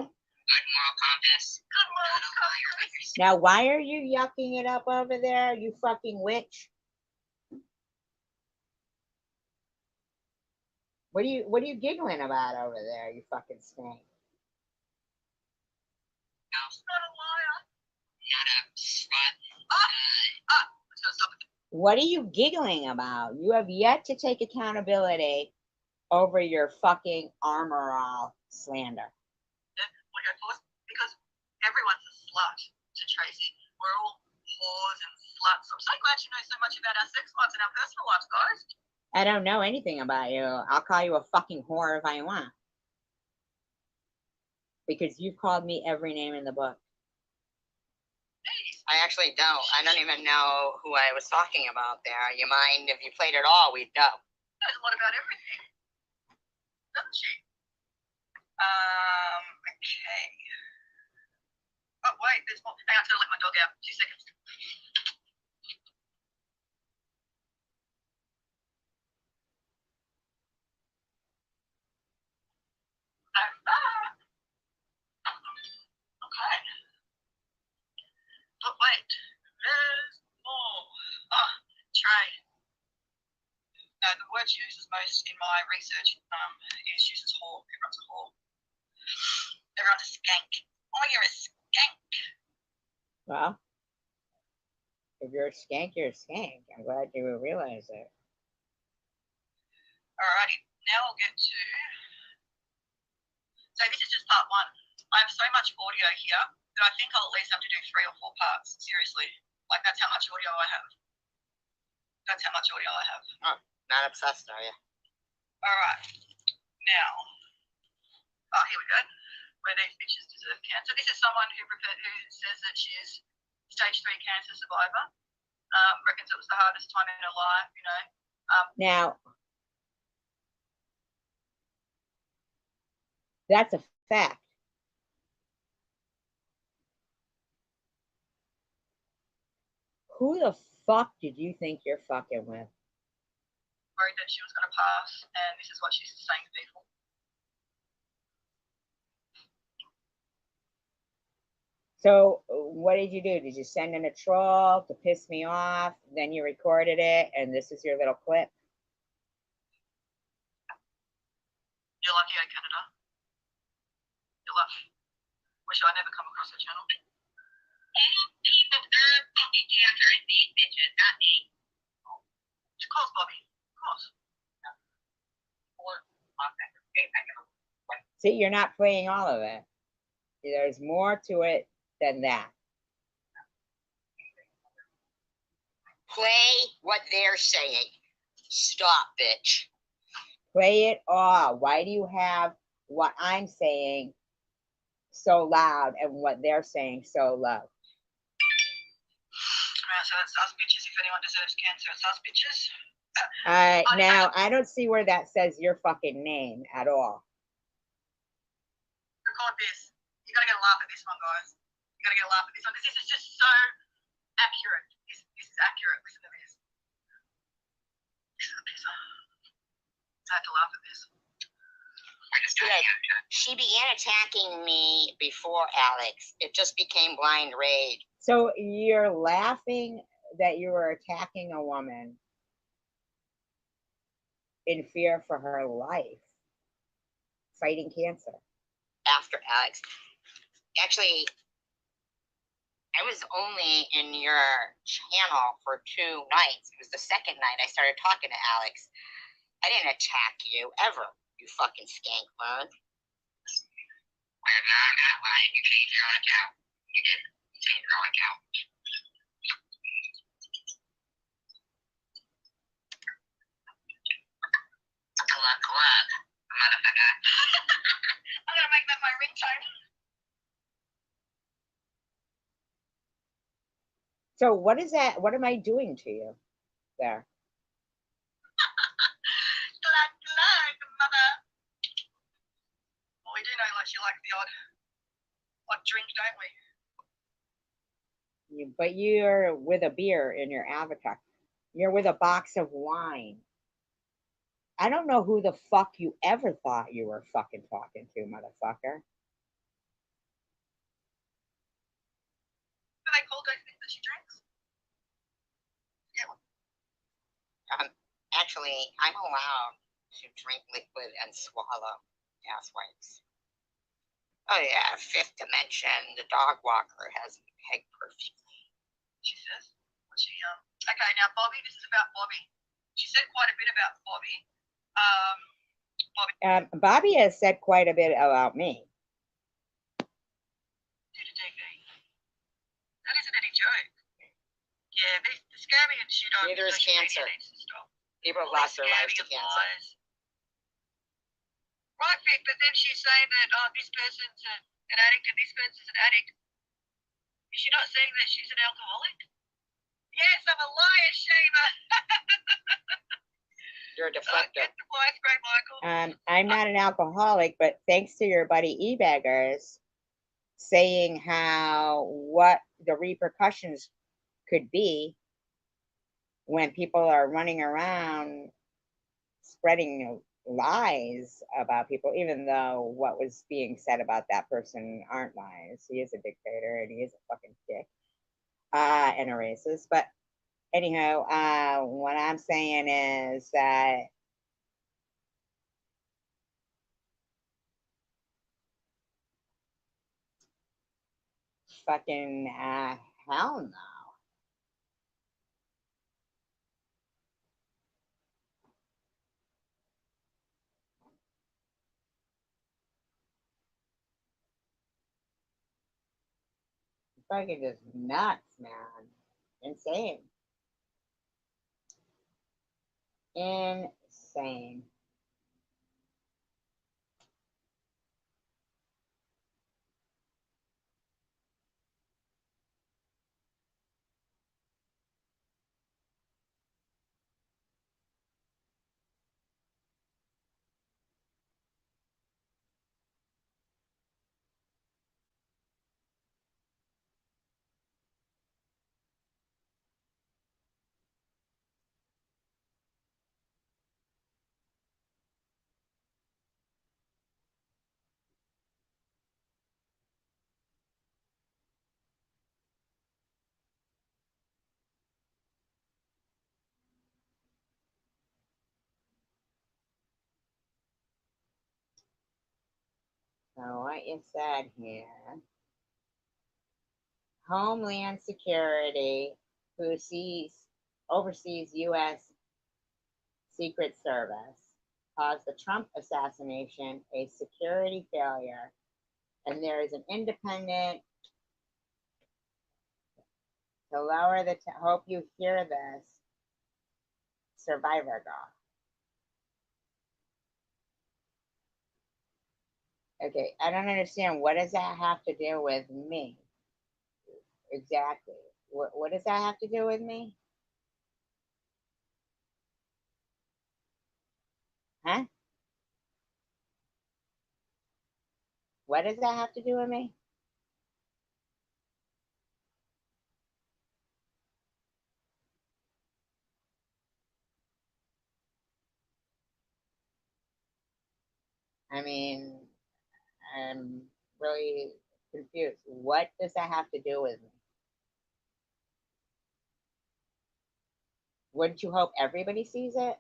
[SPEAKER 3] good moral compass.
[SPEAKER 2] Good moral compass.
[SPEAKER 1] Now, why are you yucking it up over there, you fucking witch? What are you giggling about over there, you fucking snake?
[SPEAKER 2] God's not a liar.
[SPEAKER 3] Not a slut.
[SPEAKER 2] Let's go stop it.
[SPEAKER 1] What are you giggling about? You have yet to take accountability over your fucking Armor All slander.
[SPEAKER 2] We'll go pause because everyone's a slut to Tracy. We're all whores and sluts. I'm so glad you know so much about our sex lives and our personal lives, guys.
[SPEAKER 1] I don't know anything about you. I'll call you a fucking whore if I want. Because you've called me every name in the book.
[SPEAKER 3] I actually don't. I don't even know who I was talking about there. You mind if you played it all? We'd know.
[SPEAKER 2] Knows a lot about everything, doesn't she? Okay. Oh, wait, there's more. Hang on, I'm gonna let my dog out. 2 seconds. Okay. But wait, there's more. Oh, Trey. The word she uses most in my research is uses whore. Everyone's a whore. Everyone's a skank. Oh, you're a skank.
[SPEAKER 1] Well, if you're a skank, you're a skank. I'm glad you realize it.
[SPEAKER 2] Alrighty, now we'll get to. So this is just part one. I have so much audio here that I think I'll at least have to do 3 or 4 parts. Seriously, like that's how much audio I have. That's how much audio I have.
[SPEAKER 3] Oh, not obsessed, are you?
[SPEAKER 2] All right, now. Oh, here we go. Where these bitches deserve cancer. This is someone who says that she is stage 3 cancer survivor. Reckons it was the hardest time in her life, you know.
[SPEAKER 1] Now, that's a fact. Who the fuck did you think you're fucking with?
[SPEAKER 2] Worried that she was going to pass, and this is what she's saying to people.
[SPEAKER 1] So what did you do? Did you send in a troll to piss me off? Then you recorded it, and this is your little clip.
[SPEAKER 2] You're lucky, Canada. You're lucky. Wish I never come across her channel. People are fucking after these bitches, not me. Of course, Bobby. Of course.
[SPEAKER 1] See, you're not playing all of it. There's more to it than that.
[SPEAKER 3] Play what they're saying. Stop, bitch.
[SPEAKER 1] Play it all. Why do you have what I'm saying so loud and what they're saying so low?
[SPEAKER 2] So that's us bitches. If anyone deserves cancer, it's us bitches.
[SPEAKER 1] Now, I don't see where that says your fucking name at all.
[SPEAKER 2] Record this. You gotta get a laugh at this one, guys. You gotta get a laugh at this one because this is just so accurate. This is accurate. Listen to this. This is a pisser. I had to laugh at this.
[SPEAKER 3] She began attacking me before Alex. It just became blind rage.
[SPEAKER 1] So you're laughing that you were attacking a woman in fear for her life, fighting cancer.
[SPEAKER 3] After Alex. Actually, I was only in your channel for 2 nights. It was the second night I started talking to Alex. I didn't attack you ever, you fucking skank bug. Well, no, I'm not lying. You changed your own account. You did. You changed your own account. Club, motherfucker.
[SPEAKER 2] I'm gonna make that my ringtone.
[SPEAKER 1] So what is that? What am I doing to you there?
[SPEAKER 2] Glad, mother. Well, we do know like you like the odd drink, don't we?
[SPEAKER 1] But you're with a beer in your avatar. You're with a box of wine. I don't know who the fuck you ever thought you were fucking talking to, motherfucker.
[SPEAKER 2] What do they call those things that she drinks? Yeah.
[SPEAKER 3] Actually, I'm allowed to drink liquid and swallow gas wipes. Oh yeah, fifth dimension. The dog walker has me pegged perfectly.
[SPEAKER 2] She says. Okay, now Bobby, this is about Bobby. She said quite a bit about Bobby.
[SPEAKER 1] Bobby has said quite a bit about me.
[SPEAKER 2] That isn't any joke. Yeah, the scamming and shit on
[SPEAKER 3] Neither is
[SPEAKER 2] social media
[SPEAKER 3] cancer.
[SPEAKER 2] needs to stop.
[SPEAKER 3] People have
[SPEAKER 2] All
[SPEAKER 3] lost
[SPEAKER 2] this
[SPEAKER 3] their lives to
[SPEAKER 2] scamming of
[SPEAKER 3] cancer.
[SPEAKER 2] lies. Right, Vic, but then she's saying that this person's an addict and this person's an addict. Is she not saying that she's an alcoholic? Yes, I'm a liar, shamer.
[SPEAKER 3] You're a deflector.
[SPEAKER 2] Get the voice, Great Michael.
[SPEAKER 1] I'm not an alcoholic, but thanks to your buddy eBaggers saying what the repercussions could be when people are running around spreading lies about people, even though what was being said about that person aren't lies. He is a dictator and he is a fucking dick and a racist. But anyhow, what I'm saying is that fucking hell no. Fucking just nuts, man. Insane. Insane. So what you said here, Homeland Security, who oversees U.S. Secret Service, calls the Trump assassination a security failure, and there is an independent to lower the. Hope you hear this, Survivor Girl. Okay, I don't understand. What does that have to do with me? Exactly. What does that have to do with me? Huh? What does that have to do with me? I mean, I'm really confused. What does that have to do with me? Wouldn't you hope everybody sees it?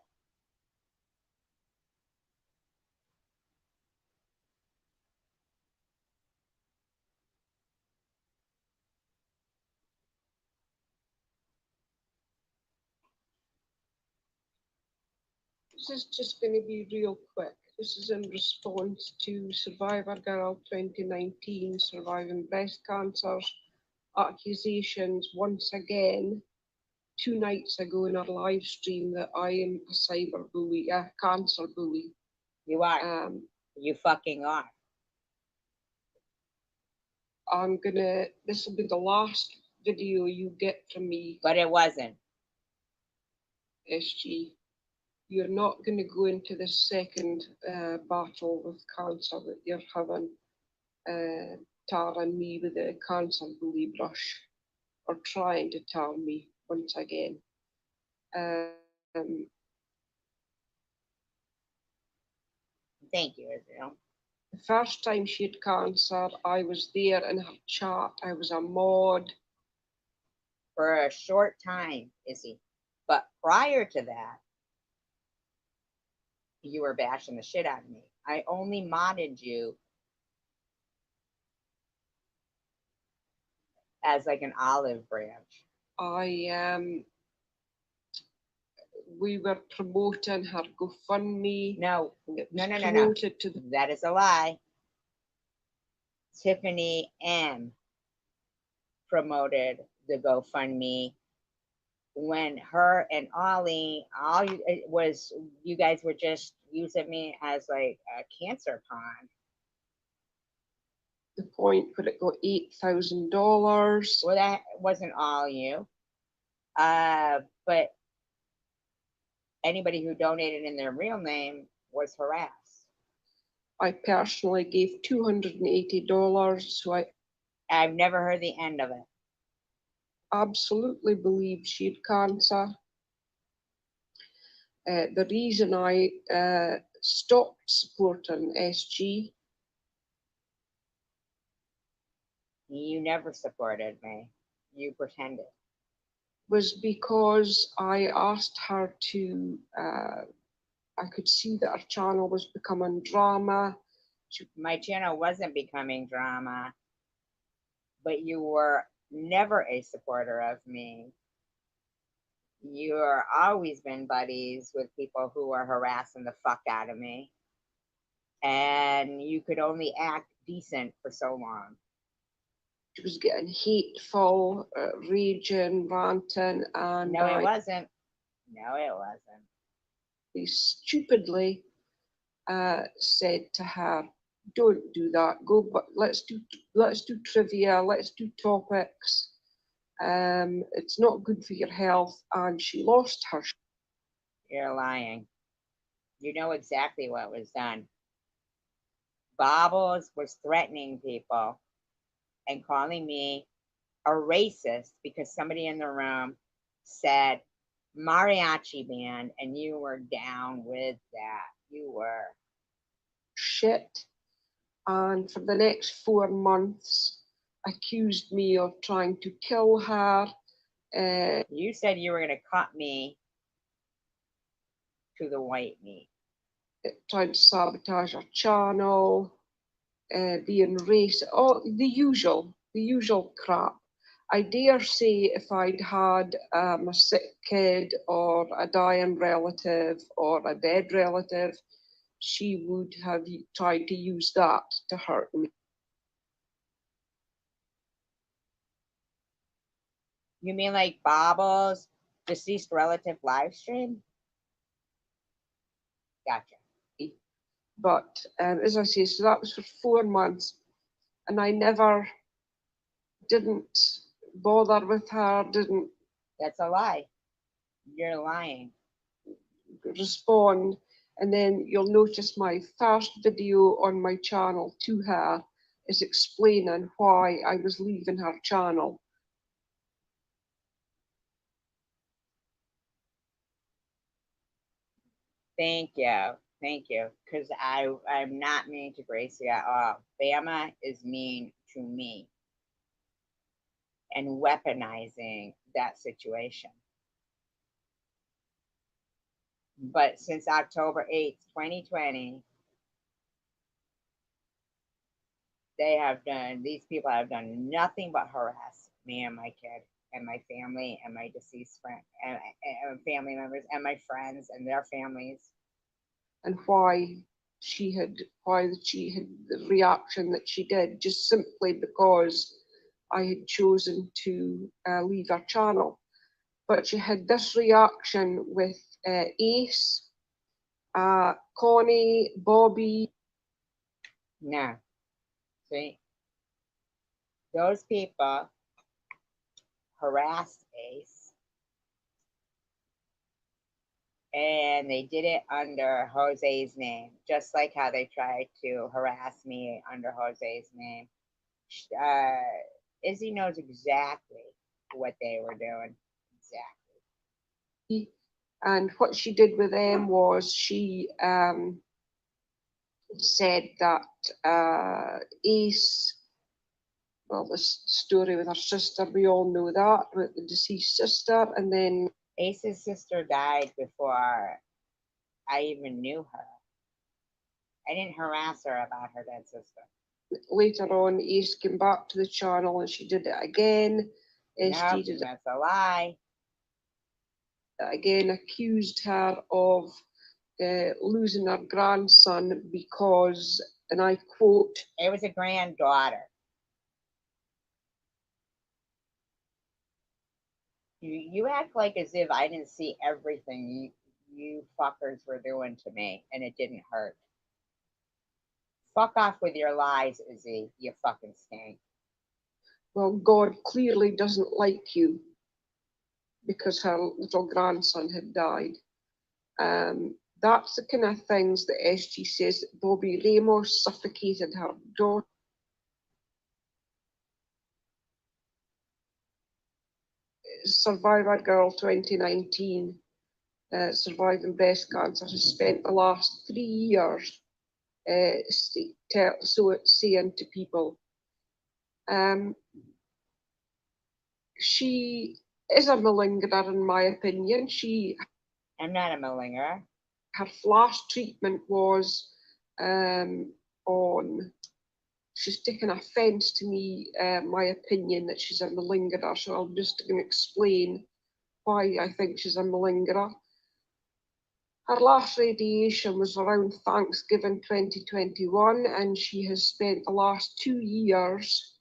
[SPEAKER 9] This is just going to be real quick. This is in response to Survivor Girl 2019, surviving breast cancer accusations once again 2 nights ago in our live stream that I am a cyber bully, a cancer bully.
[SPEAKER 1] You are. You fucking are.
[SPEAKER 9] This will be the last video you get from me.
[SPEAKER 1] But it wasn't.
[SPEAKER 9] SG. You're not going to go into the second battle with cancer that you're having, tarring me with a cancer bully brush, or trying to tar me once again.
[SPEAKER 1] Thank you, Israel.
[SPEAKER 9] The first time she had cancer, I was there in her chat. I was a mod.
[SPEAKER 1] For a short time, Izzy. But prior to that, you were bashing the shit out of me. I only modded you as like an olive branch.
[SPEAKER 9] We were promoting her GoFundMe.
[SPEAKER 1] No,
[SPEAKER 9] It
[SPEAKER 1] no,
[SPEAKER 9] was
[SPEAKER 1] no, no, no.
[SPEAKER 9] promoted to the
[SPEAKER 1] That is a lie. Tiffany M promoted the GoFundMe when her and Ollie, it was, you guys were just using me as like a cancer pawn.
[SPEAKER 9] the point where it got $8,000.
[SPEAKER 1] Well, that wasn't all you. But anybody who donated in their real name was harassed.
[SPEAKER 9] I personally gave $280, so I
[SPEAKER 1] I've never heard the end of it.
[SPEAKER 9] absolutely believe she had cancer. The reason I stopped supporting SG
[SPEAKER 1] You never supported me. You pretended.
[SPEAKER 9] was because I asked her to, I could see that her channel was becoming drama.
[SPEAKER 1] My channel wasn't becoming drama, but you were never a supporter of me. You're always been buddies with people who are harassing the fuck out of me. And you could only act decent for so long.
[SPEAKER 9] She was getting hateful, raging, ranting, and
[SPEAKER 1] No, it wasn't. No, it wasn't.
[SPEAKER 9] I stupidly said to her, "Don't do that. Go, but let's do trivia. Let's do topics. It's not good for your health." And she lost her.
[SPEAKER 1] You're lying. You know exactly what was done. Bobbles was threatening people and calling me a racist because somebody in the room said mariachi band and you were down with that. You were.
[SPEAKER 9] Shit. And for the next 4 months, accused me of trying to kill her.
[SPEAKER 1] You said you were going to cut me to the white meat.
[SPEAKER 9] Trying to sabotage her channel, being racist, the usual crap. I dare say if I'd had a sick kid or a dying relative or a dead relative, she would have tried to use that to hurt me.
[SPEAKER 1] You mean like Bobbles' deceased relative live stream? Gotcha.
[SPEAKER 9] But as I say, so that was for 4 months, and I didn't bother with her, didn't
[SPEAKER 1] That's a lie. You're lying.
[SPEAKER 9] respond. And then you'll notice my first video on my channel to her is explaining why I was leaving her channel.
[SPEAKER 1] Thank you. Thank you. Because I'm not mean to Gracie at all. Bama is mean to me and weaponizing that situation. But since October 8th, 2020, these people have done nothing but harass me and my kid and my family and my deceased friend and family members and my friends and their families.
[SPEAKER 9] And why she had the reaction that she did, just simply because I had chosen to leave her channel. But she had this reaction with Ace, Connie, Bobby.
[SPEAKER 1] No. See, those people harassed Ace, and they did it under Jose's name, just like how they tried to harass me under Jose's name. Izzy knows exactly what they were doing. Exactly.
[SPEAKER 9] And what she did with them was she said that Ace, well, this story with her sister, we all know that, with the deceased sister, and then
[SPEAKER 1] Ace's sister died before I even knew her. I didn't harass her about her dead sister.
[SPEAKER 9] later on, Ace came back to the channel and she did it again.
[SPEAKER 1] No,
[SPEAKER 9] SG did it
[SPEAKER 1] that's a lie.
[SPEAKER 9] again, accused her of losing her grandson because, and I quote,
[SPEAKER 1] It was a granddaughter. You act like as if I didn't see everything you fuckers were doing to me and it didn't hurt. Fuck off with your lies, Izzy, you fucking skank.
[SPEAKER 9] well, God clearly doesn't like you because her little grandson had died. That's the kind of things that SG says that Bobby Ramos suffocated her daughter. Survivor Girl 2019, surviving breast cancer, has spent the last 3 years saying to people, she is a malingerer in my opinion.
[SPEAKER 1] I'm not a malingerer.
[SPEAKER 9] Her flash treatment was on, she's taken offence to me, my opinion that she's a malingerer, so I'm just going to explain why I think she's a malingerer. Her last radiation was around Thanksgiving 2021, and she has spent the last 2 years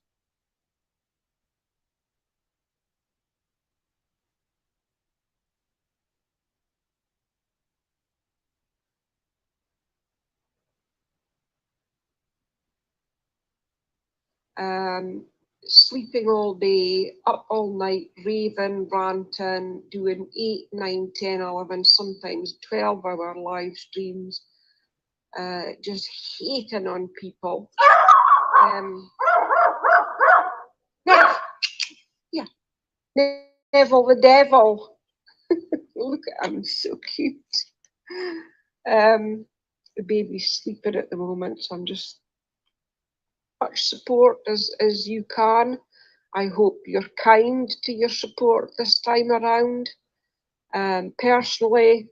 [SPEAKER 9] sleeping all day, up all night, raving, ranting, doing 8, 9, 10, 11, sometimes 12-hour live streams, just hating on people. Yeah, Neville the devil. Look at him, so cute. The baby's sleeping at the moment, so I'm just much support as you can. I hope you're kind to your support this time around. Personally,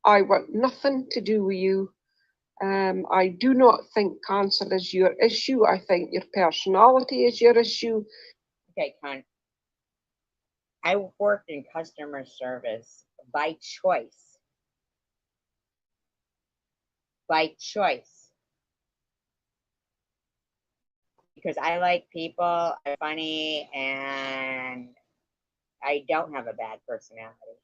[SPEAKER 9] I want nothing to do with you. I do not think cancer is your issue. I think your personality is your issue.
[SPEAKER 1] Okay, cunt. I worked in customer service by choice. By choice. Because I like people, I'm funny, and I don't have a bad personality.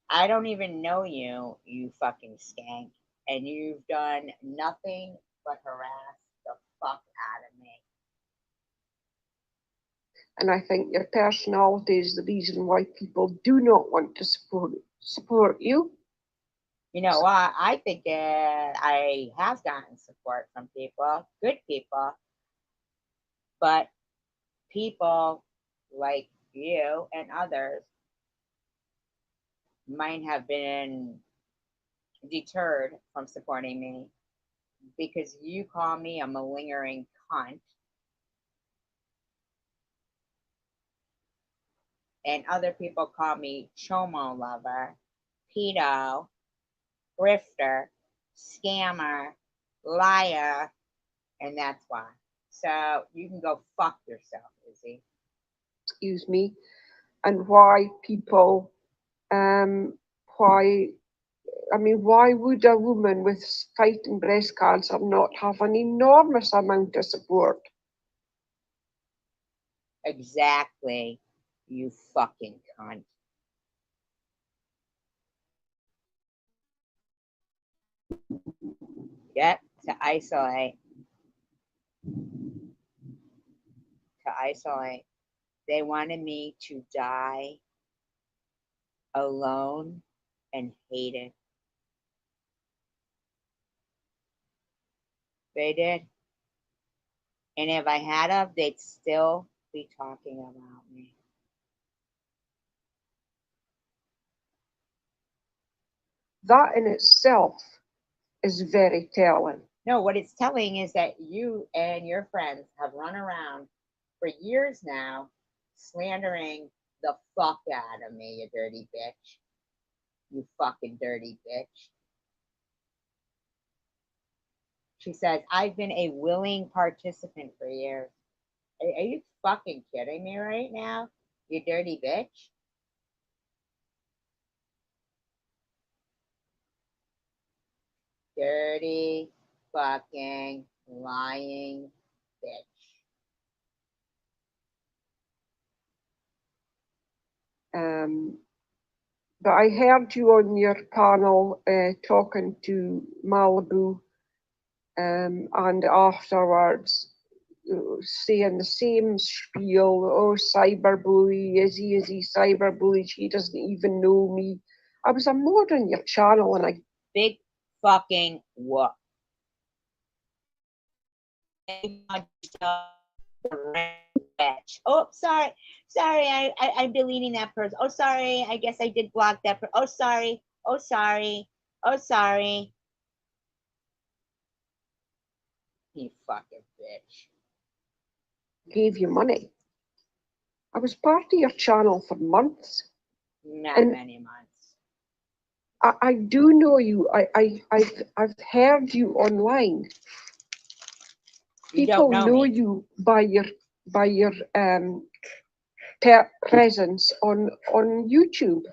[SPEAKER 1] I don't even know you, you fucking skank, and you've done nothing but harass the fuck out of me.
[SPEAKER 9] And I think your personality is the reason why people do not want to support you.
[SPEAKER 1] You know what? I think I have gotten support from people, good people, but people like you and others might have been deterred from supporting me because you call me a malingering cunt and other people call me chomo lover, pedo, grifter, scammer, liar, and that's why. So you can go fuck yourself, Izzy.
[SPEAKER 9] Excuse me. And why people, why would a woman with fighting breast cancer not have an enormous amount of support?
[SPEAKER 1] Exactly, you fucking cunt. Yep, to isolate. They wanted me to die alone and hated. They did. And if I had of, they'd still be talking about me.
[SPEAKER 9] That in itself is very telling.
[SPEAKER 1] No, what it's telling is that you and your friends have run around for years now slandering the fuck out of me, you dirty bitch. You fucking dirty bitch. She says, I've been a willing participant for years. Are you fucking kidding me right now? You dirty bitch. Dirty fucking lying bitch.
[SPEAKER 9] But I heard you on your panel talking to Malibu, and afterwards saying the same spiel. Oh, cyberbully, is he cyberbully? She doesn't even know me. I was more on your channel, and I
[SPEAKER 1] Big fucking whoop. Oh, sorry. Sorry, I'm deleting that person. Oh, sorry. I guess I did block that person. Oh, sorry. Oh, sorry. Oh, sorry. You fucking bitch.
[SPEAKER 9] gave you money. I was part of your channel for months.
[SPEAKER 1] Not
[SPEAKER 9] And
[SPEAKER 1] many months.
[SPEAKER 9] I do know you. I've heard you online.
[SPEAKER 1] You
[SPEAKER 9] People
[SPEAKER 1] don't know me.
[SPEAKER 9] you by your presence on YouTube.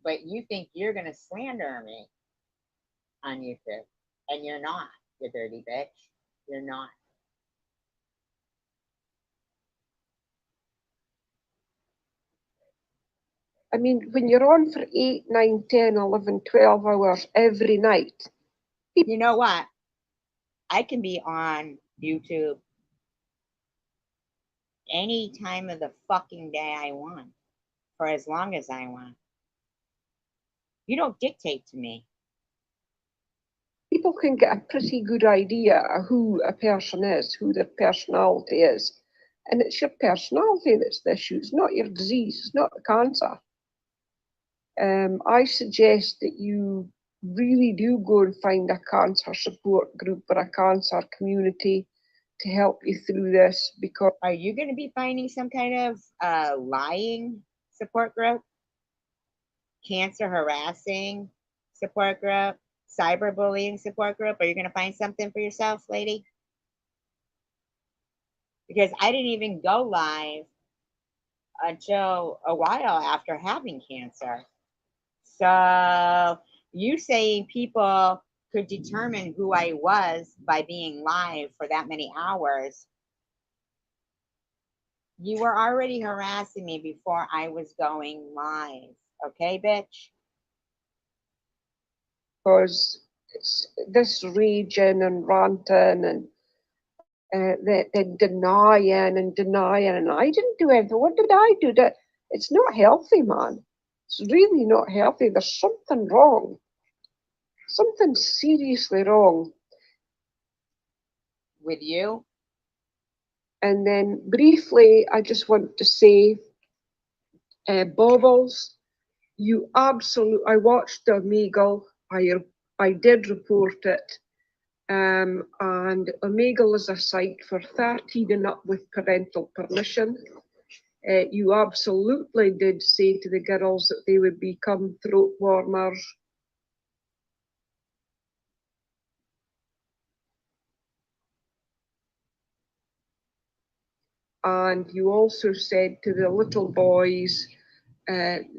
[SPEAKER 1] But you think you're gonna slander me on YouTube, and you're not, you dirty bitch. You're not.
[SPEAKER 9] I mean, when you're on for 8, 9, 10, 11, 12 hours every night.
[SPEAKER 1] You know what? I can be on YouTube any time of the fucking day I want, for as long as I want. You don't dictate to me.
[SPEAKER 9] People can get a pretty good idea of who a person is, who their personality is. And it's your personality that's the issue. It's not your disease. It's not the cancer. I suggest that you really do go and find a cancer support group or a cancer community to help you through this, because
[SPEAKER 1] Are you going to be finding some kind of lying support group? Cancer harassing support group? Cyberbullying support group? Are you going to find something for yourself, lady? Because I didn't even go live until a while after having cancer. So you saying people could determine who I was by being live for that many hours, you were already harassing me before I was going live. Okay, bitch?
[SPEAKER 9] because it's this raging and ranting and then denying, and I didn't do anything. What did I do? It's not healthy, man. It's really not healthy. There's something wrong. Something seriously wrong.
[SPEAKER 1] With you?
[SPEAKER 9] And then briefly, I just want to say, Bobbles, you absolutely, I watched the Omegle. I did report it. And Omegle is a site for 13 and up with parental permission. You absolutely did say to the girls that they would become throat warmers. And you also said to the little boys,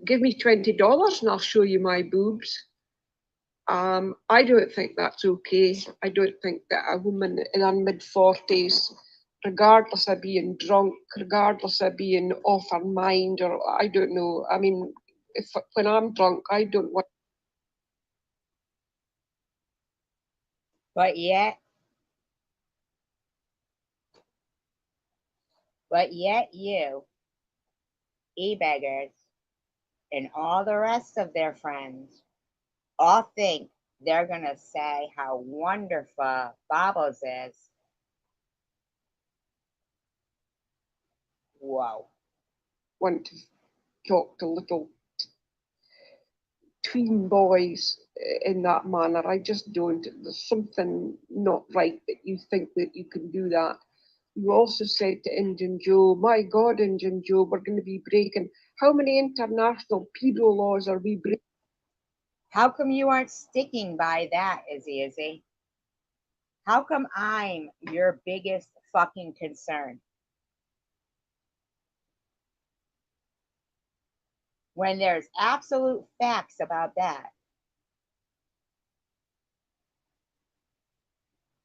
[SPEAKER 9] give me $20 and I'll show you my boobs. I don't think that's okay. I don't think that a woman in her mid-40s, regardless of being drunk, regardless of being off her mind, or I don't know. I mean, when I'm drunk, I don't want.
[SPEAKER 1] But yet you, e-beggars, and all the rest of their friends all think they're going to say how wonderful Bobbles is. Whoa.
[SPEAKER 9] Want to talk to little tween boys in that manner. I just don't. There's something not right that you think that you can do that. You also said to Indian Joe, my God, Indian Joe, we're going to be breaking. How many international pedo laws are we breaking?
[SPEAKER 1] How come you aren't sticking by that, Izzy? How come I'm your biggest fucking concern? When there's absolute facts about that.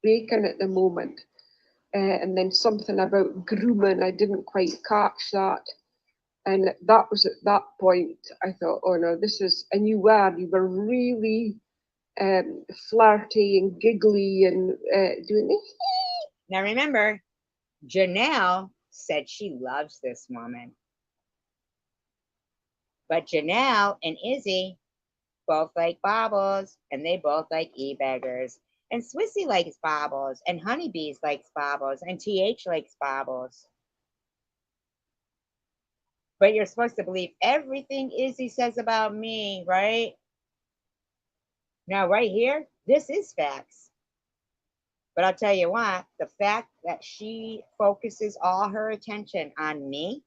[SPEAKER 9] Bacon at the moment. And then something about grooming, I didn't quite catch that. And that was at that point, I thought, oh no, this is, and you were really flirty and giggly and doing this.
[SPEAKER 1] Now remember, Janelle said she loves this woman. But Janelle and Izzy both like baubles, and they both like e-beggars. And Swissy likes baubles, and Honeybees likes baubles, and TH likes baubles. But you're supposed to believe everything Izzy says about me, right? Now, right here, this is facts. But I'll tell you what, the fact that she focuses all her attention on me,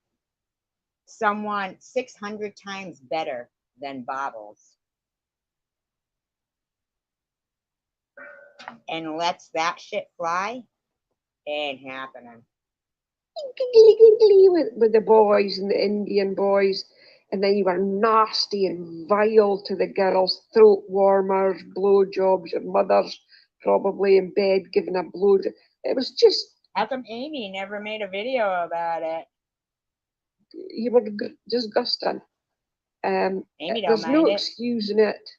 [SPEAKER 1] someone 600 times better than Baubles, and lets that shit fly, ain't happening.
[SPEAKER 9] Giggly, giggly with the boys and the Indian boys. And then you were nasty and vile to the girls, throat warmers, blowjobs, your mother's probably in bed giving a blow. It was just.
[SPEAKER 1] How come Amy never made a video about it?
[SPEAKER 9] You were disgusting.
[SPEAKER 1] Amy don't
[SPEAKER 9] there's
[SPEAKER 1] mind
[SPEAKER 9] no
[SPEAKER 1] it.
[SPEAKER 9] excusing it.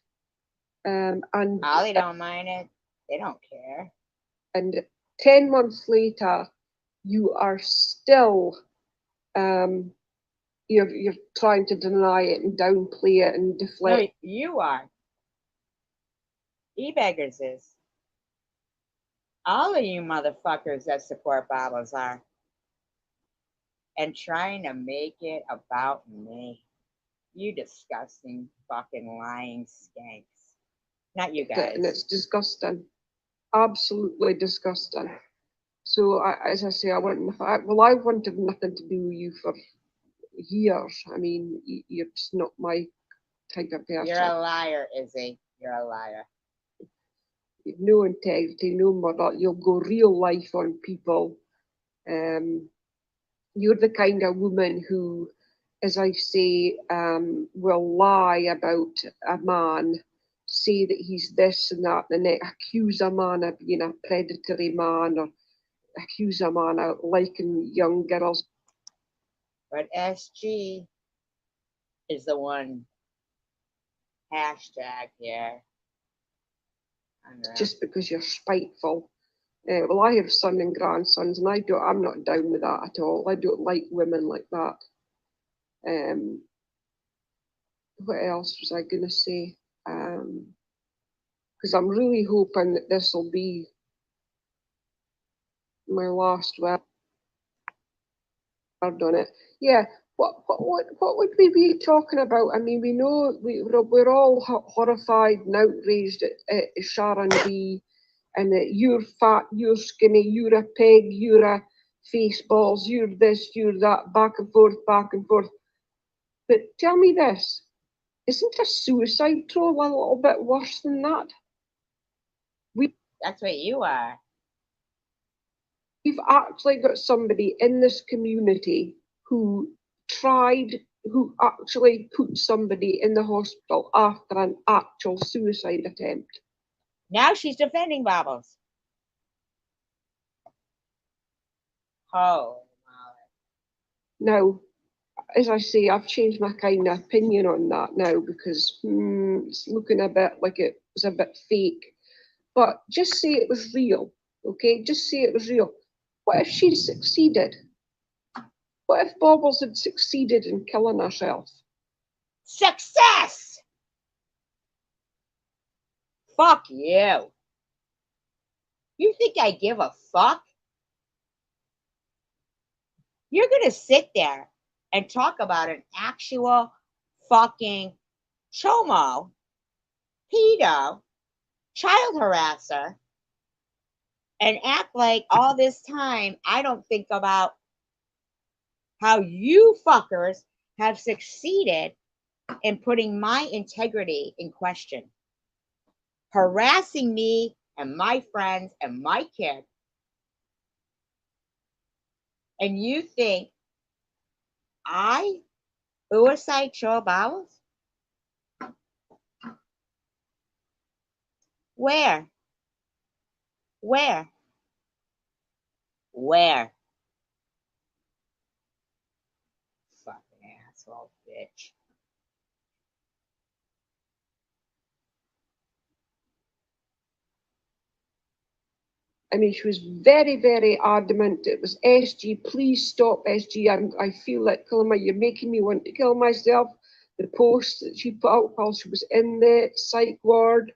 [SPEAKER 9] And
[SPEAKER 1] Ollie don't mind it. They don't care.
[SPEAKER 9] And 10 months later, you are still you're trying to deny it and downplay it and deflect.
[SPEAKER 1] No, you are. E-beggars is. All of you motherfuckers that support Baubles are. And trying to make it about me. You disgusting fucking lying skanks. Not you guys.
[SPEAKER 9] And it's disgusting. Absolutely disgusting. So, as I say, I wanted nothing to do with you for years. I mean, you're just not my type of person.
[SPEAKER 1] You're a liar, Izzy. You're a liar.
[SPEAKER 9] You've no integrity, no mother. You'll go real life on people. You're the kind of woman who, as I say, will lie about a man, say that he's this and that, and then accuse a man of being a predatory man, or accuse a man of liking young girls.
[SPEAKER 1] But SG is the one hashtag here.
[SPEAKER 9] Just because you're spiteful. Well, I have son and grandsons, and I'm not down with that at all. I don't like women like that. What else was I going to say? Because I'm really hoping that this will be my last word on it. Yeah. What would we be talking about? I mean, we know we're all horrified and outraged at Sharon B. And that you're fat, you're skinny, you're a pig, you're a face balls, you're this, you're that, back and forth, back and forth. But tell me this, isn't a suicide troll a little bit worse than that?
[SPEAKER 1] That's what you are.
[SPEAKER 9] We've actually got somebody in this community who actually put somebody in the hospital after an actual suicide attempt.
[SPEAKER 1] Now she's defending Baubles. Oh,
[SPEAKER 9] now, as I say, I've changed my kind of opinion on that now because it's looking a bit like it was a bit fake. But just say it was real, okay? Just say it was real. What if she'd succeeded? What if Baubles had succeeded in killing herself?
[SPEAKER 1] Success! Fuck you. You think I give a fuck? You're going to sit there and talk about an actual fucking chomo, pedo, child harasser, and act like all this time I don't think about how you fuckers have succeeded in putting my integrity in question. Harassing me and my friends and my kids, and you think I suicide Joe Bowles? Where? Where? Where? Fucking asshole bitch.
[SPEAKER 9] I mean, she was very, very adamant. It was SG, please stop SG. I feel like killing my, you're making me want to kill myself. The post that she put out while she was in the psych ward,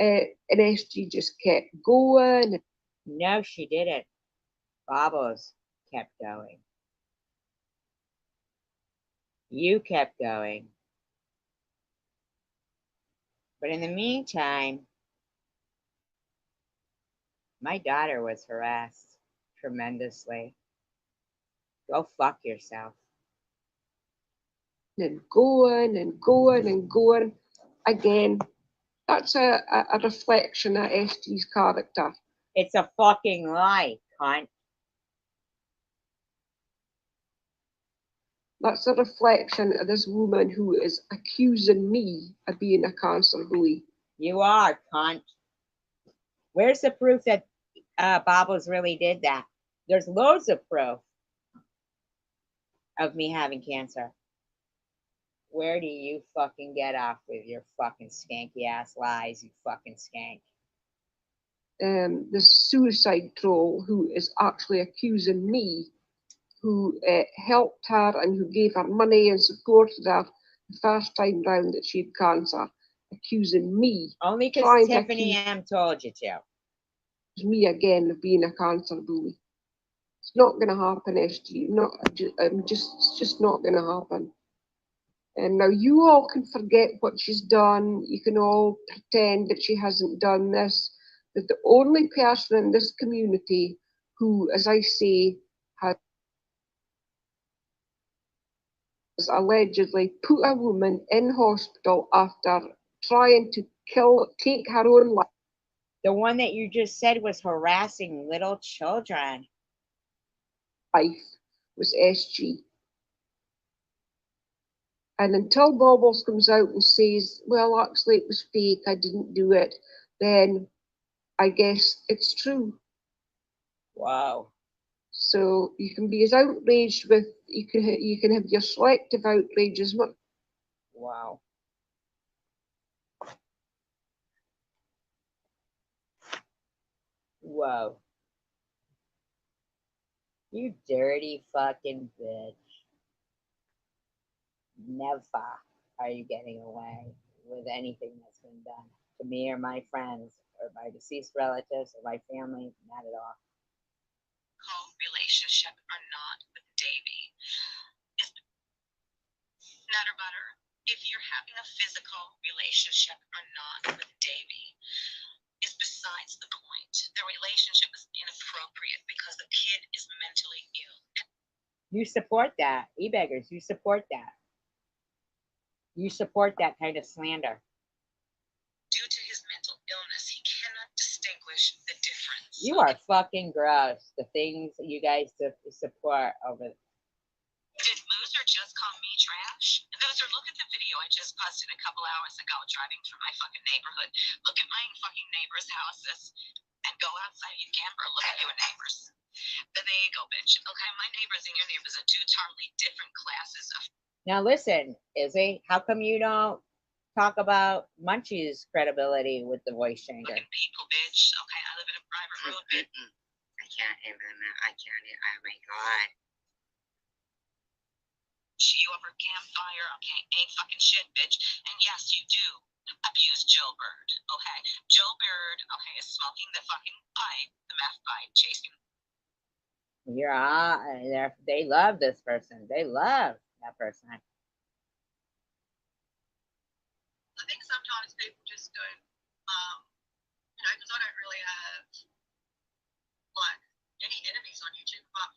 [SPEAKER 9] and SG just kept going.
[SPEAKER 1] No, she didn't. Bobbles kept going. You kept going. But in the meantime, my daughter was harassed tremendously. Go fuck yourself.
[SPEAKER 9] And going and going and going. Again, that's a reflection of SG's character.
[SPEAKER 1] It's a fucking lie, cunt.
[SPEAKER 9] That's a reflection of this woman who is accusing me of being a cancer bully.
[SPEAKER 1] You are, cunt. Where's the proof that Bobbles really did that? There's loads of proof of me having cancer. Where do you fucking get off with your fucking skanky ass lies, you fucking skank?
[SPEAKER 9] The suicide troll who is actually accusing me, who helped her and who gave her money and supported her the first time round that she had cancer, accusing me.
[SPEAKER 1] Only because Tiffany M told you to.
[SPEAKER 9] Me again of being a cancer bully. It's not going to happen, SG. It's just not going to happen. And now you all can forget what she's done. You can all pretend that she hasn't done this. That the only person in this community who, as I say, has allegedly put a woman in hospital after trying to take her own life.
[SPEAKER 1] The one that you just said was harassing little children.
[SPEAKER 9] Was SG. And until Bobbles comes out and says, well, actually, it was fake, I didn't do it, then I guess it's true.
[SPEAKER 1] Wow.
[SPEAKER 9] So you can be as outraged with, you can have your selective outrage as much.
[SPEAKER 1] Wow. Whoa. You dirty fucking bitch. Never are you getting away with anything that's been done to me or my friends or my deceased relatives or my family. Not at all.
[SPEAKER 2] Relationship or not with Davy is nutter butter. If you're having a physical relationship or not with Davy is besides the point. The relationship is inappropriate because the kid is mentally ill.
[SPEAKER 1] You support that. E-beggars, you support that. You support that kind of slander.
[SPEAKER 2] Due to his mental illness, he cannot distinguish the difference.
[SPEAKER 1] You are fucking gross. The things that you guys support over.
[SPEAKER 2] Did Loser just call me trash? Loser, look at the video I just posted a couple hours ago driving through my fucking neighborhood. Look at my fucking neighbors' houses and go outside your camper. Look at your neighbors. But there you go, bitch. Okay, my neighbors and your neighbors are two totally different classes of.
[SPEAKER 1] Now listen, Izzy, how come you don't talk about Munchie's credibility with the voice changer?
[SPEAKER 2] Fucking people, bitch. Okay, I live in a private road, bitch.
[SPEAKER 3] I can't even. I can't. Oh my god.
[SPEAKER 2] You over campfire, okay, ain't fucking shit, bitch. And yes, you do abuse Joe Bird, okay? Joe Bird, okay, is smoking the fucking pipe, the meth pipe, chasing.
[SPEAKER 1] They love this person. They love that person.
[SPEAKER 2] I think sometimes people just don't, because I don't really have, like, any enemies on YouTube, but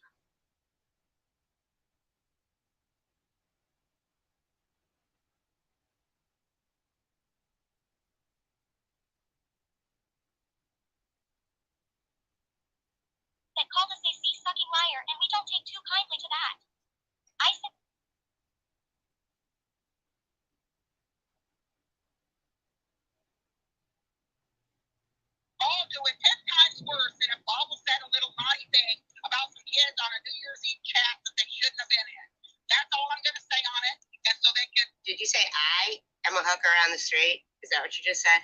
[SPEAKER 8] hooker on the street? Is that what you just said?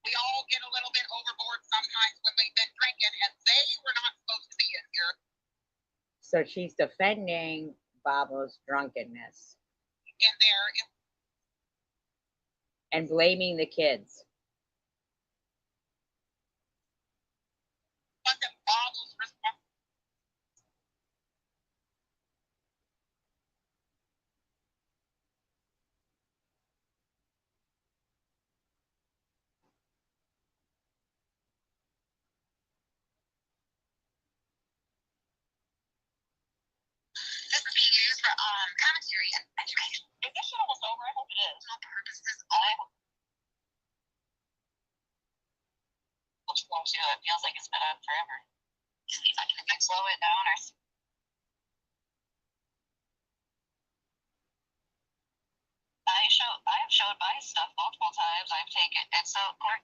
[SPEAKER 2] We all get a little bit overboard sometimes when we've been drinking, and they were not supposed to be in here.
[SPEAKER 1] So she's defending Babo's drunkenness
[SPEAKER 2] In there, it
[SPEAKER 1] and blaming the kids.
[SPEAKER 2] wasn't Bob's responsibility. This is being used for commentary and education. Is this shit almost over? I hope it is. On purposes, I hope. Which one too? It feels like it's been up forever. See if I can slow it down or. I have showed my stuff multiple times. I've taken it so court.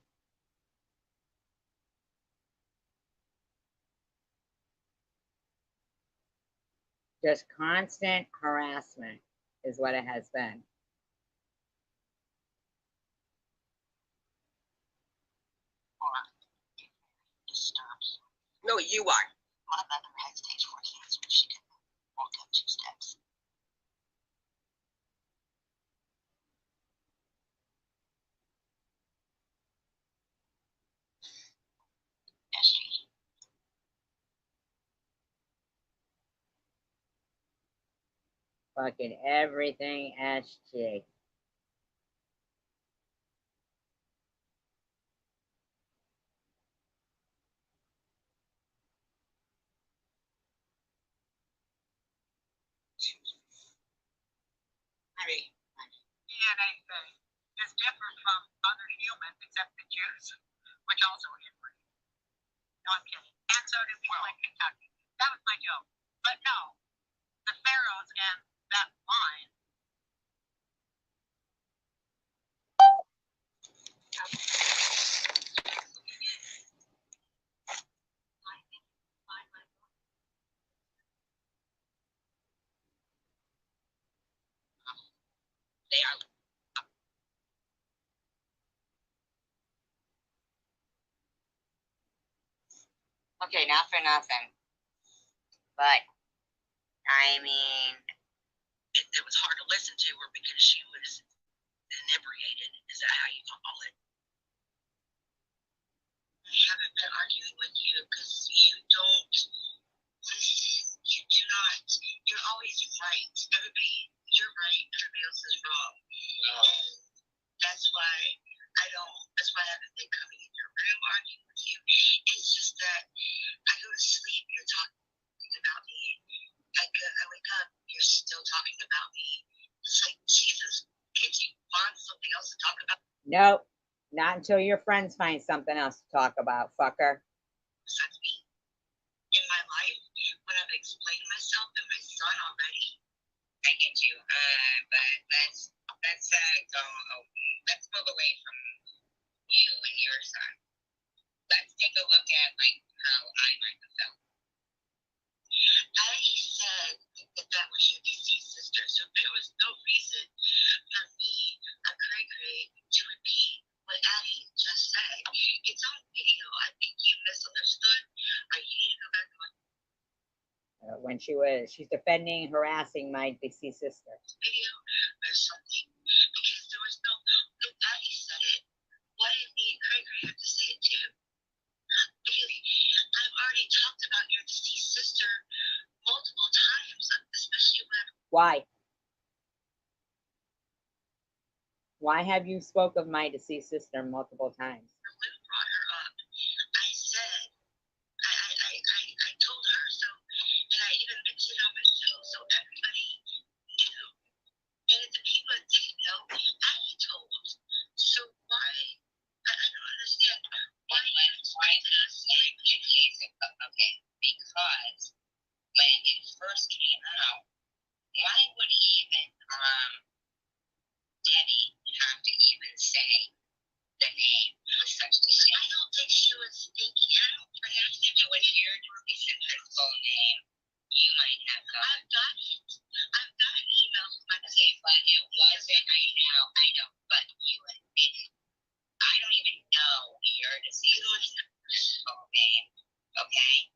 [SPEAKER 1] Just constant harassment is what it has been.
[SPEAKER 2] No, you are. My mother had stage 4 cancer. She could walk up 2 steps. Yes, she.
[SPEAKER 1] Fucking everything SG.
[SPEAKER 2] DNA is different from other humans except the Jews, which also inbreed. No, I'm kidding. And so do people in Kentucky. That was my joke. But no, the pharaohs and that line. They are.
[SPEAKER 3] Okay, not for nothing. But, I mean,
[SPEAKER 2] It was hard to listen to her because she was inebriated. Is that how you call it? I haven't been arguing with you because you don't listen. You do not. You're always right. You're right. Everybody else is wrong. And that's why that's why I haven't been coming in your room arguing with you. It's just that I go to sleep, you're talking about me. I wake up, you're still talking about me. It's like, Jesus, can't you find something else to talk about?
[SPEAKER 1] Nope. Not until your friends find something else to talk about, fucker.
[SPEAKER 2] Besides me. In my life, when I've explained myself and my son already.
[SPEAKER 3] I get you. But let's move away from you and your son. Let's take a look at like how I might have felt.
[SPEAKER 2] Addie said that was your deceased sister, so there was no reason for me, a cray-cray, to repeat what Addie just said. It's on video. I think you misunderstood. You need to go back on
[SPEAKER 1] When she's defending, harassing my deceased sister.
[SPEAKER 2] video or something, because there was no, if Addie said it, why did me and cray-cray have to say it too? Because I've already talked about your deceased sister multiple times, especially when.
[SPEAKER 1] Why? Why have you spoke of my deceased sister multiple times?
[SPEAKER 2] Lou brought her up. I said, I told her so, and I even mentioned it on my show, so everybody knew. And if the people that didn't know, I told them. So why? I don't understand. Why did I say
[SPEAKER 3] Okay, because when it first came out, why would even Debbie have to even say the name releasing her full name. You might have I've got it. I've got an email from my okay, but it wasn't. I know, but you didn't. I don't even know your deceased full name. Okay.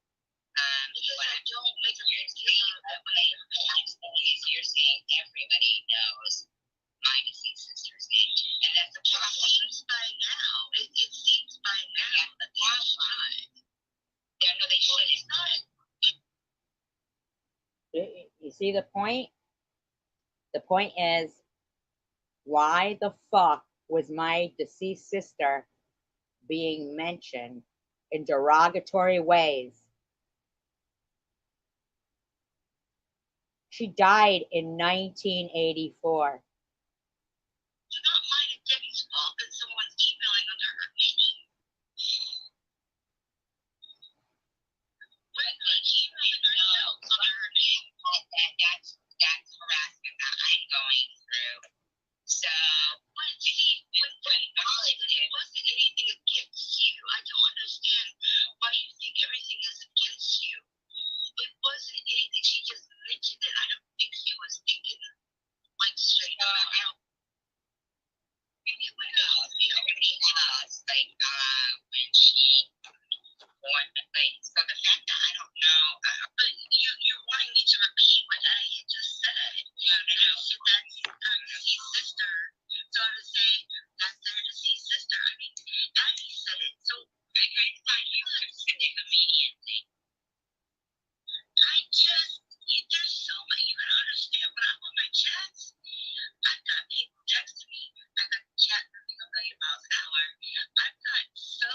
[SPEAKER 3] I don't make a mistake. The next thing is you're saying everybody knows my deceased sister's name, and that's a problem. It seems by now. It seems by now that that's right. Yeah, no, they should. It's not.
[SPEAKER 1] You see the point? The point is, why the fuck was my deceased sister being mentioned in derogatory ways? She died in 1984.
[SPEAKER 3] It's not mine and Debbie's fault that someone's emailing under her name. What did she email under her name? That's harassment that I'm going through. So, it wasn't anything against you. I don't understand why you think everything is against you. It wasn't anything. She just mentioned it. I don't think she was thinking like straight out. Everybody else, like, when she so the fact that I don't know, but you're wanting me to repeat what I had just said. Yeah, so that's her deceased sister. So to say that's their deceased sister, I mean, Abby said it. So I thought you understood it immediately. There's so much you gotta understand. When I'm on my chats, I've got people texting me. I've got chat moving a million miles an hour. I've got so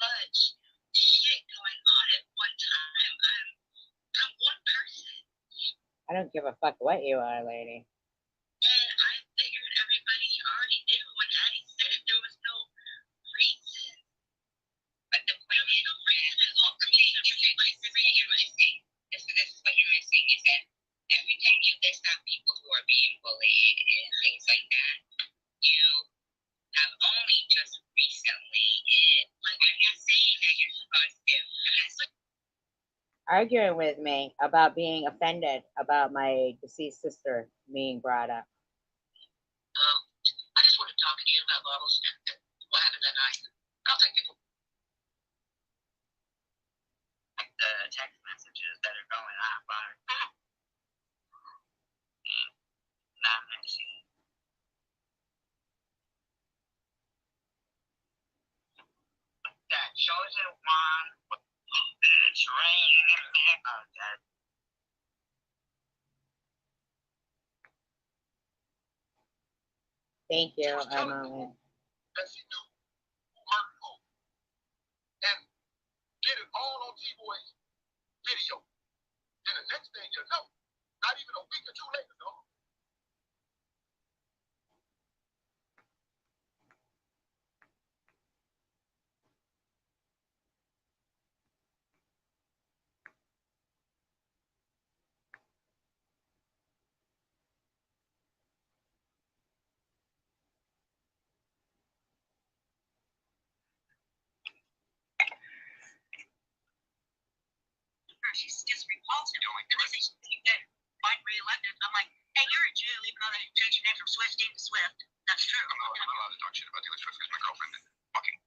[SPEAKER 3] much shit going on at one time. I'm one person.
[SPEAKER 1] I don't give a fuck what you are, lady.
[SPEAKER 3] And I figured everybody already knew when Addie said it, there was no reason. But the point is, no reason is all for me. This is what you're missing is that every time you list out people who are being bullied and things like that, you have only just recently, like I'm not saying that you're supposed to, I'm not saying
[SPEAKER 1] Arguing with me about being offended about my deceased sister being brought up.
[SPEAKER 3] I just want to talk to you about Bubbles and what happened that night. I'll take people. Like the text messages that are going out by not mentioning. That chosen one, it's raining. That
[SPEAKER 1] Thank you, Emma.
[SPEAKER 10] That she knew who murdered who. And get it all on T-Boy's video. And the next thing you know, not even a week or two later, dog.
[SPEAKER 3] She's just repulsive. And they say she's dead. Biden re-elected. I'm like, hey, you're a Jew, even though they changed your name from Swifty to Swift. That's true.
[SPEAKER 10] I'm not allowed to talk shit about Taylor Swift because my girlfriend is fucking.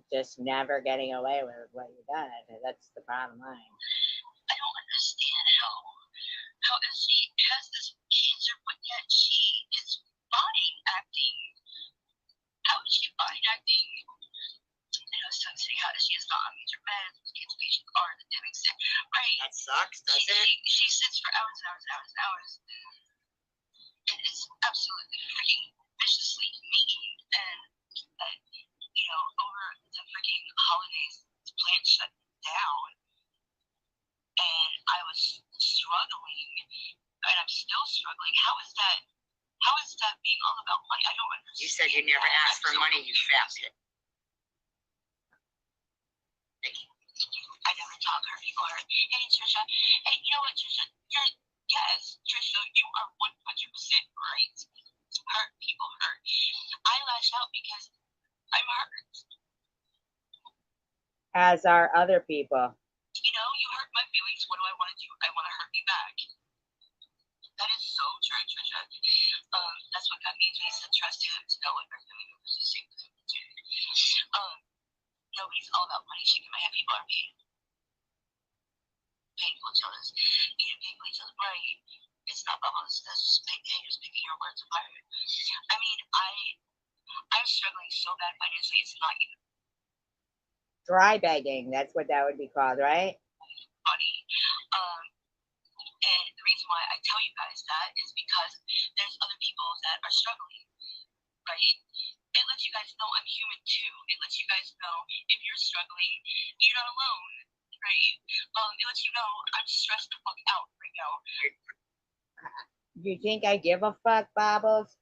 [SPEAKER 1] Just never getting away with what you done. That's the bottom line.
[SPEAKER 3] I don't understand how she has this cancer, but yet she is fine acting. How is she fine acting? You know, sensing how she is not on major meds, gets patient card, the doing sick. Right.
[SPEAKER 2] That sucks, doesn't it?
[SPEAKER 3] She sits for hours and hours and hours and hours. And it's absolutely freaking viciously mean. And you know, over the freaking holidays, the plant shut down. And I was struggling, and I'm still struggling. How is that being all about money? I don't understand.
[SPEAKER 2] You said you never asked for money, you fat bitch. I never talk hurt people hurt. Hey, Trisha. Hey, you know what, Trisha? Yes, Trisha, you are 100% right. Hurt people hurt. I lash out because I'm hurt.
[SPEAKER 1] As are other people.
[SPEAKER 2] You know, you hurt my feelings. What do I want to do? I want to hurt you back. That is so true, Trisha. That's what God means when he said trust him to know what our family members are saying to him to do. Nobody's all about money. Shaking my head. People are painful to us. Being painful to us. Right. It's not bubbles. That's just haters picking your words apart. I mean, I'm struggling so bad financially. It's not even
[SPEAKER 1] Dry begging. That's what that would be called, right?
[SPEAKER 2] funny. And the reason why I tell you guys that is because there's other people that are struggling, right? It lets you guys know I'm human too. It lets you guys know if you're struggling, you're not alone, right? It lets you know I'm stressed the fuck out right now.
[SPEAKER 1] You think I give a fuck, Bobbles?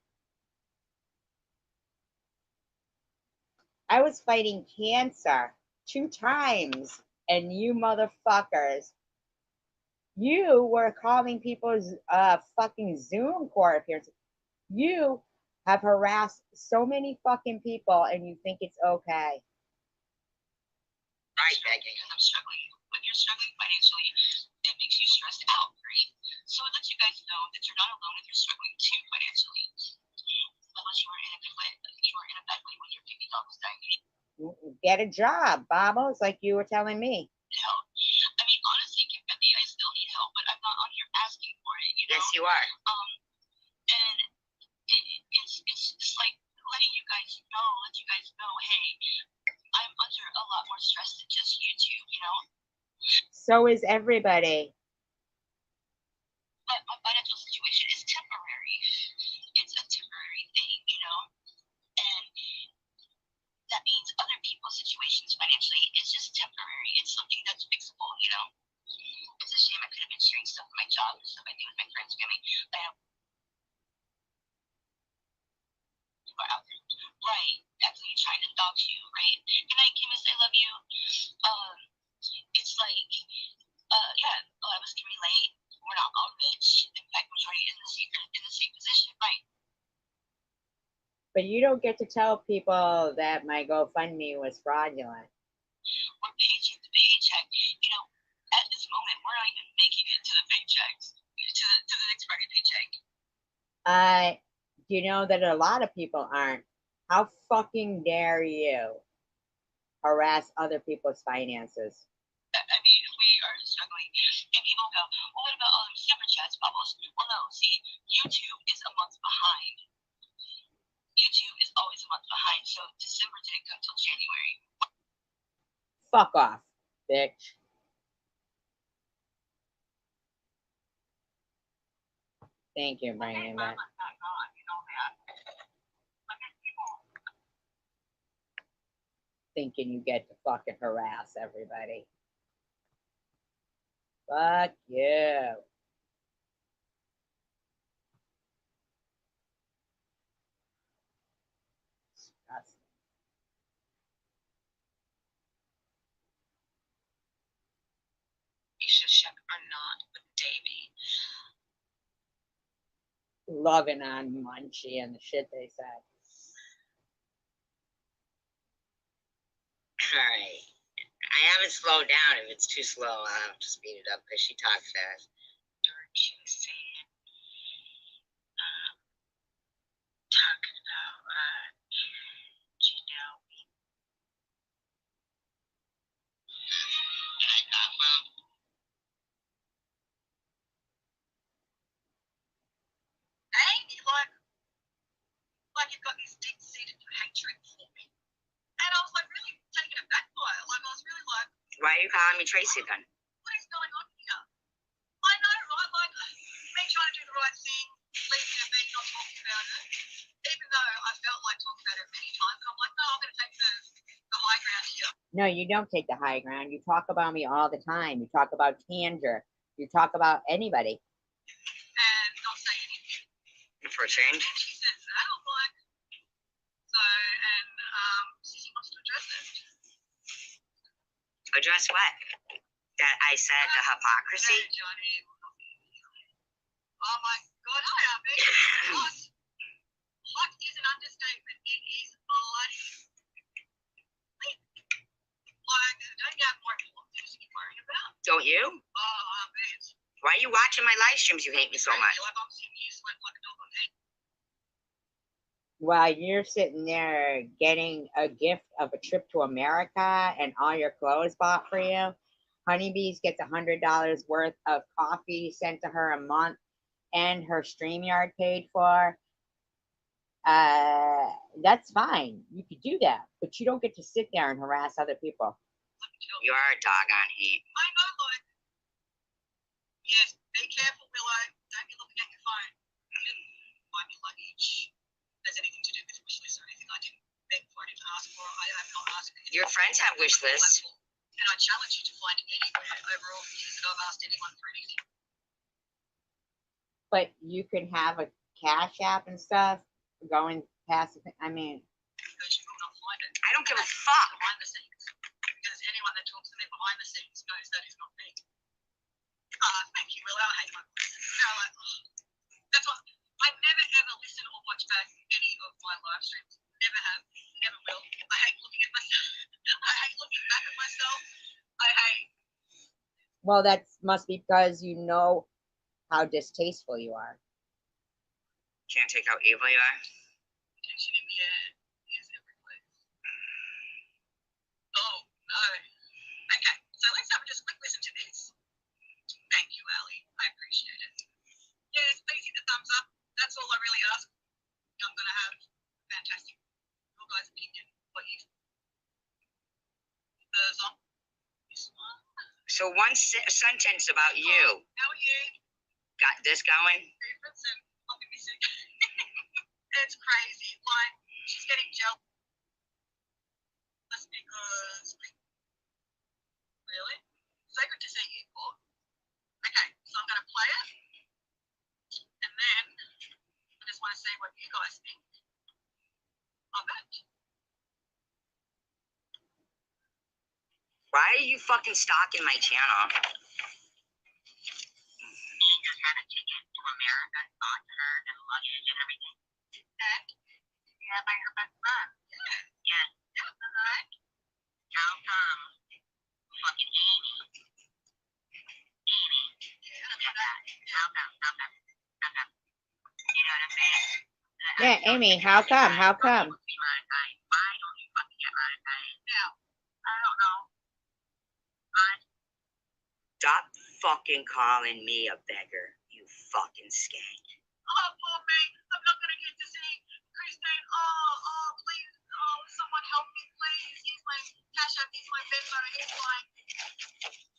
[SPEAKER 1] I was fighting cancer 2 times, and you motherfuckers, you were calling people's fucking Zoom court appearances. You have harassed so many fucking people, and you think it's okay.
[SPEAKER 2] Right, begging. Because I'm struggling. When you're struggling financially, it makes you stressed out, right? So it lets you guys know that you're not alone if you're struggling too financially. Unless you were in a bad way when your $50 dying.
[SPEAKER 1] Get a job, Bobbles, like you were telling me.
[SPEAKER 2] Help. I mean, honestly, Kimberly, I still need help, but I'm not on here asking for it. You know?
[SPEAKER 3] Yes, you are.
[SPEAKER 2] And it's like letting you guys know, hey, I'm under a lot more stress than just YouTube, you know?
[SPEAKER 1] So is everybody.
[SPEAKER 2] But my financial situation is temporary. It's a temporary thing, you know? And that means other people's situations financially is just temporary. It's something that's fixable, you know? It's a shame I could have been sharing stuff with my job and stuff I do with my friends, family. But are out there. Right. That's when you're trying to dox you, right? Good night, Kimmis, I love you. It's like, yeah, a lot of us can relate. We're not all rich. In fact, majority in the same position, right?
[SPEAKER 1] But you don't get to tell people that my GoFundMe was fraudulent.
[SPEAKER 2] We're paycheck to paycheck. You know, at this moment, we're not even making it to the paychecks, to the next Friday paycheck.
[SPEAKER 1] You know that a lot of people aren't. How fucking dare you harass other people's finances?
[SPEAKER 2] I mean, we are struggling. And people go, well, what about all them super chats, Bubbles? Well, no, see, YouTube is a month behind. YouTube is always a month behind, so December didn't come till January.
[SPEAKER 1] Fuck off, bitch. Thank you, bringing that. Thinking you get to fucking harass everybody. Fuck you. Disgusting.
[SPEAKER 2] Isha Shek or not, but Davey.
[SPEAKER 1] Loving on Munchie and the shit they said.
[SPEAKER 3] Alright. I haven't slowed down. If it's too slow, I'll have to speed it up because she talks fast.
[SPEAKER 2] She was saying, talking about, you know, ain't it like you've got this deep-seated hatred for me? And I was like really taken aback by it. Like I was really like,
[SPEAKER 3] Why are you calling me Tracy then?
[SPEAKER 2] what is going on here? I know, right? Like me trying to do the right thing, leaving it be, not talking about it. Even though I felt like talking about it many times, and I'm like, no, I'm going to take the high ground here.
[SPEAKER 1] No, you don't take the high ground. You talk about me all the time. You talk about Tanger. You talk about anybody.
[SPEAKER 2] And not say anything.
[SPEAKER 3] For a change?
[SPEAKER 2] And she says that, I'm like, so, and she wants to address it.
[SPEAKER 3] Address what? That I said the hypocrisy?
[SPEAKER 2] Hey, Johnny. Oh my God, hi, Abby. Hot. Hot is an understatement. It is bloody. Like, don't you have more important things to be worried about?
[SPEAKER 3] Don't you?
[SPEAKER 2] Oh, bitch.
[SPEAKER 3] Why are you watching my live streams? You hate me so much.
[SPEAKER 2] Like I'm sitting here sweating like a dog on heat.
[SPEAKER 1] While you're sitting there getting a gift of a trip to America and all your clothes bought for you, Honeybees gets $100 worth of coffee sent to her a month and her StreamYard paid for. That's fine. You could do that, but you don't get to sit there and harass other people.
[SPEAKER 3] You are a doggone heat.
[SPEAKER 2] I know, like, yes, be careful, Willow. Don't be looking at your phone. Buy me luggage. There's anything to do with wish list or anything I didn't beg for, I didn't ask for. I have not asked for.
[SPEAKER 3] Your friends have wish lists.
[SPEAKER 2] And I challenge you to find anywhere over all the years that I've asked anyone for anything.
[SPEAKER 1] But you can have a Cash App and stuff going past. I mean,
[SPEAKER 2] Because you will not find it.
[SPEAKER 3] I don't give a fuck.
[SPEAKER 2] Behind the scenes. Because anyone that talks to me behind the scenes knows that is not me. Thank you, Willow. I hate my voice. No, like, that's what I never ever listen or watch back any of my live streams. Never have, never will. I hate looking at myself. I hate looking back at myself. I hate.
[SPEAKER 1] well, that must be because you know how distasteful you are.
[SPEAKER 3] Can't take how evil you are.
[SPEAKER 2] Tension in the air is everywhere. Oh, no. Okay, so let's have just a quick listen to this. Thank you, Ali. I appreciate it. Yes, please hit the thumbs up. That's all I really ask. I'm going to have fantastic, your guys' opinion. What you the song? This one.
[SPEAKER 3] So one sentence about you.
[SPEAKER 2] How are you?
[SPEAKER 3] Got this going?
[SPEAKER 2] Favorites and I'll give you sick. It's crazy. Like, she's getting jealous because. Really? So good to see you, Paul. Okay, so I'm going to play it. And then I just want to see what you guys think of it.
[SPEAKER 3] Why are you fucking stalking my channel?
[SPEAKER 2] He just had a ticket to America, bought her and luggage and everything. And yeah, by her best friend. Yeah. Yeah. Alright. How come fucking Amy? Yeah, how come? You know what I'm saying?
[SPEAKER 1] Yeah, Amy, how come? How come?
[SPEAKER 2] Why don't you fucking get monetized? Now, I don't know.
[SPEAKER 3] Stop fucking calling me a beggar, you fucking skank.
[SPEAKER 2] Oh, poor me. I'm not going to get to see Christine. Oh, please. Oh, someone help me, please. Here's my Cash App. Here's my Venmo. Here's my.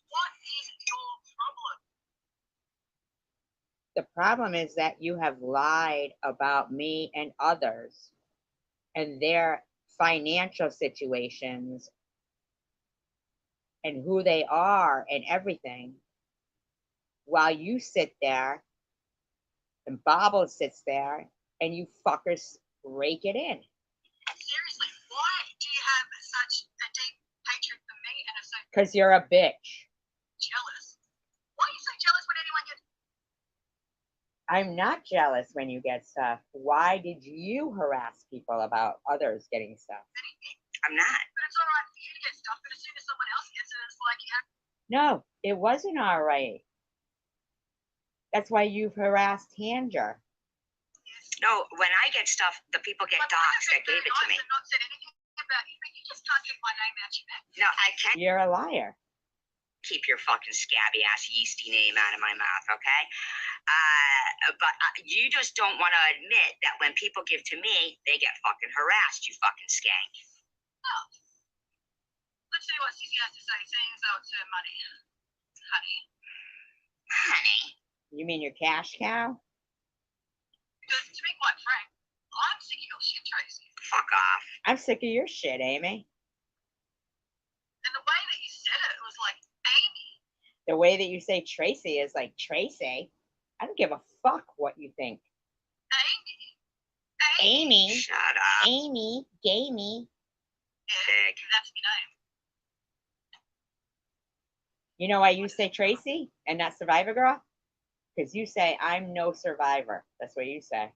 [SPEAKER 2] What is your problem?
[SPEAKER 1] The problem is that you have lied about me and others and their financial situations and who they are and everything, while you sit there and Bobble sits there and you fuckers rake it in.
[SPEAKER 2] Seriously, why do you have such a deep hatred for me and are so
[SPEAKER 1] Because you're a bitch.
[SPEAKER 2] jealous? Why are you so jealous when anyone gets.
[SPEAKER 1] I'm not jealous when you get stuff. Why did you harass people about others getting stuff?
[SPEAKER 2] anything?
[SPEAKER 3] I'm not.
[SPEAKER 2] But it's all right for you to get stuff, but as soon as someone else gets it, it's like you have.
[SPEAKER 1] No, it wasn't all right. That's why you've harassed Tanger.
[SPEAKER 3] No, when I get stuff, the people get doxxed that gave it to me.
[SPEAKER 2] I've not said anything about you, but you just can't get my name out your mouth.
[SPEAKER 3] No, I can't
[SPEAKER 1] You're a liar.
[SPEAKER 3] keep your fucking scabby ass yeasty name out of my mouth, okay? But you just don't want to admit that when people give to me, they get fucking harassed, you fucking skank.
[SPEAKER 2] Oh. Let's see what Sissy has to say, seeing as though it's her money. Honey.
[SPEAKER 3] Honey.
[SPEAKER 1] You mean your cash cow?
[SPEAKER 2] Because to be quite frank, I'm sick of your shit, Tracy.
[SPEAKER 3] Fuck off.
[SPEAKER 1] I'm sick of your shit, Amy.
[SPEAKER 2] And the way that you said it, it was like, Amy.
[SPEAKER 1] The way that you say Tracy is like Tracy. I don't give a fuck what you think.
[SPEAKER 2] Amy.
[SPEAKER 1] Amy.
[SPEAKER 3] Shut up.
[SPEAKER 1] Amy. Gamey.
[SPEAKER 2] Yeah,
[SPEAKER 3] Pig.
[SPEAKER 2] that's my name.
[SPEAKER 1] You know why you say Tracy and not Survivor Girl? Because you say I'm no survivor. That's what you say.
[SPEAKER 2] I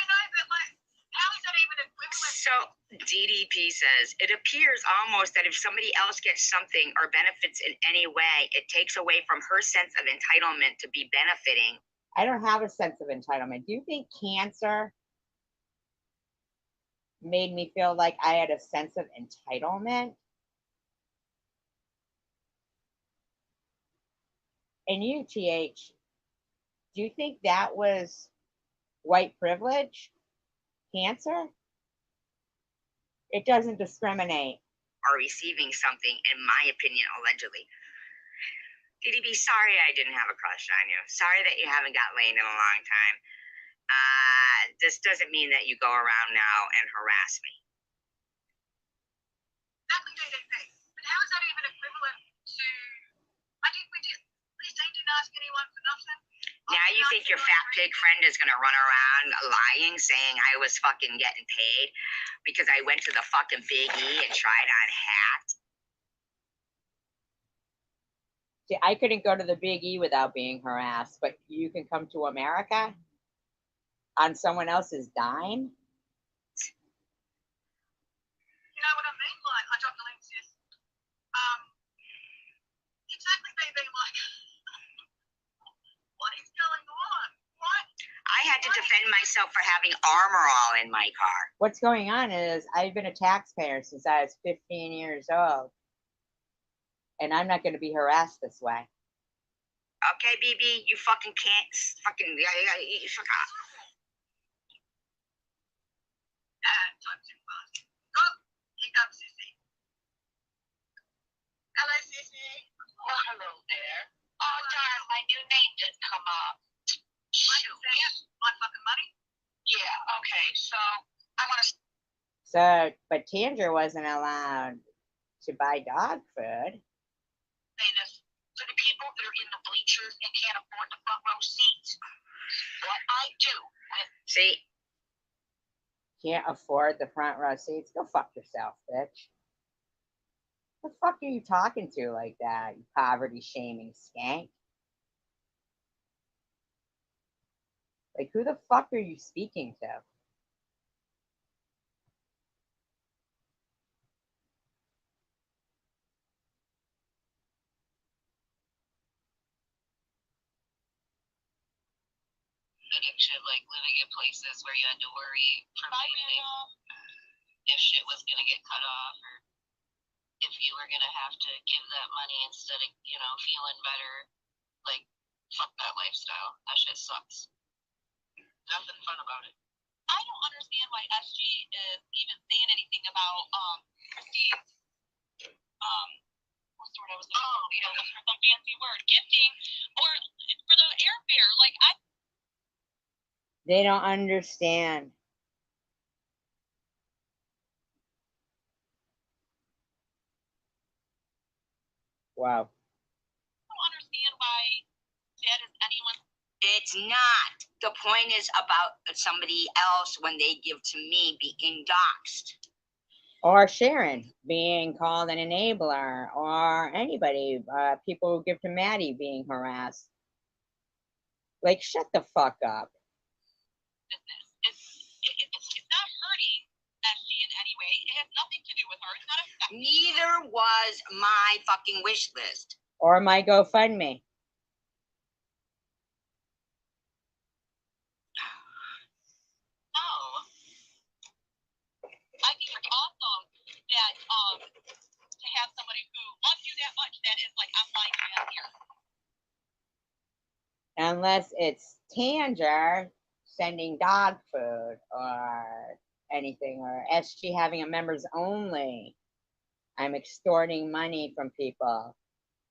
[SPEAKER 2] know, but like, how is that even equivalent?
[SPEAKER 11] So DDP says, it appears almost that if somebody else gets something or benefits in any way, it takes away from her sense of entitlement to be benefiting.
[SPEAKER 1] I don't have a sense of entitlement. Do you think cancer made me feel like I had a sense of entitlement? And you, TH, do you think that was white privilege? Cancer? It doesn't discriminate.
[SPEAKER 11] Are receiving something, in my opinion, allegedly. DDP, sorry I didn't have a crush on you. Sorry that you haven't got laid in a long time. This doesn't mean that you go around now and harass me.
[SPEAKER 2] Exactly, DDP. But how is that even equivalent to? They didn't ask anyone for nothing.
[SPEAKER 11] Now you think your fat pig friend is gonna run around lying, saying I was fucking getting paid because I went to the fucking Big E and tried on hats?
[SPEAKER 1] See, I couldn't go to the Big E without being harassed, but you can come to America on someone else's dime?
[SPEAKER 2] You know what I mean? Like, I dropped the link to this. Exactly, baby. Like, what is going on? What?
[SPEAKER 11] I had to defend myself for having Armor All in my car.
[SPEAKER 1] What's going on is I've been a taxpayer since I was 15 years old. And I'm not going to be harassed this way.
[SPEAKER 11] Okay, BB, you fucking can't fucking you forgot.
[SPEAKER 2] Time too fast. Go. Here comes Sissy. Hello, Sissy.
[SPEAKER 12] Oh, hello there. Oh, darn, my new name didn't come up. Shoot.
[SPEAKER 2] My fucking money?
[SPEAKER 12] Yeah, okay, so I want to.
[SPEAKER 1] So, but Tanger wasn't allowed to buy dog food.
[SPEAKER 12] Say this for the people that are in the bleachers and can't afford the front row seats. What I do with.
[SPEAKER 11] See?
[SPEAKER 1] Can't afford the front row seats? Go fuck yourself, bitch. What the fuck are you talking to like that, you poverty shaming skank? Like, who the fuck are you speaking to?
[SPEAKER 12] Addiction, like living in places where you had to worry for if shit was gonna get cut off or if you were gonna have to give that money instead of, feeling better. Like, fuck that lifestyle. That shit sucks. Nothing fun about it. I don't understand why SG is even saying anything about Christine's what's the word I was looking for? For some fancy word, gifting or for the airfare. Like
[SPEAKER 1] They don't understand. Wow.
[SPEAKER 12] I don't understand why that is anyone.
[SPEAKER 11] It's not. The point is about somebody else when they give to me being doxxed.
[SPEAKER 1] Or Sharon being called an enabler, or anybody, people who give to Maddie being harassed. Like, shut the fuck up.
[SPEAKER 12] It's not hurting SG in any way. It has nothing to do with her. It's not affecting.
[SPEAKER 11] Neither was my fucking wish list.
[SPEAKER 1] Or my GoFundMe.
[SPEAKER 12] I think it's awesome that to have somebody who loves you that much that is like, I'm like that here.
[SPEAKER 1] Unless it's Tanger sending dog food or anything, or SG having a members only. I'm extorting money from people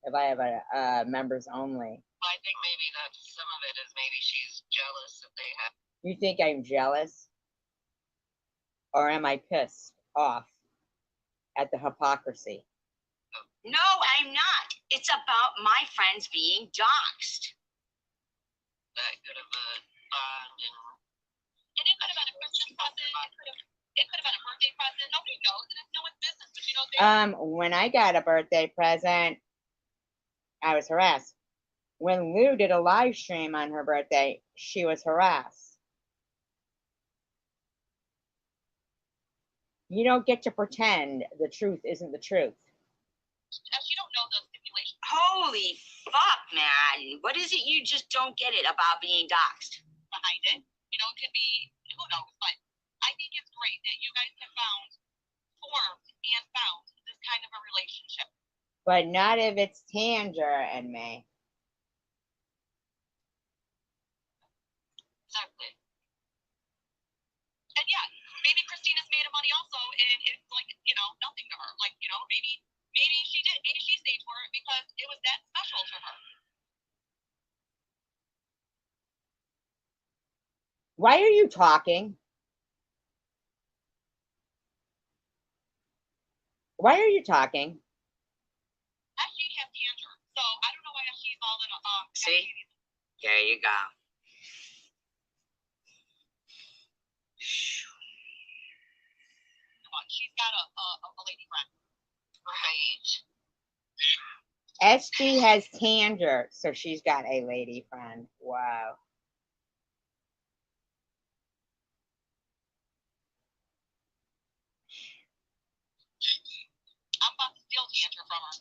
[SPEAKER 1] if I have a members only.
[SPEAKER 12] I think maybe that some of it is maybe she's jealous that they have.
[SPEAKER 1] You think I'm jealous? Or am I pissed off at the hypocrisy?
[SPEAKER 11] No, I'm not. It's about my friends being doxxed.
[SPEAKER 12] That could have bond and it could have been a Christmas present. It could have been a birthday present. Nobody knows, and it's no one's business. But you know,
[SPEAKER 1] When I got a birthday present, I was harassed. When Lou did a live stream on her birthday, she was harassed. You don't get to pretend the truth isn't the truth.
[SPEAKER 12] you don't know the stipulations.
[SPEAKER 11] Holy fuck, man. What is it you just don't get it about being doxxed?
[SPEAKER 12] Behind it. You know, it could be, who knows, but I think it's great that you guys have formed this kind of a relationship.
[SPEAKER 1] But not if it's Tanger and me.
[SPEAKER 12] Exactly. And yeah, maybe Christina's made of money also, and it's like, you know, nothing to her. Like, you know, maybe she did, maybe she stayed for it because it was that special to her.
[SPEAKER 1] Why are you talking? Why are you talking?
[SPEAKER 12] She has Tanger, so I don't know why she's all in a
[SPEAKER 11] See? There you go.
[SPEAKER 12] She's got a lady friend. Right.
[SPEAKER 1] SG has Tanger, so she's got a lady friend. Wow.
[SPEAKER 12] I'm about to steal Tanger from her.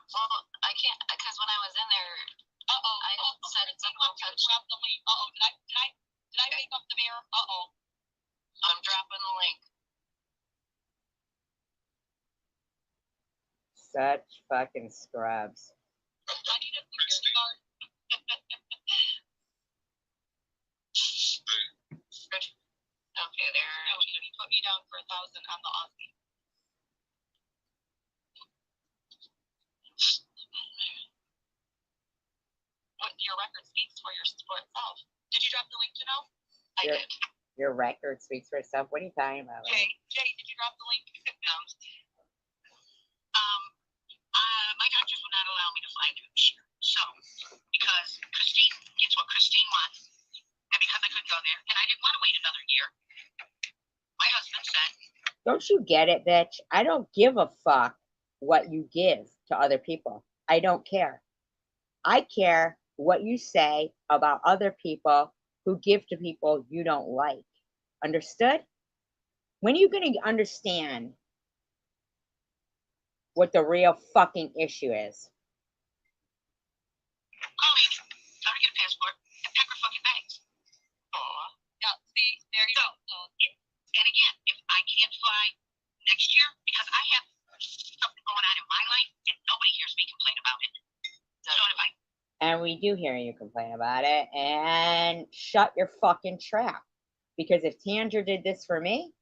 [SPEAKER 12] Well, I can't, because when I was in there, I said someone touched. Drop the link. Did I make up the mirror? I'm dropping the link.
[SPEAKER 1] Such fucking scrubs.
[SPEAKER 12] I need a security guard. Okay, there. No, you put me down for 1,000 on the Aussie. What your record speaks for itself. Did you drop the link to know? I did.
[SPEAKER 1] Your record speaks for itself. What are you talking about?
[SPEAKER 12] Jay, did you drop the link? My doctors would not allow me to fly to here. So, because Christine gets what Christine wants, and because I couldn't go there, and I didn't want to wait another year, my husband said,
[SPEAKER 1] Don't you get it, bitch? I don't give a fuck what you give to other people. I don't care. I care what you say about other people who give to people you don't like. Understood? When are you going to understand what the real fucking issue is?
[SPEAKER 12] call me. Time to get a passport and pack her fucking bags. Aw. Yeah, see, there you go. And again, if I can't fly next year, because I have something going on in my life and nobody hears me complain about it. So if I
[SPEAKER 1] And we do hear you complain about it. And shut your fucking trap. Because if Tanger did this for me,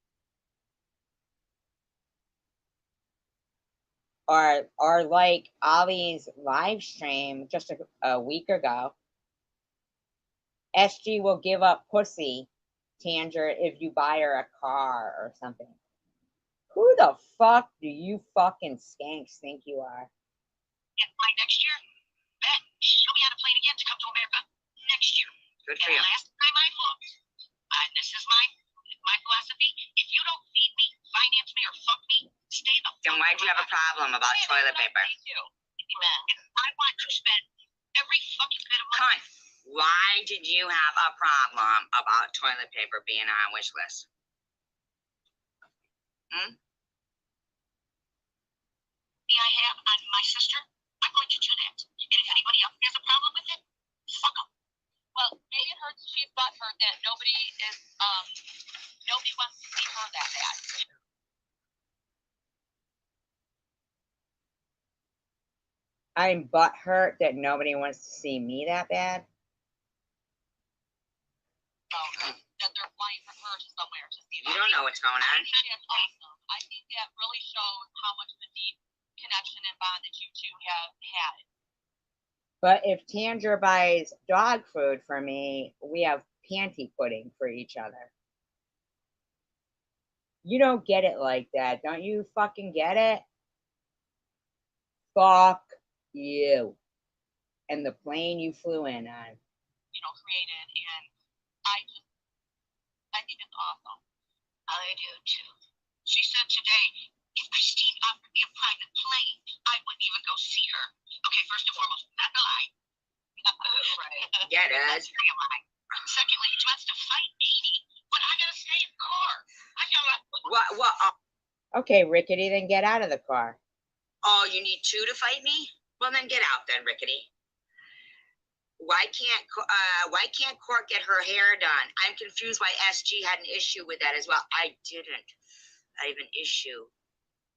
[SPEAKER 1] or like Ollie's live stream just a week ago, SG will give up pussy, Tanger, if you buy her a car or something. Who the fuck do you fucking skanks think you are?
[SPEAKER 12] can't fly next year, bet she'll be on a plane again to come to America next year.
[SPEAKER 11] Good for
[SPEAKER 12] And
[SPEAKER 11] you.
[SPEAKER 12] the last time I looked, this is my philosophy. If you don't feed me, finance me, or fuck me, stay the fuck.
[SPEAKER 11] Then why'd you have a problem about toilet paper?
[SPEAKER 12] And I want to spend every fucking bit of
[SPEAKER 11] Come
[SPEAKER 12] money.
[SPEAKER 11] on. Why did you have a problem about toilet paper being on a wish list?
[SPEAKER 12] I have on my sister, I'm going to do that. And if anybody else has a problem with it, fuck them. Well, maybe it hurts. She's butthurt that nobody wants to see her that bad.
[SPEAKER 1] I'm butthurt that nobody wants to see me that bad.
[SPEAKER 12] That they're flying from her to somewhere to see.
[SPEAKER 11] You don't know what's going on.
[SPEAKER 12] I think that's awesome. I think that really shows how much of a deep connection and bond that you two have had.
[SPEAKER 1] But if Tanger buys dog food for me, we have panty pudding for each other. You don't get it like that. Don't you fucking get it? Fuck you. And the plane you flew in on.
[SPEAKER 12] Created, and I think it's awesome. I do too. She said today, if Christine offered me a private plane, I wouldn't even go see her. Okay, first and foremost, not the lie. Right.
[SPEAKER 11] Yeah, it
[SPEAKER 12] That's
[SPEAKER 11] is.
[SPEAKER 12] pretty lie. Secondly, he wants to fight Amy, but I gotta stay in the car. I feel like
[SPEAKER 11] What?
[SPEAKER 1] Okay, Rickety, then get out of the car.
[SPEAKER 11] Oh, you need two to fight me? Well, then get out then, Rickety. Why can't Court get her hair done? I'm confused why SG had an issue with that as well. I didn't. I have an issue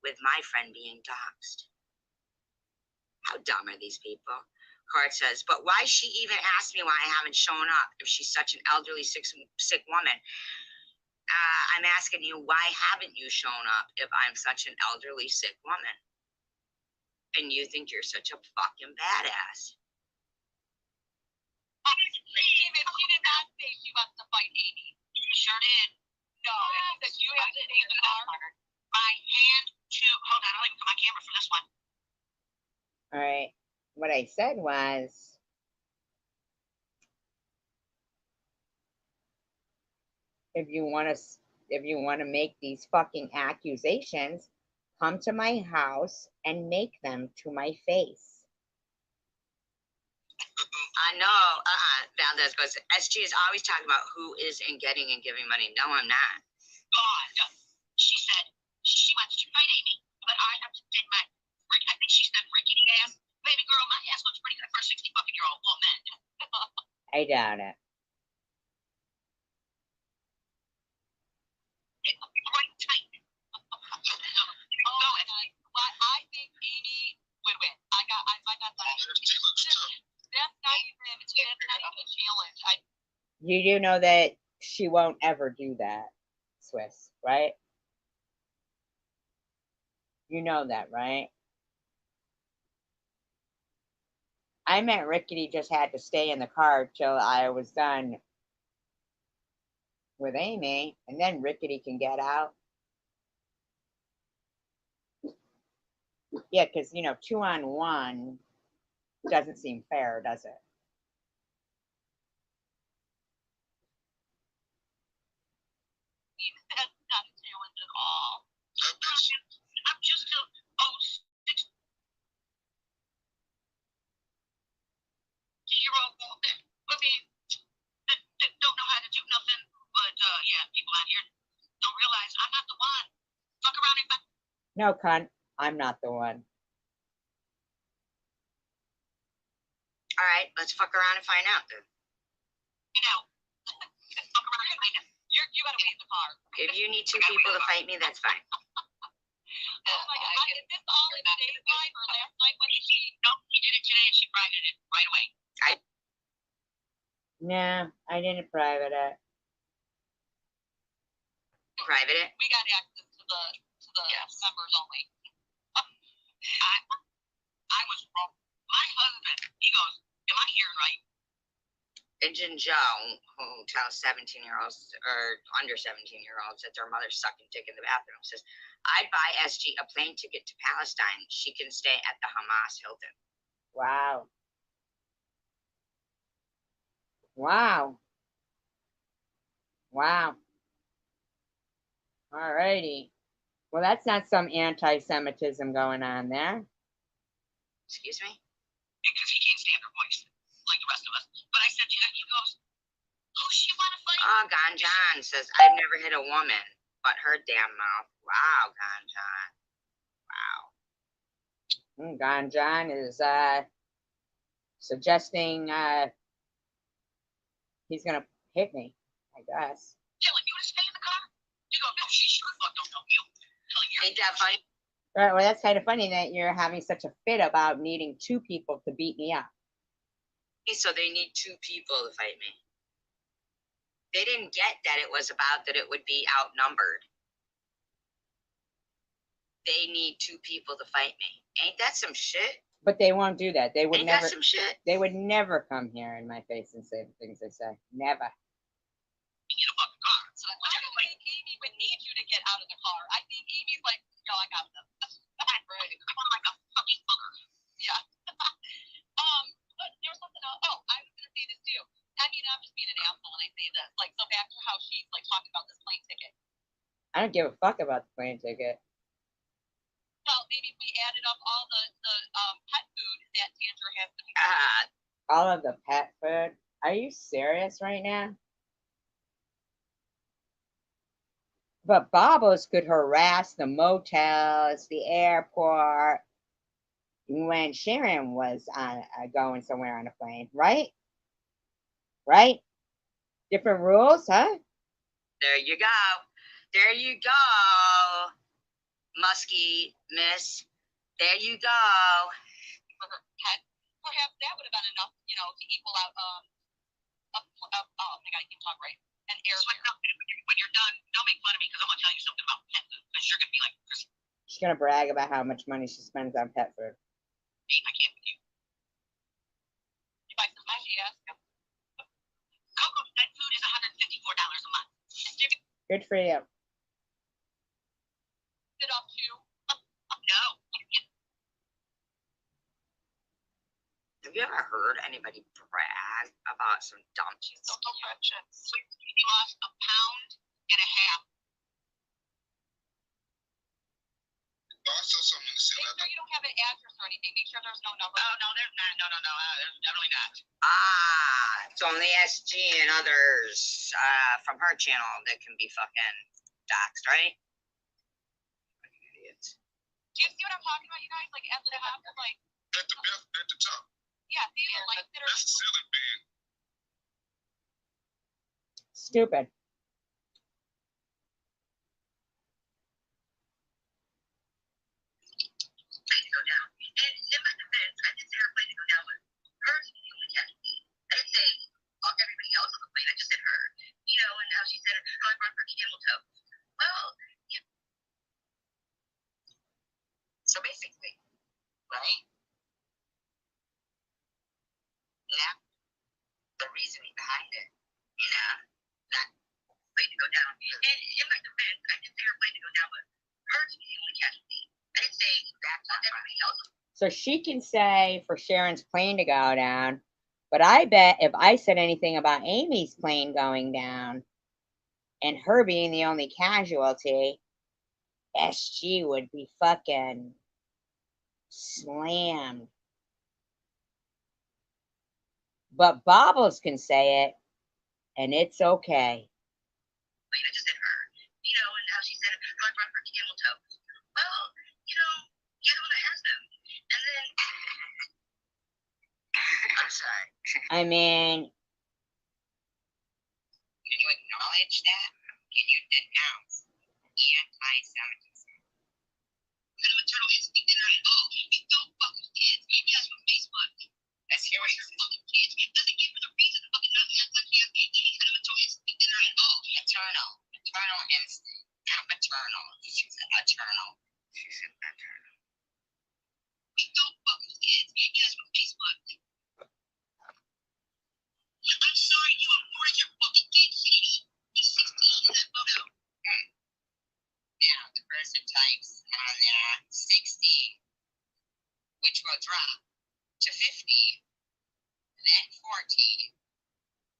[SPEAKER 11] with my friend being doxxed. How dumb are these people? Court says, but why she even asked me why I haven't shown up if she's such an elderly, sick woman? I'm asking you, why haven't you shown up if I'm such an elderly, sick woman? And you think you're such a fucking badass.
[SPEAKER 12] David, she did not say she wants to fight Amy. She sure did. No, that you have to stay in the car. My hand to hold on, I'll even put my camera for this one.
[SPEAKER 1] All right. What I said was, if you want to make these fucking accusations, come to my house and make them to my face.
[SPEAKER 11] I know. Valdez goes, SG is always talking about who isn't getting and giving money. No, I'm not.
[SPEAKER 12] God, she said she wants to fight Amy, but I have to take my, I think she said rickety ass. Baby girl, my ass looks pretty good for a 60-fucking-year-old woman.
[SPEAKER 1] I doubt it.
[SPEAKER 12] Right tight. Oh, and I think Amy would win. I got that's not even a challenge.
[SPEAKER 1] You do know that she won't ever do that, Swiss, right? You know that, right? I meant Rickety just had to stay in the car till I was done with Amy, and then Rickety can get out. Yeah, because, 2-on-1 doesn't seem fair, does it?
[SPEAKER 12] That's not a challenge at all. I'm just a 60-year-old woman. I mean, that don't know how to do nothing. But yeah, people out here don't realize I'm not the one. Fuck around and find.
[SPEAKER 1] No, cunt, I'm not the one.
[SPEAKER 11] All right, let's fuck around and find out then.
[SPEAKER 12] You know, fuck around and find out. You gotta wait in the car.
[SPEAKER 11] If you need two people to fight me, that's fine.
[SPEAKER 12] Oh my God, is this all in today's live or last night when she? No, she did it today and she privated it right away.
[SPEAKER 1] No, I didn't private it.
[SPEAKER 11] Private it?
[SPEAKER 12] We got access to the members only. I was wrong. My husband, he goes, am I hearing right?
[SPEAKER 11] Jin Joe, who tells 17-year-olds or under 17-year-olds that their mother's sucking dick in the bathroom, says, I'd buy SG a plane ticket to Palestine. She can stay at the Hamas Hilton.
[SPEAKER 1] Wow. Wow. Wow. All righty. Well, that's not some anti-Semitism going on there.
[SPEAKER 11] Excuse me?
[SPEAKER 12] Because he can't stand her voice, like the rest of us. But I said, he goes, who's she want to fight?
[SPEAKER 11] Oh, Ganjan says, I've never hit a woman, but her damn mouth. Wow, Ganjan. Wow.
[SPEAKER 1] Ganjan is suggesting he's going to hit me, I guess.
[SPEAKER 12] Telling you to stay in the car? You go, no, she sure fuck don't know you.
[SPEAKER 11] Ain't that funny?
[SPEAKER 1] All right, well, that's kind of funny that you're having such a fit about needing two people to beat me up.
[SPEAKER 11] So they need two people to fight me. They didn't get that it was about that it would be outnumbered. They need two people to fight me. Ain't that some shit?
[SPEAKER 1] But they won't do that. They would
[SPEAKER 11] Ain't
[SPEAKER 1] never.
[SPEAKER 11] that some shit?
[SPEAKER 1] They would never come here in my face and say the things they say. Never.
[SPEAKER 12] You need a fucking car. So I don't think Amy would need you to get out of the car. I think Amy's like, yo, I got them. Right. Come on, like a fucking booger. Yeah. But there's something else. Oh, I was gonna say this too. I mean, I'm just being an asshole when I say this. Like, so back to how she's like talking about this plane ticket.
[SPEAKER 1] I don't give a fuck about the plane ticket.
[SPEAKER 12] Well, maybe if we added up all the pet food that Sandra has to be.
[SPEAKER 1] All of the pet food. Are you serious right now? But Bobos could harass the motels, the airport, when Sharon was on going somewhere on a plane, right? Right? Different rules, huh?
[SPEAKER 11] There you go. There you go, Muskie Miss. There you go.
[SPEAKER 12] Perhaps that would have been enough, you know, to equal out oh my god, I can't talk right. An airfare. When you're done, don't make fun of me because I'm gonna tell you something about pet food. Because you're gonna be like,
[SPEAKER 1] She's gonna brag about how much money she spends on pet food.
[SPEAKER 12] I can't with you. You buy some sushi, yes. Coco pet food is $154 a month.
[SPEAKER 1] Good for you.
[SPEAKER 12] It off too. No.
[SPEAKER 11] Have you ever heard anybody brag about some dumb shit?
[SPEAKER 12] So you lost a pound and a half.
[SPEAKER 10] Oh, I saw something in the ceiling.
[SPEAKER 12] Make sure you don't have an address or anything. Make sure there's no number.
[SPEAKER 11] Oh, no, there's not. No, there's definitely not. It's only SG and others from her channel that can be fucking doxxed, right? Fucking idiots.
[SPEAKER 12] Do you see what I'm talking about, you guys? Like at the top, like
[SPEAKER 10] At the top.
[SPEAKER 12] yeah, see the lights that are.
[SPEAKER 10] That's the ceiling fan.
[SPEAKER 1] Stupid.
[SPEAKER 2] Go down. And in my defense, I did say her plane to go down, but hers was the only casualty. I didn't say everybody else on the plane. I just said her. You know, and how she said, "Oh, I brought her camel toe." Well, yeah.
[SPEAKER 11] So basically, right? Yeah. The reasoning behind it, you know, that
[SPEAKER 2] plane to go down. And in my defense, I did say her plane to go down, but hers was the only casualty. I didn't say that everybody else.
[SPEAKER 1] So she can say for Sharon's plane to go down, but I bet if I said anything about Amy's plane going down and her being the only casualty, SG would be fucking slammed. But Bobbles can say it, and it's okay.
[SPEAKER 2] I just said her. You know, and how she said, "Oh, I brought her camel toe." Well, you know, you're the one that has them. And then
[SPEAKER 11] I'm sorry.
[SPEAKER 1] I mean,
[SPEAKER 11] Can you acknowledge that? Can you denounce anti-Semitism?
[SPEAKER 2] the maternal instinct in her at all. You don't fuck with kids. Yes, from Facebook.
[SPEAKER 11] Let's hear what you're
[SPEAKER 2] fucking kids. It doesn't give her the reason to fucking not act like she has any kind of maternal instinct in her at all.
[SPEAKER 11] Maternal instinct, not maternal. She said maternal. She said maternal.
[SPEAKER 2] You don't fuck with kids. Yes, from Facebook. I'm sorry you aborted your fucking kid, Sadie. He's 16 in that photo.
[SPEAKER 11] Now, the person types on there 60, which will drop to 50, then 40,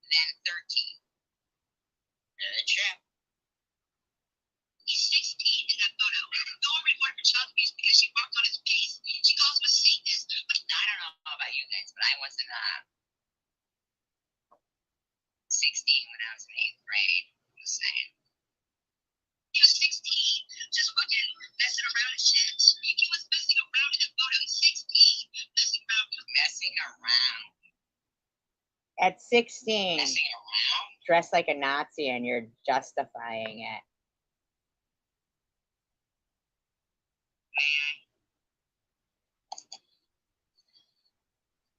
[SPEAKER 11] then 13. Very true.
[SPEAKER 2] He's 16 in that photo. No one reported for child abuse because she walked on his face. She calls him a Satanist. But
[SPEAKER 11] I don't know about you guys, but I wasn't 16 when I was in 8th grade. I'm just saying.
[SPEAKER 2] He was 16, just fucking messing around and shit. He was messing around in that photo. He's 16, messing around.
[SPEAKER 11] Messing around.
[SPEAKER 1] at 16,
[SPEAKER 11] Messing around.
[SPEAKER 1] dressed like a Nazi and you're justifying it.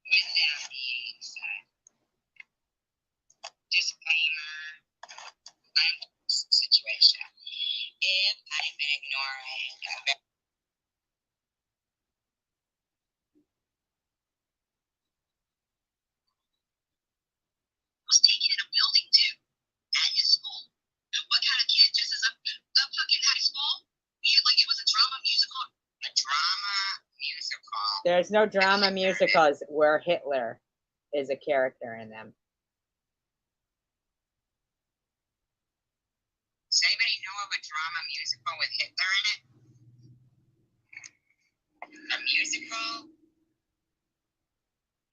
[SPEAKER 11] With that being said, disclaimer, situation. If I've been ignoring,
[SPEAKER 2] Was taken in a building too, at his school. What kind of kid dresses up fucking at his school? Like it was a drama musical.
[SPEAKER 11] A drama musical.
[SPEAKER 1] There's no drama musicals where Hitler is a character in them.
[SPEAKER 11] Does anybody know of a drama musical with Hitler in it? A musical?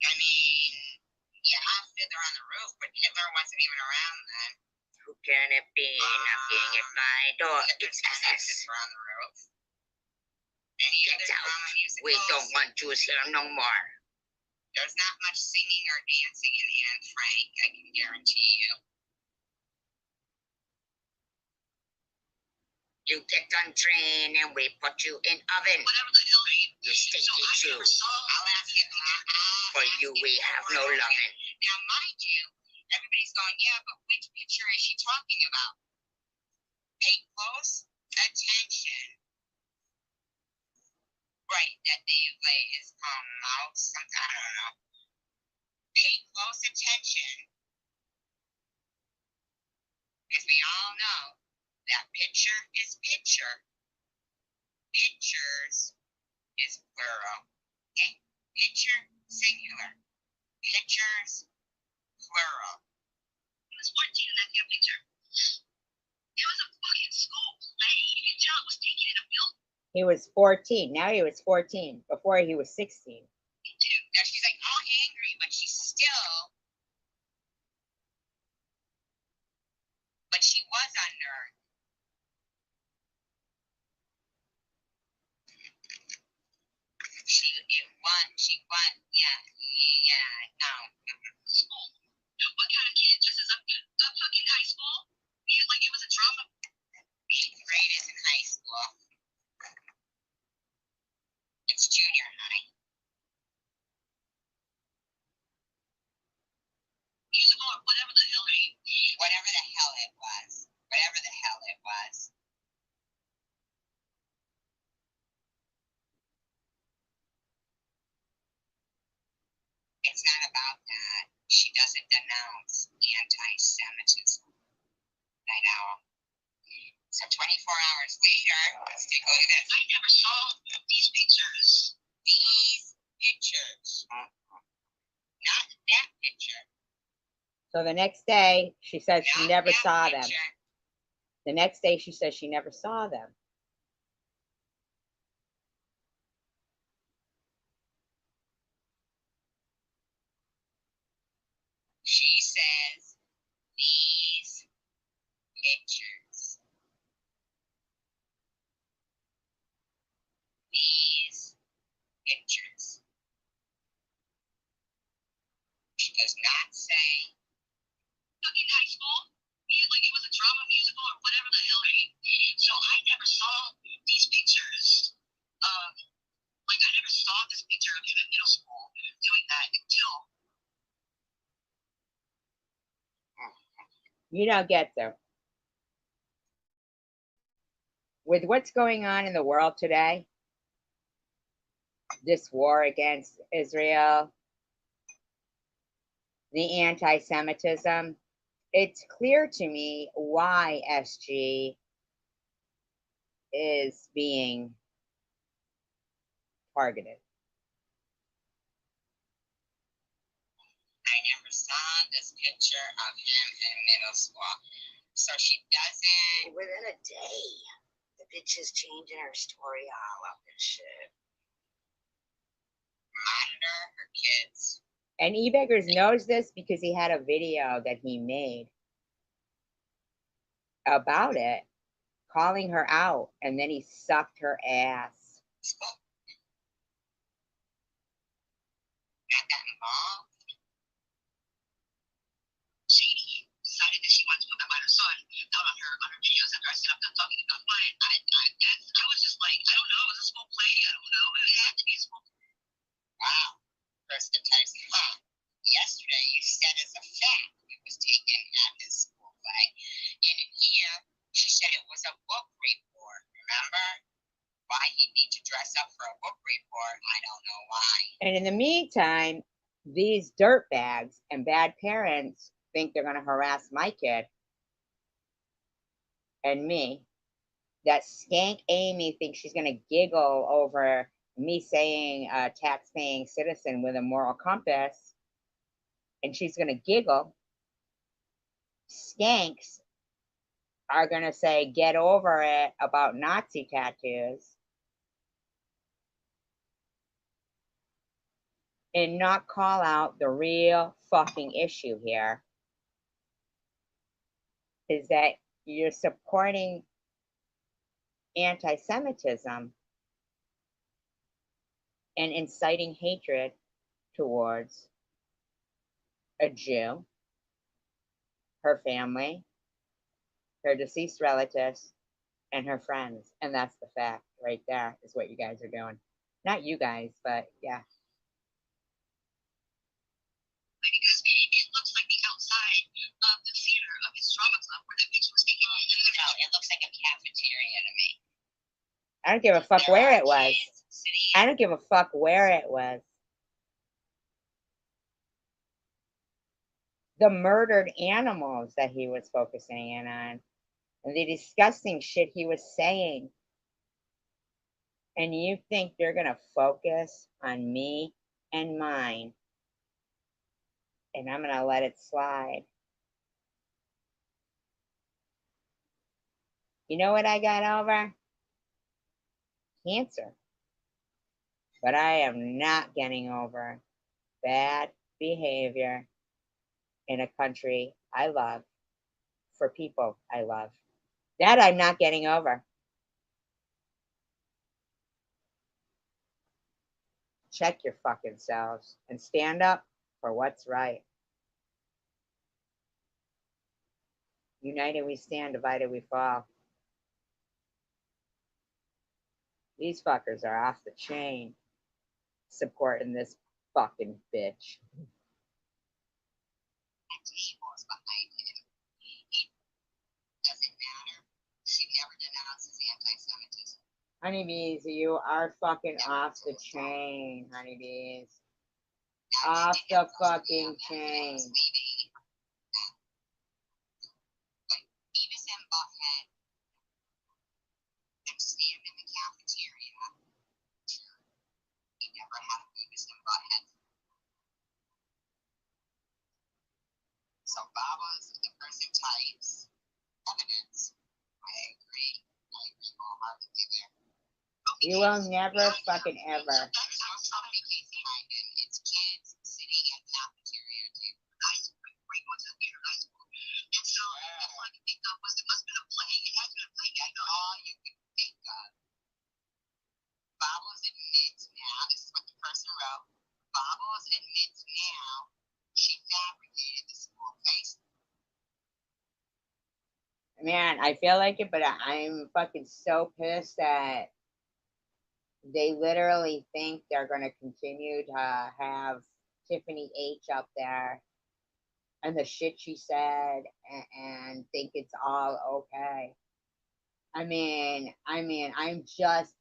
[SPEAKER 11] I mean, yeah, Fiddler on the Roof, but Hitler wasn't even around then. Who can it be? Knocking at my door. It's Fiddler on the Roof. Any other drama musicals? We don't want Jews here no more. There's not much singing or dancing in Anne Frank, I can guarantee you. You get on train and we put you in oven. Whatever the hell you stinky Jew. I'll ask it. For you we have no loving. Now mind you, everybody's going, yeah, but which picture is she talking about? Pay close attention. Right, that Dave lay his mouth, something, I don't know. Pay close attention. Because we all know that picture is picture. Pictures is plural. Okay? Picture, singular. Pictures, plural. He was 14 in that damn picture. It was a fucking school play. And John was taking in a building.
[SPEAKER 1] He was 14. Now he was 14. Before he was 16.
[SPEAKER 11] Now she's like all angry, but she's still. But she was unnerved. She won, yeah, no. School. What kind of kid dresses up fucking high school? Like it was a drama. 8th grade is in high school. It's junior high. Musical or whatever the hell it is. Whatever the hell it was. Whatever the hell it was. It's not about that. She doesn't denounce anti-Semitism. I know. So 24 hours later, let's take a look at this. I never saw these pictures. These pictures. Not that picture.
[SPEAKER 1] So the next day, she says she
[SPEAKER 11] Not
[SPEAKER 1] never
[SPEAKER 11] that
[SPEAKER 1] saw them.
[SPEAKER 11] picture.
[SPEAKER 1] The next day, she says she never saw them.
[SPEAKER 11] She says these pictures. These pictures. She does not say fucking high school. Like it was a drama musical or whatever the hell it is. So I never saw these pictures. Like I never saw this picture of him in middle school doing that until.
[SPEAKER 1] You don't get them. With what's going on in the world today, this war against Israel, the anti-Semitism, it's clear to me why SG is being targeted.
[SPEAKER 11] I never saw this picture of him in middle school. So she doesn't. Within a day, the bitch is changing her story all up and shit. Monitor her kids.
[SPEAKER 1] And E-Beggars knows this because he had a video that he made about it, calling her out, and then he sucked her ass.
[SPEAKER 11] Got that involved. Shady decided that she wanted to put my minor son out on her videos after I set up the talking about mine. I was just like, I don't know, it was a school play. I don't know. It had to be a school play. Wow. Kristen types, yesterday you said as a fact it was taken at his school play. And in here, she said it was a book report. Remember? Why he'd need to dress up for a book report, I don't know why.
[SPEAKER 1] And in the meantime, these dirtbags and bad parents think they're going to harass my kid and me. That skank Amy thinks she's going to giggle over me saying a tax-paying citizen with a moral compass, and she's going to giggle. Skanks are going to say, get over it about Nazi tattoos and not call out the real fucking issue here is that you're supporting anti-Semitism and inciting hatred towards a Jew, her family, her deceased relatives, and her friends. And that's the fact right there, is what you guys are doing. Not you guys, but yeah.
[SPEAKER 12] Because it looks like the outside of the theater of his drama club where that bitch was speaking. No, it looks like a cafeteria to me.
[SPEAKER 1] I don't give a fuck where it was. I don't give a fuck where it was. The murdered animals that he was focusing in on, and the disgusting shit he was saying. And you think you're gonna focus on me and mine, and I'm gonna let it slide. You know what I got over? Cancer. But I am not getting over bad behavior in a country I love, for people I love. That I'm not getting over. Check your fucking selves and stand up for what's right. United we stand, divided we fall. These fuckers are off the chain supporting this fucking bitch. Honeybees, you are fucking off the chain, honeybees. Off the fucking chain.
[SPEAKER 12] So Baba's the person types evidence. I agree wholeheartedly there.
[SPEAKER 1] You will never fucking ever.
[SPEAKER 12] It's kids sitting at the cafeteria too. Nice, great going to the theater, high school. And so all I could think of was it must have been a play. It has been a play. I know all you could think of. Bobbles admits now, this is what the person wrote. Bobbles admits now she fabricated the school face.
[SPEAKER 1] Man, I feel like it, but I'm fucking so pissed that they literally think they're going to continue to have Tiffany H up there and the shit she said and think it's all okay. I mean, I'm just.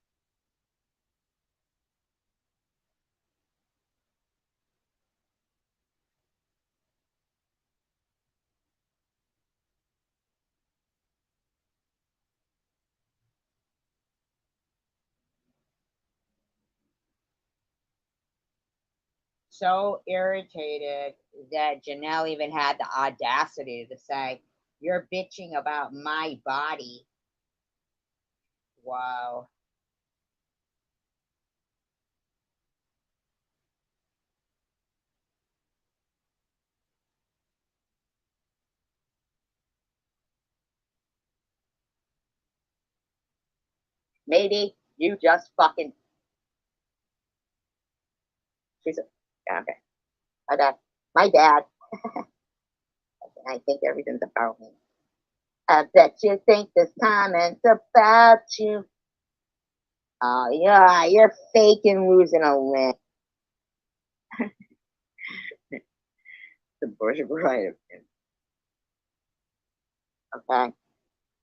[SPEAKER 1] So irritated that Janelle even had the audacity to say, "You're bitching about my body." Wow. Maybe you just fucking. She's a, yeah, okay. My dad. I think everything's about me. I bet you think this comments about you. Oh yeah, you're faking losing a limb. The Bush Bride. Okay.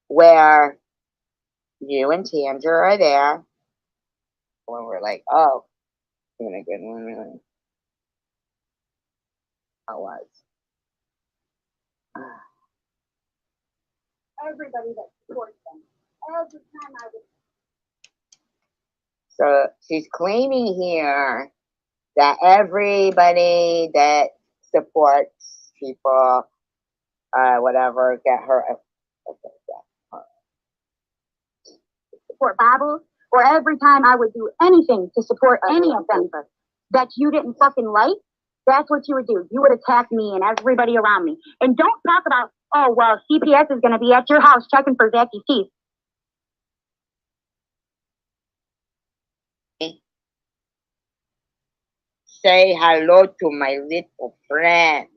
[SPEAKER 1] Where you and Tandra are there. When we're like, oh, you're gonna get one million. I was.
[SPEAKER 4] Everybody that supports them. Every time I would.
[SPEAKER 1] So she's claiming here that everybody that supports people, whatever, get her.
[SPEAKER 4] support Bibles, or every time I would do anything to support any of them that you didn't fucking like, that's what you would do. You would attack me and everybody around me. And don't talk about, oh, well, CPS is going to be at your house checking for Zaki's teeth.
[SPEAKER 3] Say hello to my little friend.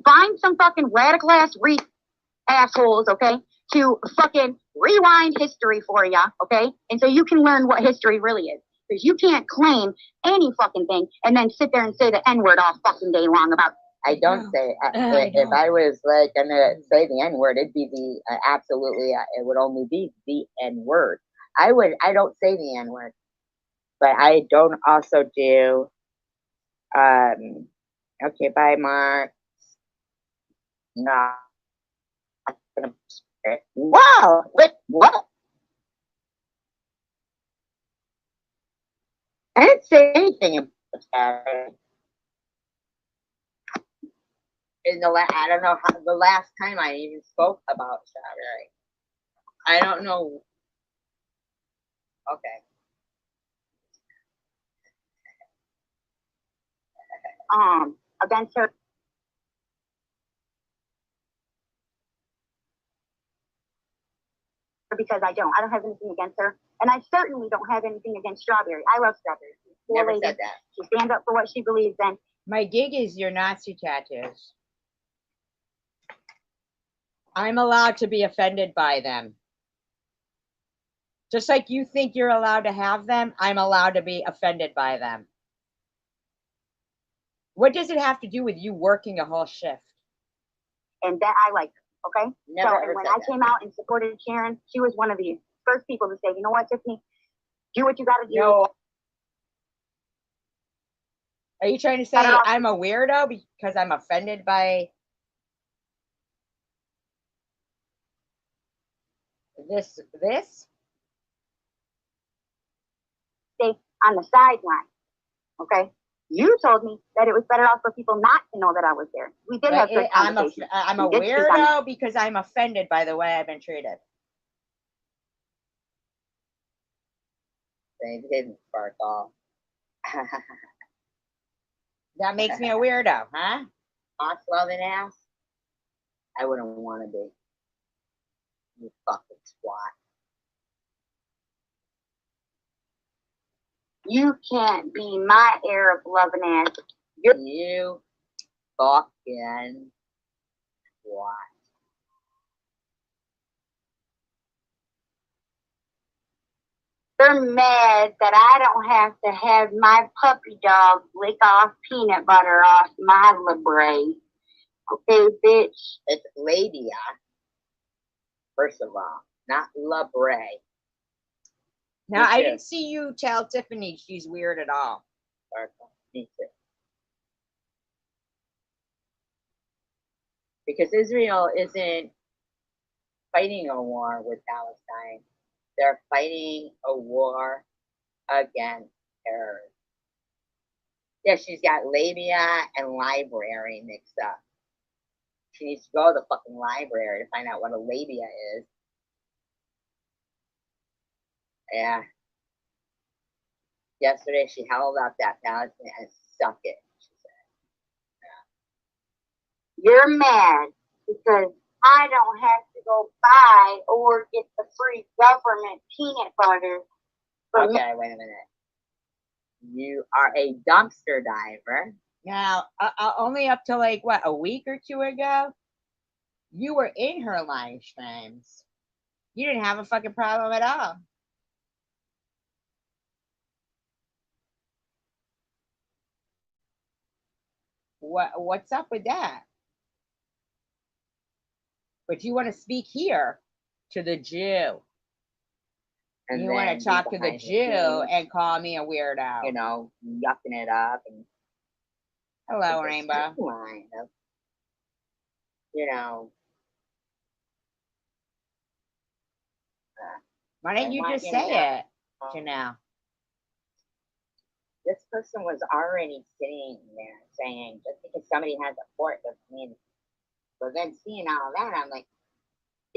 [SPEAKER 4] Find some fucking radical ass assholes, okay, to fucking rewind history for ya, okay? And so you can learn what history really is. Because you can't claim any fucking thing and then sit there and say the N-word all fucking day long about.
[SPEAKER 3] I don't say if I was like gonna say the N-word, it'd be the absolutely. It would only be the N-word. I don't say the N-word, but I don't also do. Okay, bye, Mark. No. Wow! What? I didn't say anything about that. I don't know how the last time I even spoke about strawberry. I don't know. Okay.
[SPEAKER 4] Against her. Because I don't have anything against her. And I certainly don't have anything against Strawberry. I love Strawberry.
[SPEAKER 3] Never said that.
[SPEAKER 4] She stands up for what she believes in.
[SPEAKER 1] My gig is your Nazi tattoos. I'm allowed to be offended by them. Just like you think you're allowed to have them, I'm allowed to be offended by them. What does it have to do with you working a whole shift?
[SPEAKER 4] And that I like her, okay?
[SPEAKER 3] Never
[SPEAKER 4] so, and when I came out and supported Sharon, she was one of the first people to say, you know what, Tiffany, do what you got to do.
[SPEAKER 1] No. Are you trying to say I'm a weirdo because I'm offended by this?
[SPEAKER 4] Stay on the sideline, okay? You told me that it was better off for people not to know that I was there. We did have good conversations.
[SPEAKER 1] I'm a weirdo because I'm offended by the way I've been treated.
[SPEAKER 3] They didn't spark off.
[SPEAKER 1] That makes me a weirdo, huh?
[SPEAKER 3] Boss loving ass? I wouldn't want to be. You fucking squat.
[SPEAKER 4] You can't be my Arab loving ass.
[SPEAKER 3] You fucking squat.
[SPEAKER 4] They're mad that I don't have to have my puppy dog lick off peanut butter off my labret. Okay, bitch.
[SPEAKER 3] It's labia. First of all, not labret.
[SPEAKER 1] Now, I didn't see you tell Tiffany she's weird at all.
[SPEAKER 3] Me too. Because Israel isn't fighting a war with Palestine. They're fighting a war against terrorism. Yeah, she's got labia and library mixed up. She needs to go to the fucking library to find out what a labia is. Yeah. Yesterday she held up that Palestine and suck it, she said.
[SPEAKER 4] Yeah. You're mad because I don't have to go buy or get the free government peanut butter.
[SPEAKER 3] Okay, wait a minute. You are a dumpster diver.
[SPEAKER 1] Now, only up to like, what, a week or two ago, you were in her live streams. You didn't have a fucking problem at all. What's up with that? But you want to speak here to the Jew. And you want to talk to the Jew and call me a weirdo.
[SPEAKER 3] You know, yucking it up. And
[SPEAKER 1] hello, Rainbow.
[SPEAKER 3] You know.
[SPEAKER 1] Why didn't you just say it, Janelle?
[SPEAKER 3] This person was already sitting there saying, just because somebody has a fort doesn't mean. But then seeing all that, I'm like,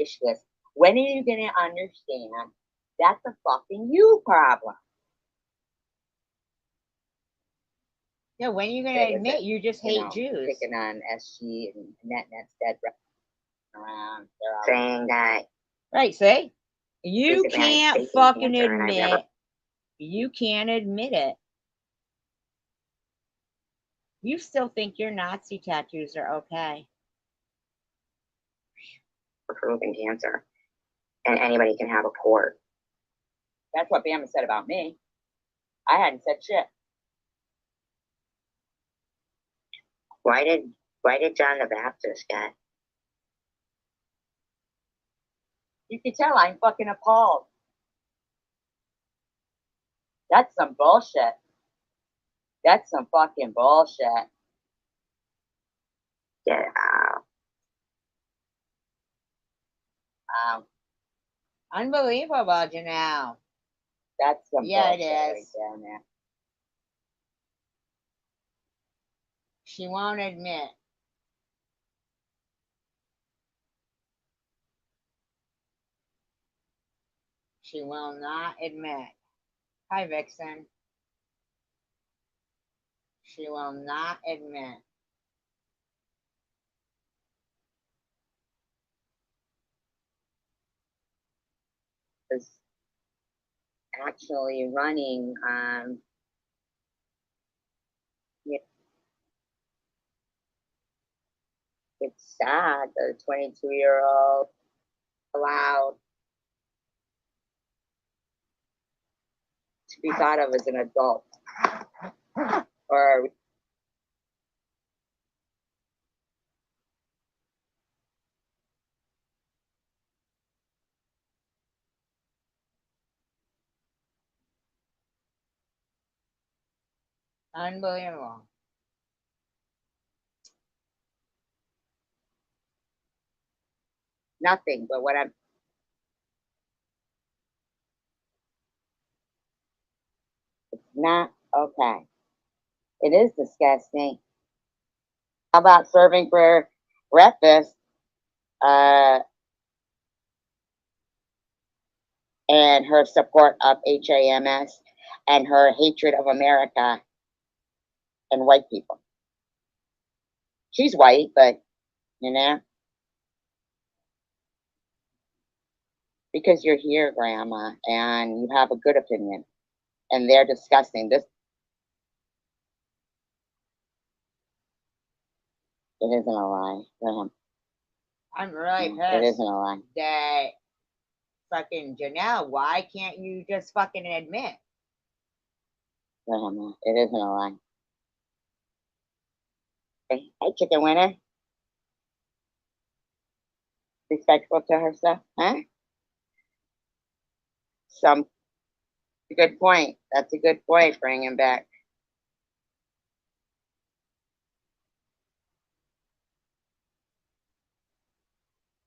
[SPEAKER 3] ishless When are you gonna understand that's a fucking you problem?
[SPEAKER 1] Yeah, when are you gonna
[SPEAKER 3] It was
[SPEAKER 1] admit you just hate Jews?
[SPEAKER 3] Picking on SG and Net's dead around. They're all saying that.
[SPEAKER 1] Right, see? You
[SPEAKER 3] basically I'm
[SPEAKER 1] can't
[SPEAKER 3] faking
[SPEAKER 1] fucking
[SPEAKER 3] cancer and I've never-
[SPEAKER 1] admit. You can't admit it. You still think your Nazi tattoos are okay.
[SPEAKER 3] Proven cancer. And anybody can have a port. That's what Bama said about me. I hadn't said shit. Why did John the Baptist get? You can tell I'm fucking appalled. That's some bullshit. That's some fucking bullshit. Get out.
[SPEAKER 1] Unbelievable, Janelle.
[SPEAKER 3] That's some
[SPEAKER 1] Yeah,
[SPEAKER 3] bullshit
[SPEAKER 1] it
[SPEAKER 3] right
[SPEAKER 1] is.
[SPEAKER 3] down there.
[SPEAKER 1] She won't admit. She will not admit. Hi, Vixen. She will not admit.
[SPEAKER 3] Was actually running yeah, it's sad the 22-year-old allowed to be thought of as an adult or
[SPEAKER 1] Unbelievable.
[SPEAKER 3] nothing but what I'm it's not okay. It is disgusting. How about serving for breakfast and her support of HAMS and her hatred of America and white people? She's white, but you know, because you're here, Grandma, and you have a good opinion, and they're discussing this. It isn't a lie, Graham.
[SPEAKER 1] I'm really
[SPEAKER 3] It
[SPEAKER 1] pissed
[SPEAKER 3] isn't a lie.
[SPEAKER 1] that fucking Janelle, why can't you just fucking admit?
[SPEAKER 3] Grandma, it isn't a lie. Hey, chicken winner. Respectful to herself, huh? Good point. That's a good point, bringing back.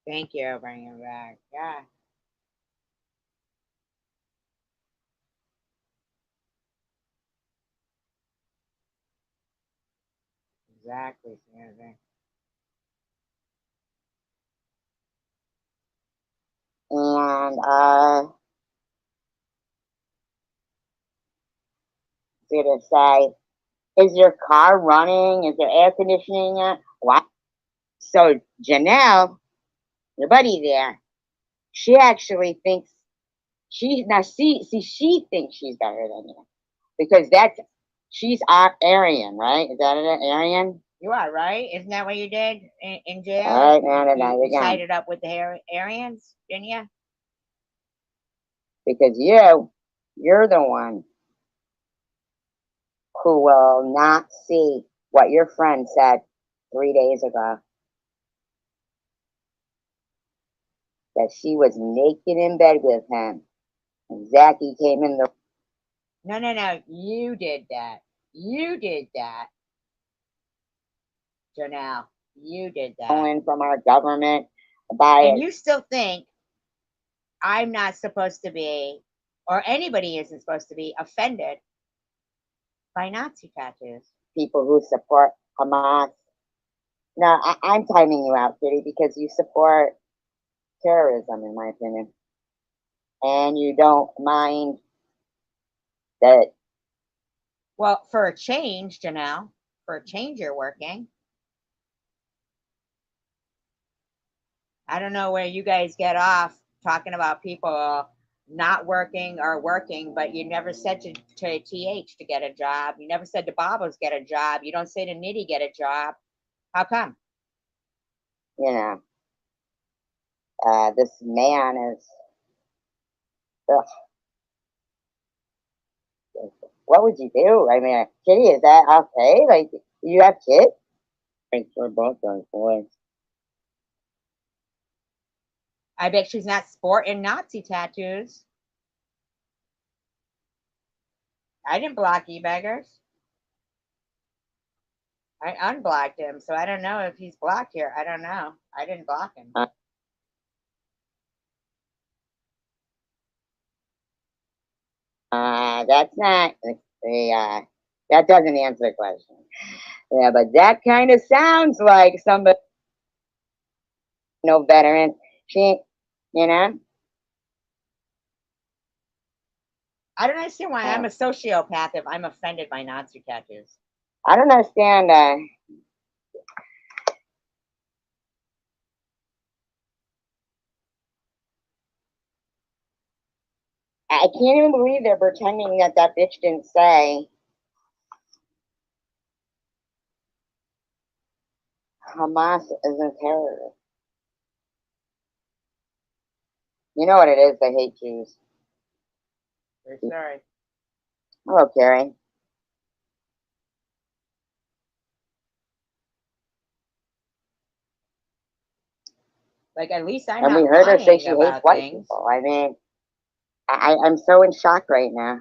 [SPEAKER 1] Thank you, bringing it back. Yeah. Exactly, Susan.
[SPEAKER 3] And to say, is your car running? Is there air conditioning on? What? So Janelle, your buddy there, she actually thinks she thinks she's better than you because she's Aryan, right? Is that it, Aryan?
[SPEAKER 1] You are, right? Isn't that what you did in jail?
[SPEAKER 3] All right, man, and I
[SPEAKER 1] You
[SPEAKER 3] again.
[SPEAKER 1] sided up with the Aryans, didn't you?
[SPEAKER 3] Because you're the one who will not see what your friend said 3 days ago. That she was naked in bed with him. And Zachy came in the...
[SPEAKER 1] No. You did that. You did that. Janelle, you did that.
[SPEAKER 3] From our government by
[SPEAKER 1] and you still think I'm not supposed to be, or anybody isn't supposed to be offended by Nazi tattoos.
[SPEAKER 3] People who support Hamas. No, I'm timing you out, Kitty, because you support terrorism, in my opinion. And you don't mind that.
[SPEAKER 1] Well, for a change, Janelle, for a change, you're working. I don't know where you guys get off talking about people not working or working, but you never said to TH to get a job. You never said to Bobos get a job. You don't say to Nitty get a job. How come?
[SPEAKER 3] You know, this man is, ugh. What would you do? I mean, Kitty, is that okay? Like, you have kids? Thanks for both those boys.
[SPEAKER 1] I bet she's not sporting Nazi tattoos. I didn't block e-beggars. I unblocked him, so I don't know if he's blocked here. I don't know. I didn't block him.
[SPEAKER 3] That's not that doesn't answer the question. Yeah, but that kind of sounds like somebody, no veteran. She, you know.
[SPEAKER 1] I don't understand why I'm a sociopath if I'm offended by Nazi tattoos.
[SPEAKER 3] I don't understand. I can't even believe they're pretending that that bitch didn't say Hamas isn't terrorist. You know what it is? They hate Jews.
[SPEAKER 1] Very sorry.
[SPEAKER 3] Hello, Carrie.
[SPEAKER 1] Like, at least I'm
[SPEAKER 3] And
[SPEAKER 1] not
[SPEAKER 3] we heard her say
[SPEAKER 1] lying
[SPEAKER 3] she hates
[SPEAKER 1] about
[SPEAKER 3] white
[SPEAKER 1] things.
[SPEAKER 3] people. I mean, I'm so in shock right now.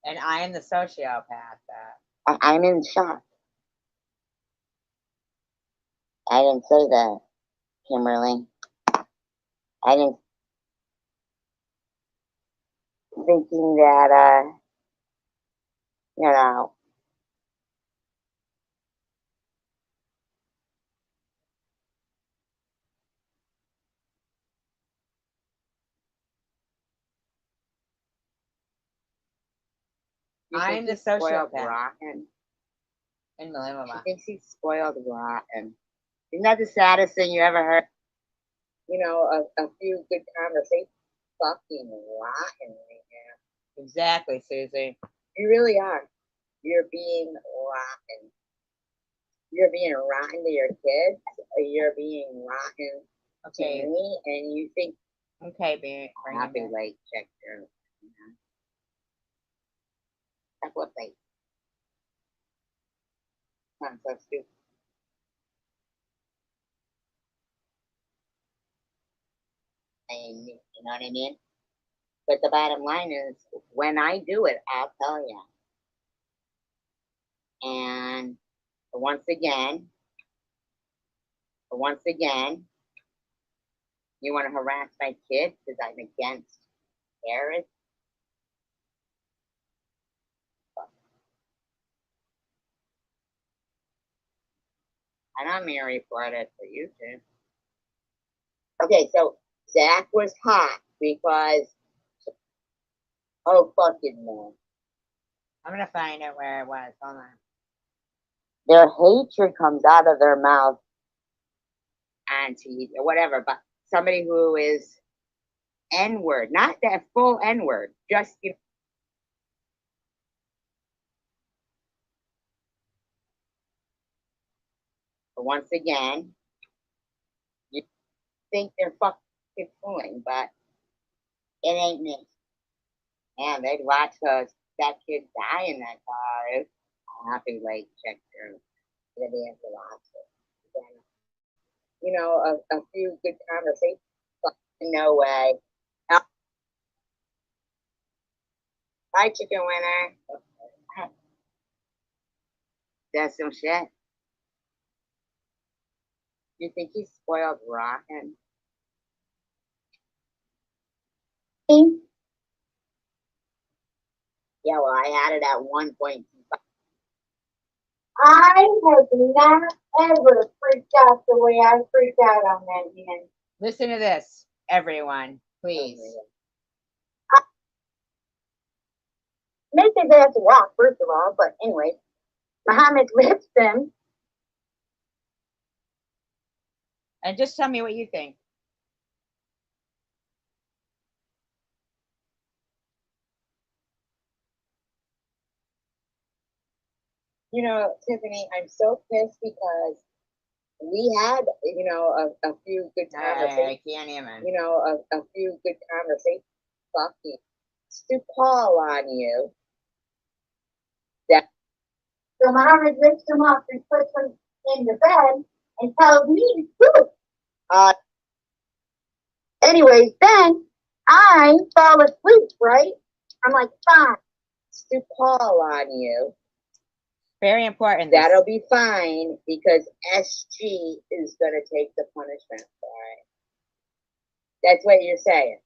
[SPEAKER 1] And I am the sociopath.
[SPEAKER 3] I'm in shock. I didn't say that, Kimberly. I didn't. Thinking that, you know,
[SPEAKER 1] I'm the
[SPEAKER 3] spoiled
[SPEAKER 1] sociopath.
[SPEAKER 3] rotten.
[SPEAKER 1] In Malama.
[SPEAKER 3] She thinks he's spoiled rotten. Isn't that the saddest thing you ever heard? You know, a few good conversations. Fucking rotten right now.
[SPEAKER 1] Exactly, Susie.
[SPEAKER 3] You really are. You're being rotten. You're being rotten to your kids. Or you're being rotten to me, and you think.
[SPEAKER 1] Okay, baby.
[SPEAKER 3] Happy late check your. That's what they. I'm so stupid. And you know what I mean? But the bottom line is, when I do it, I'll tell you. And once again, you want to harass my kids because I'm against terrorists? And I'm going to report it for YouTube. Okay, so Zach was hot because, oh, fucking no.
[SPEAKER 1] I'm going to find out where it was. Hold on.
[SPEAKER 3] Their hatred comes out of their mouth and to whatever, but somebody who is N-word, not that full N-word, just, you know. But once again, you think they're fucking fooling, but it ain't me. Man, they'd watch that kid die in that car. Happy late check through. They'd be able to watch it. You know, a few good conversations. No way. Hi, chicken winner. That's some shit. You think he's spoiled rotten? Yeah, well, I had it at 1.25.
[SPEAKER 4] I have not ever freaked out the way I freaked out on that man.
[SPEAKER 1] Listen to this, everyone, please.
[SPEAKER 4] Make his ass walk, first of all, but anyway, Muhammad lifts them.
[SPEAKER 1] And just tell me what you think.
[SPEAKER 3] You know, Tiffany, I'm so pissed because we had, you know, a few good conversations.
[SPEAKER 1] I can't even.
[SPEAKER 3] You know, a few good conversations. Fucking to call on you.
[SPEAKER 4] So Muhammad lifts him up and puts him in the bed and tells me to do it. Anyways, then I fall asleep, right? I'm like, fine.
[SPEAKER 3] To call on you.
[SPEAKER 1] Very important.
[SPEAKER 3] That'll be fine because SG is going to take the punishment for it. That's what you're saying.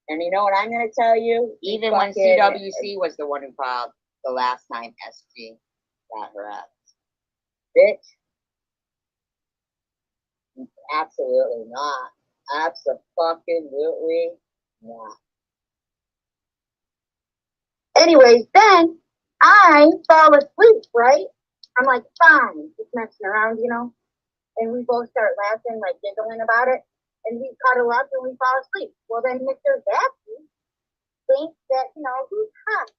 [SPEAKER 3] And you know what I'm going to tell you? Even when CWC was the one who called the last time SG got her ass. Bitch. Absolutely not. Absolutely not.
[SPEAKER 4] Anyways, then I fall asleep, right? I'm like, fine, just messing around, you know? And we both start laughing, like giggling about it. And we cuddle up and we fall asleep. Well, then Mr. Zappy thinks that, you know, he's hot.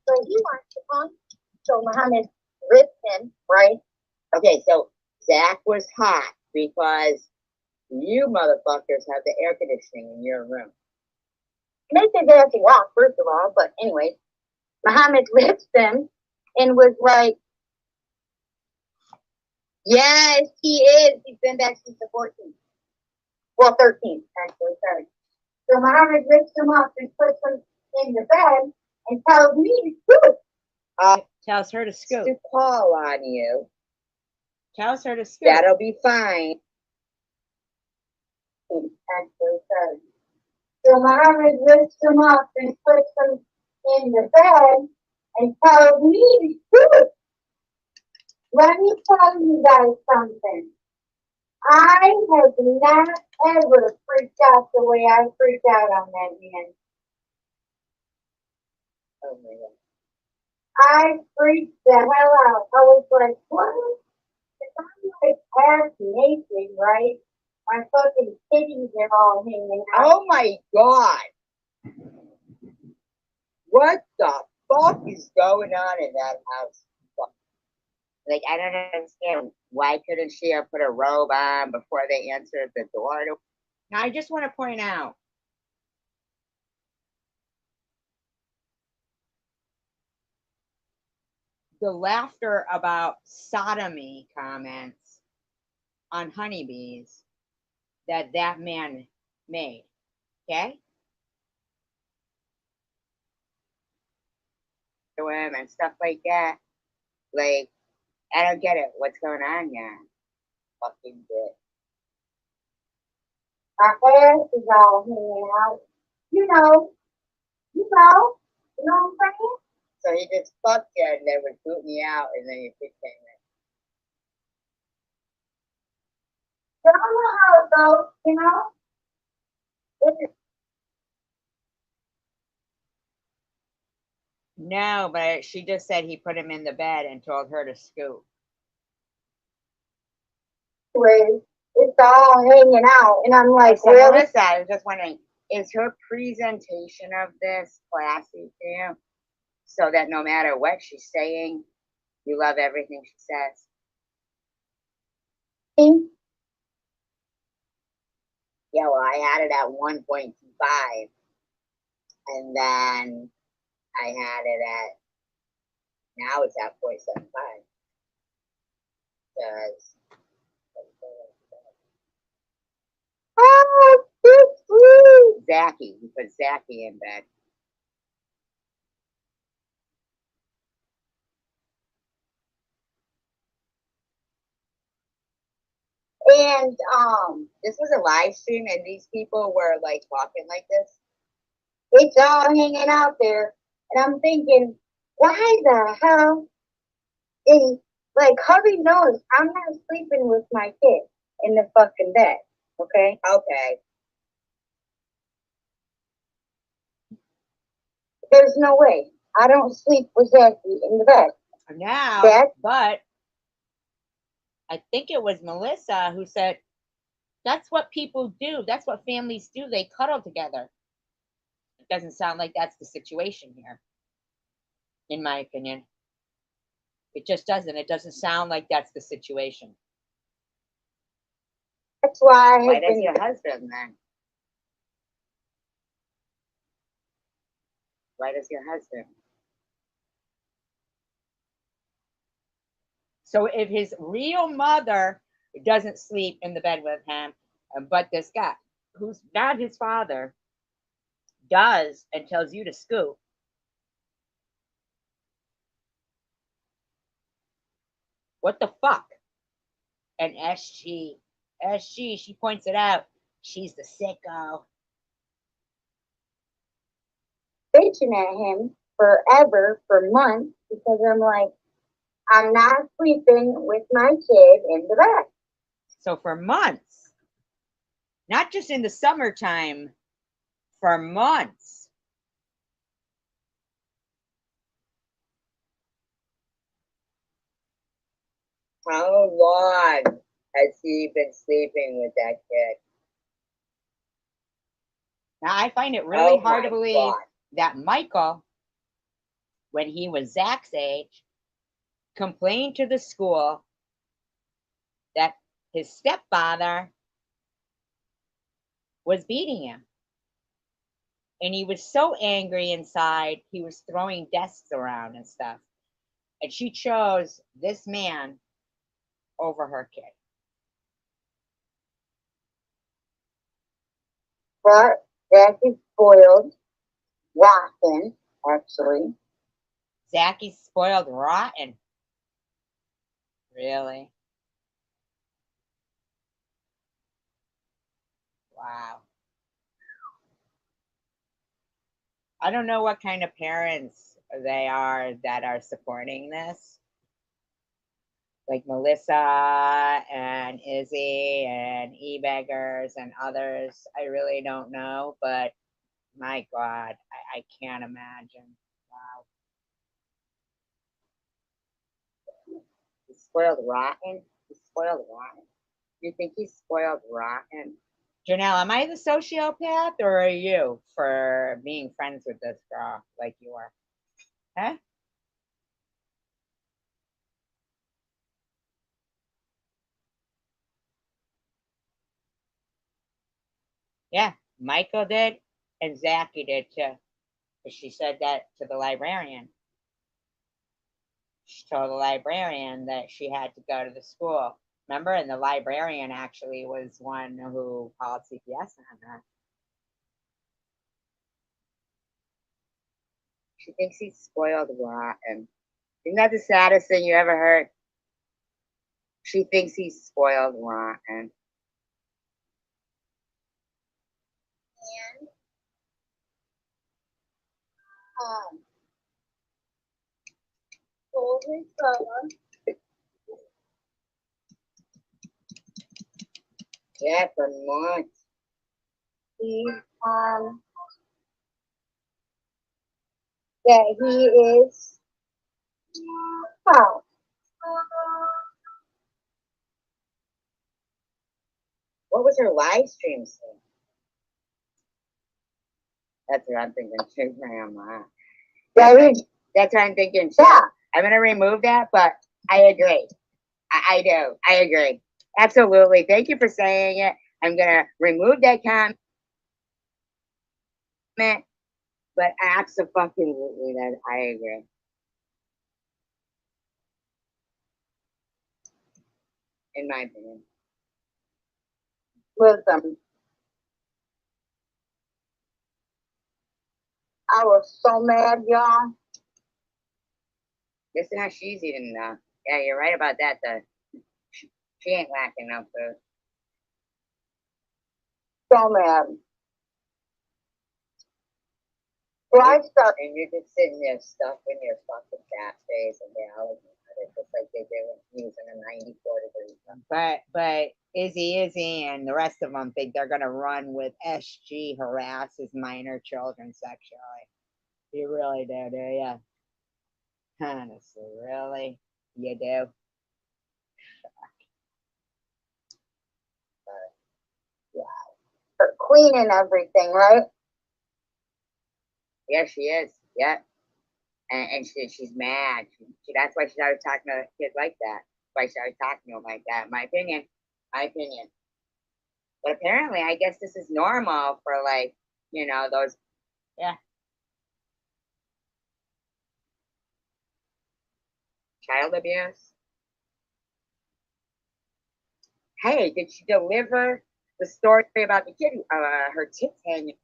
[SPEAKER 4] So he wants to come. So Muhammad ripped him, right?
[SPEAKER 3] Okay, so Zach was hot because you motherfuckers have the air conditioning in your room.
[SPEAKER 4] Make his ass walk, first of all, but anyway, Muhammad lifts them and was like,
[SPEAKER 3] yes, he is. He's been back since the 14th.
[SPEAKER 4] Well, 13th, actually, sorry. So Muhammad lifts him up and puts him in the bed and tells me to scoot.
[SPEAKER 1] Tells her to scoot.
[SPEAKER 3] To call on you.
[SPEAKER 1] Tells her to scoot.
[SPEAKER 3] That'll be fine.
[SPEAKER 4] Actually, sorry. So Muhammad lifts him up and puts him in the bed and tells me to scoot. Let me tell you guys something. I have not ever freaked out the way I freaked out on that man.
[SPEAKER 3] Oh my God.
[SPEAKER 4] I freaked the hell out. I was like, what? If I'm like half naked, right? My fucking titties are all hanging out.
[SPEAKER 3] Oh my God. What the fuck is going on in that house? Like, I don't understand. Why couldn't she have put a robe on before they answered the door?
[SPEAKER 1] Now, I just want to point out, the laughter about sodomy comments on honeybees that man made, okay?
[SPEAKER 3] To him and stuff like that. Like, I don't get it. What's going on here? Fucking bitch.
[SPEAKER 4] My ass is all hanging out. You know what I'm saying?
[SPEAKER 3] So he just fucked you and then would boot me out and then you became it.
[SPEAKER 4] You don't know how it goes, you know?
[SPEAKER 1] No, but she just said he put him in the bed and told her to scoot.
[SPEAKER 4] Anyways, it's all hanging out, and I'm like,
[SPEAKER 3] So
[SPEAKER 4] really?
[SPEAKER 3] Melissa, I was just wondering, is her presentation of this classy to you? So that no matter what she's saying, you love everything she says? Yeah, well, I had it at 1.25. And then I had it at, now it's at 0.75. Because, Zachy, we put Zachy in bed. And this was a live stream and these people were like talking like this.
[SPEAKER 4] It's all hanging out there. And I'm thinking, why the hell And like hubby knows I'm not sleeping with my kid in the fucking bed. Okay?
[SPEAKER 3] Okay.
[SPEAKER 4] There's no way. I don't sleep with Jackie in the bed.
[SPEAKER 1] Now,
[SPEAKER 4] That
[SPEAKER 1] but I think it was Melissa who said, that's what people do. That's what families do. They cuddle together. It doesn't sound like that's the situation here, in my opinion. It just doesn't. It doesn't sound like that's the situation.
[SPEAKER 4] that's why I
[SPEAKER 3] Why
[SPEAKER 4] have
[SPEAKER 3] does
[SPEAKER 4] been
[SPEAKER 3] your husband then? Why does your husband?
[SPEAKER 1] So if his real mother doesn't sleep in the bed with him, but this guy, who's not his father, does and tells you to scoop, what the fuck? And SG, she points it out. She's the sicko.
[SPEAKER 4] bitching at him forever for months because I'm like, I'm not sleeping with my kid in the bed.
[SPEAKER 1] So for months, not just in the summertime, for months.
[SPEAKER 3] How long has he been sleeping with that kid?
[SPEAKER 1] Now I find it really
[SPEAKER 3] Oh
[SPEAKER 1] hard
[SPEAKER 3] my
[SPEAKER 1] to believe
[SPEAKER 3] God.
[SPEAKER 1] that Michael, when he was Zach's age, complained to the school that his stepfather was beating him. And he was so angry inside, he was throwing desks around and stuff. And she chose this man over her kid.
[SPEAKER 4] But Jackie's spoiled, rotten, actually.
[SPEAKER 1] Zackie's spoiled rotten. Really? Wow. I don't know what kind of parents they are that are supporting this. Like Melissa and Izzy and E-Beggars and others. I really don't know, but my God, I can't imagine. Wow.
[SPEAKER 3] He's spoiled rotten. He's spoiled rotten. You think he's spoiled rotten?
[SPEAKER 1] Janelle, am I the sociopath or are you for being friends with this girl like you are? Huh? Yeah, Michael did and Zachy did too. She said that to the librarian. She told the librarian that she had to go to the school. Remember? And the librarian actually was one who called CPS on her.
[SPEAKER 3] She thinks he's spoiled rotten. Isn't that the saddest thing you ever heard? She thinks he's spoiled rotten.
[SPEAKER 4] And told his brother,
[SPEAKER 3] Yeah, for months.
[SPEAKER 4] he that he is oh,
[SPEAKER 3] What was her live stream saying? That's what I'm thinking too, Grandma. That's what I'm thinking too.
[SPEAKER 4] yeah.
[SPEAKER 3] I'm gonna remove that, but I agree. I do. I agree. Absolutely. Thank you for saying it. I'm gonna remove that comment, but absolutely that I agree. In my opinion.
[SPEAKER 4] Listen, I was so mad, y'all.
[SPEAKER 3] Listen how she's eating now. Yeah, you're right about that though. She ain't lacking no food.
[SPEAKER 4] So mad. So I started.
[SPEAKER 3] And you're just sitting there stuck in your fucking fat face and reality. it, just like they did using a 94-degree sun.
[SPEAKER 1] But Izzy and the rest of them think they're gonna run with SG harasses minor children sexually. You really do you? Honestly, really? You do?
[SPEAKER 4] Her queen and everything, right?
[SPEAKER 3] Yeah, she is. Yeah. And she's mad. That's why she started talking to a kid like that. Why she started talking to him like that. My opinion. My opinion. But apparently, I guess this is normal for, like, you know, those. Yeah. Child abuse. Hey, did she deliver the story about the kid? Her tits hanging.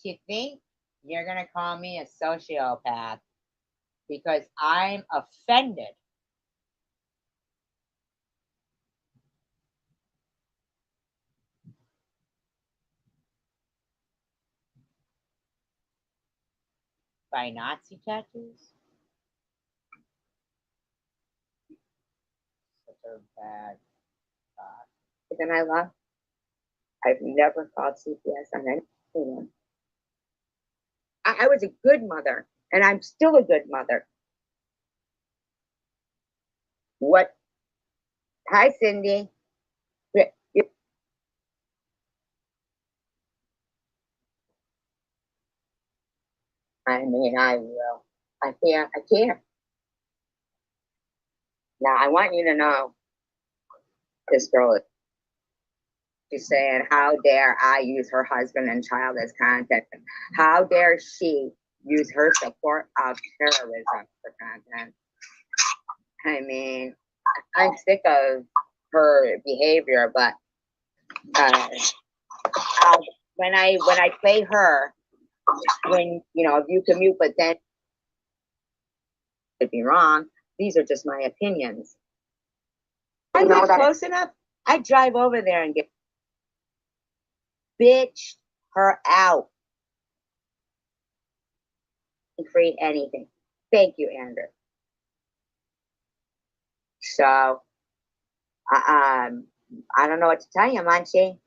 [SPEAKER 1] You think you're gonna call me a sociopath because I'm offended by Nazi tattoos? Such a bad thought.
[SPEAKER 3] But then I've never called CPS on anyone. I was a good mother, and I'm still a good mother. What? Hi, Cindy. I mean, I will. I can't. Now, I want you to know this girl. She's saying, how dare I use her husband and child as content? How dare she use her support of terrorism for content? I mean, I'm sick of her behavior, but when I play her, when, you know, you can mute, but then could be wrong. These are just my opinions. I'm not close enough. I drive over there and get bitched her out. And create anything. Thank you, Andrew. So, I don't know what to tell you, Munchie.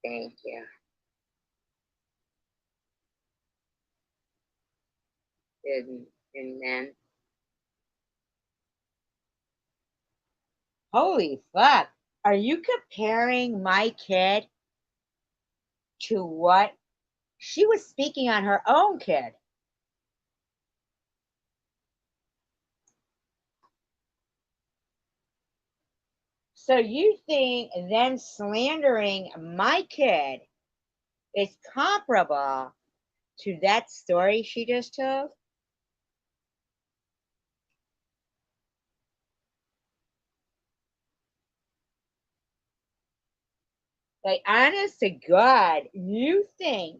[SPEAKER 3] Thank you. And then,
[SPEAKER 1] Holy fuck. Are you comparing my kid to what she was speaking on her own kid? So you think then slandering my kid is comparable to that story she just told? Like, honest to God, you think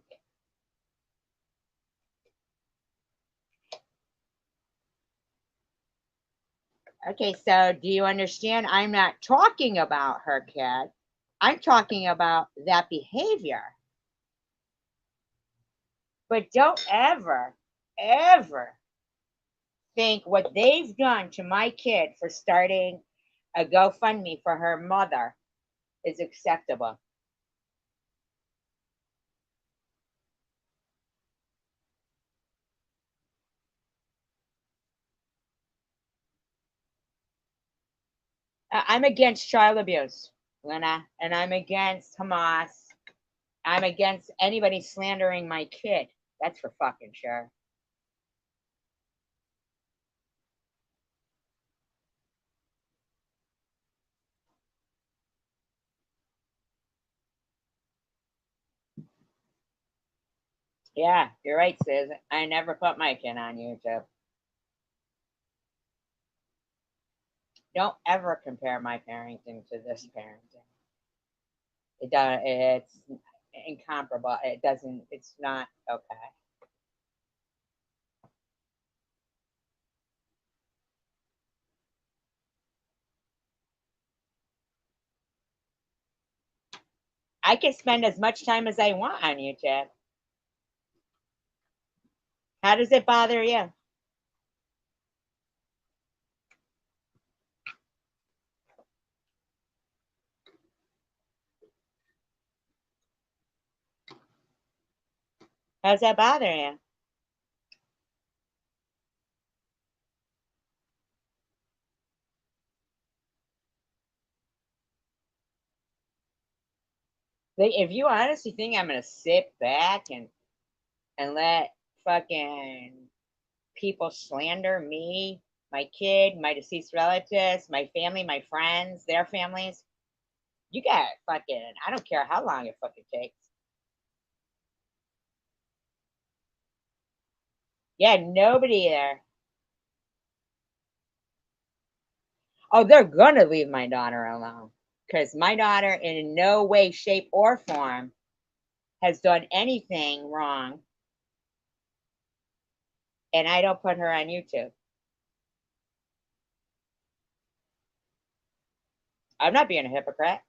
[SPEAKER 1] okay, so do you understand? I'm not talking about her kid. I'm talking about that behavior. But don't ever, ever think what they've done to my kid for starting a GoFundMe for her mother is acceptable. I'm against child abuse, Lena, and I'm against Hamas. I'm against anybody slandering my kid. That's for fucking sure. Yeah, you're right, Sis. I never put my kid on YouTube. Don't ever compare my parenting to this parenting. It does. It's incomparable. It doesn't. It's not okay. I can spend as much time as I want on YouTube. How does it bother you? How's that bother you? If you honestly think I'm gonna sit back and let fucking people slander me, my kid, my deceased relatives, my family, my friends, their families, you got fucking, I don't care how long it fucking takes. Yeah, nobody there. Oh, they're gonna leave my daughter alone. Because my daughter, in no way, shape, or form, has done anything wrong. And I don't put her on YouTube. I'm not being a hypocrite.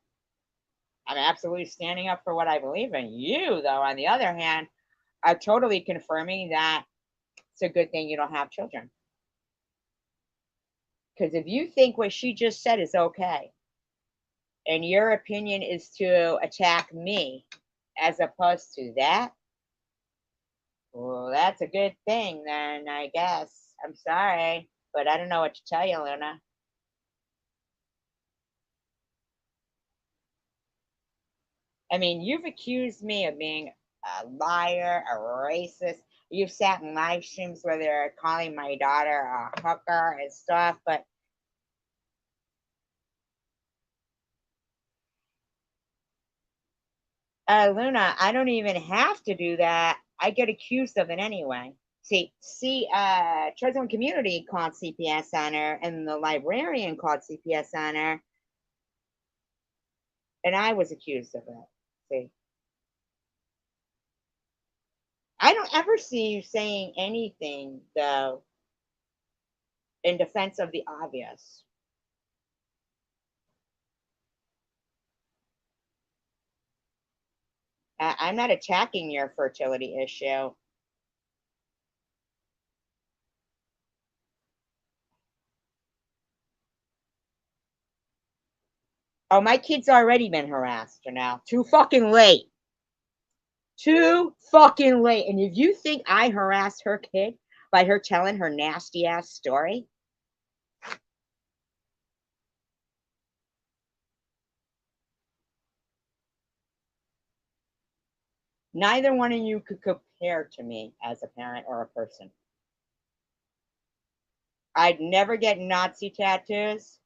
[SPEAKER 1] I'm absolutely standing up for what I believe in. You, though, on the other hand, are totally confirming that it's a good thing you don't have children. Because if you think what she just said is okay, and your opinion is to attack me as opposed to that, well, that's a good thing then, I guess. I'm sorry, but I don't know what to tell you, Luna. I mean, you've accused me of being a liar, a racist. You've sat in live streams where they're calling my daughter a hooker and stuff, but Luna, I don't even have to do that. I get accused of it anyway. Chosen Community called CPS on her, and the librarian called CPS on her, and I was accused of it. See, I don't ever see you saying anything, though, in defense of the obvious. I'm not attacking your fertility issue. Oh, my kid's already been harassed now. Too fucking late. Too fucking late. And if you think I harassed her kid by her telling her nasty ass story, neither one of you could compare to me as a parent or a person. I'd never get Nazi tattoos.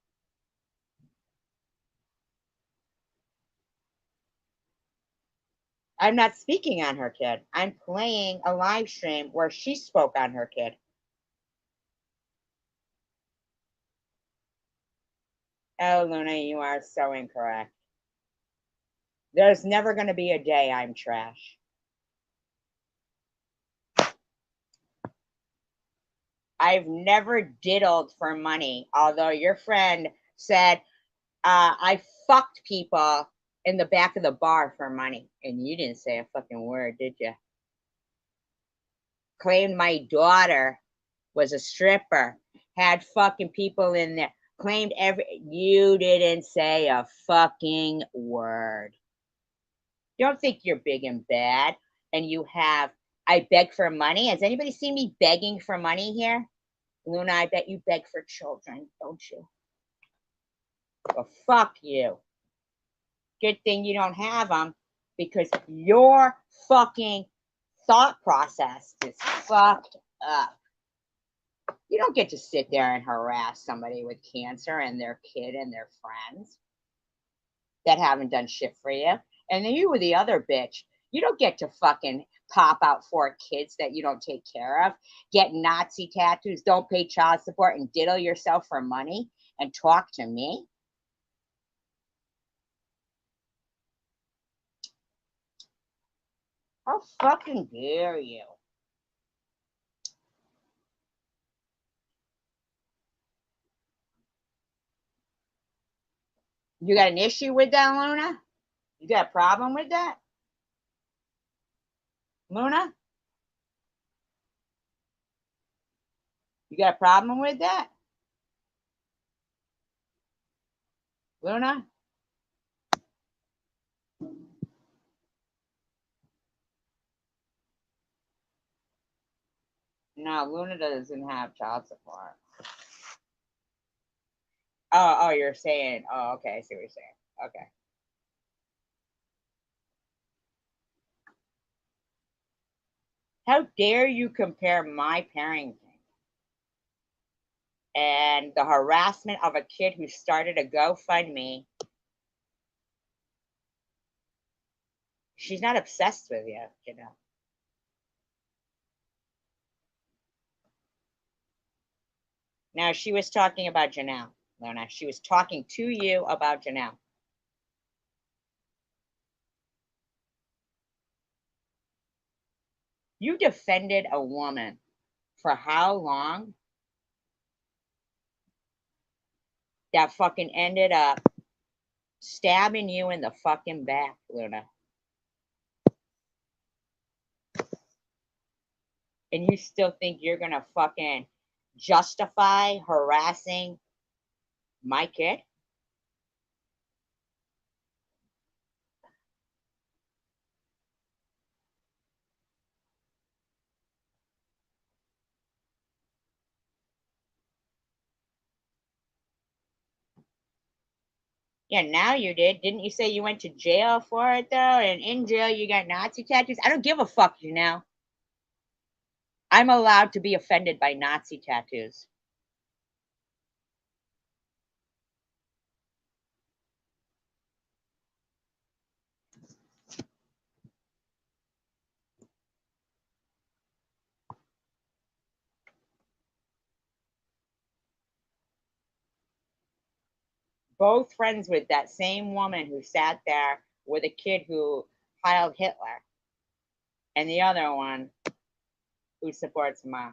[SPEAKER 1] I'm not speaking on her kid. I'm playing a live stream where she spoke on her kid. Oh, Luna, you are so incorrect. There's never going to be a day I'm trash. I've never diddled for money, although your friend said I fucked people in the back of the bar for money. And you didn't say a fucking word, did you? Claimed my daughter was a stripper, had fucking people in there, claimed you didn't say a fucking word. Don't think you're big and bad and you have, I beg for money. Has anybody seen me begging for money here? Luna, I bet you beg for children, don't you? Well, fuck you. Good thing you don't have them because your fucking thought process is fucked up. You don't get to sit there and harass somebody with cancer and their kid and their friends that haven't done shit for you. And then you were the other bitch. You don't get to fucking pop out 4 kids that you don't take care of, get Nazi tattoos, don't pay child support, and diddle yourself for money and talk to me. How fucking dare you? You got an issue with that, Luna? You got a problem with that? Luna? You got a problem with that? Luna? No, Luna doesn't have child support. Oh, you're saying, oh, okay, I see what you're saying. Okay. How dare you compare my parenting and the harassment of a kid who started a GoFundMe? She's not obsessed with you, you know. Now, she was talking about Janelle, Luna. She was talking to you about Janelle. You defended a woman for how long? That fucking ended up stabbing you in the fucking back, Luna. And you still think you're gonna fucking justify harassing my kid? Yeah, now you did. Didn't you say you went to jail for it though? And in jail you got Nazi tattoos? I don't give a fuck, you know. I'm allowed to be offended by Nazi tattoos. Both friends with that same woman who sat there with a kid who Heil Hitler, and the other one who supports Hamas.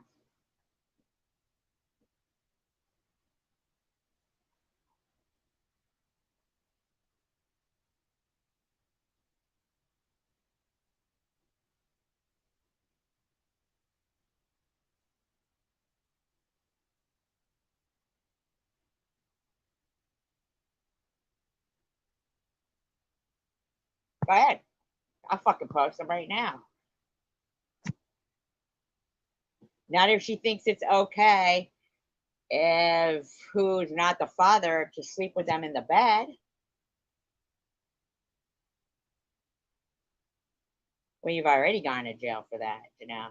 [SPEAKER 1] Go ahead. I'll fucking post them right now. Not if she thinks it's okay if who's not the father to sleep with them in the bed. Well, you've already gone to jail for that, you know.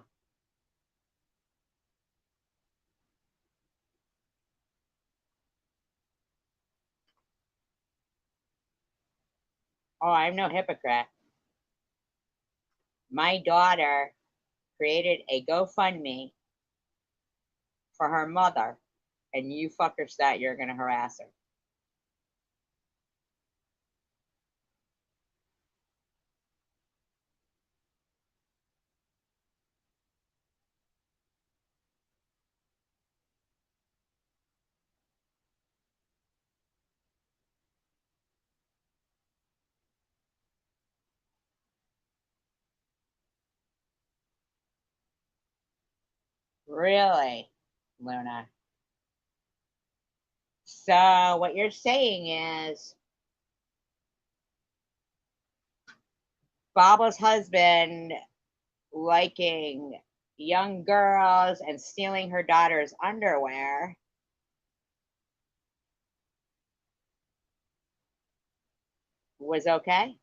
[SPEAKER 1] Oh, I'm no hypocrite. My daughter created a GoFundMe for her mother, and you fuckers thought you're gonna harass her. Really, Luna? So what you're saying is Baba's husband liking young girls and stealing her daughter's underwear was okay?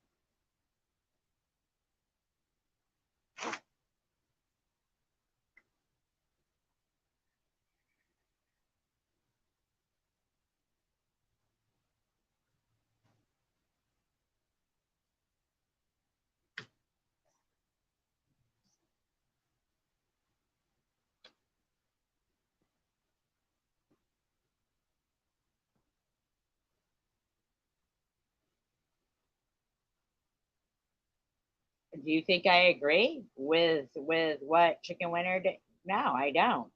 [SPEAKER 1] Do you think I agree with what Chicken Winter did? No, I don't.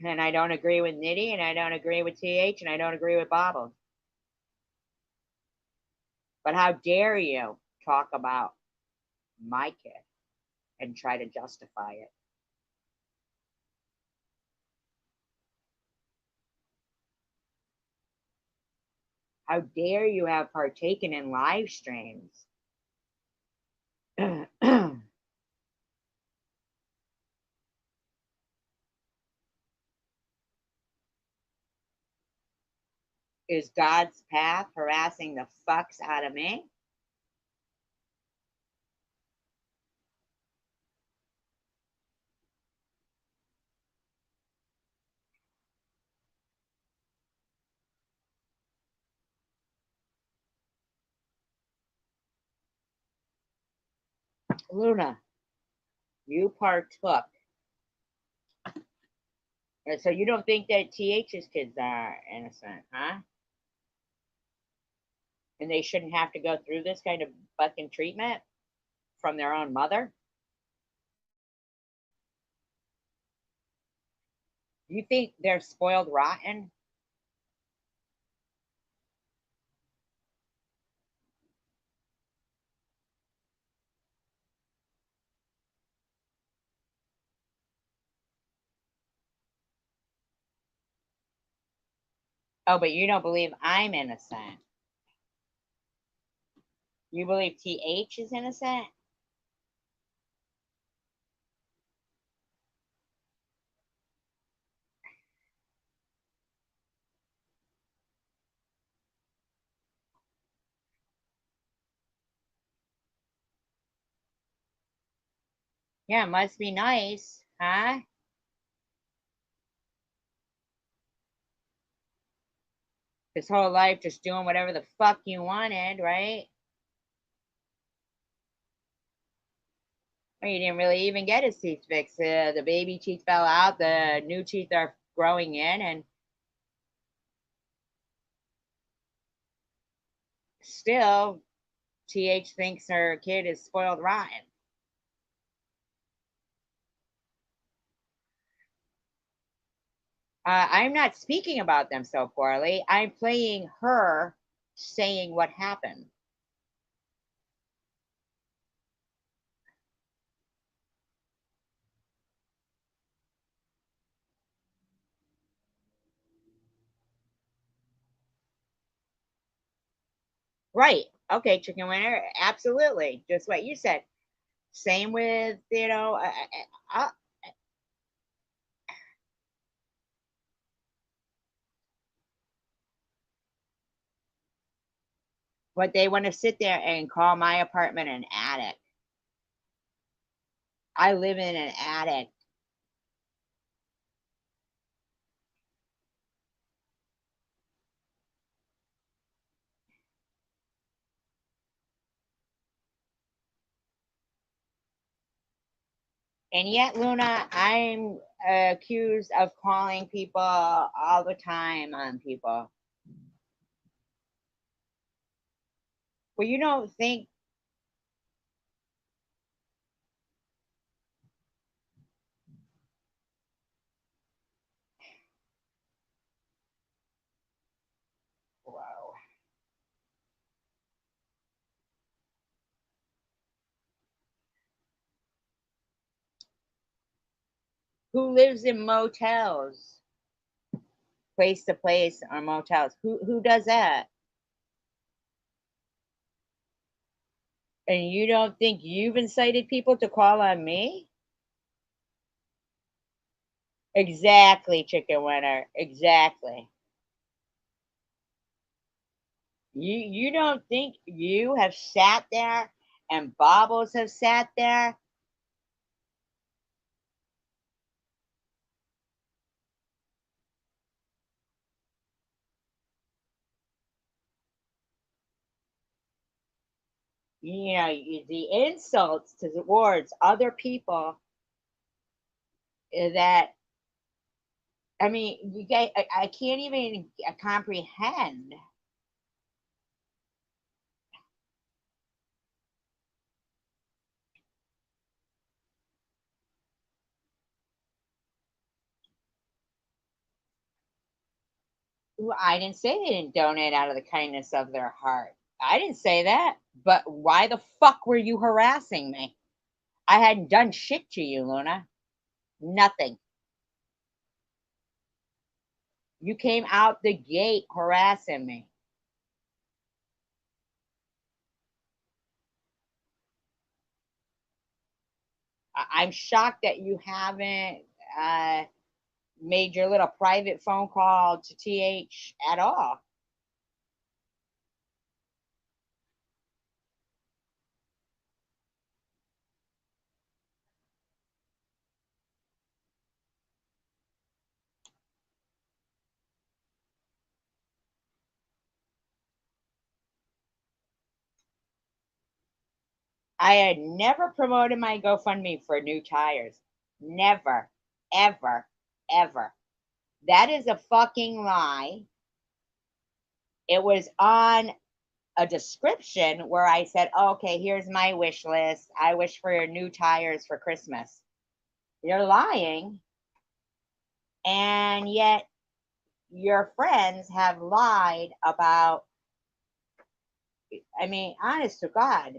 [SPEAKER 1] And I don't agree with Nitty, and I don't agree with TH, and I don't agree with Bobbles. But how dare you talk about my kid and try to justify it? How dare you have partaken in live streams? Is God's path harassing the fucks out of me? Luna, you partook. And so you don't think that TH's kids are innocent, huh? And they shouldn't have to go through this kind of fucking treatment from their own mother? You think they're spoiled rotten? Oh, but you don't believe I'm innocent. You believe TH is innocent? Yeah, must be nice, huh? His whole life just doing whatever the fuck you wanted, right? Well, you didn't really even get his teeth fixed. The baby teeth fell out, the new teeth are growing in, and still, TH thinks her kid is spoiled rotten. I'm not speaking about them so poorly. I'm playing her saying what happened. Right. Okay, Chicken Winter. Absolutely. Just what you said. Same with, but they want to sit there and call my apartment an attic. I live in an attic. And yet, Luna, I'm accused of calling people all the time on people. Well, you don't think. Wow. Who lives in motels? Place to place or motels? Who does that? And you don't think you've incited people to call on me? Exactly, Chicken Winter. Exactly. You don't think you have sat there and Bobbles have sat there? You know, the insults towards other people that, I mean, you guys, I can't even comprehend. Well, I didn't say they didn't donate out of the kindness of their heart. I didn't say that. But why the fuck were you harassing me? I hadn't done shit to you, Luna. Nothing. You came out the gate harassing me. I'm shocked that you haven't made your little private phone call to TH at all. I had never promoted my GoFundMe for new tires. Never, ever, ever. That is a fucking lie. It was on a description where I said, oh, okay, here's my wish list. I wish for new tires for Christmas. You're lying. And yet your friends have lied about, I mean, honest to God,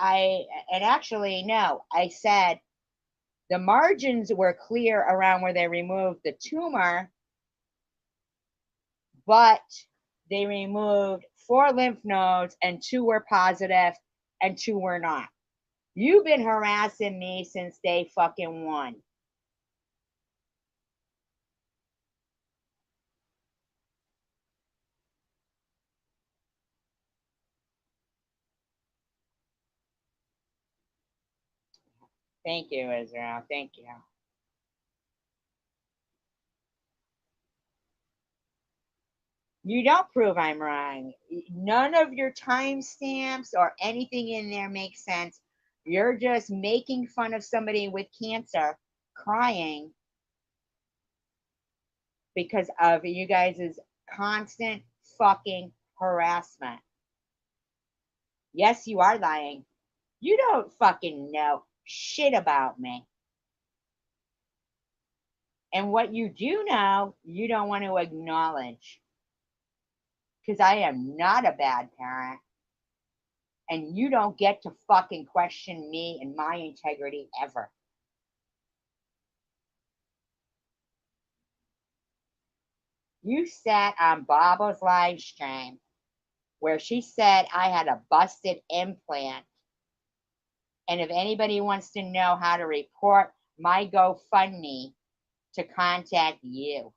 [SPEAKER 1] and actually, no, I said the margins were clear around where they removed the tumor, but they removed 4 lymph nodes and 2 were positive and 2 were not. You've been harassing me since day fucking 1. Thank you, Israel. Thank you. You don't prove I'm wrong. None of your timestamps or anything in there makes sense. You're just making fun of somebody with cancer crying because of you guys' constant fucking harassment. Yes, you are lying. You don't fucking know shit about me. And what you do know, you don't want to acknowledge. Because I am not a bad parent. And you don't get to fucking question me and my integrity ever. You sat on Baba's live stream where she said I had a busted implant. And if anybody wants to know how to report my GoFundMe, to contact you.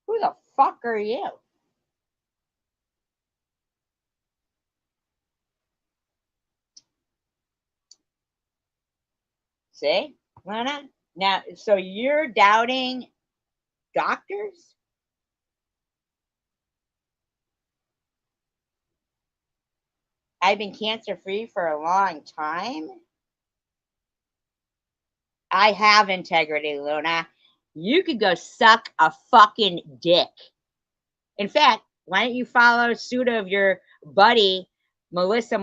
[SPEAKER 1] Who the fuck are you? See, Luna? Now, so you're doubting doctors? I've been cancer free for a long time. I have integrity, Luna. You could go suck a fucking dick. In fact, why don't you follow suit of your buddy, Melissa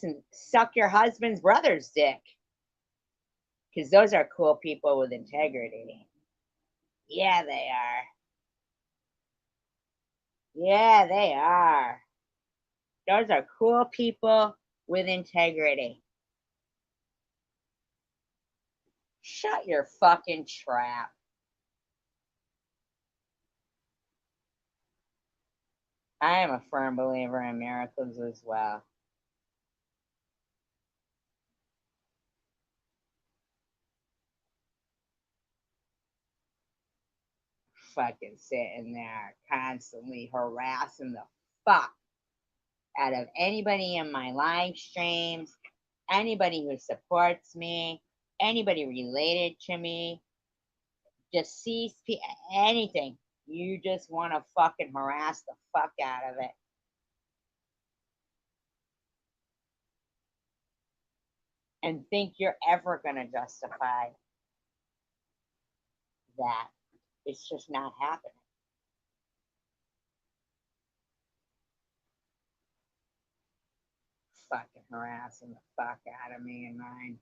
[SPEAKER 1] and suck your husband's brother's dick? Because those are cool people with integrity. Yeah, they are. Yeah, they are. Those are cool people with integrity. Shut your fucking trap. I am a firm believer in miracles as well. Fucking sitting there constantly harassing the fuck out of anybody in my live streams, anybody who supports me, anybody related to me, deceased people, anything. You just want to fucking harass the fuck out of it. And think you're ever going to justify that. It's just not happening. Fucking harassing the fuck out of me and mine.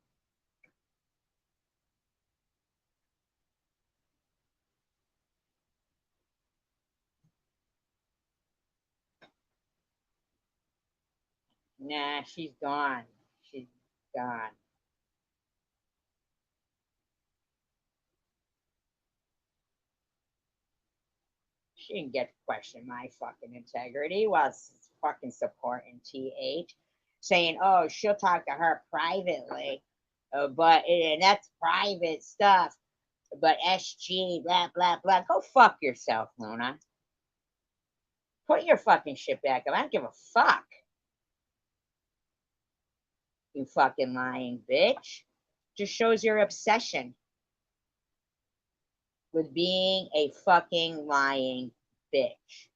[SPEAKER 1] Nah, she's gone. She's gone. She didn't get to question my fucking integrity while fucking supporting TH, saying, "Oh, she'll talk to her privately, but and that's private stuff." But SG, blah blah blah. Go fuck yourself, Luna. Put your fucking shit back up. I don't give a fuck. You fucking lying bitch. Just shows your obsession with being a fucking lying bitch.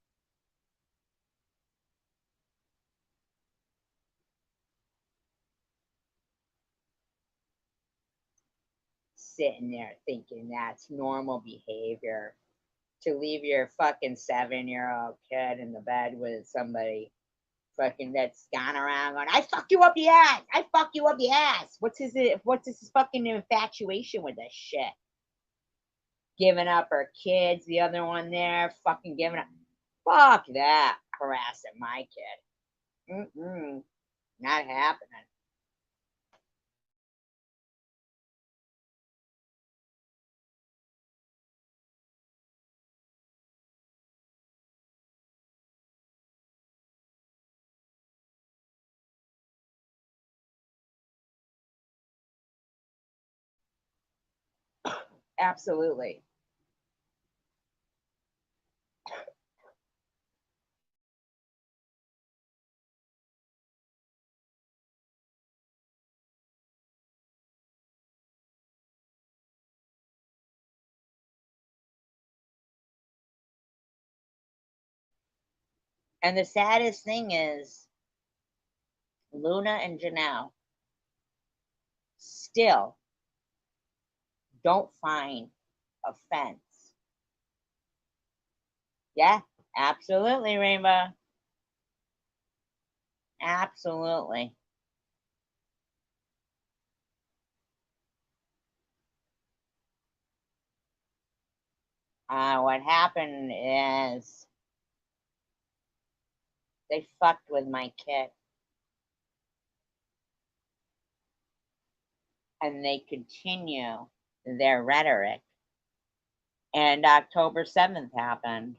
[SPEAKER 1] Sitting there thinking that's normal behavior to leave your fucking 7-year-old kid in the bed with somebody fucking that's gone around going, "I fuck you up the ass. I fuck you up the ass." What's his fucking infatuation with this shit? Giving up her kids, the other one there, fucking giving up. Fuck that. Harassing my kid. Not happening. Absolutely. And the saddest thing is, Luna and Janelle still don't find offense. Yeah, absolutely, Rainbow. Absolutely. What happened is they fucked with my kid. And they continue their rhetoric. And October 7th happened.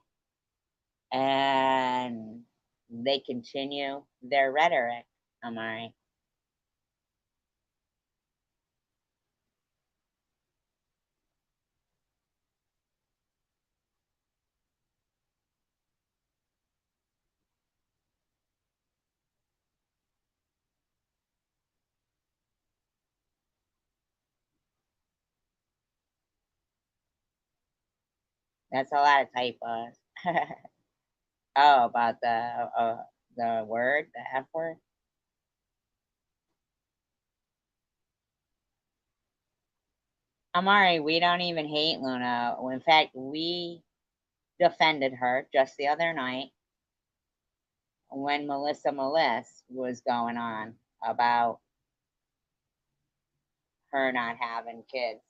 [SPEAKER 1] And they continue their rhetoric, Amari. That's a lot of typos. Oh, about the word, the F word. Amari, we don't even hate Luna. In fact, we defended her just the other night when Melissa was going on about her not having kids.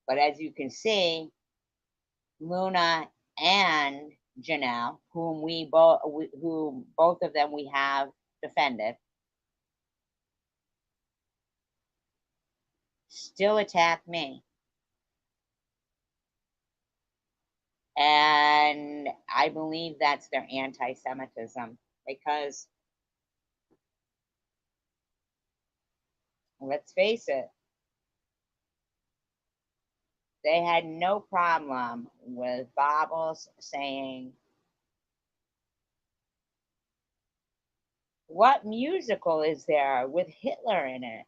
[SPEAKER 1] But as you can see, Luna and Janelle, who both of them we have defended, still attack me. And I believe that's their anti-Semitism, because let's face it, they had no problem with Bobbles saying, "What musical is there with Hitler in it?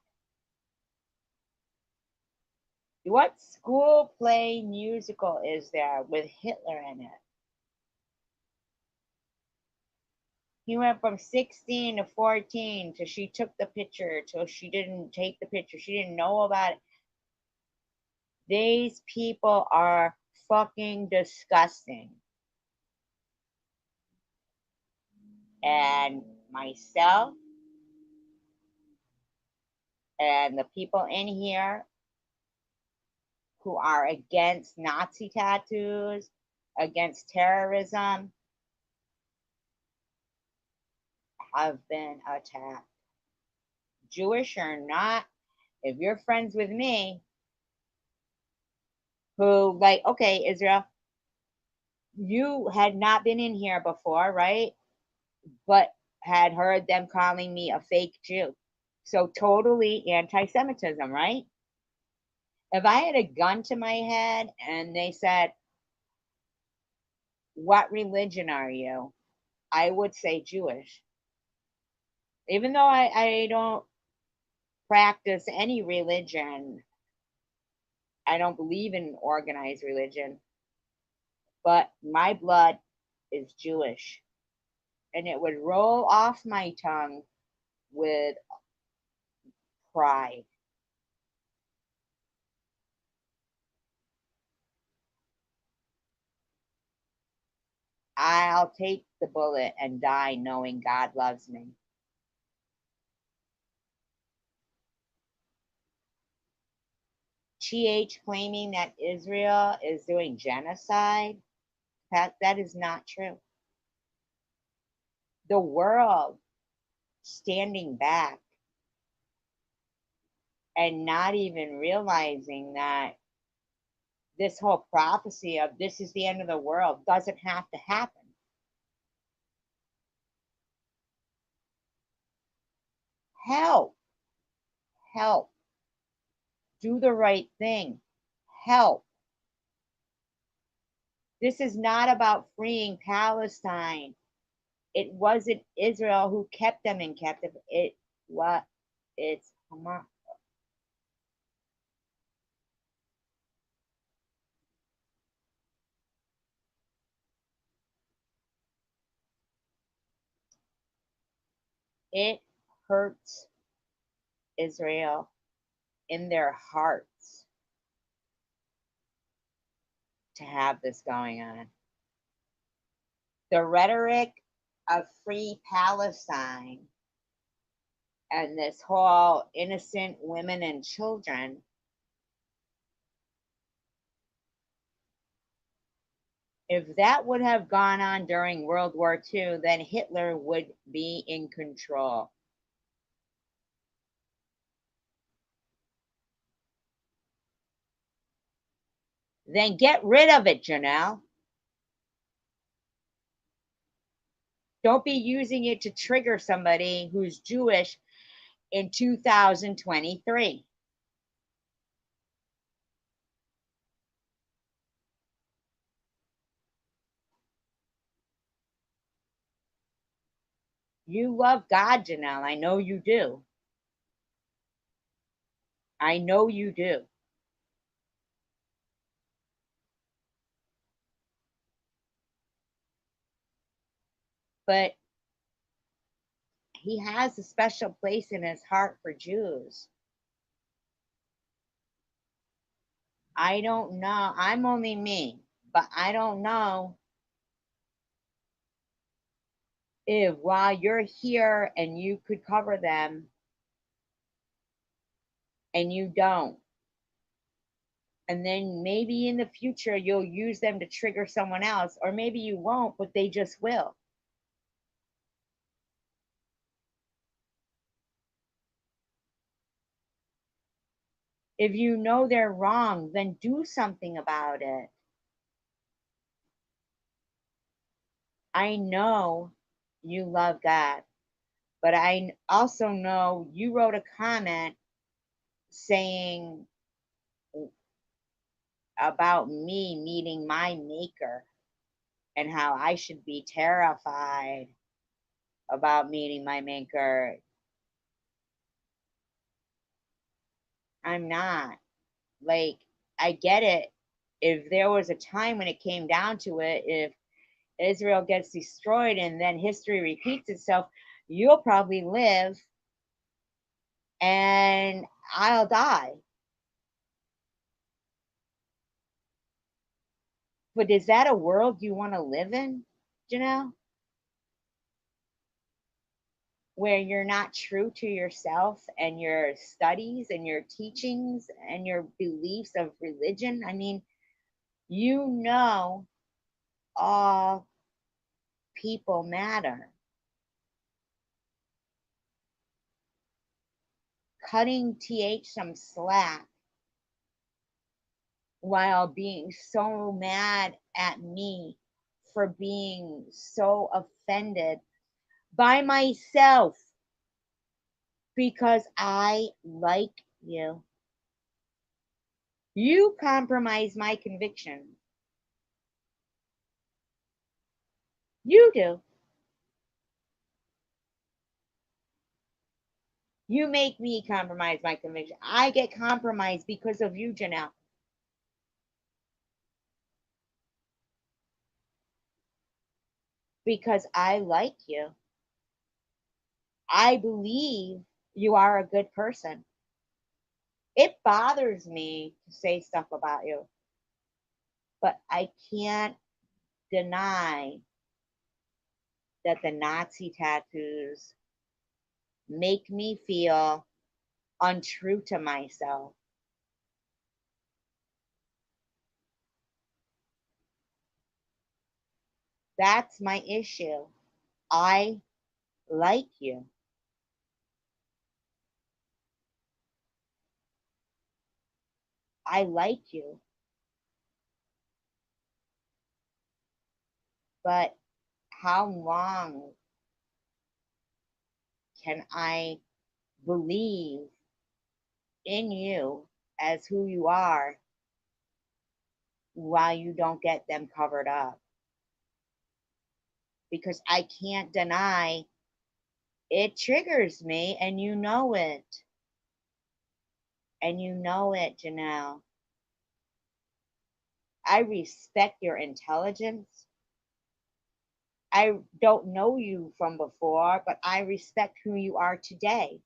[SPEAKER 1] What school play musical is there with Hitler in it?" He went from 16 to 14 till she took the picture, till she didn't take the picture. She didn't know about it. These people are fucking disgusting. And myself and the people in here who are against Nazi tattoos, against terrorism, have been attacked. Jewish or not, if you're friends with me, who, like, okay, Israel, you had not been in here before, right? But had heard them calling me a fake Jew. So totally anti-Semitism, right? If I had a gun to my head and they said, what religion are you? I would say Jewish. Even though I don't practice any religion, I don't believe in organized religion, but my blood is Jewish. And it would roll off my tongue with pride. I'll take the bullet and die knowing God loves me. TH claiming that Israel is doing genocide, that is not true. The world standing back and not even realizing that this whole prophecy of this is the end of the world doesn't have to happen. Help. Help. Do the right thing. Help. This is not about freeing Palestine. It wasn't Israel who kept them in captivity. It's Hamas. It hurts Israel in their hearts to have this going on. The rhetoric of free Palestine and this whole innocent women and children if that would have gone on during World War II, then Hitler would be in control. Then get rid of it, Janelle. Don't be using it to trigger somebody who's Jewish in 2023. You love God, Janelle. I know you do. I know you do. But he has a special place in his heart for Jews. I don't know. I'm only me, but I don't know if while you're here and you could cover them and you don't. And then maybe in the future you'll use them to trigger someone else, or maybe you won't, but they just will. If you know they're wrong, then do something about it. I know you love God, but I also know you wrote a comment saying about me meeting my maker and how I should be terrified about meeting my maker. I'm not. Like, I get it. If there was a time when it came down to it, if Israel gets destroyed and then history repeats itself, you'll probably live and I'll die. But is that a world you want to live in, Janelle? Where you're not true to yourself and your studies and your teachings and your beliefs of religion? I mean, you know, all people matter. cutting TH some slack while being so mad at me for being so offended by myself because I like you. You compromise my conviction. You do. You make me compromise my conviction. I get compromised because of you, Janelle. Because I like you. I believe you are a good person. It bothers me to say stuff about you, but I can't deny that the Nazi tattoos make me feel untrue to myself. That's my issue. I like you. I like you. But how long can I believe in you as who you are while you don't get them covered up? Because I can't deny it triggers me, and you know it. And you know it, Janelle. I respect your intelligence. I don't know you from before, but I respect who you are today.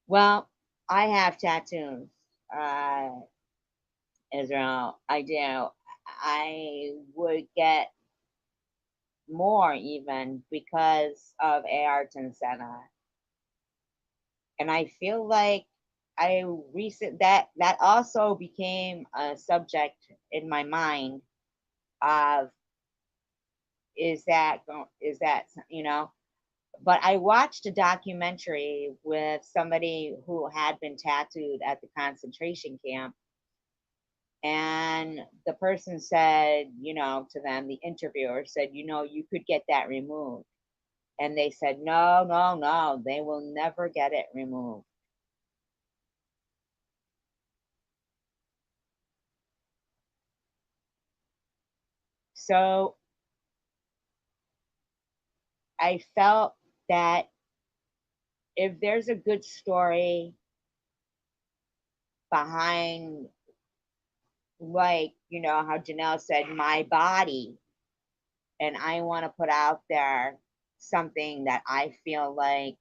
[SPEAKER 1] Well, I have tattoos, Israel. I do. I would get more even because of Ayrton Senna. And I feel like that also became a subject in my mind of is that you know, but I watched a documentary with somebody who had been tattooed at the concentration camp, and the person said, you know, to them, the interviewer said, you know, you could get that removed. And they said, no, no, no, they will never get it removed. So I felt that if there's a good story behind, like, you know, how Janelle said, my body, and I want to put out there something that I feel like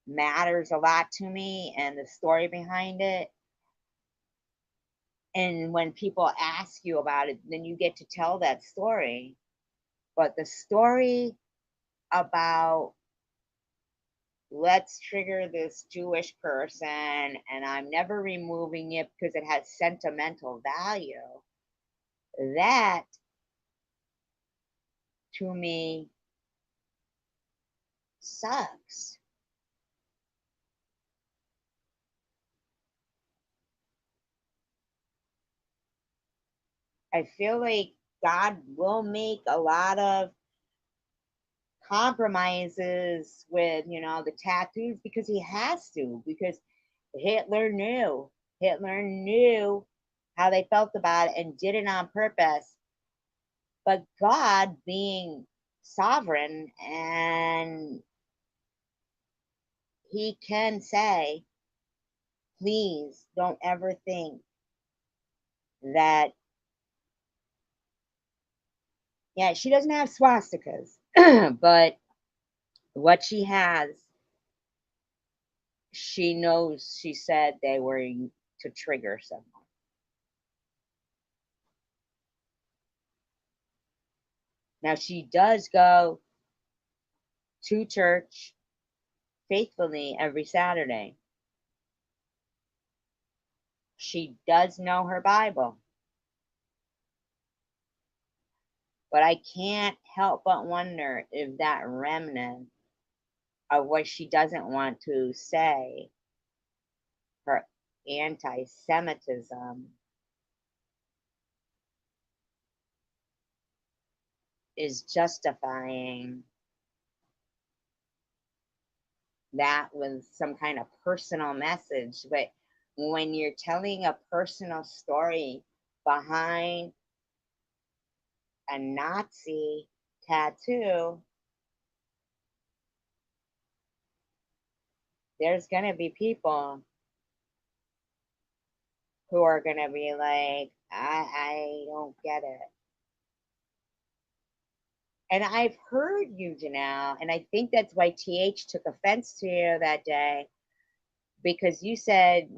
[SPEAKER 1] matters a lot to me and the story behind it. And when people ask you about it, then you get to tell that story. But the story about let's trigger this Jewish person and I'm never removing it because it has sentimental value, that to me sucks. I feel like God will make a lot of compromises with, you know, the tattoos because he has to, because Hitler knew. Hitler knew how they felt about it and did it on purpose. But God, being sovereign, and he can say, please don't ever think that, yeah, she doesn't have swastikas, but what she has, she knows, she said they were to trigger someone. Now, she does go to church faithfully every Saturday. She does know her Bible. But I can't help but wonder if that remnant of what she doesn't want to say, her anti-Semitism, is justifying that with some kind of personal message. But when you're telling a personal story behind a Nazi tattoo, there's going to be people who are going to be like, I don't get it. And I've heard you, Janelle, and I think that's why TH took offense to you that day, because you said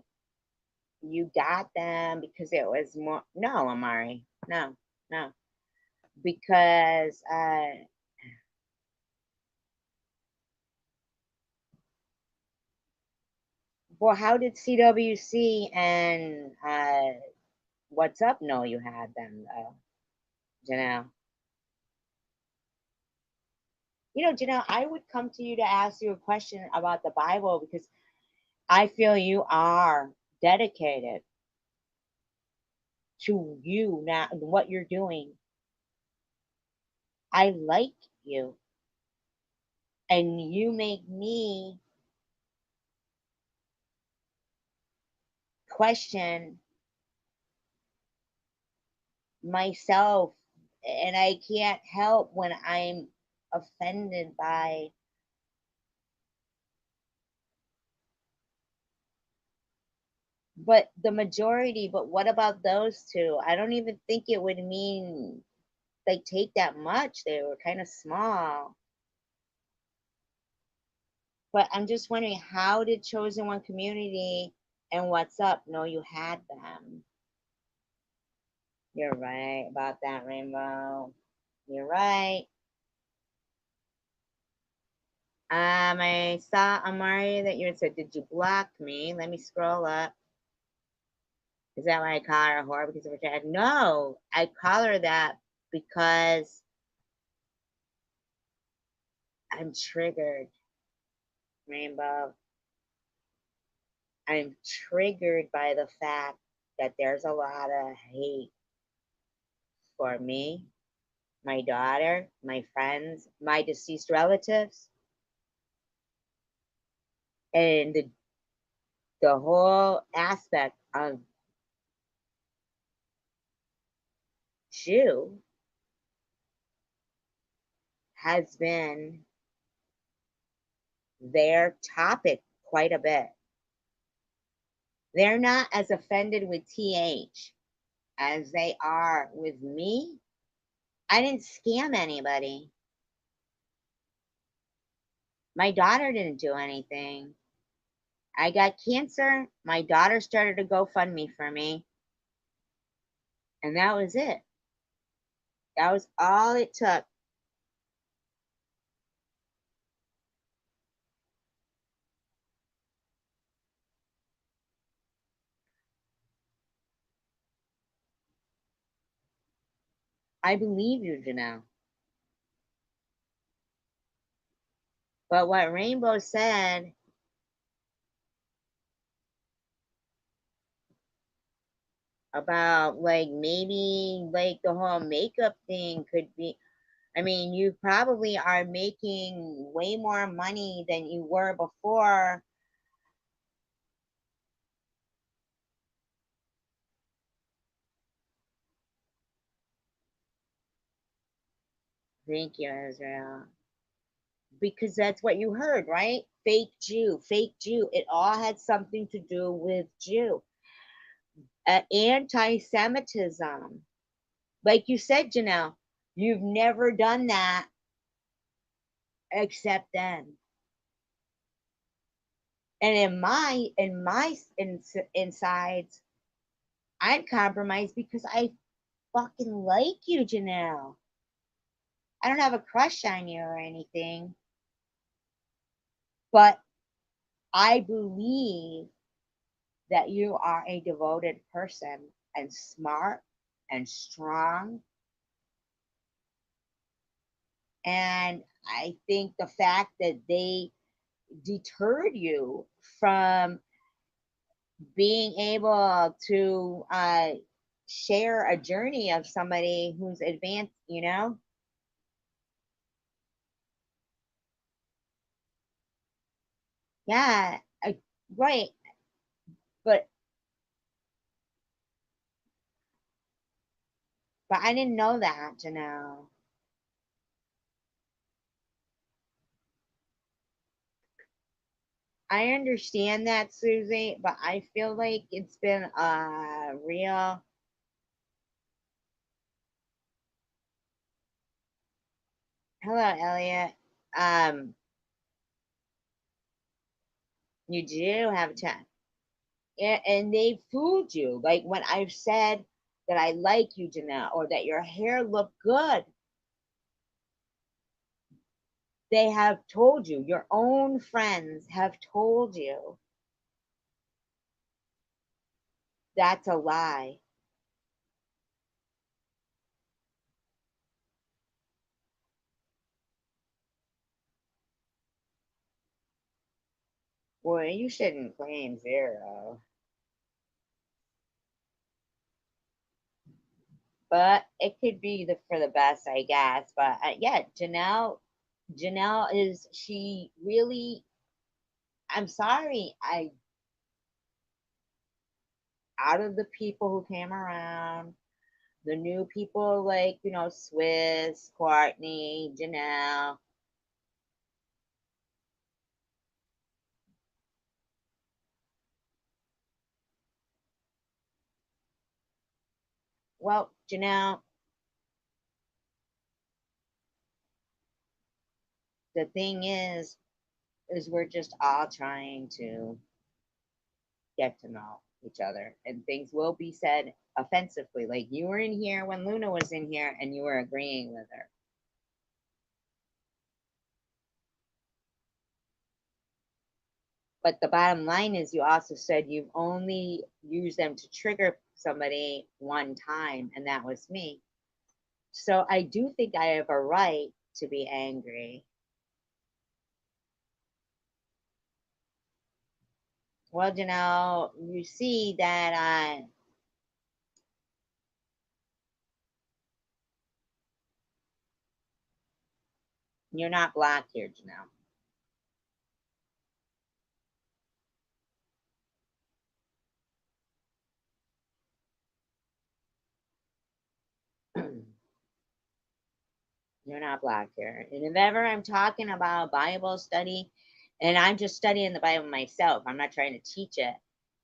[SPEAKER 1] you got them because it was more. No, Amari, no, because well, how did CWC and What's Up know you had them though, Janelle? You know, Janelle, I would come to you to ask you a question about the Bible because I feel you are dedicated to you now and what you're doing. I like you, and you make me question myself, and I can't help when I'm offended by but the majority. But what about those two? I don't even think it would mean they take that much. They were kind of small. But I'm just wondering, how did Chosen One Community and What's Up know you had them? You're right about that, Rainbow. You're right. I saw, Amari, that you had said, did you block me? Let me scroll up. Is that why I call her a whore because of her tag? No, I call her that because I'm triggered, Rainbow. I'm triggered by the fact that there's a lot of hate for me, my daughter, my friends, my deceased relatives, and the whole aspect of Jew has been their topic quite a bit. They're not as offended with TH as they are with me. I didn't scam anybody. My daughter didn't do anything. I got cancer. My daughter started a GoFundMe for me. And that was it. That was all it took. I believe you, Janelle. But what Rainbow said about like maybe like the whole makeup thing could be, I mean, you probably are making way more money than you were before. Thank you, Israel. Because that's what you heard, right? Fake Jew, fake Jew. It all had something to do with Jew. Anti-Semitism. Like you said, Janelle, you've never done that except then. And in my insides, I'm compromised because I fucking like you, Janelle. I don't have a crush on you or anything, but I believe that you are a devoted person and smart and strong And I think the fact that they deterred you from being able to share a journey of somebody who's advanced, you know? Yeah, right. But I didn't know that, Janelle. I understand that, Susie, but I feel like it's been a real. Hello, Elliot. You do have a chat. And they fooled you. Like when I've said that I like you, Janelle, or that your hair looked good, they have told you, your own friends have told you that's a lie. Well, you shouldn't claim zero. But it could be for the best, I guess. But yeah, Janelle is, she really, I'm sorry, out of the people who came around, the new people like, you know, Swiss, Courtney, Janelle. Well, Janelle, the thing is we're just all trying to get to know each other, and things will be said offensively. Like you were in here when Luna was in here and you were agreeing with her. But the bottom line is you also said you've only used them to trigger somebody one time, and that was me. So I do think I have a right to be angry. Well, you know, you see that you're not blocked here, Janelle. You're not blocked here. And if ever I'm talking about Bible study, and I'm just studying the Bible myself, I'm not trying to teach it,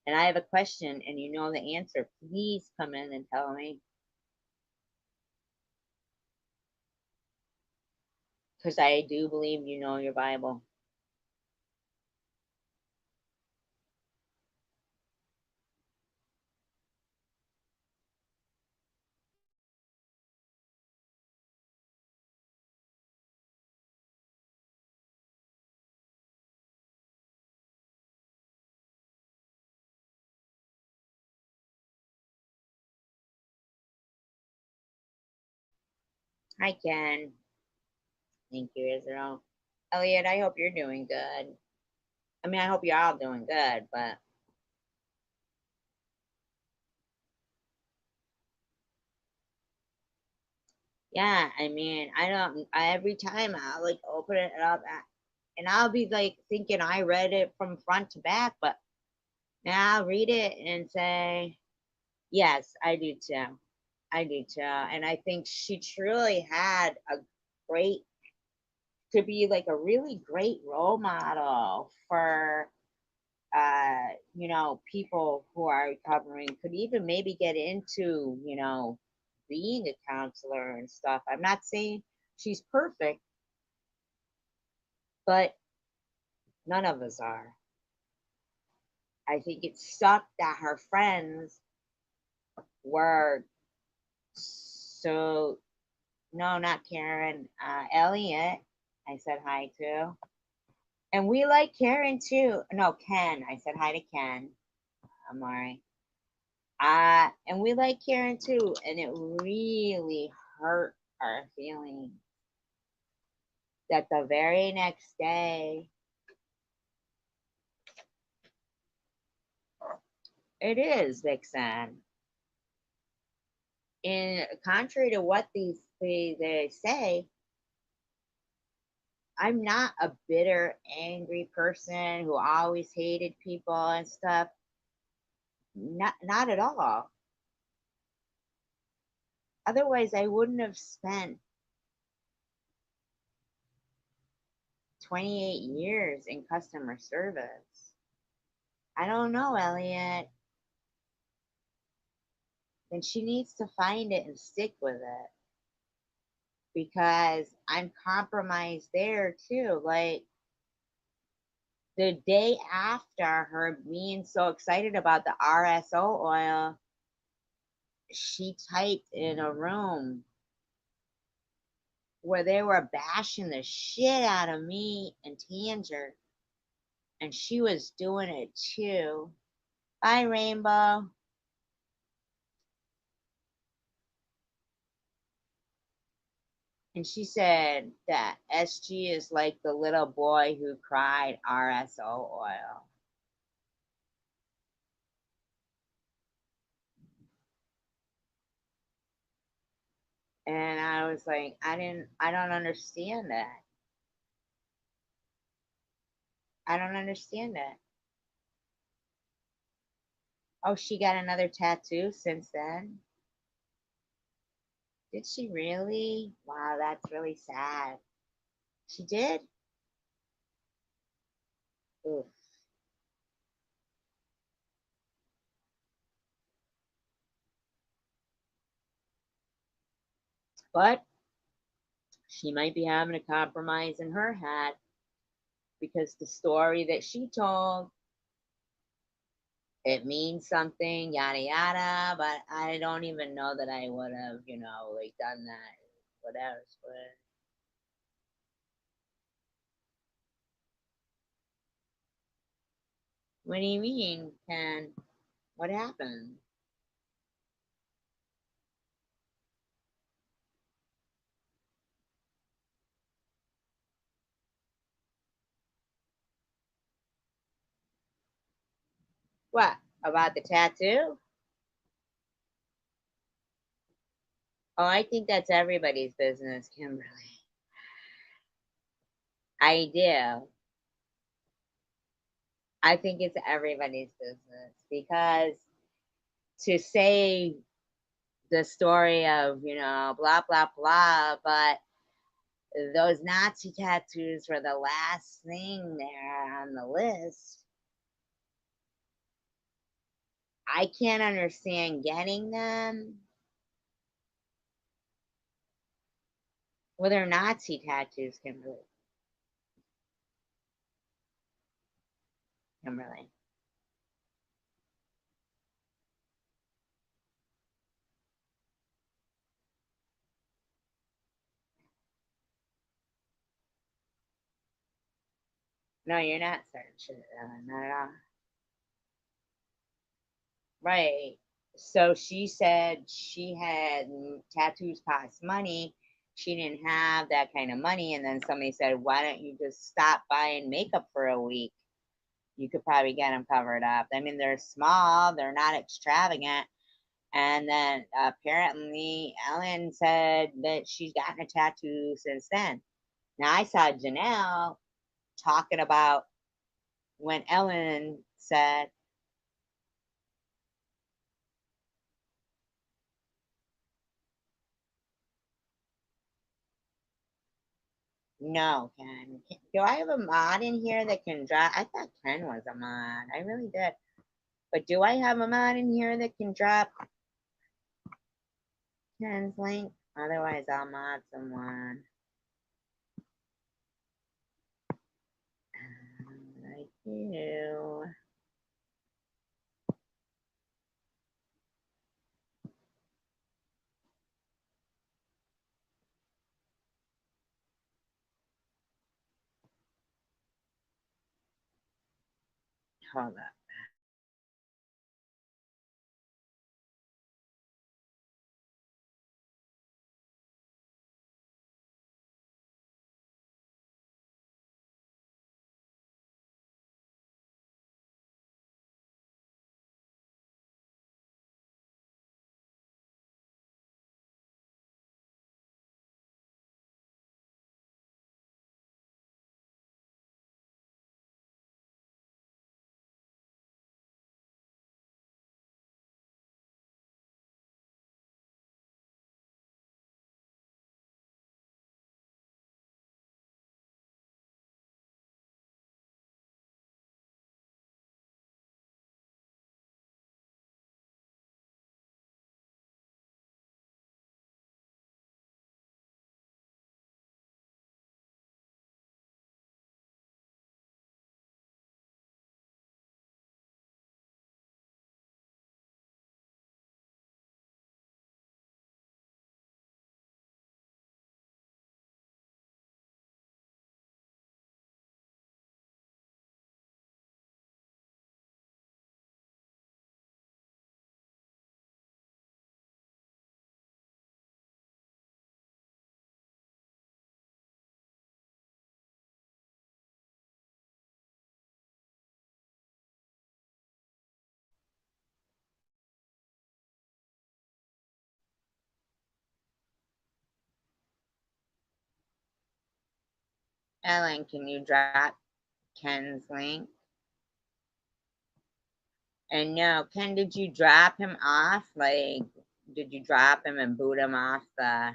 [SPEAKER 1] and I have a question and you know the answer, please come in and tell me. Because I do believe you know your Bible. Hi, Ken. Thank you, Israel. Elliot, I hope you're doing good. I mean, I hope you're all doing good, but yeah, I mean, every time I'll like open it up and I'll be like thinking I read it from front to back, but now I'll read it and say, yes, I do too. I do too. And I think she truly had a great, to be like a really great role model for you know, people who are recovering, could even maybe get into, you know, being a counselor and stuff. I'm not saying she's perfect, but none of us are. I think it sucked that her friends were so, no, not Karen, Elliot, I said hi to. And we like Karen too. No, Ken. I said hi to Ken. Amari. And we like Karen too, and it really hurt our feelings. that the very next day, it is, Vixen. In contrary to what they say, I'm not a bitter, angry person who always hated people and stuff. Not at all. Otherwise, I wouldn't have spent 28 years in customer service. I don't know, Elliot. Then she needs to find it and stick with it. Because I'm compromised there too. Like the day after her being so excited about the RSO oil, she typed in a room where they were bashing the shit out of me and Tanger. And she was doing it too. Bye, Rainbow. And she said that SG is like the little boy who cried RSO oil. And I was like, I don't understand that. I don't understand that. Oh, she got another tattoo since then? Did she really? Wow, that's really sad. She did? Oof. But she might be having a compromise in her head because the story that she told, it means something, yada yada, but I don't even know that I would have, like done that. Whatever. But what do you mean, Ken? What happened? What? About the tattoo? Oh, I think that's everybody's business, Kimberly. I do. I think it's everybody's business because to say the story of, blah, blah, blah, but those Nazi tattoos were the last thing there on the list. I can't understand getting them. Well, they're Nazi tattoos, Kimberly. Kimberly. No, you're not starting shit. Not at all. Right. So she said she had tattoos cost money. She didn't have that kind of money. And then somebody said, why don't you just stop buying makeup for a week? You could probably get them covered up. I mean, they're small, they're not extravagant. And then apparently Ellen said that she's gotten a tattoo since then. Now I saw Janelle talking about when Ellen said, no, Ken. Do I have a mod in here that can drop? I thought Ken was a mod. I really did. But do I have a mod in here that can drop Ken's link? Otherwise, I'll mod someone. I do. Hold up. Ellen, can you drop Ken's link? And no, Ken, did you drop him off? Like, did you drop him and boot him off the?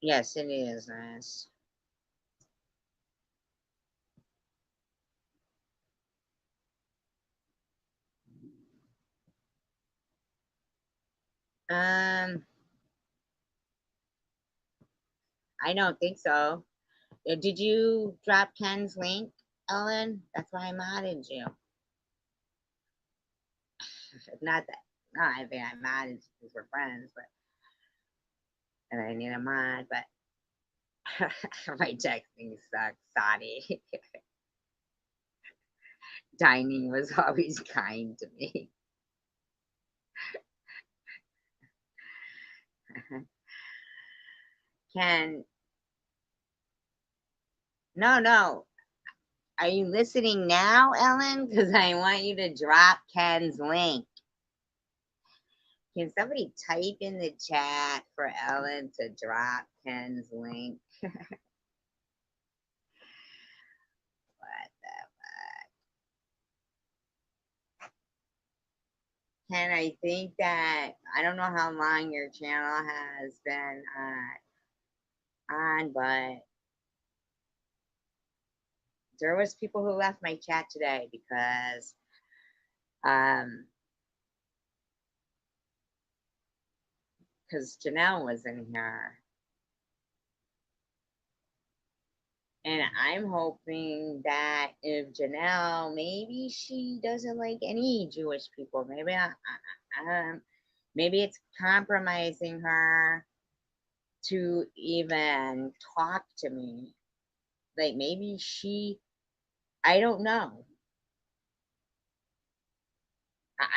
[SPEAKER 1] Yes, it is nice. I don't think so. Did you drop Ken's link, Ellen? That's why I modded you. Not that, no, I think I modded because we're friends, but and I need a mod, but my texting sucks. Sorry. Dining was always kind to me. Ken, no. Are you listening now, Ellen? Because I want you to drop Ken's link. Can somebody type in the chat for Ellen to drop Ken's link? What the fuck? Ken, I think that, I don't know how long your channel has been on, but there was people who left my chat today because Janelle was in here. And I'm hoping that if Janelle, maybe she doesn't like any Jewish people. Maybe maybe it's compromising her to even talk to me. Like maybe I don't know.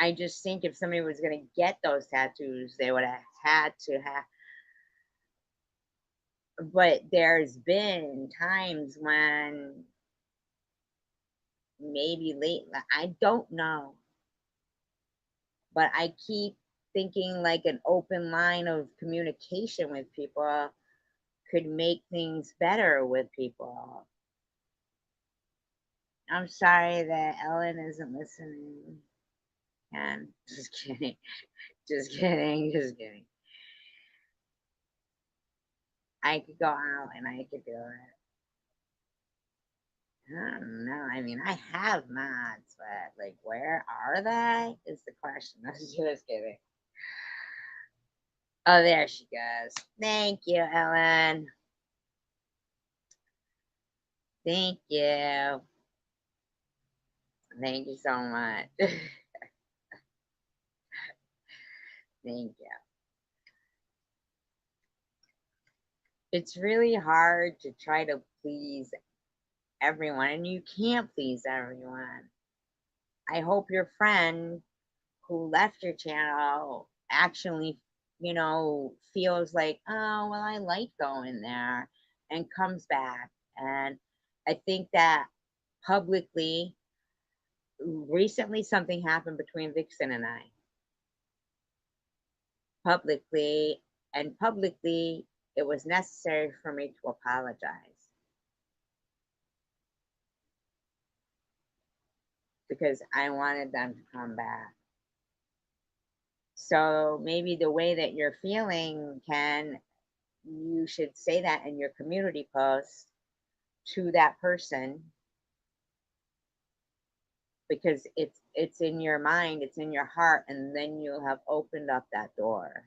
[SPEAKER 1] I just think if somebody was going to get those tattoos, they would have had to have. But there's been times when maybe late, I don't know. But I keep thinking like an open line of communication with people could make things better with people. I'm sorry that Ellen isn't listening. And just kidding. Just kidding. Just kidding. I could go out and I could do it. I don't know. I mean, I have mods, but like, where are they? Is the question. I was just kidding. Oh, there she goes. Thank you, Ellen. Thank you. Thank you so much. Thank you. It's really hard to try to please everyone, and you can't please everyone. I hope your friend who left your channel actually, feels like, oh, well, I like going there and comes back. And I think that publicly, recently something happened between Vixen and I. Publicly, it was necessary for me to apologize. Because I wanted them to come back. So maybe the way that you're feeling, you should say that in your community post to that person, because it's in your mind, it's in your heart, and then you'll have opened up that door.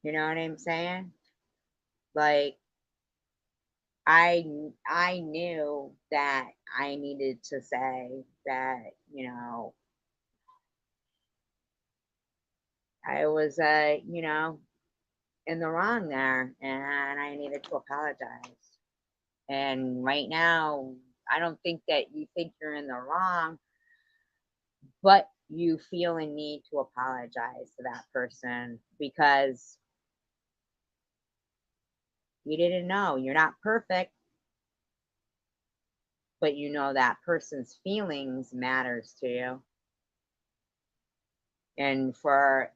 [SPEAKER 1] You know what I'm saying? Like, I knew that I needed to say that, I was, in the wrong there, and I needed to apologize. And right now, I don't think that you think you're in the wrong, but you feel a need to apologize to that person because you didn't know. You're not perfect, but you know that person's feelings matters to you. And for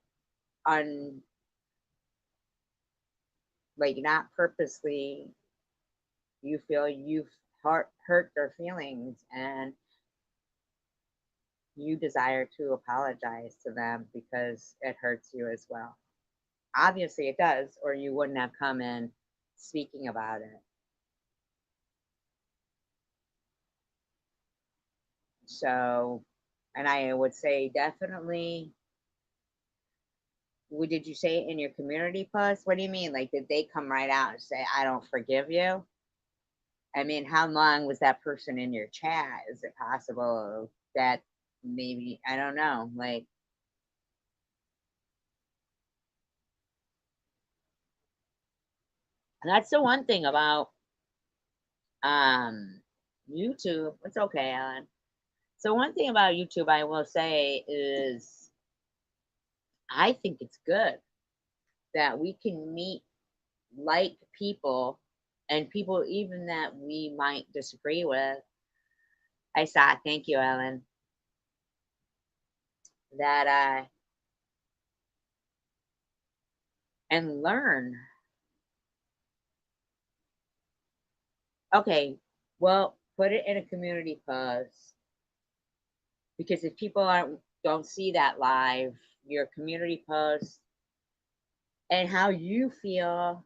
[SPEAKER 1] not purposely, you feel you've hurt their feelings, and you desire to apologize to them because it hurts you as well. Obviously it does, or you wouldn't have come in speaking about it. So, and I would say definitely, did you say it in your community post? What do you mean? Like, did they come right out and say, I don't forgive you? I mean, how long was that person in your chat? Is it possible that maybe, I don't know, like, that's the one thing about YouTube. It's okay, Ellen. So one thing about YouTube I will say is I think it's good that we can meet like people, and people even that we might disagree with. I saw, thank you, Ellen. That and learn. Okay, well, put it in a community post, because if people don't see that live, your community post and how you feel.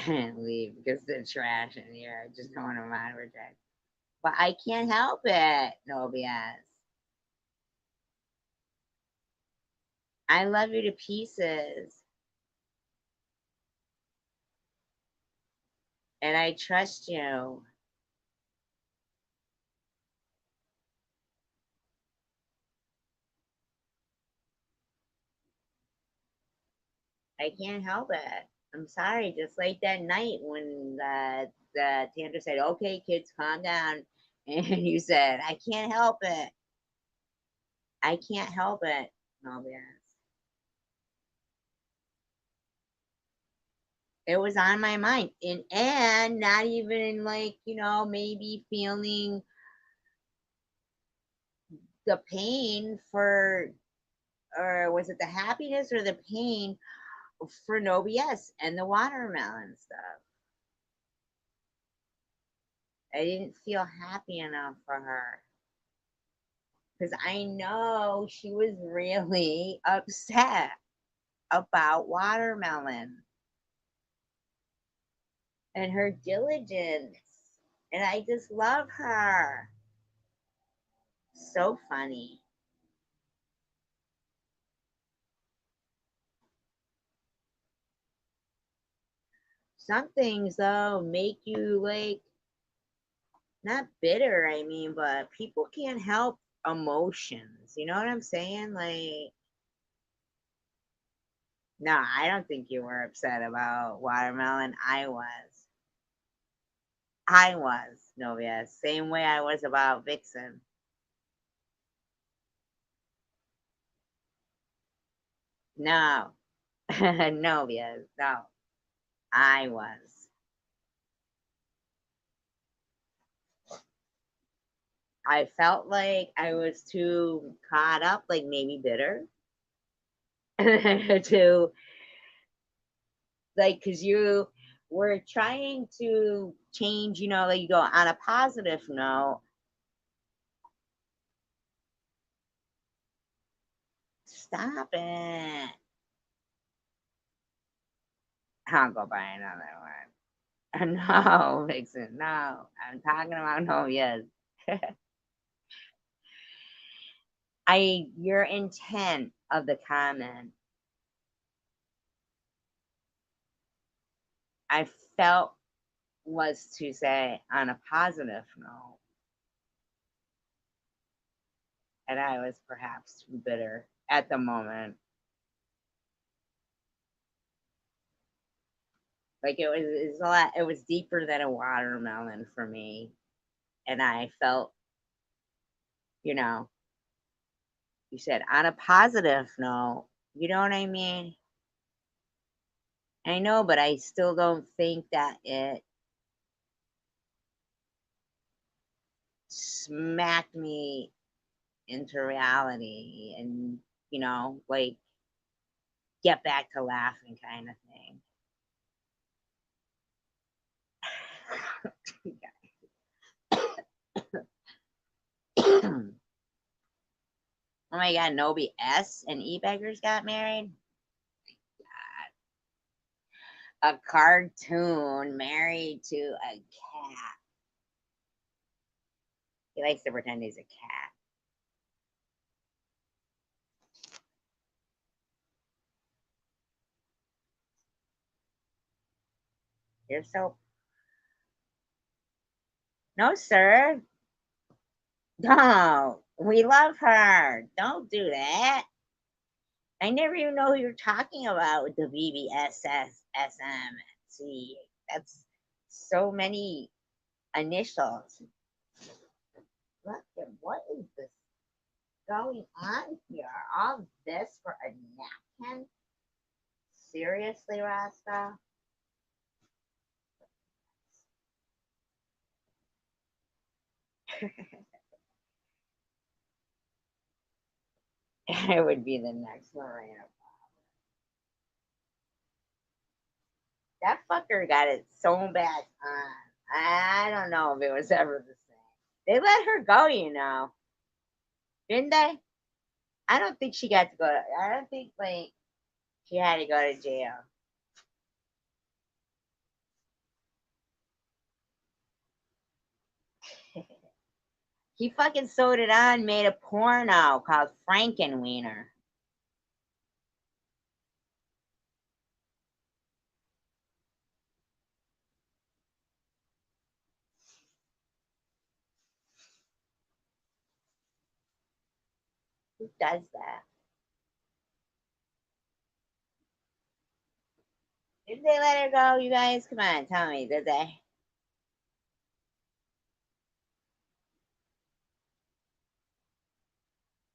[SPEAKER 1] Leave because they're trash in here. I just don't want to mind reject. But I can't help it, no BS. I love you to pieces. And I trust you. I can't help it. I'm sorry. Just like that night when the Tandra said, okay, kids, calm down. And you said, I can't help it. I can't help it. No BS. It was on my mind. And not even like, maybe feeling the pain for, or was it the happiness or the pain for No BS and the watermelon stuff? I didn't feel happy enough for her. Because I know she was really upset about Watermelon and her diligence. And I just love her. So funny. Some things, though, make you like, not bitter, I mean, but people can't help emotions. You know what I'm saying? Like, no, I don't think you were upset about Watermelon. I was. Novia. Same way I was about Vixen. No. Novia. No. I was. I felt like I was too caught up, like maybe bitter. To, like, because you were trying to change, you know, like you go on a positive note. Stop it. I'll go buy another one. No, Vixen, no. I'm talking about no, yes. Your intent of the comment, I felt was to say on a positive note. And I was perhaps too bitter at the moment. Like it was a lot, it was deeper than a watermelon for me. And I felt, you know, you said on a positive note, you know what I mean? I know, but I still don't think that it smacked me into reality and, you know, like get back to laughing kind of thing. Oh my god, Nobi S and E-Beggars got married? God. A cartoon married to a cat. He likes to pretend he's a cat. You're so... No, sir. No, we love her. Don't do that. I never even know who you're talking about with the VBSSSM. See, that's so many initials. Look at what is this going on here? All this for a napkin? Seriously, Rasta? It would be the next Marina. That fucker got it so bad on. I don't know if it was ever the same. They let her go, you know. Didn't they? I don't think she got to go. I don't think, like, she had to go to jail. He fucking sewed it on, made a porno called Frankenwiener. Who does that? Did they let her go, you guys? Come on, tell me, did they?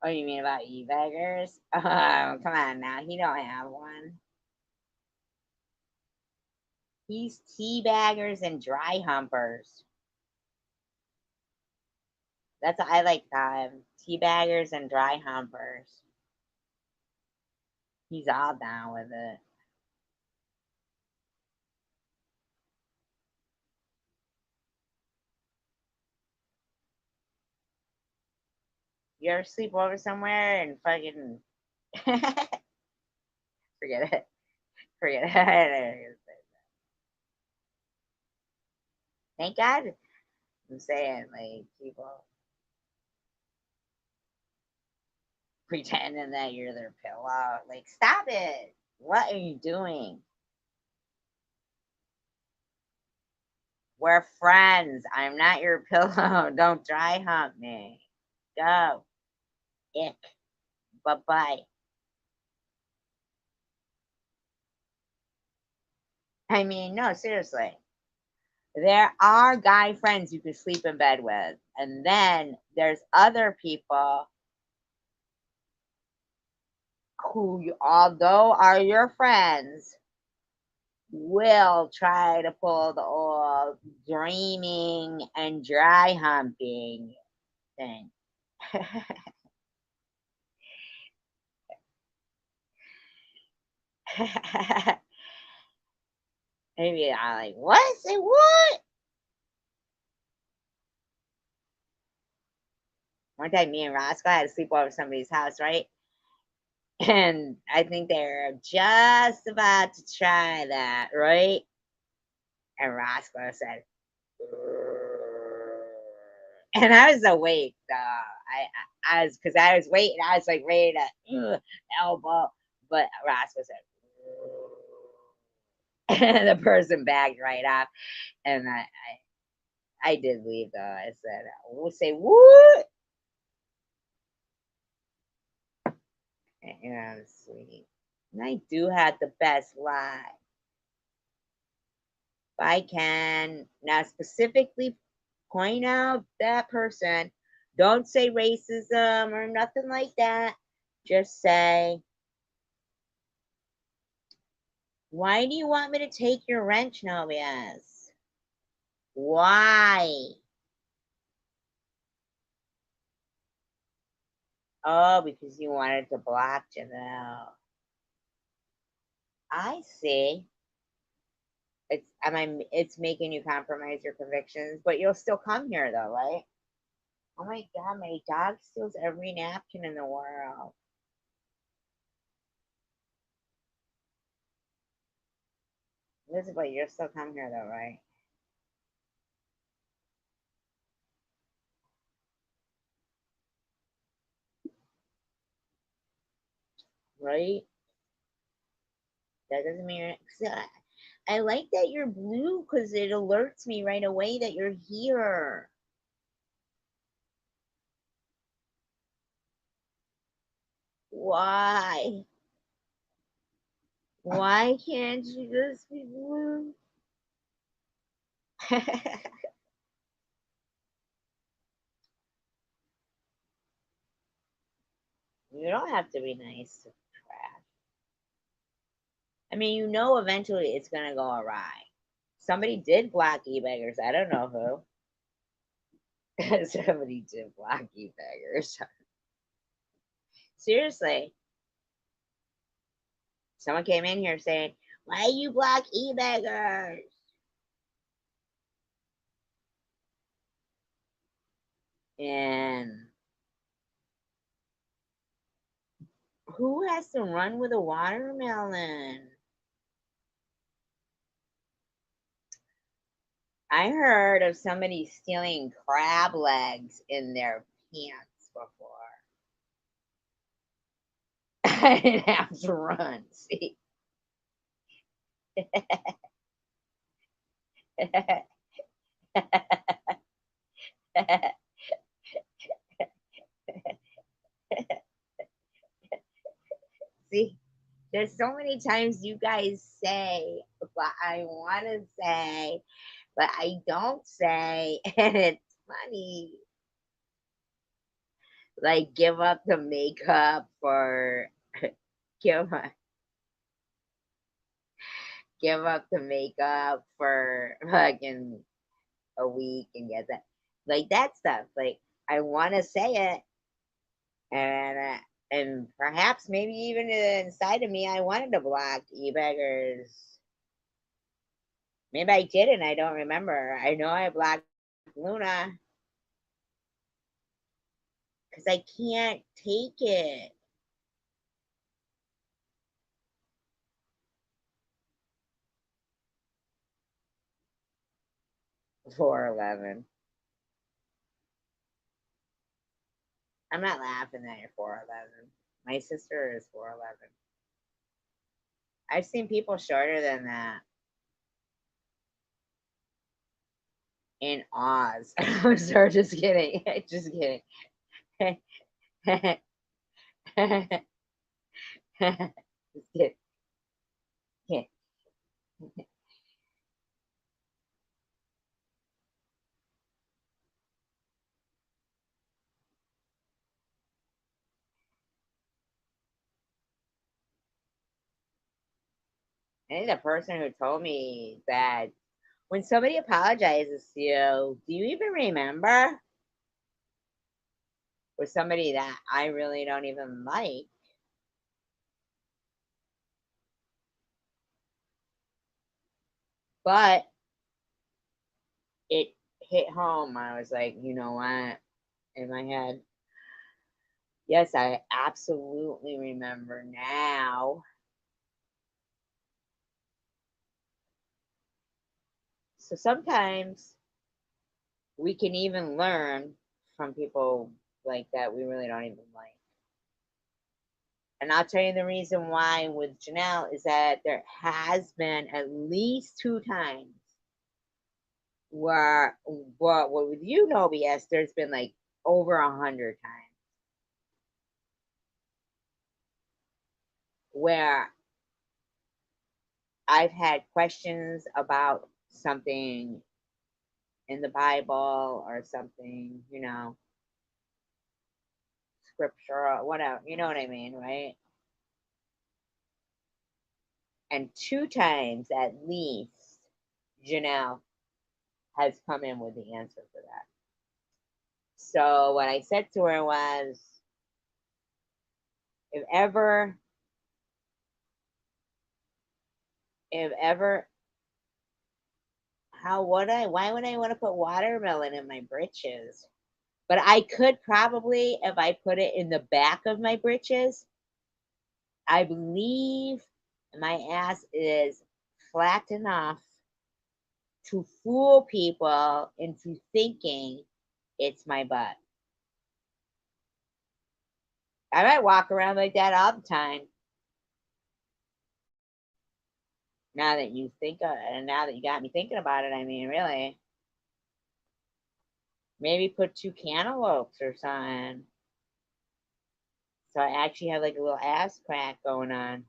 [SPEAKER 1] Oh, you mean about E-Beggars? Oh, come on now. He don't have one. He's teabaggers and dry humpers. That's what I like them. Teabaggers and dry humpers. He's all down with it.
[SPEAKER 3] You ever sleep over somewhere and fucking forget it. Forget it. Thank God. I'm saying, like, people pretending that you're their pillow. Like, stop it. What are you doing? We're friends. I'm not your pillow. Don't dry hump me. Go. Ick. Bye-bye. I mean, no, seriously. There are guy friends you can sleep in bed with. And then there's other people who, although are your friends, will try to pull the old dreaming and dry humping thing. Maybe I'm like, what? Say what? One time, me and Roscoe had to sleep over somebody's house, right? And I think they're just about to try that, right? And Roscoe said, and I was awake, though. I was, because I was waiting. I was like ready to elbow, but Roscoe said, and the person backed right off, and I did leave though. I said, "We'll say what?" And I was sweet. And I do have the best lie. If I can now specifically point out that person, don't say racism or nothing like that. Just say, why do you want me to take your wrench, Novias? Why? Oh, because you wanted to block Janelle. I see. It's making you compromise your convictions, but you'll still come here though, right? Oh my god, my dog steals every napkin in the world. Elizabeth, you'll still come here though, right? Right? That doesn't mean I like that you're blue because it alerts me right away that you're here. Why? Why can't you just be blue? You don't have to be nice to trash. I mean, you know eventually it's going to go awry. Somebody did block e-beggars. I don't know who. Somebody did block e-beggars. Seriously. Someone came in here saying, why you block e-beggars? And who has to run with a watermelon? I heard of somebody stealing crab legs in their pants before. I didn't have to run, see? See, there's so many times you guys say what I want to say, but I don't say, and it's funny. Like, give up the makeup for give up the makeup for fucking a week and get that, like that stuff. Like, I want to say it, and perhaps maybe even inside of me, I wanted to block e-beggars. Maybe I didn't. I don't remember. I know I blocked Luna.
[SPEAKER 1] because I can't take it. $4.11. I'm not laughing at your $4.11. My sister is $4.11. I've seen people shorter than that. In Oz. I'm sorry, just kidding. Just kidding. Just kidding. Yeah. I think the person who told me that when somebody apologizes to you, do you even remember? With somebody that I really don't even like. But it hit home. I was like, you know what? In my head, yes, I absolutely remember now. So sometimes we can even learn from people like that we really don't even like. And I'll tell you the reason why with Janelle is that there has been at least 2 times where, well, with you, No BS, there's been like over 100 times where I've had questions about something in the Bible or something, you know, scripture or whatever, you know what I mean, right? And 2 times at least, Janelle has come in with the answer for that. So what I said to her was, if ever, why would I want to put watermelon in my britches? But I could probably, if I put it in the back of my britches, I believe my ass is flat enough to fool people into thinking it's my butt. I might walk around like that all the time. Now that you think of it, and now that you got me thinking about it, I mean, really. Maybe put 2 cantaloupes or something. So I actually have like a little ass crack going on.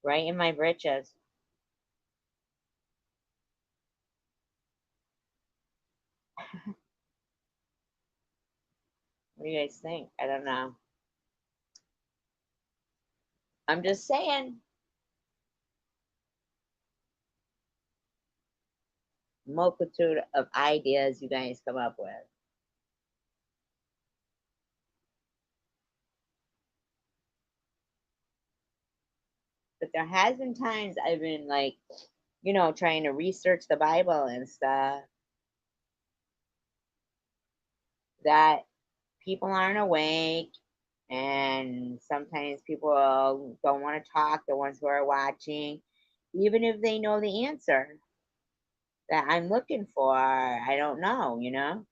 [SPEAKER 1] Right in my britches. What do you guys think? I don't know. I'm just saying. Multitude of ideas you guys come up with. But there has been times I've been like, you know, trying to research the Bible and stuff that people aren't awake, and sometimes people don't want to talk, the ones who are watching, even if they know the answer that I'm looking for. I don't know, you know?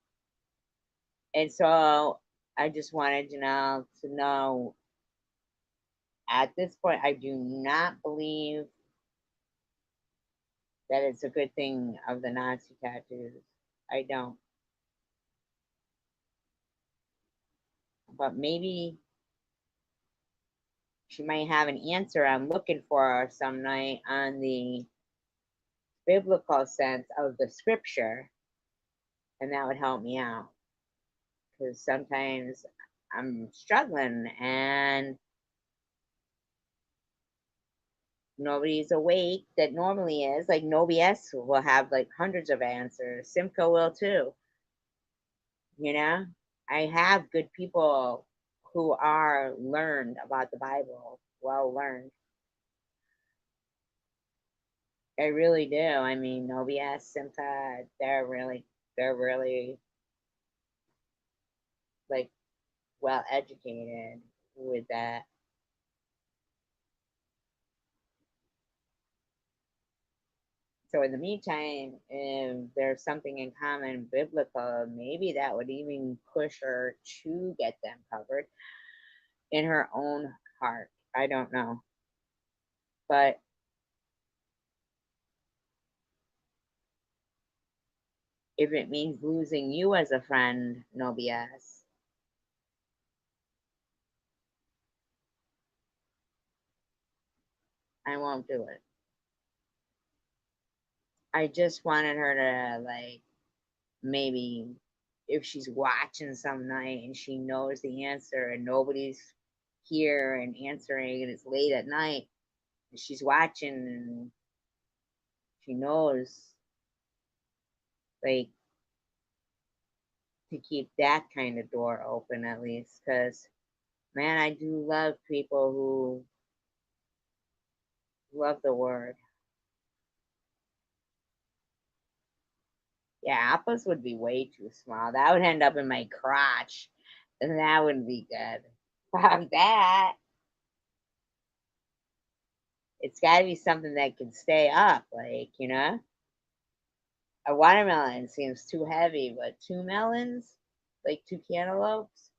[SPEAKER 1] And so I just wanted Janelle to know at this point, I do not believe that it's a good thing of the Nazi tattoos. I don't. But maybe she might have an answer I'm looking for some night on the biblical sense of the scripture, and that would help me out. Because sometimes I'm struggling and nobody's awake that normally is. Like No BS will have like hundreds of answers. Simca will too. You know? I have good people who are learned about the Bible, well learned. I really do. I mean, No BS, Simca, they're really like well educated with that. So in the meantime, if there's something in common biblical, maybe that would even push her to get them covered in her own heart. I don't know. But if it means losing you as a friend, no BS. I won't do it. I just wanted her to, like, maybe if she's watching some night and she knows the answer and nobody's here and answering and it's late at night, and she's watching and she knows, like, to keep that kind of door open at least. Because, man, I do love people who love the word. Yeah, apples would be way too small. That would end up in my crotch, and that wouldn't be good. Fuck that. It's got to be something that can stay up, like, you know? A watermelon seems too heavy, but two melons, like two cantaloupes,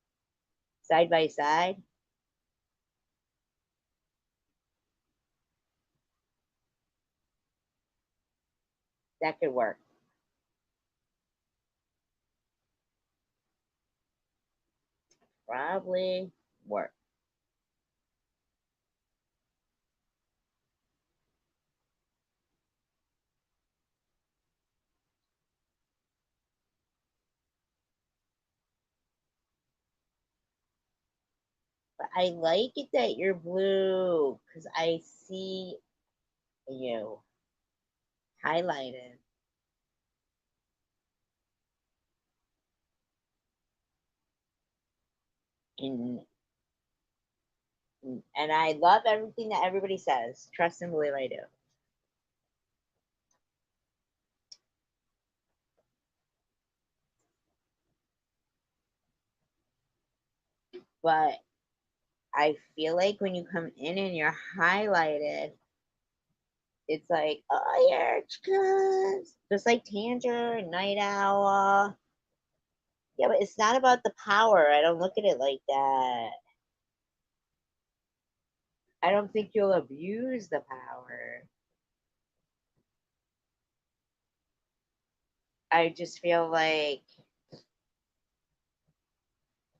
[SPEAKER 1] side by side. That could work. Probably work. But I like it that you're blue because I see you highlighted. And and I love everything that everybody says. Trust and believe I do. But I feel like when you come in and you're highlighted, it's like, oh, yeah, chicas. Just like Tanger and Night Owl. Yeah, but it's not about the power. I don't look at it like that. I don't think you'll abuse the power. I just feel like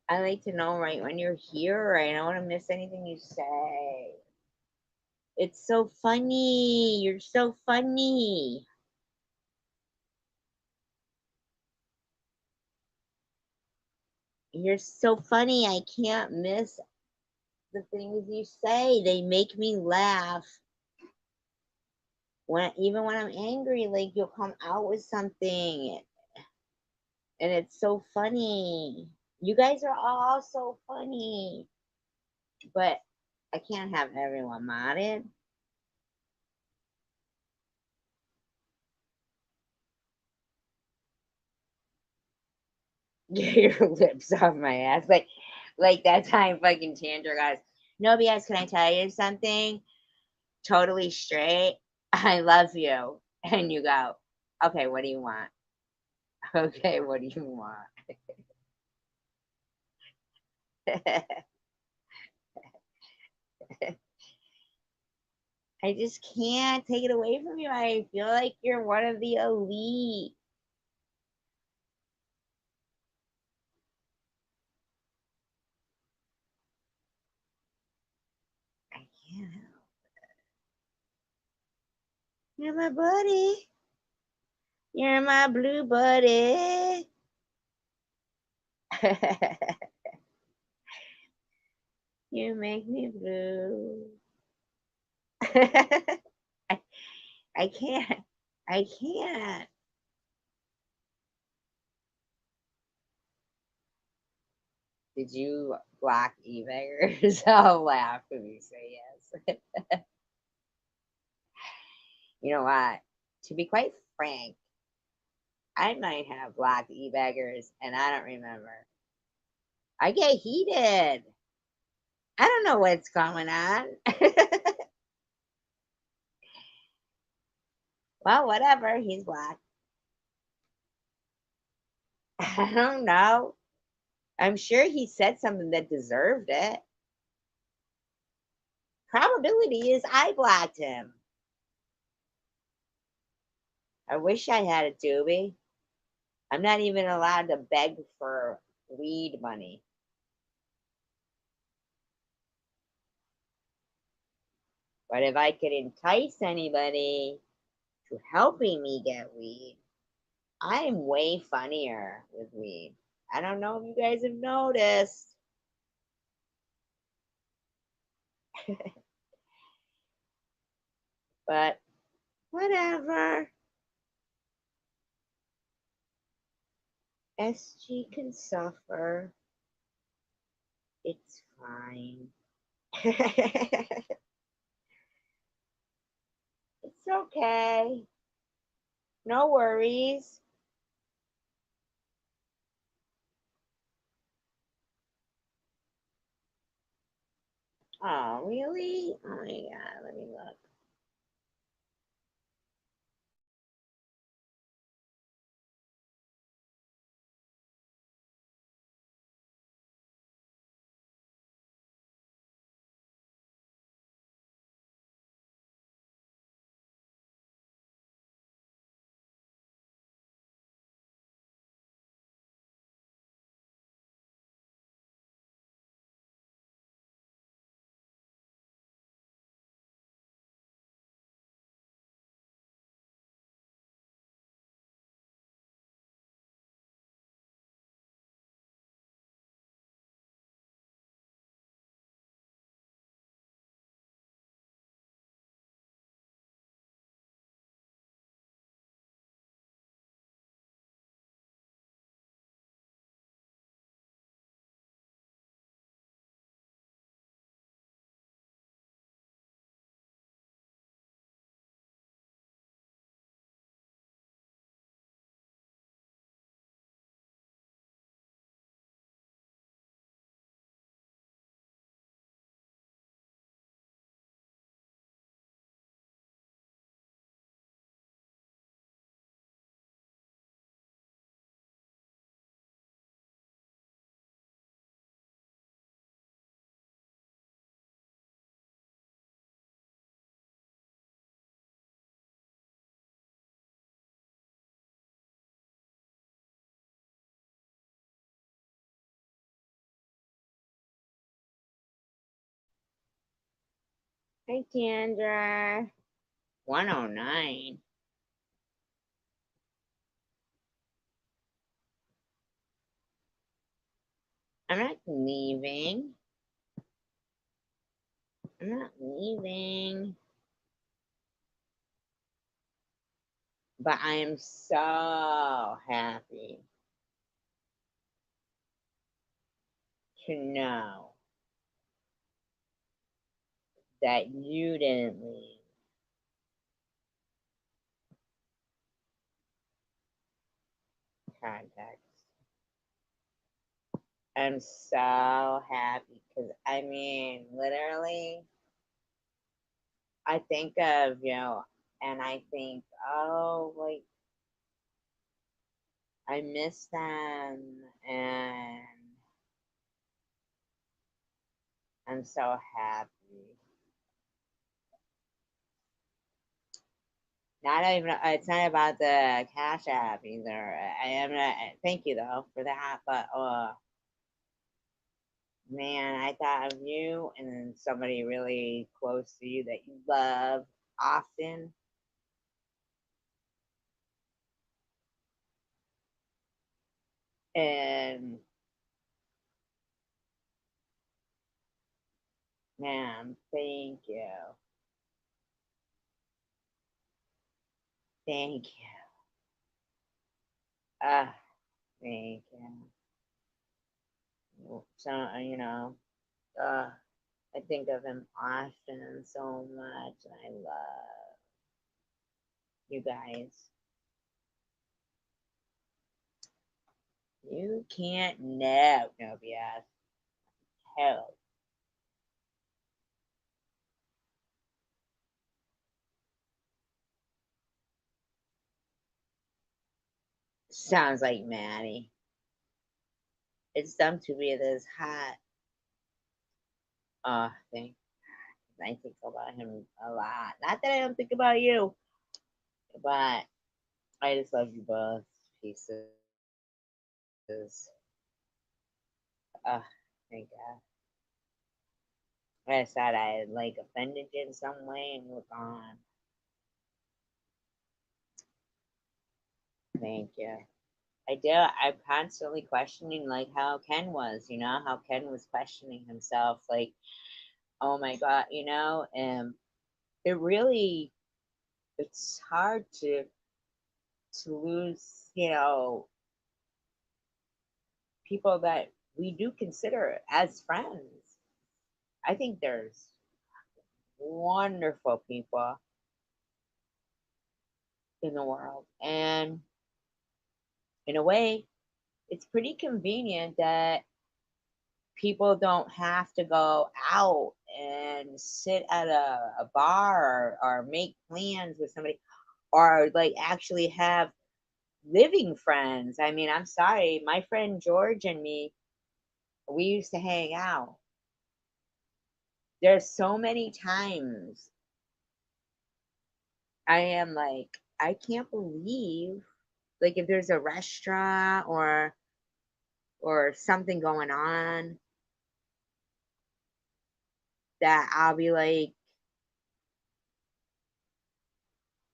[SPEAKER 1] I like to know right when you're here. I don't want to miss anything you say. It's so funny. You're so funny. You're so funny. I can't miss the things you say. They make me laugh. Even when I'm angry, like you'll come out with something and it's so funny. You guys are all so funny. But I can't have everyone modded. Get your lips off my ass. Like that time fucking Chandra guys. No BS, can I tell you something? Totally straight. I love you. And you go, okay, what do you want? Okay, what do you want? I just can't take it away from you. I feel like you're one of the elite. I can't help it. You're my buddy. You're my blue buddy. You make me blue. I, I can't. I can't. Did you block eBaggers? I'll laugh if you say yes. You know what? To be quite frank, I might have blocked eBaggers and I don't remember. I get heated. I don't know what's going on. Well, whatever. He's black. I don't know. I'm sure he said something that deserved it. Probability is I blacked him. I wish I had a doobie. I'm not even allowed to beg for weed money. But if I could entice anybody to helping me get weed, I'm way funnier with weed. I don't know if you guys have noticed. But whatever. SG can suffer. It's fine. It's okay. No worries. Oh, really? Oh my god, let me look. Hi, Kendra. 109. I'm not leaving. I'm not leaving. But I am so happy to know that you didn't leave. Context. I'm so happy because I mean, literally, I think of you and I think, oh, like, I miss them and I'm so happy. Not even, it's not about the Cash App either. I am not, thank you though for that, but man, I thought of you and then somebody really close to you that you love often. And man, thank you. Thank you. Thank you. So, I think of him often so much. And I love you guys. You can't no BS. Hell. Sounds like Maddie. It's dumb to be this hot. Thing. I think about him a lot. Not that I don't think about you, but I just love you both. Pieces. Thank God. I just thought I had like offended you in some way and you're gone. Thank you. I do. I'm constantly questioning like how Ken was, how Ken was questioning himself, like, oh my God, and it really it's hard to lose, people that we do consider as friends. I think there's wonderful people in the world. And in a way, it's pretty convenient that people don't have to go out and sit at a bar or make plans with somebody or like actually have living friends. I mean, I'm sorry, my friend George and me, we used to hang out. There's so many times I am like, I can't believe, like, if there's a restaurant or something going on, that I'll be like,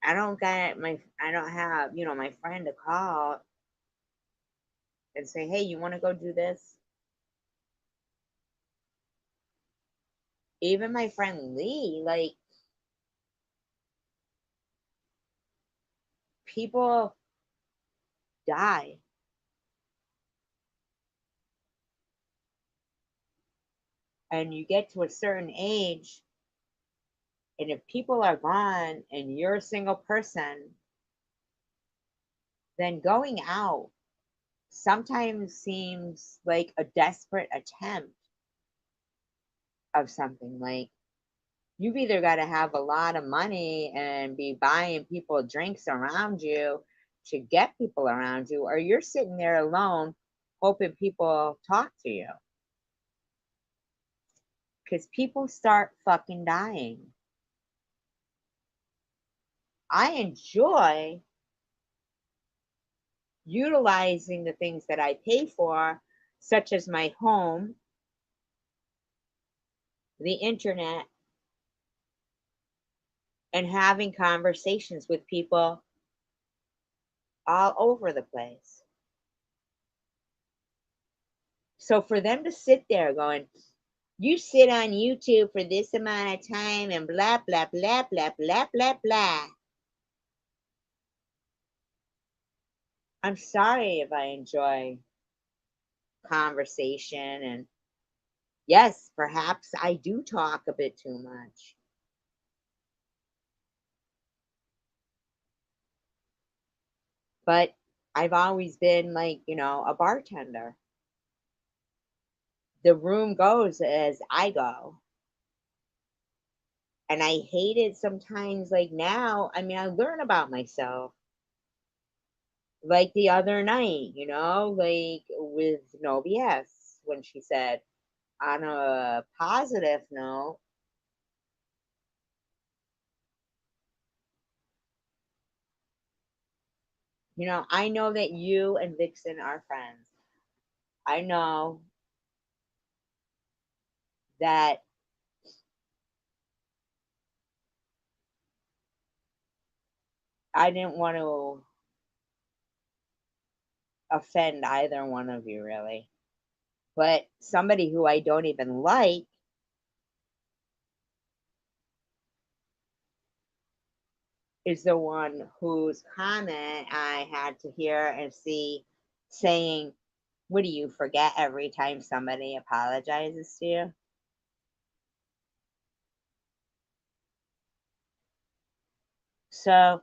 [SPEAKER 1] I don't have, my friend to call and say, hey, you want to go do this? Even my friend Lee, like, people die. And you get to a certain age, and if people are gone and you're a single person, then going out sometimes seems like a desperate attempt of something. Like, you've either got to have a lot of money and be buying people drinks around you to get people around you, or you're sitting there alone hoping people talk to you. Because people start fucking dying. I enjoy utilizing the things that I pay for, such as my home, the internet, and having conversations with people all over the place. So for them to sit there going, you sit on YouTube for this amount of time and blah, blah, blah, blah, blah, blah, blah. I'm sorry if I enjoy conversation, and yes, perhaps I do talk a bit too much. But I've always been like, a bartender. The room goes as I go. And I hate it sometimes. Like now, I mean, I learn about myself. Like the other night, like with No BS, when she said, on a positive note, I know that you and Vixen are friends. I know that I didn't want to offend either one of you, really. But somebody who I don't even like is the one whose comment I had to hear and see saying, what do you forget every time somebody apologizes to you? So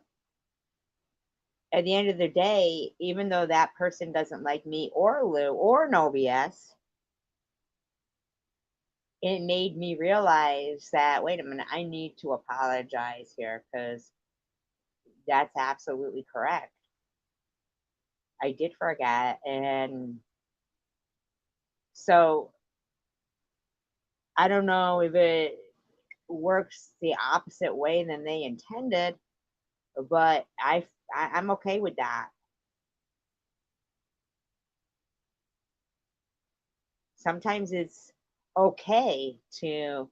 [SPEAKER 1] at the end of the day, even though that person doesn't like me or Lou or No BS, it made me realize that, wait a minute, I need to apologize here because that's absolutely correct. I did forget. And so I don't know if it works the opposite way than they intended, but I'm okay with that. Sometimes it's okay to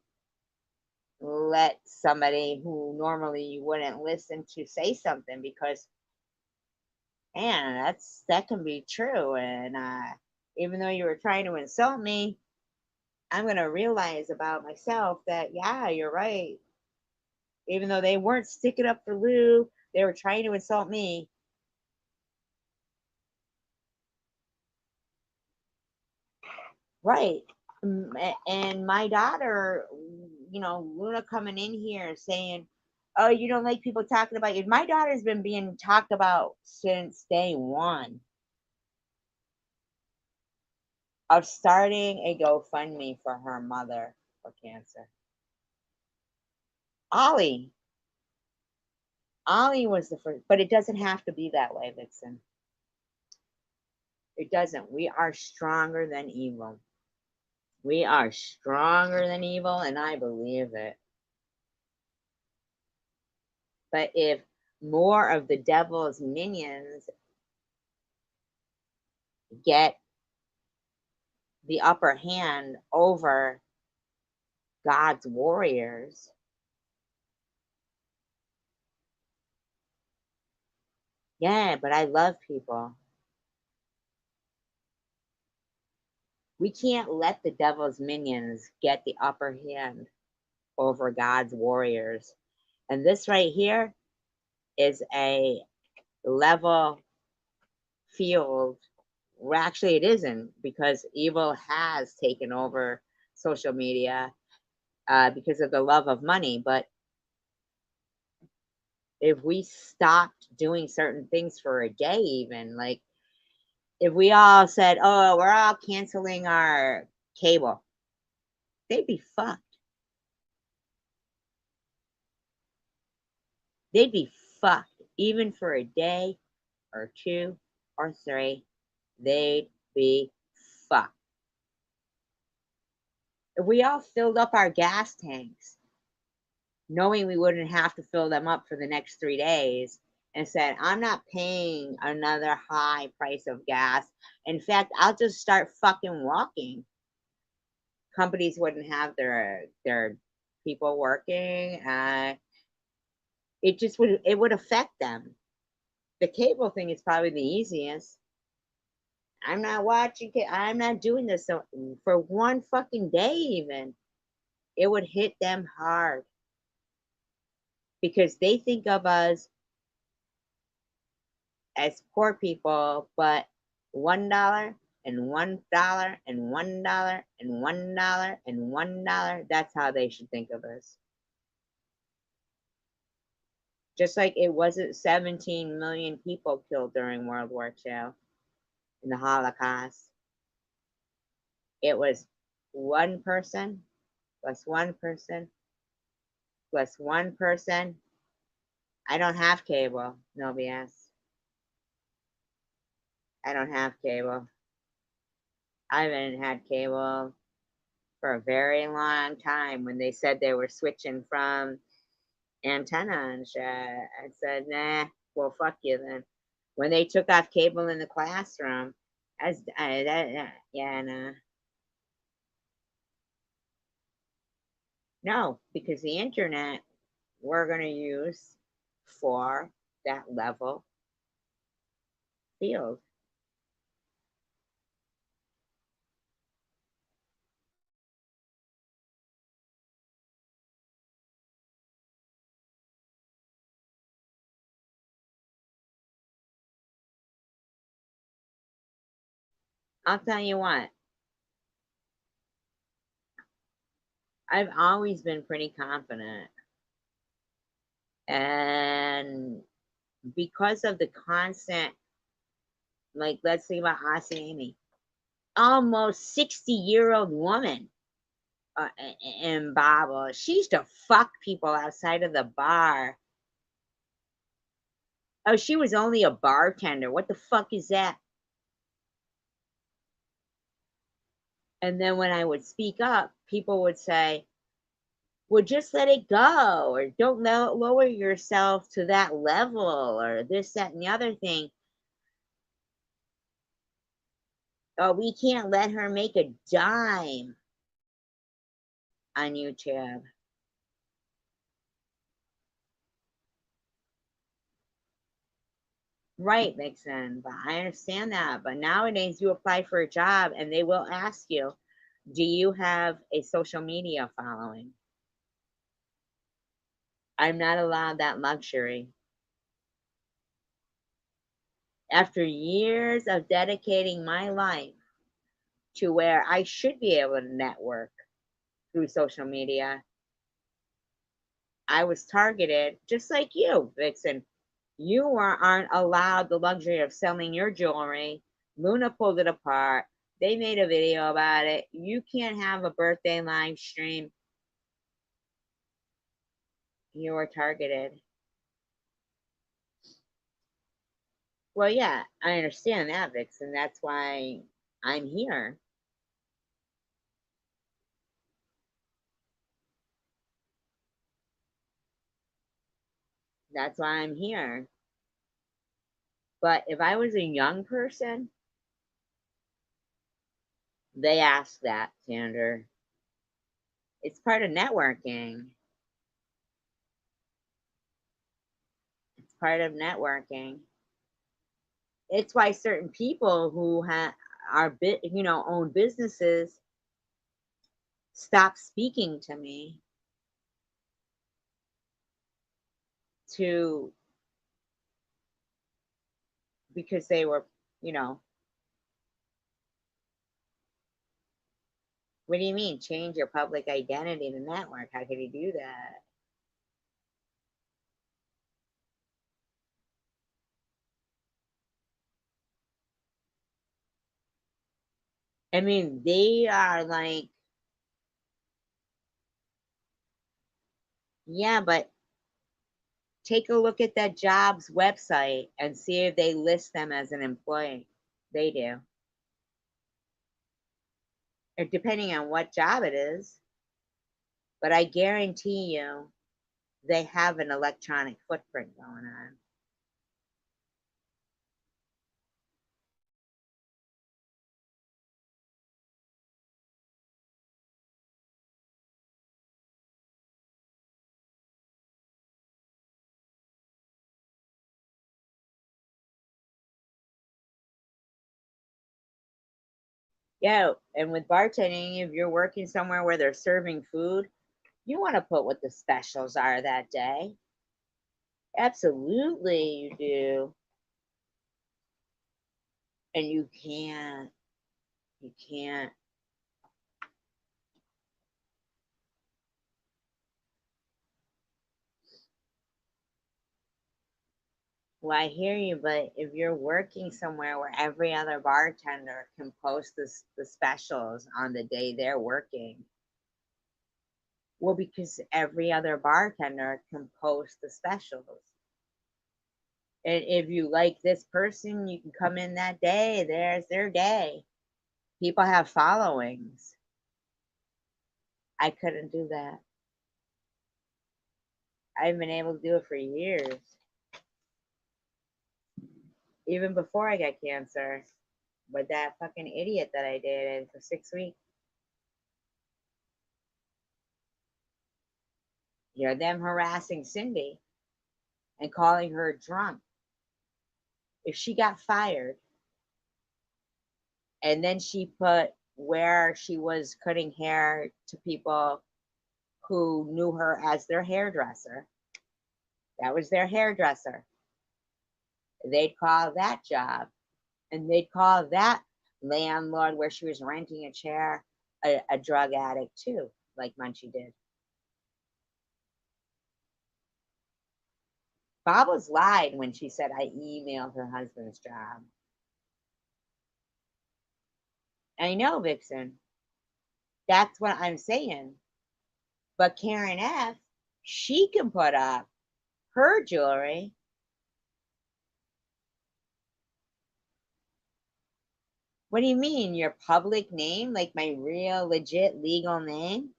[SPEAKER 1] let somebody who normally you wouldn't listen to say something because, man, that can be true. And even though you were trying to insult me, I'm gonna realize about myself that, yeah, you're right. Even though they weren't sticking up for Lou, they were trying to insult me. Right. And my daughter, Luna coming in here saying, "Oh, you don't like people talking about you." My daughter's been being talked about since day one of starting a GoFundMe for her mother for cancer. Ollie was the first, but it doesn't have to be that way, Vixen. It doesn't. We are stronger than evil. We are stronger than evil, and I believe it. But if more of the devil's minions get the upper hand over God's warriors, yeah, but I love people. We can't let the devil's minions get the upper hand over God's warriors. And this right here is a level field. Well, actually, it isn't, because evil has taken over social media because of the love of money. But if we stopped doing certain things for a day, even like if we all said, "Oh, we're all canceling our cable," they'd be fucked. They'd be fucked. Even for a day or two or three, they'd be fucked. If we all filled up our gas tanks, knowing we wouldn't have to fill them up for the next 3 days, and said, "I'm not paying another high price of gas. In fact, I'll just start fucking walking." Companies wouldn't have their people working. It would affect them. The cable thing is probably the easiest. I'm not watching. I'm not doing this for one fucking day. Even it would hit them hard because they think of us as poor people, but $1 and $1 and $1 and $1 and $1. That's how they should think of us. Just like it wasn't 17 million people killed during World War II in the Holocaust. It was one person plus one person plus one person. I don't have cable, no BS. I don't have cable. I haven't had cable for a very long time. When they said they were switching from antenna and shit, I said, nah, well, fuck you then. When they took off cable in the classroom, yeah, nah. No, because the internet we're going to use for that level field. I'll tell you what, I've always been pretty confident. And because of the constant, like, let's think about Aussie Amy, almost 60-year-old woman, and Baba. She used to fuck people outside of the bar. Oh, she was only a bartender. What the fuck is that? And then when I would speak up, people would say, well, just let it go, or don't lower yourself to that level, or this, that, and the other thing. Oh, we can't let her make a dime on YouTube. Right, Vixen, but I understand that. But nowadays, you apply for a job and they will ask you, do you have a social media following? I'm not allowed that luxury. After years of dedicating my life to where I should be able to network through social media, I was targeted just like you, Vixen. You aren't allowed the luxury of selling your jewelry. Luna pulled it apart. They made a video about it. You can't have a birthday live stream. You were targeted. Well, yeah, I understand that, Vixen. That's why I'm here. That's why I'm here. But if I was a young person, they ask that, Sander. It's part of networking. It's part of networking. It's why certain people who own businesses stop speaking to me because they were, what do you mean change your public identity to network? How could you do that? I mean, they are like, yeah, but take a look at that jobs website and see if they list them as an employee. They do. Depending on what job it is. But I guarantee you they have an electronic footprint going on. Yeah, and with bartending, if you're working somewhere where they're serving food, you want to put what the specials are that day. Absolutely, you do. And you can't. Well, I hear you, but if you're working somewhere where every other bartender can post the specials on the day they're working, well, because every other bartender can post the specials. And if you like this person, you can come in that day. There's their day. People have followings. I couldn't do that. I've been able to do it for years. Even before I got cancer. But that fucking idiot that I dated for 6 weeks. Them harassing Cindy and calling her drunk. If she got fired and then she put where she was cutting hair to people who knew her as their hairdresser, that was their hairdresser. They'd call that job, and they'd call that landlord where she was renting a chair a drug addict too, like Munchie did. Bobbles lied when she said I emailed her husband's job. I know, Vixen. That's what I'm saying. But Karen F., she can put up her jewelry. What do you mean? Your public name? Like my real, legit, legal name?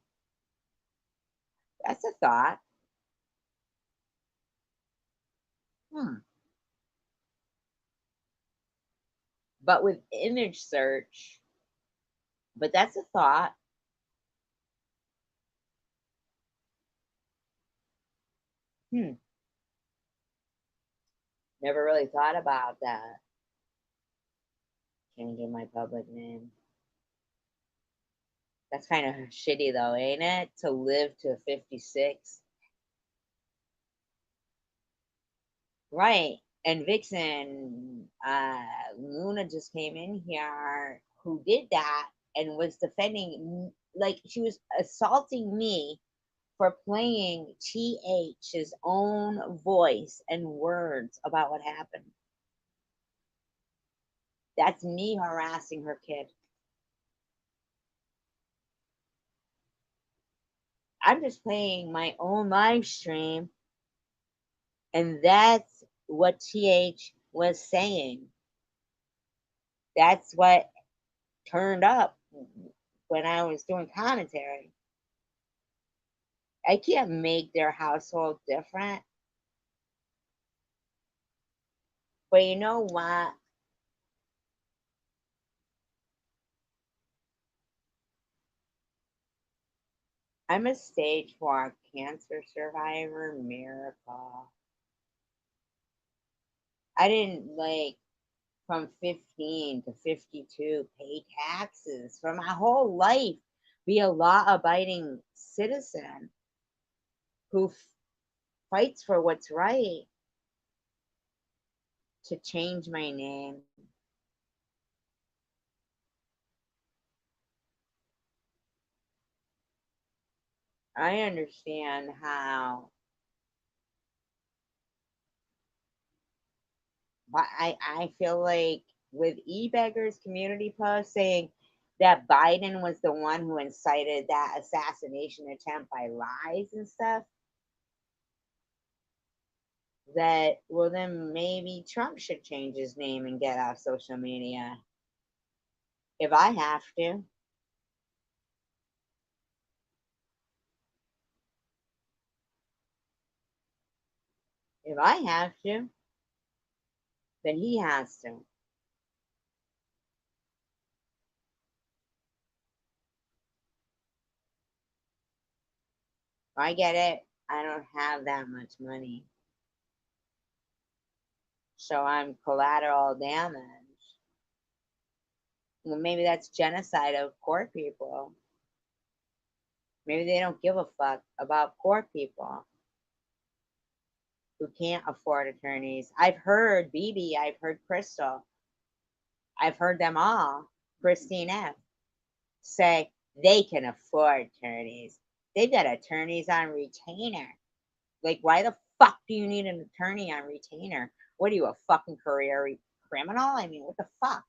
[SPEAKER 1] That's a thought. But with image search, but that's a thought. Never really thought about that. Changing my public name. That's kind of shitty though, ain't it? To live to 56. Right. And Vixen, Luna just came in here who did that and was defending, like she was assaulting me for playing TH's own voice and words about what happened. That's me harassing her kid. I'm just playing my own live stream, and that's what TH was saying. That's what turned up when I was doing commentary. I can't make their household different. But you know what? I'm a stage 4 cancer survivor, miracle. I didn't from 15 to 52 pay taxes for my whole life, be a law-abiding citizen who fights for what's right, to change my name. I understand how, but I feel like with eBeggars community post saying that Biden was the one who incited that assassination attempt by lies and stuff, that, well, then maybe Trump should change his name and get off social media. If I have to. If I have to, then he has to. I get it. I don't have that much money. So I'm collateral damage. Well, maybe that's genocide of poor people. Maybe they don't give a fuck about poor people who can't afford attorneys. I've heard BB, I've heard Crystal, I've heard them all, Christine F., say they can afford attorneys. They've got attorneys on retainer. Like, why the fuck do you need an attorney on retainer? What are you, a fucking career criminal? I mean, what the fuck?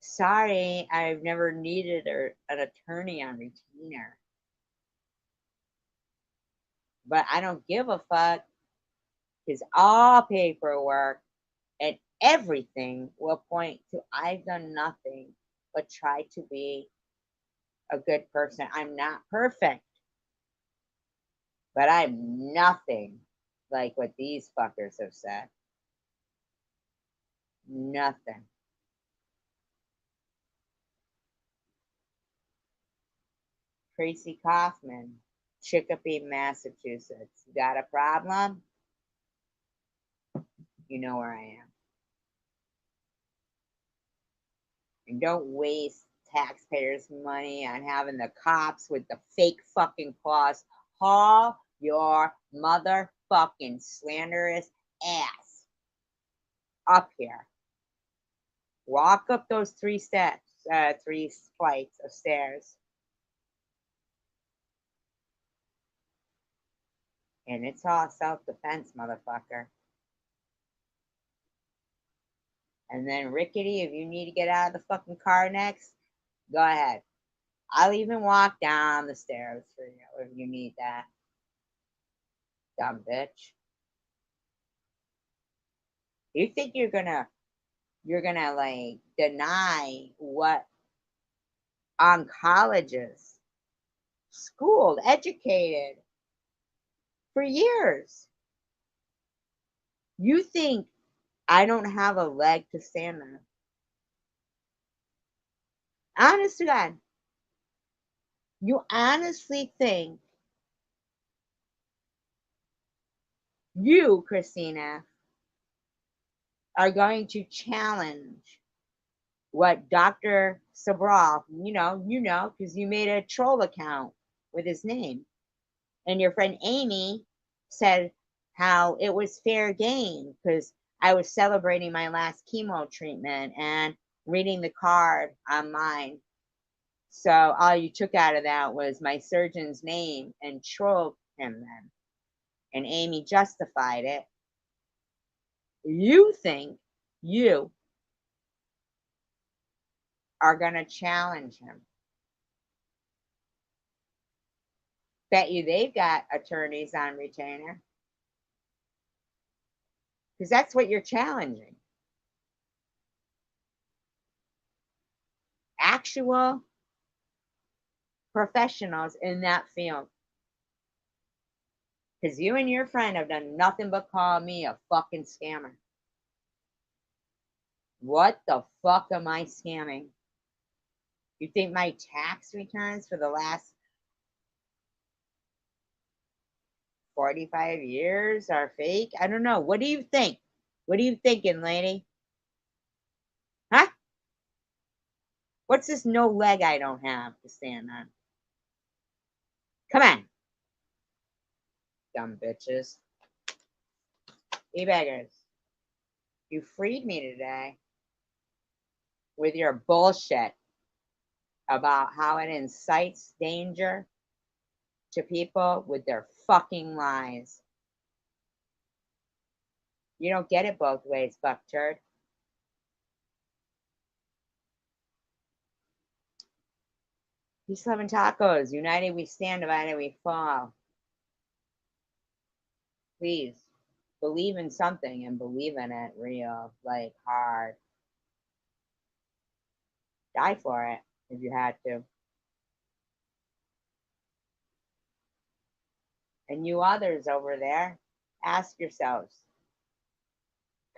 [SPEAKER 1] Sorry, I've never needed an attorney on retainer. But I don't give a fuck, because all paperwork and everything will point to I've done nothing but try to be a good person. I'm not perfect, but I'm nothing like what these fuckers have said. Nothing. Tracy Kaufman, Chicopee, Massachusetts. You got a problem? You know where I am. And don't waste taxpayers' money on having the cops with the fake fucking claws haul your motherfucking slanderous ass up here. Walk up those 3 steps, 3 flights of stairs. And it's all self-defense, motherfucker. And then Rickety, if you need to get out of the fucking car next, go ahead. I'll even walk down the stairs for you if you need that. Dumb bitch. You think you're gonna like deny what oncologists, schooled, educated for years. You think I don't have a leg to stand on? Honest to God. You honestly think you, Christina, are going to challenge what Dr. Sabral, because you made a troll account with his name. And your friend Amy said how it was fair game because I was celebrating my last chemo treatment and reading the card online. So all you took out of that was my surgeon's name and trolled him then. And Amy justified it. You think you are going to challenge him. Bet you they've got attorneys on retainer. Because that's what you're challenging. Actual professionals in that field. Because you and your friend have done nothing but call me a fucking scammer. What the fuck am I scamming? You think my tax returns for the last 45 years are fake? I don't know. What do you think? What are you thinking, lady? Huh? What's this no leg I don't have to stand on? Come on. Dumb bitches. E-beggars. You freed me today with your bullshit about how it incites danger to people with their fucking lies. You don't get it both ways, buck turd. Peace, love, and tacos. United we stand, divided we fall. Please believe in something and believe in it real, like hard. Die for it if you had to. And you others over there, ask yourselves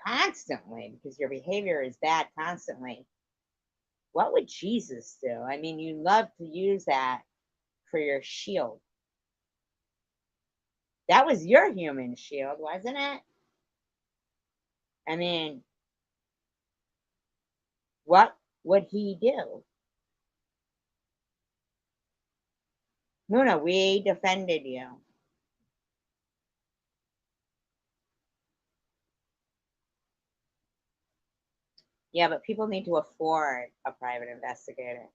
[SPEAKER 1] constantly, because your behavior is bad constantly, what would Jesus do? I mean, you love to use that for your shield. That was your human shield, wasn't it? I mean, what would he do? Luna, we defended you. Yeah, but people need to afford a private investigator.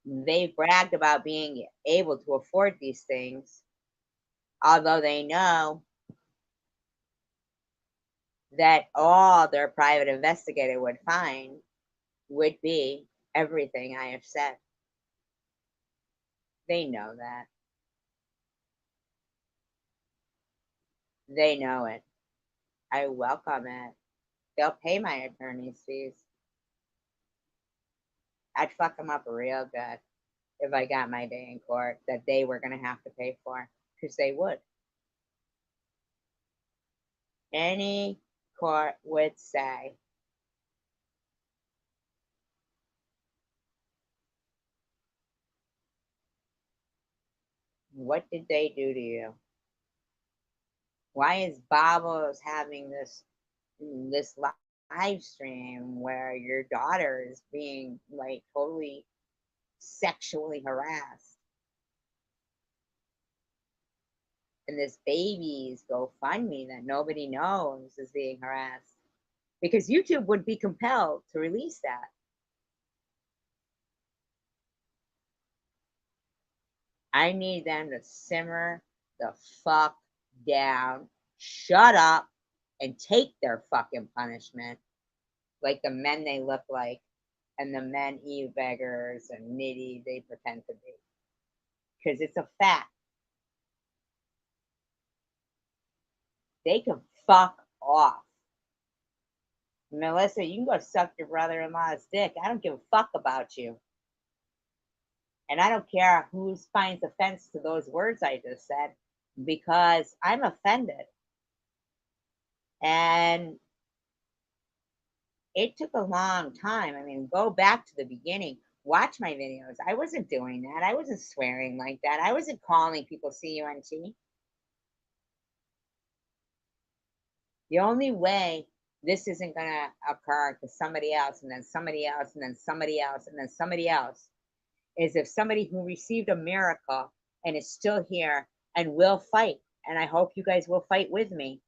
[SPEAKER 1] They bragged about being able to afford these things, although they know that all their private investigator would find would be everything I have said. They know that. They know it. I welcome it. They'll pay my attorney's fees. I'd fuck them up real good if I got my day in court that they were going to have to pay for, because they would. Any court would say, what did they do to you? Why is Bobos having this live stream where your daughter is being like totally sexually harassed? And this baby's GoFundMe that nobody knows is being harassed. Because YouTube would be compelled to release that. I need them to simmer the fuck down, shut up, and take their fucking punishment like the men they look like and the men Eve beggars and nitty they pretend to be. Because it's a fact. They can fuck off. Melissa, you can go suck your brother-in-law's dick. I don't give a fuck about you. And I don't care who finds offense to those words I just said, because I'm offended. And it took a long time. I mean, go back to the beginning. Watch my videos. I wasn't doing that. I wasn't swearing like that. I wasn't calling people CUNT. The only way this isn't going to occur to somebody else, and then somebody else, and then somebody else, and then somebody else, is if somebody who received a miracle and is still here and will fight. And I hope you guys will fight with me.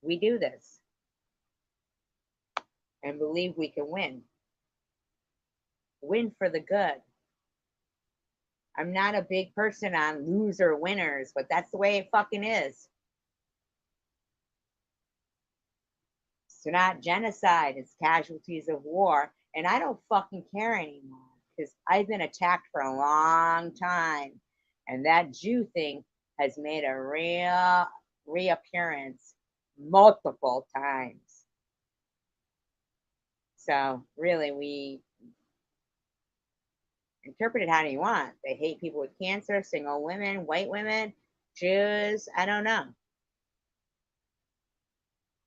[SPEAKER 1] We do this. And believe we can win. Win for the good. I'm not a big person on loser winners, but that's the way it fucking is. It's not genocide, it's casualties of war. And I don't fucking care anymore because I've been attacked for a long time. And that Jew thing has made a real reappearance multiple times. So really, we interpret it how you want. They hate people with cancer, single women, white women, Jews. I don't know.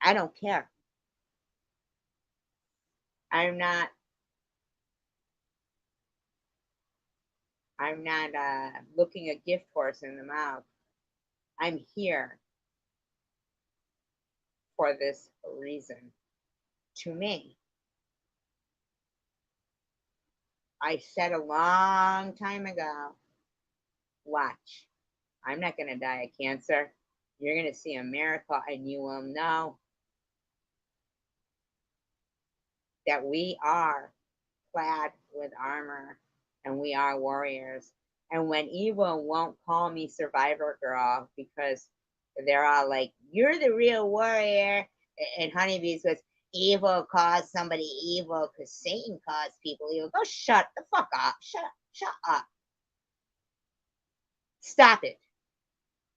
[SPEAKER 1] I don't care. I'm not looking a gift horse in the mouth. I'm here for this reason. To me, I said a long time ago, watch, I'm not going to die of cancer. You're going to see a miracle and you will know that we are clad with armor and we are warriors. And when evil won't call me Survivor Girl because they're all like, you're the real warrior. And Honeybees goes, evil caused somebody evil because Satan caused people evil. Go shut the fuck up. Shut up. Stop it.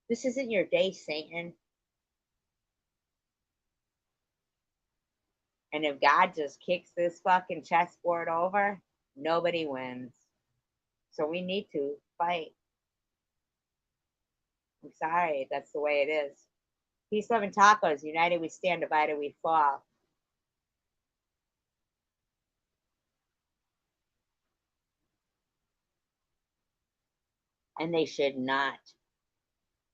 [SPEAKER 1] This isn't your day, Satan. And if God just kicks this fucking chessboard over, nobody wins. So we need to fight. I'm sorry, that's the way it is. Peace, love, and tacos. United we stand, divided we fall. And they should not.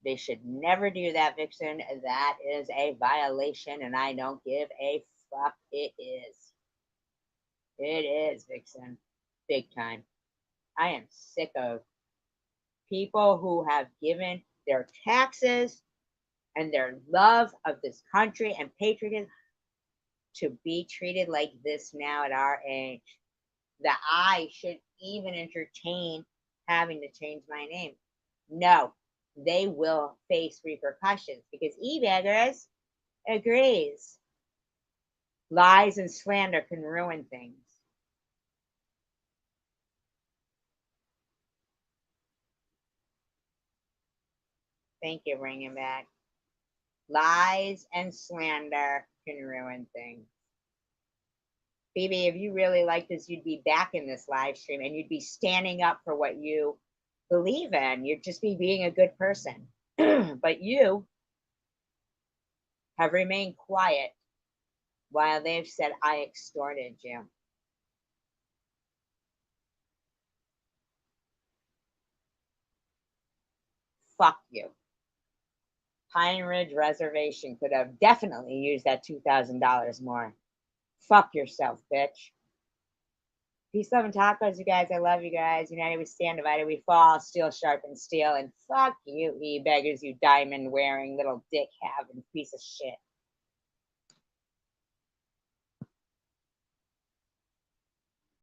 [SPEAKER 1] They should never do that, Vixen. That is a violation, and I don't give a fuck. It is. It is, Vixen. Big time. I am sick of people who have given their taxes and their love of this country and patriotism to be treated like this now at our age. That I should even entertain having to change my name. No, they will face repercussions because e-beggars agrees. Lies and slander can ruin things. Thank you, bringing back. Lies and slander can ruin things. Phoebe, if you really like this, you'd be back in this live stream and you'd be standing up for what you believe in. You'd just be being a good person. But you have remained quiet while they've said I extorted you. Fuck you. Pine Ridge Reservation could have definitely used that $2,000 more. Fuck yourself, bitch. Peace, love, and tacos, you guys. I love you guys. United we stand, divided we fall. Steel sharpens steel. And fuck you, e-beggars, you diamond-wearing little dick-having piece of shit.